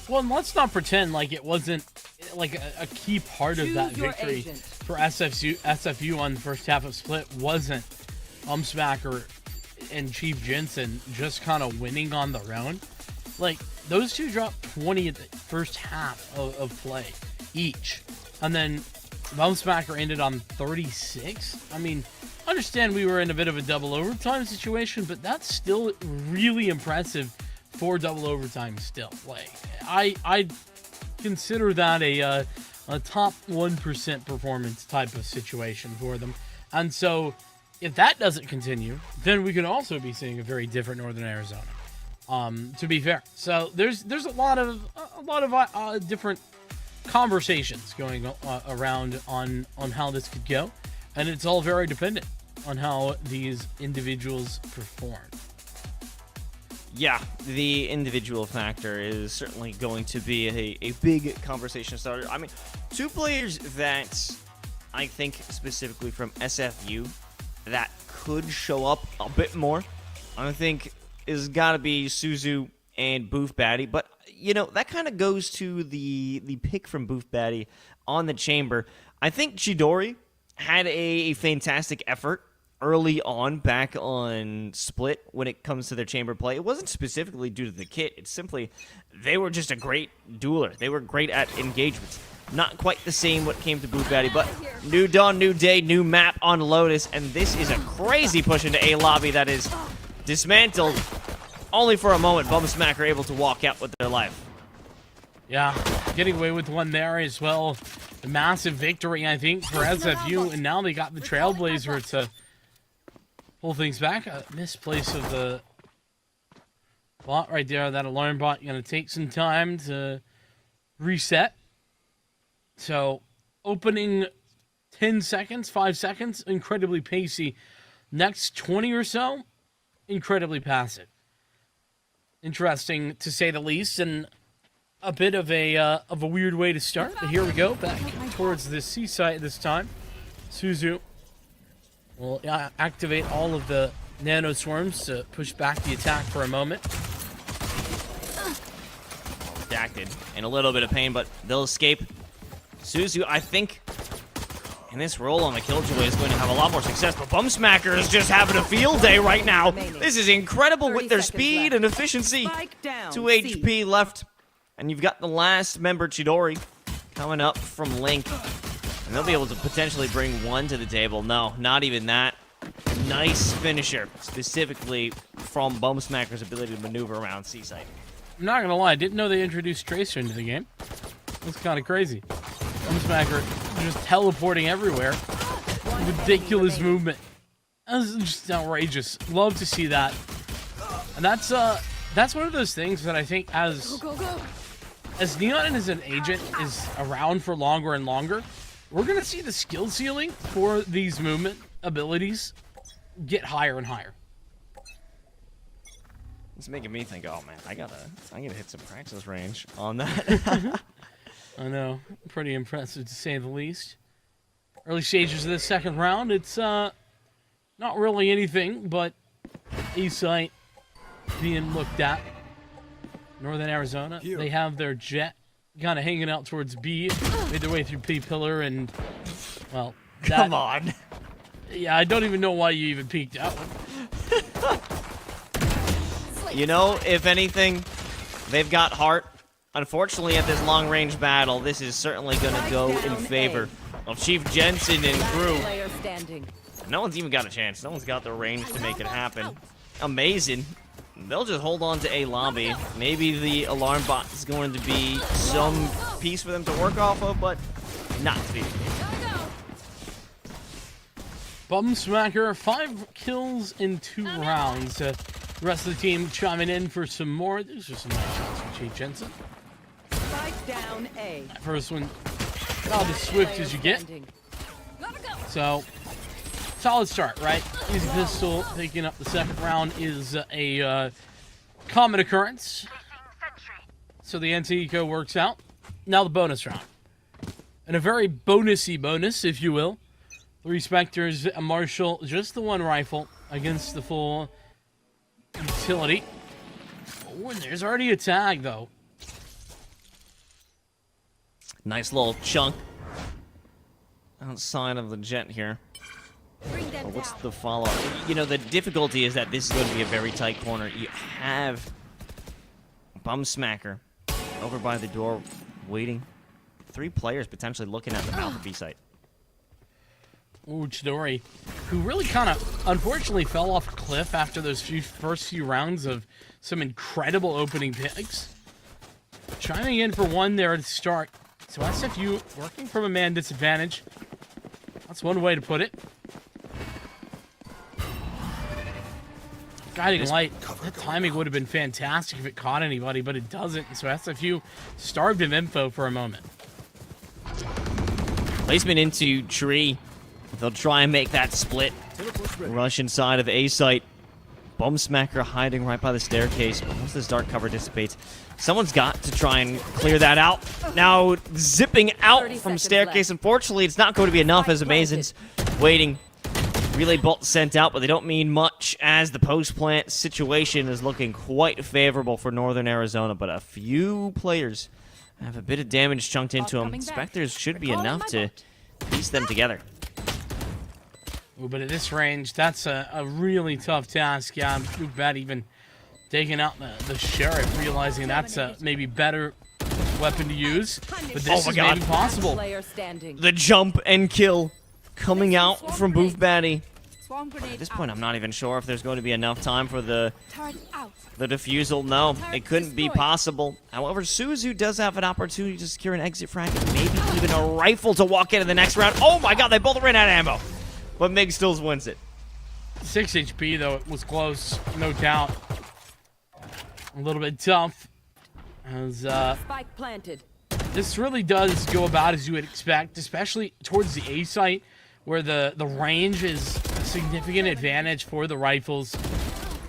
Well, and let's not pretend like it wasn't like a key part of that victory for SFU on the first half of Split wasn't Smacker and Chief Jensen just kind of winning on their own. Like, those two dropped 20 at the first half of play each. And then Smacker ended on 36. I mean, understand we were in a bit of a double overtime situation, but that's still really impressive for double overtime still. Like, I consider that a top 1% performance type of situation for them. And so if that doesn't continue, then we could also be seeing a very different Northern Arizona. To be fair, so there's a lot of different conversations going around on how this could go, and it's all very dependent on how these individuals perform. Yeah, the individual factor is certainly going to be a big conversation starter. I mean, two players that I think specifically from SFU that could show up a bit more, I think, is got to be Suzu and Boof Batty. But, you know, that kind of goes to the pick from Boof Batty on the chamber. I think Chidori had a fantastic effort early on back on Split when it comes to their chamber play. It wasn't specifically due to the kit. It's simply they were just a great dueler. They were great at engagements. Not quite the same when it came to Boof Batty, but new dawn, new day, new map on Lotus, and this is a crazy push into A lobby that is dismantled only for a moment. Bumsmacker able to walk out with their life. Yeah, getting away with one there as well. A massive victory, I think, for SFU, and now they got the Trailblazer to pull things back. A misplace of the bot right there. That alarm bot going to take some time to reset. So, opening 10 seconds, 5 seconds, incredibly pacey. Next 20 or so, incredibly passive. Interesting, to say the least, and a bit of a weird way to start. But here we go, back towards the C site this time. Suzu will activate all of the nano swarms to push back the attack for a moment. Redacted, in a little bit of pain, but they'll escape. Suzu, I think, in this role on the Killjoy is going to have a lot more success, but Bumsmacker is just having a field day right now. This is incredible with their speed and efficiency. 2 HP left, and you've got the last member, Chidori, coming up from Link, and they'll be able to potentially bring one to the table. No, not even that. Nice finisher, specifically from Bumsmacker's ability to maneuver around C-site. I'm not gonna lie, I didn't know they introduced Tracer into the game. That's kind of crazy. Bumsmacker just teleporting everywhere. Ridiculous movement. That's just outrageous. Love to see that. And that's one of those things that I think as Neon as an agent is around for longer and longer, we're gonna see the skill ceiling for these movement abilities get higher and higher. It's making me think, oh man, I gotta hit some practice range on that. I know, pretty impressive to say the least. Early stages of this second round, it's not really anything but E-site being looked at. Northern Arizona, they have their jet kind of hanging out towards B, made their way through P pillar, and well, come on. Yeah, I don't even know why you even peeked that one. You know, if anything, they've got heart. Unfortunately, at this long-range battle, this is certainly going to go in favor of Chief Jensen and crew. No one's even got a chance. No one's got the range to make it happen. Amazing. They'll just hold on to A lobby. Maybe the alarm bot is going to be some piece for them to work off of, but not to be. Bumsmacker, 5 kills in 2 rounds. The rest of the team chiming in for some more. These are some nice shots from Chief Jensen. Down A. That first one, about as swift as you get. So, solid start, right? Easy pistol. Picking up the second round is a common occurrence. So the anti-eco works out. Now the bonus round. And a very bonusy bonus, if you will. 3 Spectres, a Marshal, just the 1 rifle against the full utility. Oh, and there's already a tag, though. Nice little chunk outside of the jet here. But what's the follow-up? You know, the difficulty is that this is going to be a very tight corner. You have Bumsmacker over by the door waiting. 3 players potentially looking at the mouth of B-site. Chidori, who really kind of unfortunately fell off a cliff after those first few rounds of some incredible opening picks. Chiming in for 1 there to start. So SFU working from a man disadvantage. That's one way to put it. Guiding light. That timing would have been fantastic if it caught anybody, but it doesn't. So SFU starved of info for a moment. Placement into tree. They'll try and make that split. Rush inside of A-site. Bumsmacker hiding right by the staircase. But once this dark cover dissipates, someone's got to try and clear that out. Now zipping out from staircase. Unfortunately, it's not going to be enough as Amazon's waiting. Relay bolt sent out, but they don't mean much as the post-plant situation is looking quite favorable for Northern Arizona. But a few players have a bit of damage chunked into them. Spectres should be enough to piece them together. Ooh, but at this range, that's a really tough task. Yeah, Luke Bat even taking out the Sheriff, realizing that's a maybe better weapon to use. But this is maybe possible. The jump and kill coming out from Booth Batty. At this point, I'm not even sure if there's going to be enough time for the defusal. No, it couldn't be possible. However, Suzu does have an opportunity to secure an exit frag, and maybe even a rifle to walk into the next round. Oh my god, they both ran out of ammo. But Mig still wins it. 6 HP, though. It was close, no doubt. A little bit tough. As, Spike planted. This really does go about as you would expect, especially towards the A site, where the range is a significant advantage for the rifles.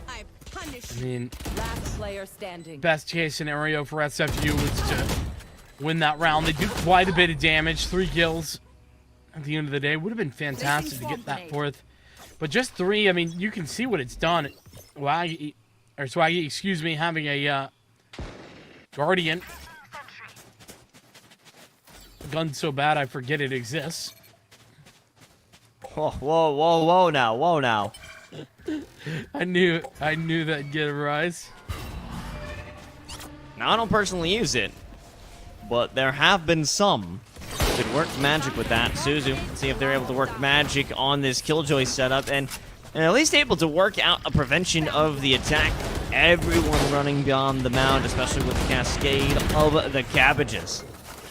I mean, last player standing. Best case scenario for SFU was to win that round. They do quite a bit of damage, 3 kills. At the end of the day, would have been fantastic to get that 4th, but just 3. I mean, you can see what it's done. Swaggy, excuse me, having a Guardian gun so bad I forget it exists. Whoa, whoa, whoa, whoa! Now, whoa, now. I knew that'd get a rise. Now, I don't personally use it, but there have been some. Could work magic with that. Suzu, see if they're able to work magic on this Killjoy setup. And and at least able to work out a prevention of the attack. Everyone running beyond the mound, especially with the cascade of the cabbages.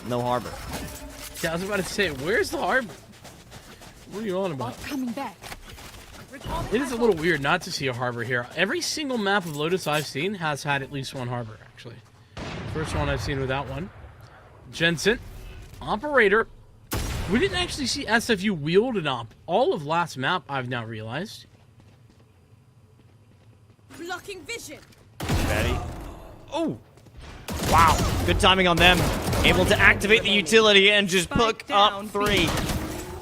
No harbor. Yeah, I was about to say, where's the harbor? What are you on about? Coming back. It is a little weird not to see a harbor here. Every single map of Lotus I've seen has had at least one harbor, actually. First one I've seen without one. Jensen, operator. We didn't actually see SFU wield an op all of last map, I've now realized. Blocking vision. Ready? Oh! Wow, good timing on them. Able to activate the utility and just pick up 3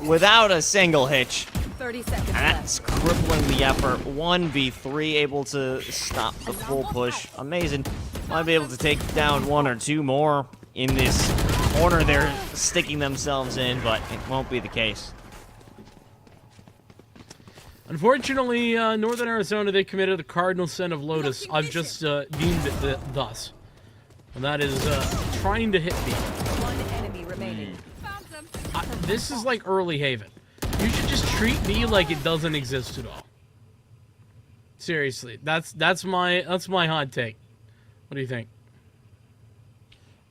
without a single hitch. 30 seconds And that's crippling the effort. 1v3, able to stop the full push. Amazing. Might be able to take down 1 or 2 more in this corner they're sticking themselves in, but it won't be the case. Unfortunately, Northern Arizona, they committed the cardinal sin of Lotus. I've just deemed it thus. And that is trying to hit B. One enemy remaining. This is like early Haven. You should just treat B like it doesn't exist at all. Seriously, that's my hot take. What do you think?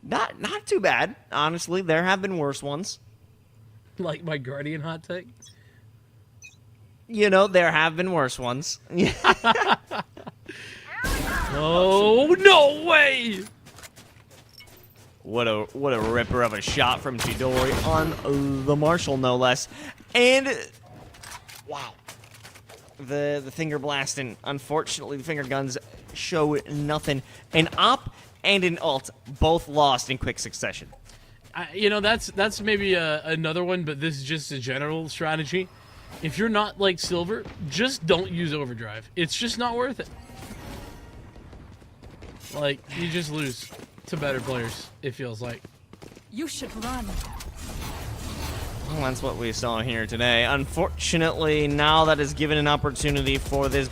Not too bad, honestly. There have been worse ones. Like my Guardian hot take? You know, there have been worse ones. Oh, no way! What a ripper of a shot from Chidori on the Marshall, no less. And wow, the finger blasting. Unfortunately, the finger guns show nothing. An op and an ult both lost in quick succession. You know, that's maybe another one, but this is just a general strategy. If you're not like Silver, just don't use overdrive. It's just not worth it. Like, you just lose to better players, it feels like. You should run. Well, that's what we saw here today. Unfortunately, now that is given an opportunity for this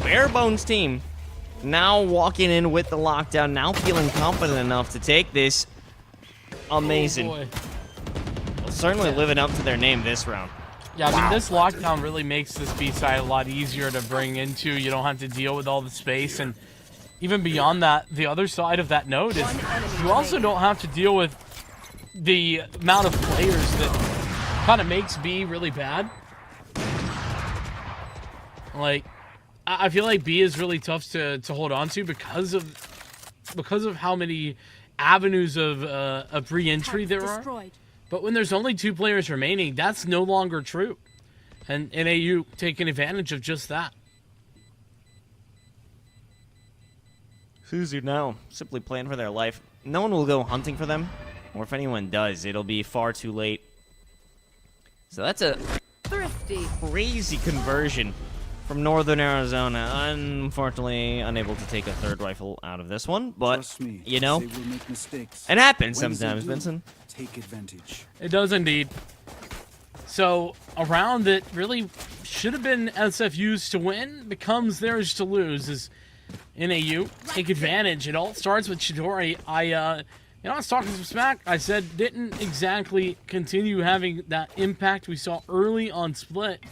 bare bones team. Now walking in with the lockdown, now feeling confident enough to take this. Amazing. Oh boy. Certainly living up to their name this round. Yeah, I mean, this lockdown really makes this B-side a lot easier to bring into. You don't have to deal with all the space, and even beyond that, the other side of that node is you also don't have to deal with the amount of players that kind of makes B really bad. Like, I feel like B is really tough to hold on to because of how many avenues of re-entry there are. But when there's only 2 players remaining, that's no longer true. And NAU taking advantage of just that. Suzu now simply playing for their life. No one will go hunting for them, or if anyone does, it'll be far too late. So that's a Thrifty. crazy conversion from Northern Arizona. Unfortunately, unable to take a 3rd rifle out of this one, but you know, it happens sometimes, Vincent. Take advantage. It does indeed. So a round that really should have been SFU's to win becomes theirs to lose as NAU take advantage. It all starts with Chidori. I was talking some smack. I said didn't exactly continue having that impact we saw early on Split.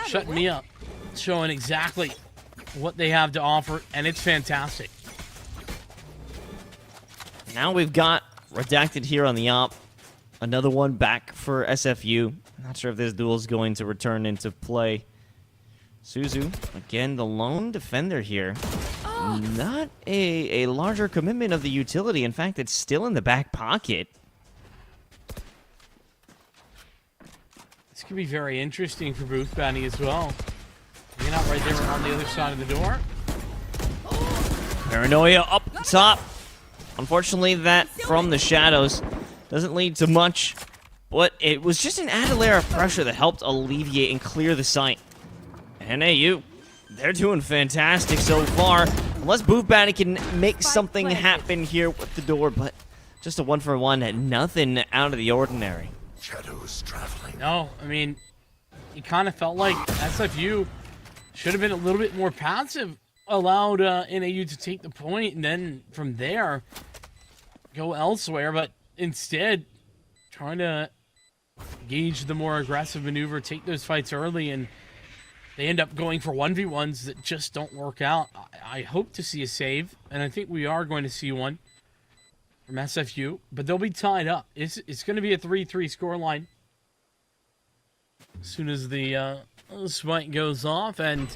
Shutting me up. Showing exactly what they have to offer, and it's fantastic. Now we've got Redacted here on the op. Another one back for SFU. Not sure if this duel is going to return into play. Suzu, again, the lone defender here. Not a larger commitment of the utility. In fact, it's still in the back pocket. This could be very interesting for Booth Bounty as well. Hanging out right there on the other side of the door. Paranoia up top. Unfortunately, that from the shadows doesn't lead to much, but it was just an added layer of pressure that helped alleviate and clear the sight. NAU, they're doing fantastic so far. Unless Booth Bounty can make something happen here with the door, but just a 1-for-1 and nothing out of the ordinary. Shadows traveling. No, I mean, it kind of felt like SFU should have been a little bit more passive, allowed NAU to take the point, and then from there go elsewhere, but instead trying to gauge the more aggressive maneuver, take those fights early, and they end up going for 1v1s that just don't work out. I hope to see a save, and I think we are going to see one from SFU, but they'll be tied up. It's going to be a 3-3 scoreline as soon as the spike goes off, and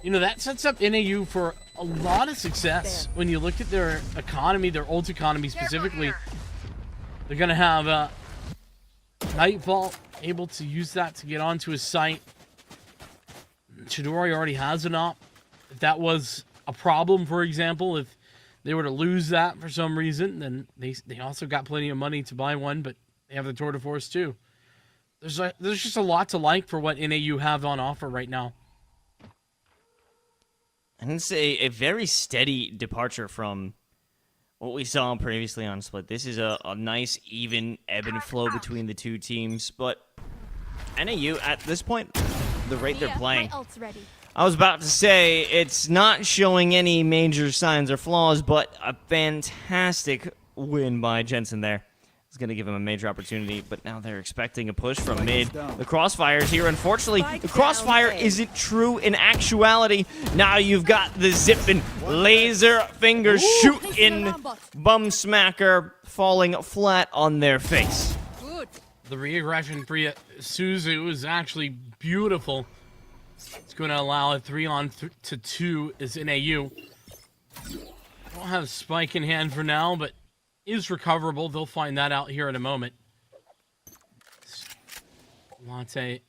that sets up NAU for a lot of success. When you look at their economy, their ult economy specifically, they're going to have Nightfall able to use that to get onto his site. Chidori already has an op. If that was a problem, for example, if they were to lose that for some reason, then they also got plenty of money to buy one, but they have the Tour de Force too. There's just a lot to like for what NAU have on offer right now. And it's a very steady departure from what we saw previously on Split. This is a nice, even ebb and flow between the two teams. But NAU, at this point, the rate they're playing, I was about to say, it's not showing any major signs or flaws, but a fantastic win by Jensen there. It's going to give him a major opportunity, but now they're expecting a push from mid. The crossfire's here. Unfortunately, the crossfire isn't true in actuality. Now you've got the zipping laser finger shooting bum smacker falling flat on their face. The re-aggression for Suzu is actually beautiful. It's going to allow a 3-on-2 is NAU. Don't have Spike in hand for now, but is recoverable. They'll find that out here in a moment. Latte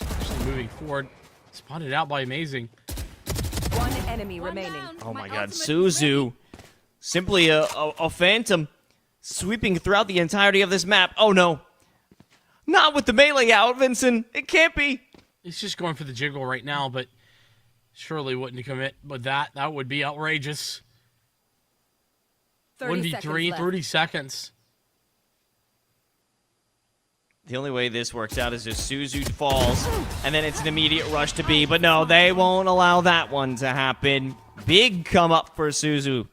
actually moving forward. Spotted out by Amazing. One enemy remaining. Oh my god, Suzu. Simply a phantom sweeping throughout the entirety of this map. Oh no. Not with the melee out, Vincent. It can't be. He's just going for the jiggle right now, but surely wouldn't commit. But that would be outrageous. 1v3, 30 seconds. The only way this works out is if Suzu falls, and then it's an immediate rush to B. But no, they won't allow that one to happen. Big come up for Suzu.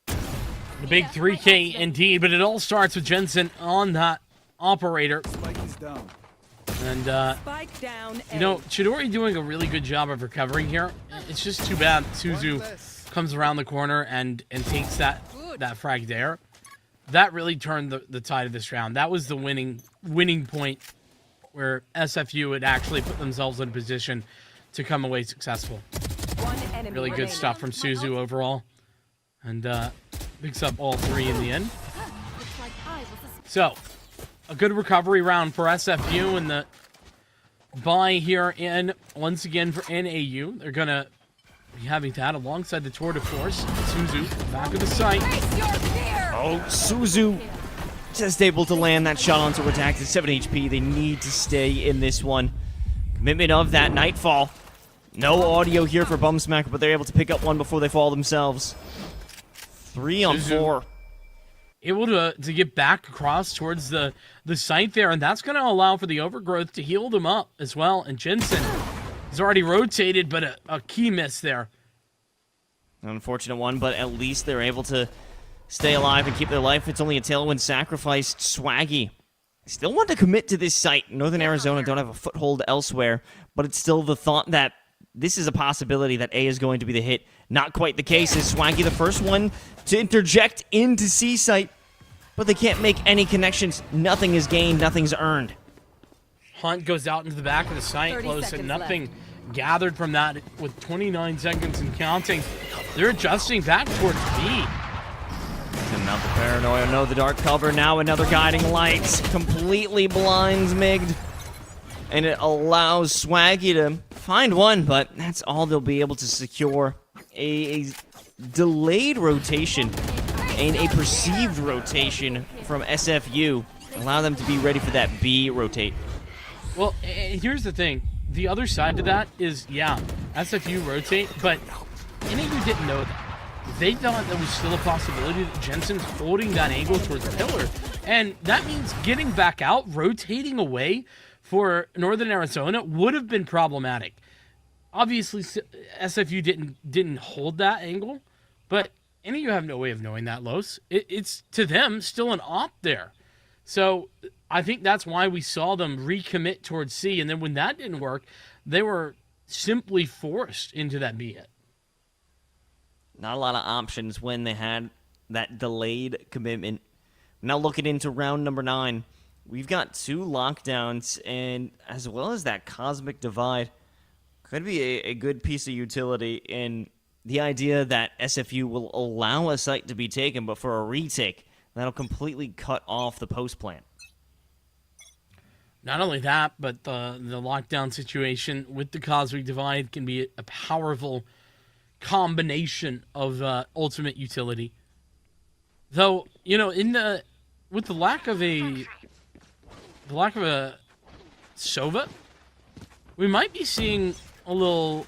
The big 3K indeed, but it all starts with Jensen on that operator. And, Chidori doing a really good job of recovering here. It's just too bad Suzu comes around the corner and takes that frag there. That really turned the tide of this round. That was the winning point where SFU had actually put themselves in a position to come away successful. Really good stuff from Suzu overall. And picks up all three in the end. So, a good recovery round for SFU, and the buy here in, once again, for NAU. They're going to be having that alongside the Tour de Force. Suzu back of the site. Oh, Suzu just able to land that shot onto attack at 7 HP. They need to stay in this one. Commitment of that Nightfall. No audio here for Bumsmacker, but they're able to pick up one before they fall themselves. 3 on 4. Able to get back across towards the site there, and that's going to allow for the overgrowth to heal them up as well. And Jensen has already rotated, but a key miss there. An unfortunate one, but at least they're able to stay alive and keep their life. It's only a Tailwind sacrificed. Swaggy still want to commit to this site. Northern Arizona don't have a foothold elsewhere, but it's still the thought that this is a possibility that A is going to be the hit. Not quite the case. Is Swaggy the first one to interject into C site, but they can't make any connections. Nothing is gained, nothing's earned. Hunt goes out into the back of the site, close, and nothing gathered from that with 29 seconds and counting. They're adjusting back towards B. And now the paranoia, no, the dark cover, now another guiding light. Completely blinds Migd. And it allows Swaggy to find one, but that's all they'll be able to secure. A delayed rotation and a perceived rotation from SFU. Allow them to be ready for that B rotate. Well, here's the thing. The other side to that is, yeah, SFU rotate, but NAU didn't know that. They thought there was still a possibility that Jensen's holding that angle towards the pillar. And that means getting back out, rotating away for Northern Arizona would have been problematic. Obviously, SFU didn't hold that angle, but NAU have no way of knowing that, Los. It's, to them, still an op there. So I think that's why we saw them recommit towards C, and then when that didn't work, they were simply forced into that B hit. Not a lot of options when they had that delayed commitment. Now looking into round number 9, we've got 2 lockdowns, and as well as that Cosmic Divide, could be a good piece of utility in the idea that SFU will allow a site to be taken, but for a retake, that'll completely cut off the post plant. Not only that, but the lockdown situation with the Cosmic Divide can be a powerful combination of ultimate utility. Though, you know, with the lack of a Sova, we might be seeing a little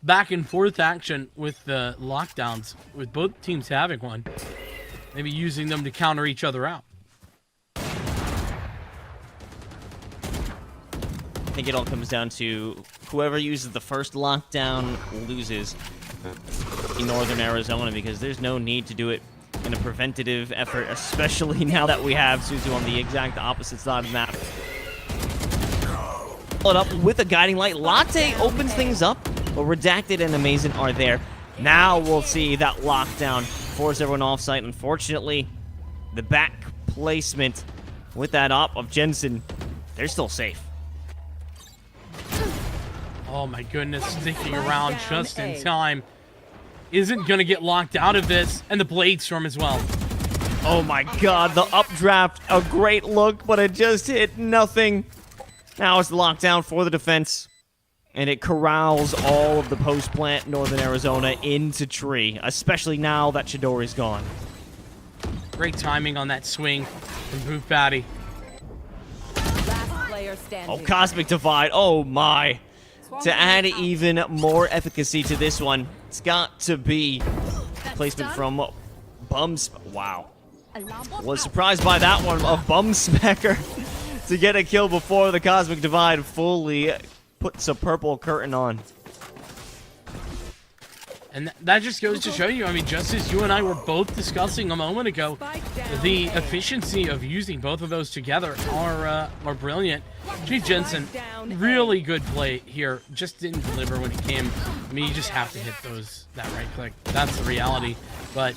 back and forth action with the lockdowns, with both teams having one. Maybe using them to counter each other out. I think it all comes down to whoever uses the first lockdown loses in Northern Arizona, because there's no need to do it in a preventative effort, especially now that we have Suzu on the exact opposite side of the map. Pull it up with a guiding light. Latte opens things up, but Redacted and Amazing are there. Now we'll see that lockdown force everyone off site. Unfortunately, the back placement with that op of Jensen, they're still safe. Oh my goodness, sticking around just in time. Isn't going to get locked out of this, and the Blade Storm as well. Oh my god, the updraft, a great look, but it just hit nothing. Now it's the lockdown for the defense, and it corrals all of the post-plant Northern Arizona into tree, especially now that Chidori's gone. Great timing on that swing from Booth Batty. Last player standing. Oh, Cosmic Divide, oh my. To add even more efficacy to this one, it's got to be placement from Bums. Wow. Was surprised by that one of Bumsmacker to get a kill before the Cosmic Divide fully puts a purple curtain on. And that just goes to show you, I mean, just as you and I were both discussing a moment ago, the efficiency of using both of those together are brilliant. Chief Jensen, really good play here. Just didn't deliver when it came. I mean, you just have to hit that right click. That's the reality. But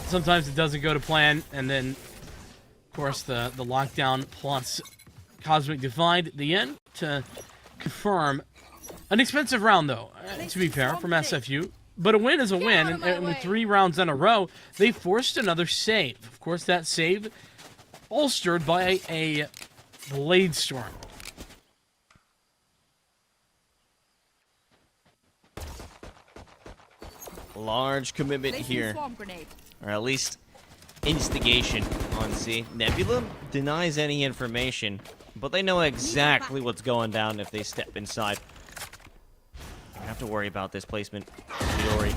sometimes it doesn't go to plan, and then, of course, the lockdown plus Cosmic Divide at the end to confirm. An expensive round, though, to be fair, from SFU. But a win is a win, and with 3 rounds in a row, they forced another save. Of course, that save bolstered by a Blade Storm. Large commitment here, or at least instigation on C. Nebula denies any information, but they know exactly what's going down if they step inside. Don't have to worry about this placement. Fiori,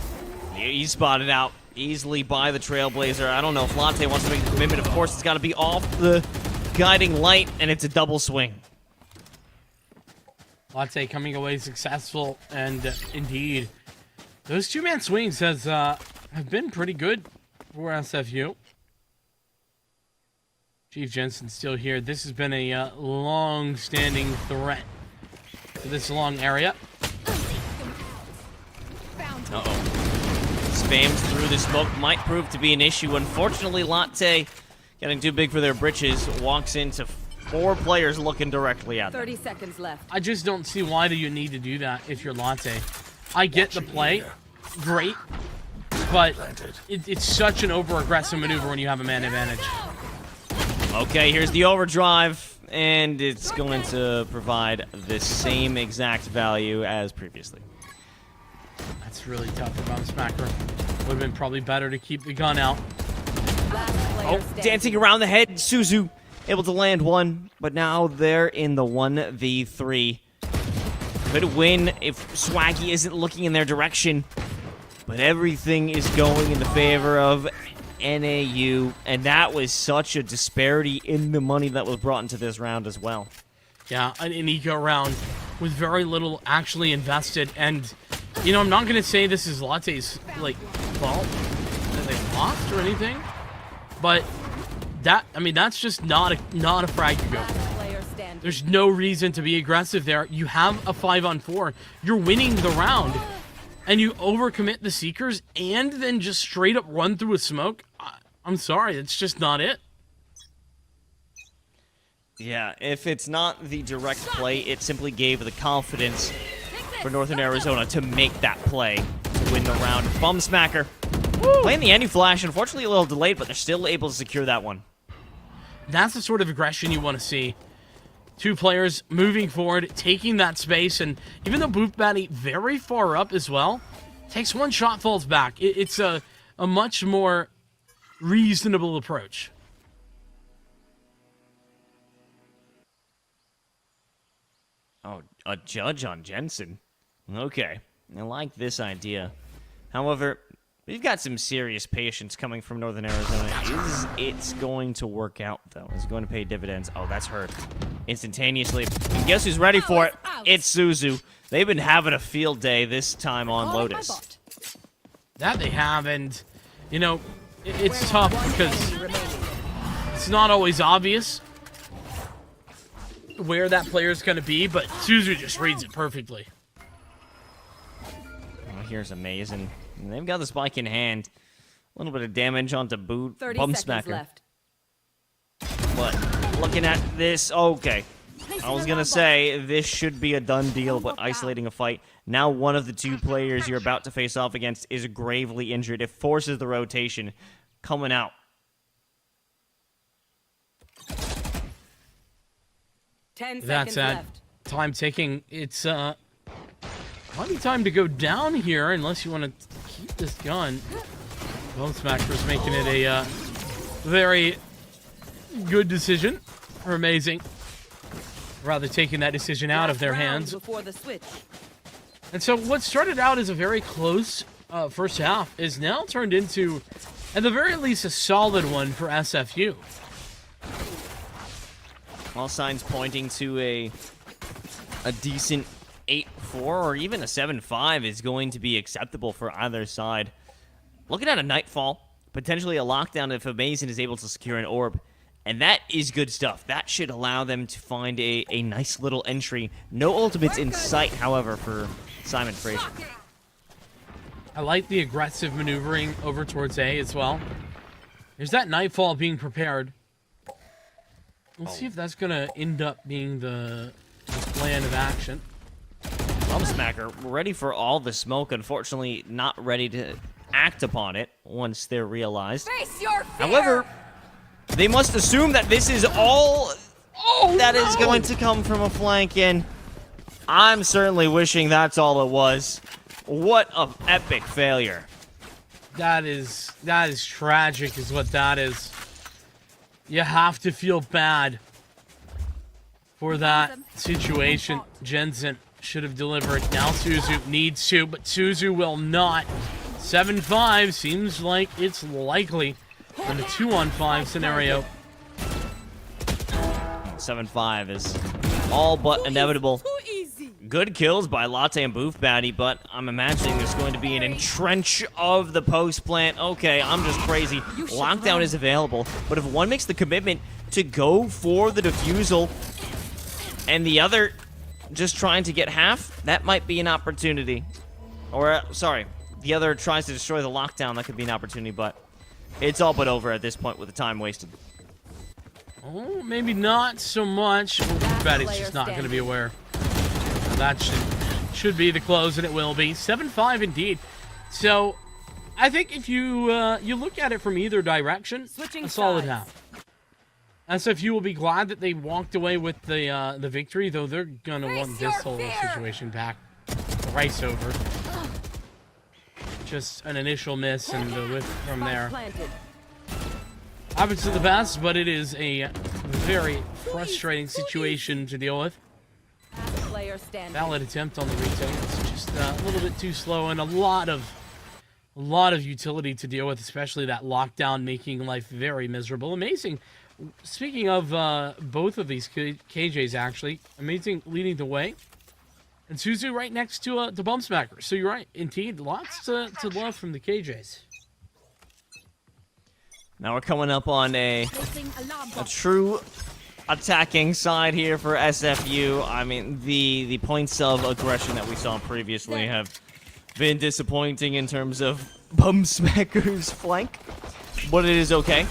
he's spotted out easily by the Trailblazer. I don't know if Latte wants to make the commitment. Of course, it's got to be off the guiding light, and it's a double swing. Latte coming away successful, and indeed, those 2-man swings have been pretty good for SFU. Chief Jensen still here. This has been a long-standing threat to this long area. Uh-oh. Spams through the smoke might prove to be an issue. Unfortunately, Latte, getting too big for their britches, walks into 4 players looking directly at them. 30 seconds left. I just don't see why do you need to do that if you're Latte. I get the play, great, but it's such an over-aggressive maneuver when you have a man advantage. Okay, here's the overdrive, and it's going to provide the same exact value as previously. That's really tough for Bumsmacker. Would have been probably better to keep the gun out. Oh, dancing around the head, Suzu able to land one, but now they're in the 1v3. Could win if Swaggy isn't looking in their direction, but everything is going in the favor of NAU, and that was such a disparity in the money that was brought into this round as well. Yeah, an eco round with very little actually invested, and you know, I'm not going to say this is Latte's, like, fault that they lost or anything, but that's just not a frag to go for. There's no reason to be aggressive there. You have a 5-on-4. You're winning the round. And you overcommit the Seekers and then just straight up run through a smoke. I'm sorry, it's just not it. Yeah, if it's not the direct play, it simply gave the confidence for Northern Arizona to make that play to win the round. Bum smacker. Playing the anti-flash, unfortunately a little delayed, but they're still able to secure that one. That's the sort of aggression you want to see. Two players moving forward, taking that space, and even though Booth Batty very far up as well, takes one shot, falls back. It's a much more reasonable approach. Oh, a judge on Jensen. Okay, I like this idea. However, we've got some serious patience coming from Northern Arizona. Is it's going to work out, though? Is it going to pay dividends? Oh, that's hurt. Instantaneously. And guess who's ready for it? It's Suzu. They've been having a field day this time on Lotus. That they have, and, you know, it's tough because it's not always obvious where that player is going to be, but Suzu just reads it perfectly. Oh, here's amazing. And they've got the spike in hand. A little bit of damage onto boot. 30 Bum seconds smacker. left. But looking at this, okay. I was going to say this should be a done deal, but isolating a fight. Now one of the two players you're about to face off against is gravely injured. It forces the rotation coming out. That's at time ticking. It's might be time to go down here unless you want to keep this gun. Bone Smacker's making it a very good decision. Or amazing. Rather taking that decision out of their hands. And so what started out as a very close first half is now turned into, at the very least, a solid one for SFU. All signs pointing to a decent 8-4 or even a 7-5 is going to be acceptable for either side. Looking at a Nightfall, potentially a lockdown if Amazing is able to secure an orb. And that is good stuff. That should allow them to find a nice little entry. No ultimates in sight, however, for Simon Fraser. I like the aggressive maneuvering over towards A as well. There's that Nightfall being prepared. We'll see if that's going to end up being the plan of action. Bum Smacker ready for all the smoke. Unfortunately, not ready to act upon it once they're realized. Face your fear! However, they must assume that this is all that is going to come from a flank, and I'm certainly wishing that's all it was. What an epic failure. That is tragic is what that is. You have to feel bad for that situation. Jensen should have delivered. Now Suzu needs to, but Suzu will not. 7-5 seems like it's likely in a 2-on-5 scenario. 7-5 is all but inevitable. Good kills by Latte and Booth Batty, but I'm imagining there's going to be an entrench of the post plant. Okay, I'm just crazy. Lockdown is available, but if one makes the commitment to go for the defusal and the other just trying to get half, that might be an opportunity. Or, sorry, the other tries to destroy the lockdown, that could be an opportunity, but it's all but over at this point with the time wasted. Oh, maybe not so much. Booth Batty's just not going to be aware. That should be the close, and it will be 7-5 indeed. So, I think if you you look at it from either direction, a solid half. SFU will be glad that they walked away with the victory, though they're gonna want this whole situation back twice over. Just an initial miss and the whiff from there. Happens to the best, but it is a very frustrating situation to deal with. Valid attempt on the retake. It's just a little bit too slow and a lot of utility to deal with, especially that lockdown making life very miserable. Amazing. Speaking of both of these KJs, actually, Amazing leading the way, and Suzu right next to Bum Smacker. So you're right, indeed, lots to love from the KJs. Now we're coming up on a true attacking side here for SFU. I mean, the points of aggression that we saw previously have been disappointing in terms of Bum Smacker's flank, but it is okay.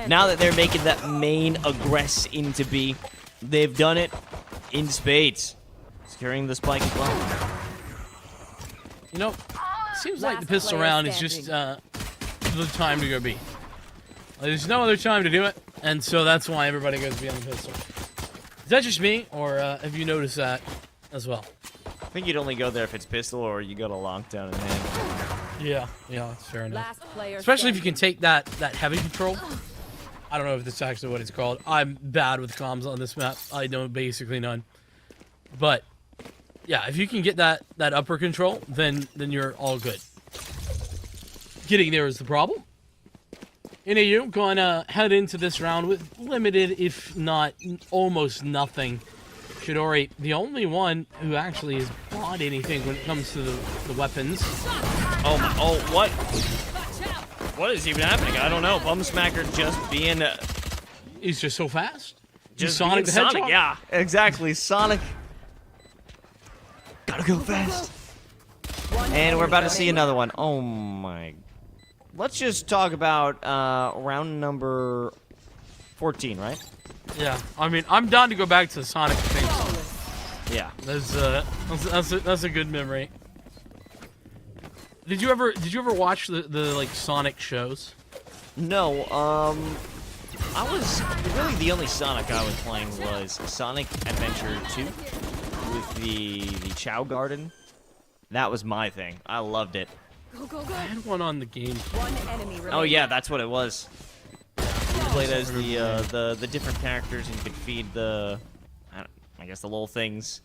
Now that they're making that main aggress into B, they've done it in spades, securing the spike as well. You know, it seems like the pistol round is just the time to go B. There's no other time to do it, and so that's why everybody goes B on the pistol. Is that just me, or have you noticed that as well? I think you'd only go there if it's pistol or you got a lockdown in hand. Yeah, that's fair enough. Especially if you can take that heavy control. I don't know if that's actually what it's called. I'm bad with comms on this map. I know basically none. But yeah, if you can get that upper control, then you're all good. Getting there is the problem. NAU going to head into this round with limited, if not almost nothing. Chidori, the only one who actually has bought anything when it comes to the weapons. Oh, what? What is even happening? I don't know. Bum Smacker just being... He's just so fast. Just Sonic the Sonic, Hedgehog. yeah. Exactly, Sonic. Gotta go fast. And we're about to see another one. Oh my... Let's just talk about round number 14, right? Yeah, I mean, I'm down to go back to the Sonic thing song. Yeah. That's a good memory. Did you ever watch the like Sonic shows? No, I was really the only Sonic I was playing was Sonic Adventure 2 with the Chow Garden. That was my thing. I loved it. I had one on the game. Oh yeah, that's what it was. You played as the different characters, and you could feed I guess the little things,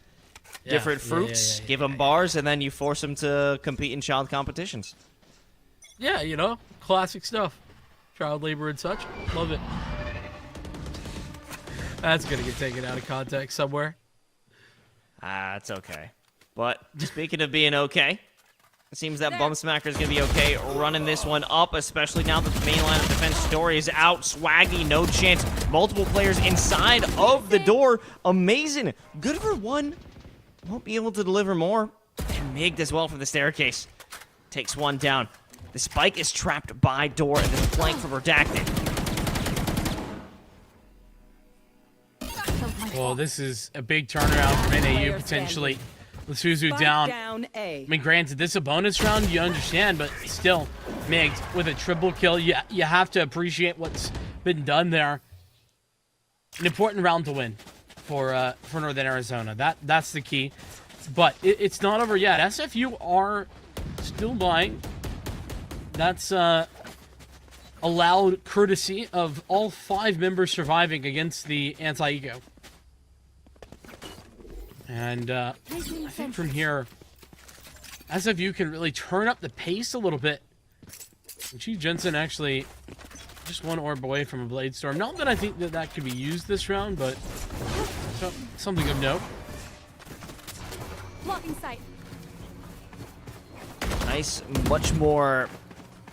different fruits, give them bars, and then you force them to compete in child competitions. Yeah, you know, classic stuff. Child labor and such. Love it. That's gonna get taken out of context somewhere. It's okay. But speaking of being okay, it seems that Bum Smacker is going to be okay running this one up, especially now that the main line of defense Story is out. Swaggy, no chance. Multiple players inside of the door. Amazing. Good for one. Won't be able to deliver more. And Migged as well for the staircase. Takes one down. The spike is trapped by door and then flank from Redacted. Well, this is a big turnaround from NAU potentially. With Suzu down. I mean, granted, this is a bonus round, you understand, but still, Migged with a triple kill. You have to appreciate what's been done there. An important round to win for Northern Arizona. That's the key. But it's not over yet. SFU are still buying. That's allowed courtesy of all 5 members surviving against the anti-ego. And I think from here, SFU can really turn up the pace a little bit. And Chief Jensen actually just one orb away from a Blade Storm. Not that I think that could be used this round, but something of note. Blocking sight. Nice, much more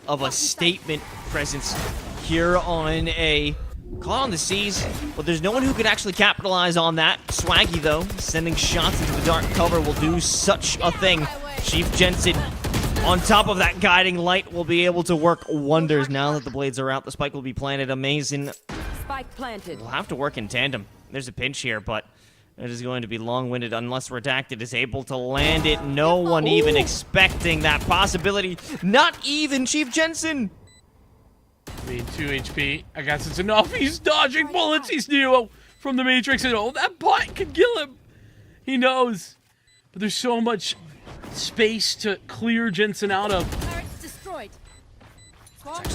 of a statement presence here on a Call on the Seas, but there's no one who can actually capitalize on that. Swaggy, though, sending shots into the dark cover will do such a thing. Chief Jensen, on top of that guiding light, will be able to work wonders. Now that the blades are out, the spike will be planted. Amazing. Spike planted. We'll have to work in tandem. There's a pinch here, but it is going to be long-winded unless Redacted is able to land it. No one even expecting that possibility. Not even Chief Jensen. I mean, 2 HP. I guess it's enough. He's dodging bullets. He's Neo from the Matrix. And that bot could kill him. He knows. But there's so much space to clear Jensen out of. Turret's destroyed.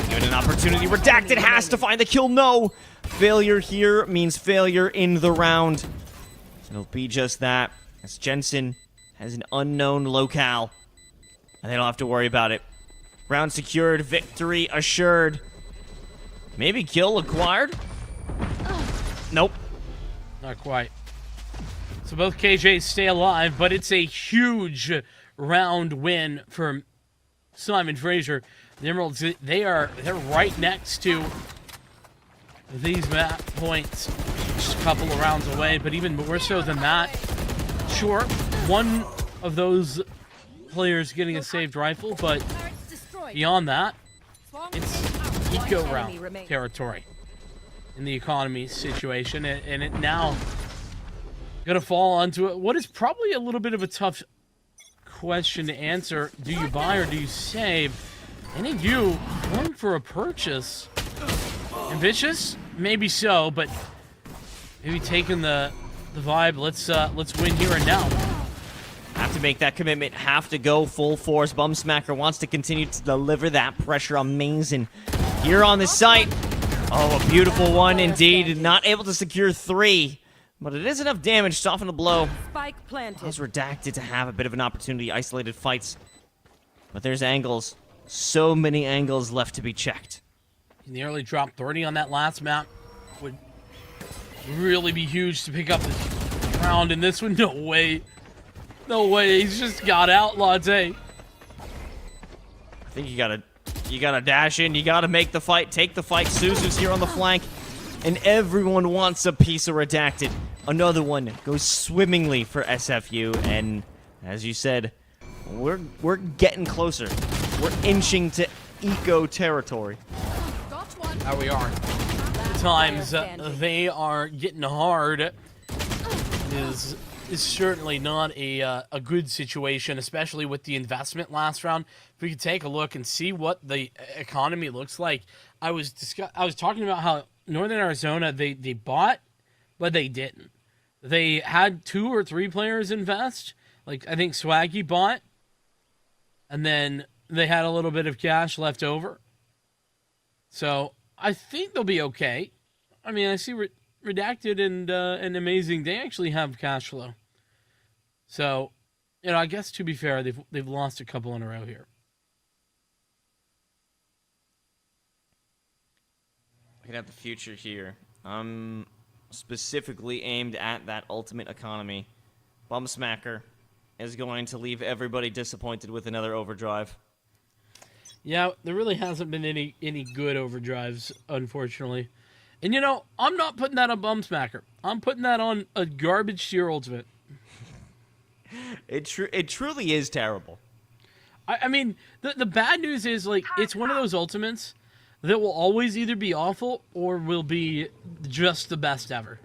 Given an opportunity, Redacted has to find the kill. No. Failure here means failure in the round. So it'll be just that. As Jensen has an unknown locale. And they don't have to worry about it. Round secured. Victory assured. Maybe kill acquired? Nope. Not quite. So both KJs stay alive, but it's a huge round win for Simon Fraser. The Emeralds, they're right next to these map points, just a couple of rounds away, but even more so than that. Sure, one of those players getting a saved rifle, but beyond that, it's eco round territory in the economy situation, and it now gonna fall onto it. What is probably a little bit of a tough question to answer: do you buy or do you save? Any of you going for a purchase? Ambitious? Maybe so, but maybe taking the vibe. Let's win here and now. Have to make that commitment, have to go full force. Bumsmacker wants to continue to deliver that pressure. Amazing. Here on the site. Oh, a beautiful one indeed. Not able to secure 3, but it is enough damage to soften the blow. Spike planted. Allows Redacted to have a bit of an opportunity. Isolated fights. But there's angles. So many angles left to be checked. He nearly dropped 30 on that last map. Would really be huge to pick up this round in this one. No way. No way. He's just got out, Latte. I think you gotta dash in. You gotta make the fight. Take the fight. Suzu's here on the flank. And everyone wants a piece of Redacted. Another one goes swimmingly for SFU. And as you said, we're getting closer. We're inching to eco territory. How we are. Times they are getting hard. Is certainly not a good situation, especially with the investment last round. If we could take a look and see what the economy looks like. I was talking about how Northern Arizona they bought, but they didn't. They had 2 or 3 players invest. Like I think Swaggy bought, and then they had a little bit of cash left over. So I think they'll be okay. I mean, I see Redacted and Amazing. They actually have cash flow. So, you know, I guess to be fair, they've lost a couple in a row here. Looking at the future here, specifically aimed at that ultimate economy. Bumsmacker is going to leave everybody disappointed with another overdrive. Yeah, there really hasn't been any good overdrives, unfortunately. And, you know, I'm not putting that on Bumsmacker. I'm putting that on a garbage tier ultimate. It truly is terrible. I mean, the bad news is, like, it's one of those ultimates that will always either be awful or will be just the best ever.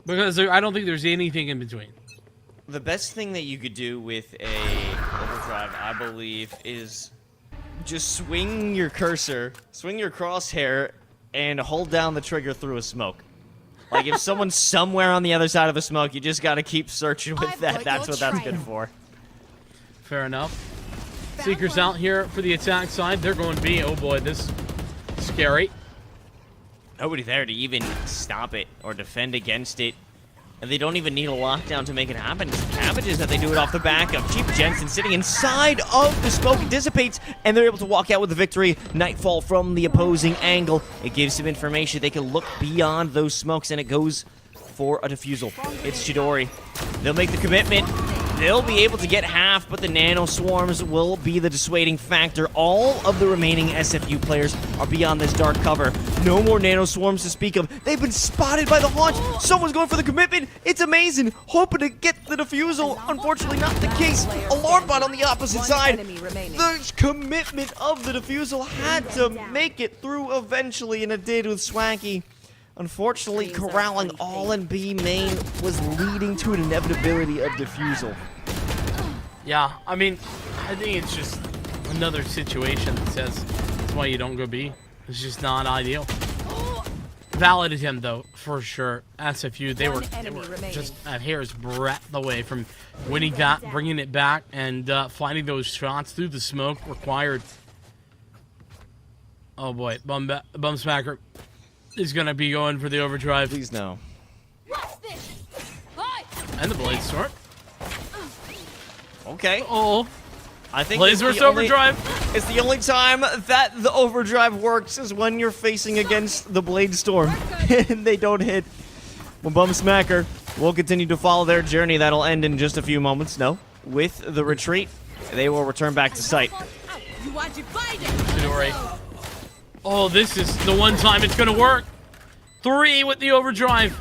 Because I don't think there's anything in between. The best thing that you could do with a overdrive, I believe, is just swing your cursor, swing your crosshair, and hold down the trigger through a smoke. Like, if someone's somewhere on the other side of a smoke, you just gotta keep searching with that. That's what that's good for. Fair enough. Seekers out here for the attack side. They're going B. Oh boy, this is scary. Nobody there to even stop it or defend against it. And they don't even need a lockdown to make it happen. It's Cabbages that they do it off the back of. Chief Jensen sitting inside of the smoke. It dissipates, and they're able to walk out with the victory. Nightfall from the opposing angle. It gives them information. They can look beyond those smokes, and it goes for a defusal. It's Chidori. They'll make the commitment. They'll be able to get half, but the nano swarms will be the dissuading factor. All of the remaining SFU players are beyond this dark cover. No more nano swarms to speak of. They've been spotted by the launch. Someone's going for the commitment. It's Amazing, hoping to get the defusal. Unfortunately, not the case. Alarm bot on the opposite side. The commitment of the defusal had to make it through eventually, and it did with Swaggy. Unfortunately, corralling all in B main was leading to an inevitability of defusal. Yeah, I mean, I think it's just another situation that says that's why you don't go B. It's just not ideal. Valid attempt, though, for sure. SFU, they were just a hair's breadth away from winning that, bringing it back, and finding those shots through the smoke required. Oh boy, Bumsmacker is going to be going for the overdrive. Please no. And the Blade Storm. Okay. Oh. I think Blazer's overdrive. It's the only time that the overdrive works is when you're facing against the Blade Storm and they don't hit. Well, Bumsmacker will continue to follow their journey. That'll end in just a few moments. No. With the retreat, they will return back to site. Chidori. Oh, this is the one time it's gonna work. 3 with the overdrive.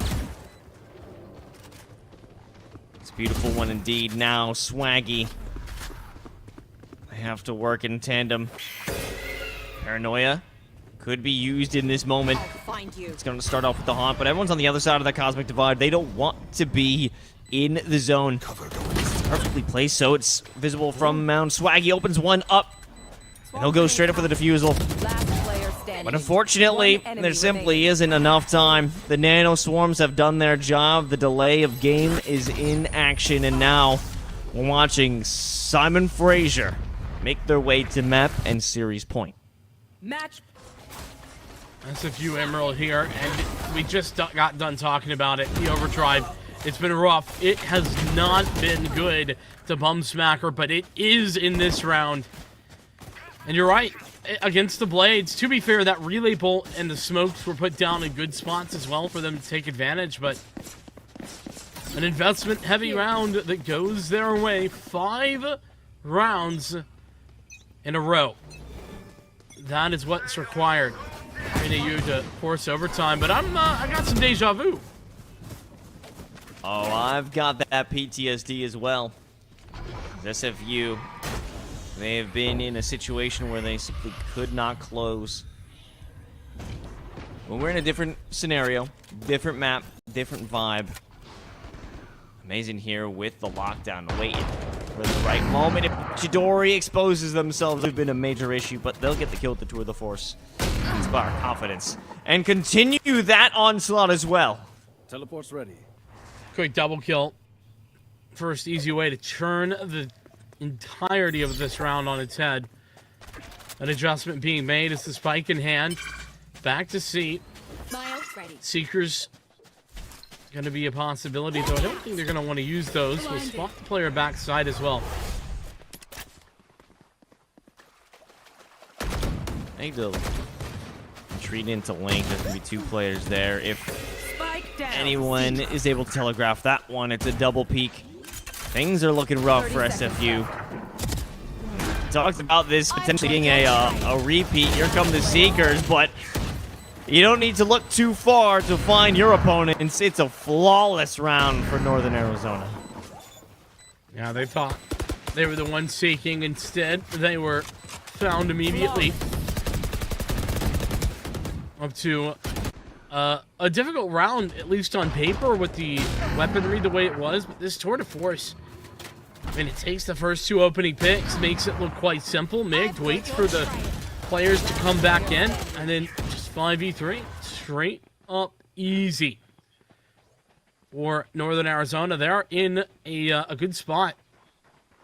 It's a beautiful one indeed. Now, Swaggy. They have to work in tandem. Paranoia could be used in this moment. It's going to start off with the haunt, but everyone's on the other side of that cosmic divide. They don't want to be in the zone. It's perfectly placed, so it's visible from Mount. Swaggy opens one up, and he'll go straight up for the defusal. But unfortunately, there simply isn't enough time. The Nano Swarms have done their job. The delay of game is in action, and now we're watching Simon Fraser make their way to map and series point. Match. SFU Emerald here, and we just got done talking about it. The overdrive, it's been rough. It has not been good to Bum Smacker, but it is in this round. And you're right, against the Blades. To be fair, that relay bolt and the smokes were put down in good spots as well for them to take advantage, but an investment-heavy round that goes their way. 5 rounds in a row. That is what's required. You to force overtime, but I got some deja vu. Oh, I've got that PTSD as well. SFU, they have been in a situation where they simply could not close. Well, we're in a different scenario, different map, different vibe. Amazing here with the lockdown, waiting for the right moment. If Chidori exposes themselves, it's been a major issue, but they'll get the kill with the Tour de Force. Inspire confidence and continue that onslaught as well. Teleport's ready. Quick double kill. First easy way to turn the entirety of this round on its head. An adjustment being made as the spike in hand. Back to seat. Seekers going to be a possibility, though I don't think they're going to want to use those. We'll spot the player backside as well. I need to retreat into link. There's going to be 2 players there. If anyone is able to telegraph that one, it's a double peek. Things are looking rough for SFU. Talked about this potentially being a repeat. Here come the Seekers, but you don't need to look too far to find your opponent. It's a flawless round for Northern Arizona. Yeah, they thought they were the ones seeking. Instead, they were found immediately. Up to a difficult round, at least on paper, with the weaponry the way it was. But this Tour de Force, I mean, it takes the first 2 opening picks, makes it look quite simple. Mig waits for the players to come back in, and then just 5v3, straight up easy. For Northern Arizona, they're in a good spot.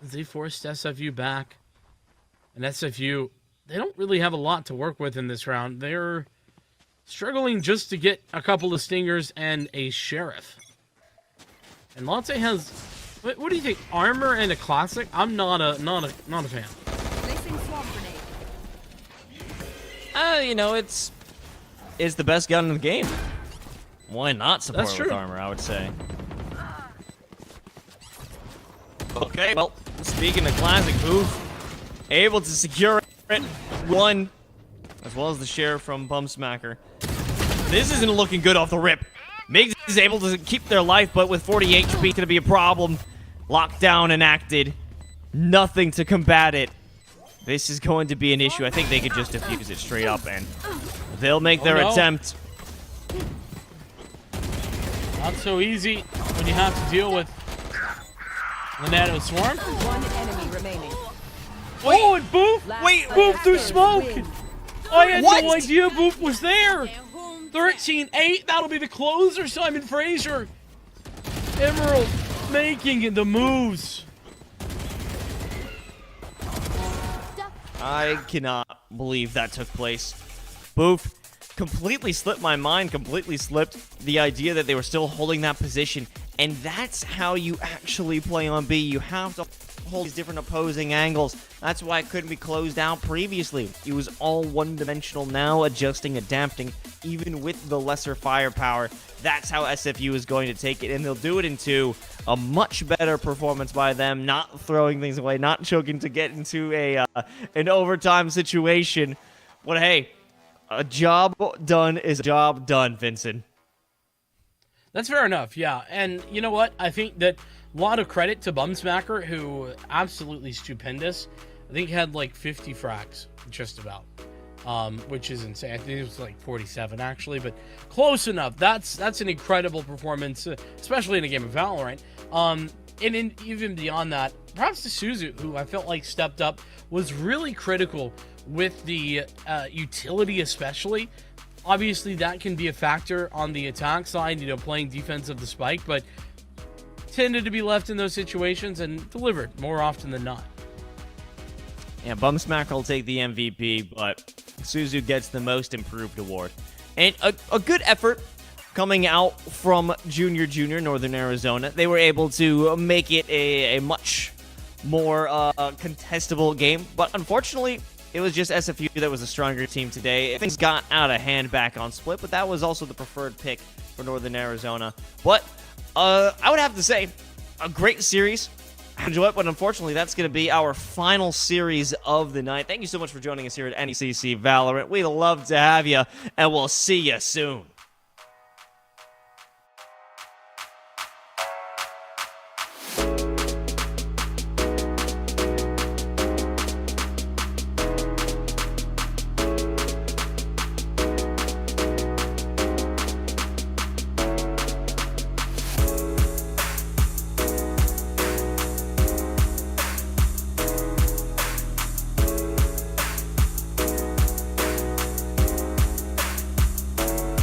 They forced SFU back. And SFU, they don't really have a lot to work with in this round. They're struggling just to get a couple of stingers and a sheriff. And Latte has, what do you think? Armor and a classic? I'm not a fan. You know, it's the best gun in the game. Why not support it with armor, I would say. Okay, well, speaking of classic, Booth able to secure it. 1, as well as the share from Bum Smacker. This isn't looking good off the rip. Migs is able to keep their life, but with 40 HP, it's gonna be a problem. Lockdown enacted. Nothing to combat it. This is going to be an issue. I think they could just defuse it straight up, and they'll make their attempt. Not so easy when you have to deal with the Nano Swarm. 1 enemy remaining. Oh, and Boof! Wait, Boof through smoke! I had no idea Boof was there! 13-8, that'll be the closer, Simon Fraser. Emerald making the moves. I cannot believe that took place. Boof completely slipped my mind, completely slipped the idea that they were still holding that position. And that's how you actually play on B. You have to hold these different opposing angles. That's why it couldn't be closed out previously. It was all one-dimensional now, adjusting, adapting, even with the lesser firepower. That's how SFU is going to take it, and they'll do it into a much better performance by them, not throwing things away, not choking to get into an overtime situation. But hey, a job done is a job done, Vincent. That's fair enough, yeah. And you know what? I think that a lot of credit to Bumsmacker, who absolutely stupendous. I think he had like 50 frags, just about, which is insane. I think it was like 47 actually, but close enough. That's an incredible performance, especially in a game of Valorant. And even beyond that, perhaps to Suzu, who I felt like stepped up, was really critical with the utility especially. Obviously, that can be a factor on the attack side, playing defense of the spike, but tended to be left in those situations and delivered more often than not. Yeah, Bumsmacker will take the MVP, but Suzu gets the most improved award. And a good effort coming out from Junior Northern Arizona. They were able to make it a much more contestable game, but unfortunately, it was just SFU that was a stronger team today. Things got out of hand back on Split, but that was also the preferred pick for Northern Arizona. But I would have to say, a great series. I enjoy it, but unfortunately, that's going to be our final series of the night. Thank you so much for joining us here at NECC Valorant. We'd love to have you, and we'll see you soon.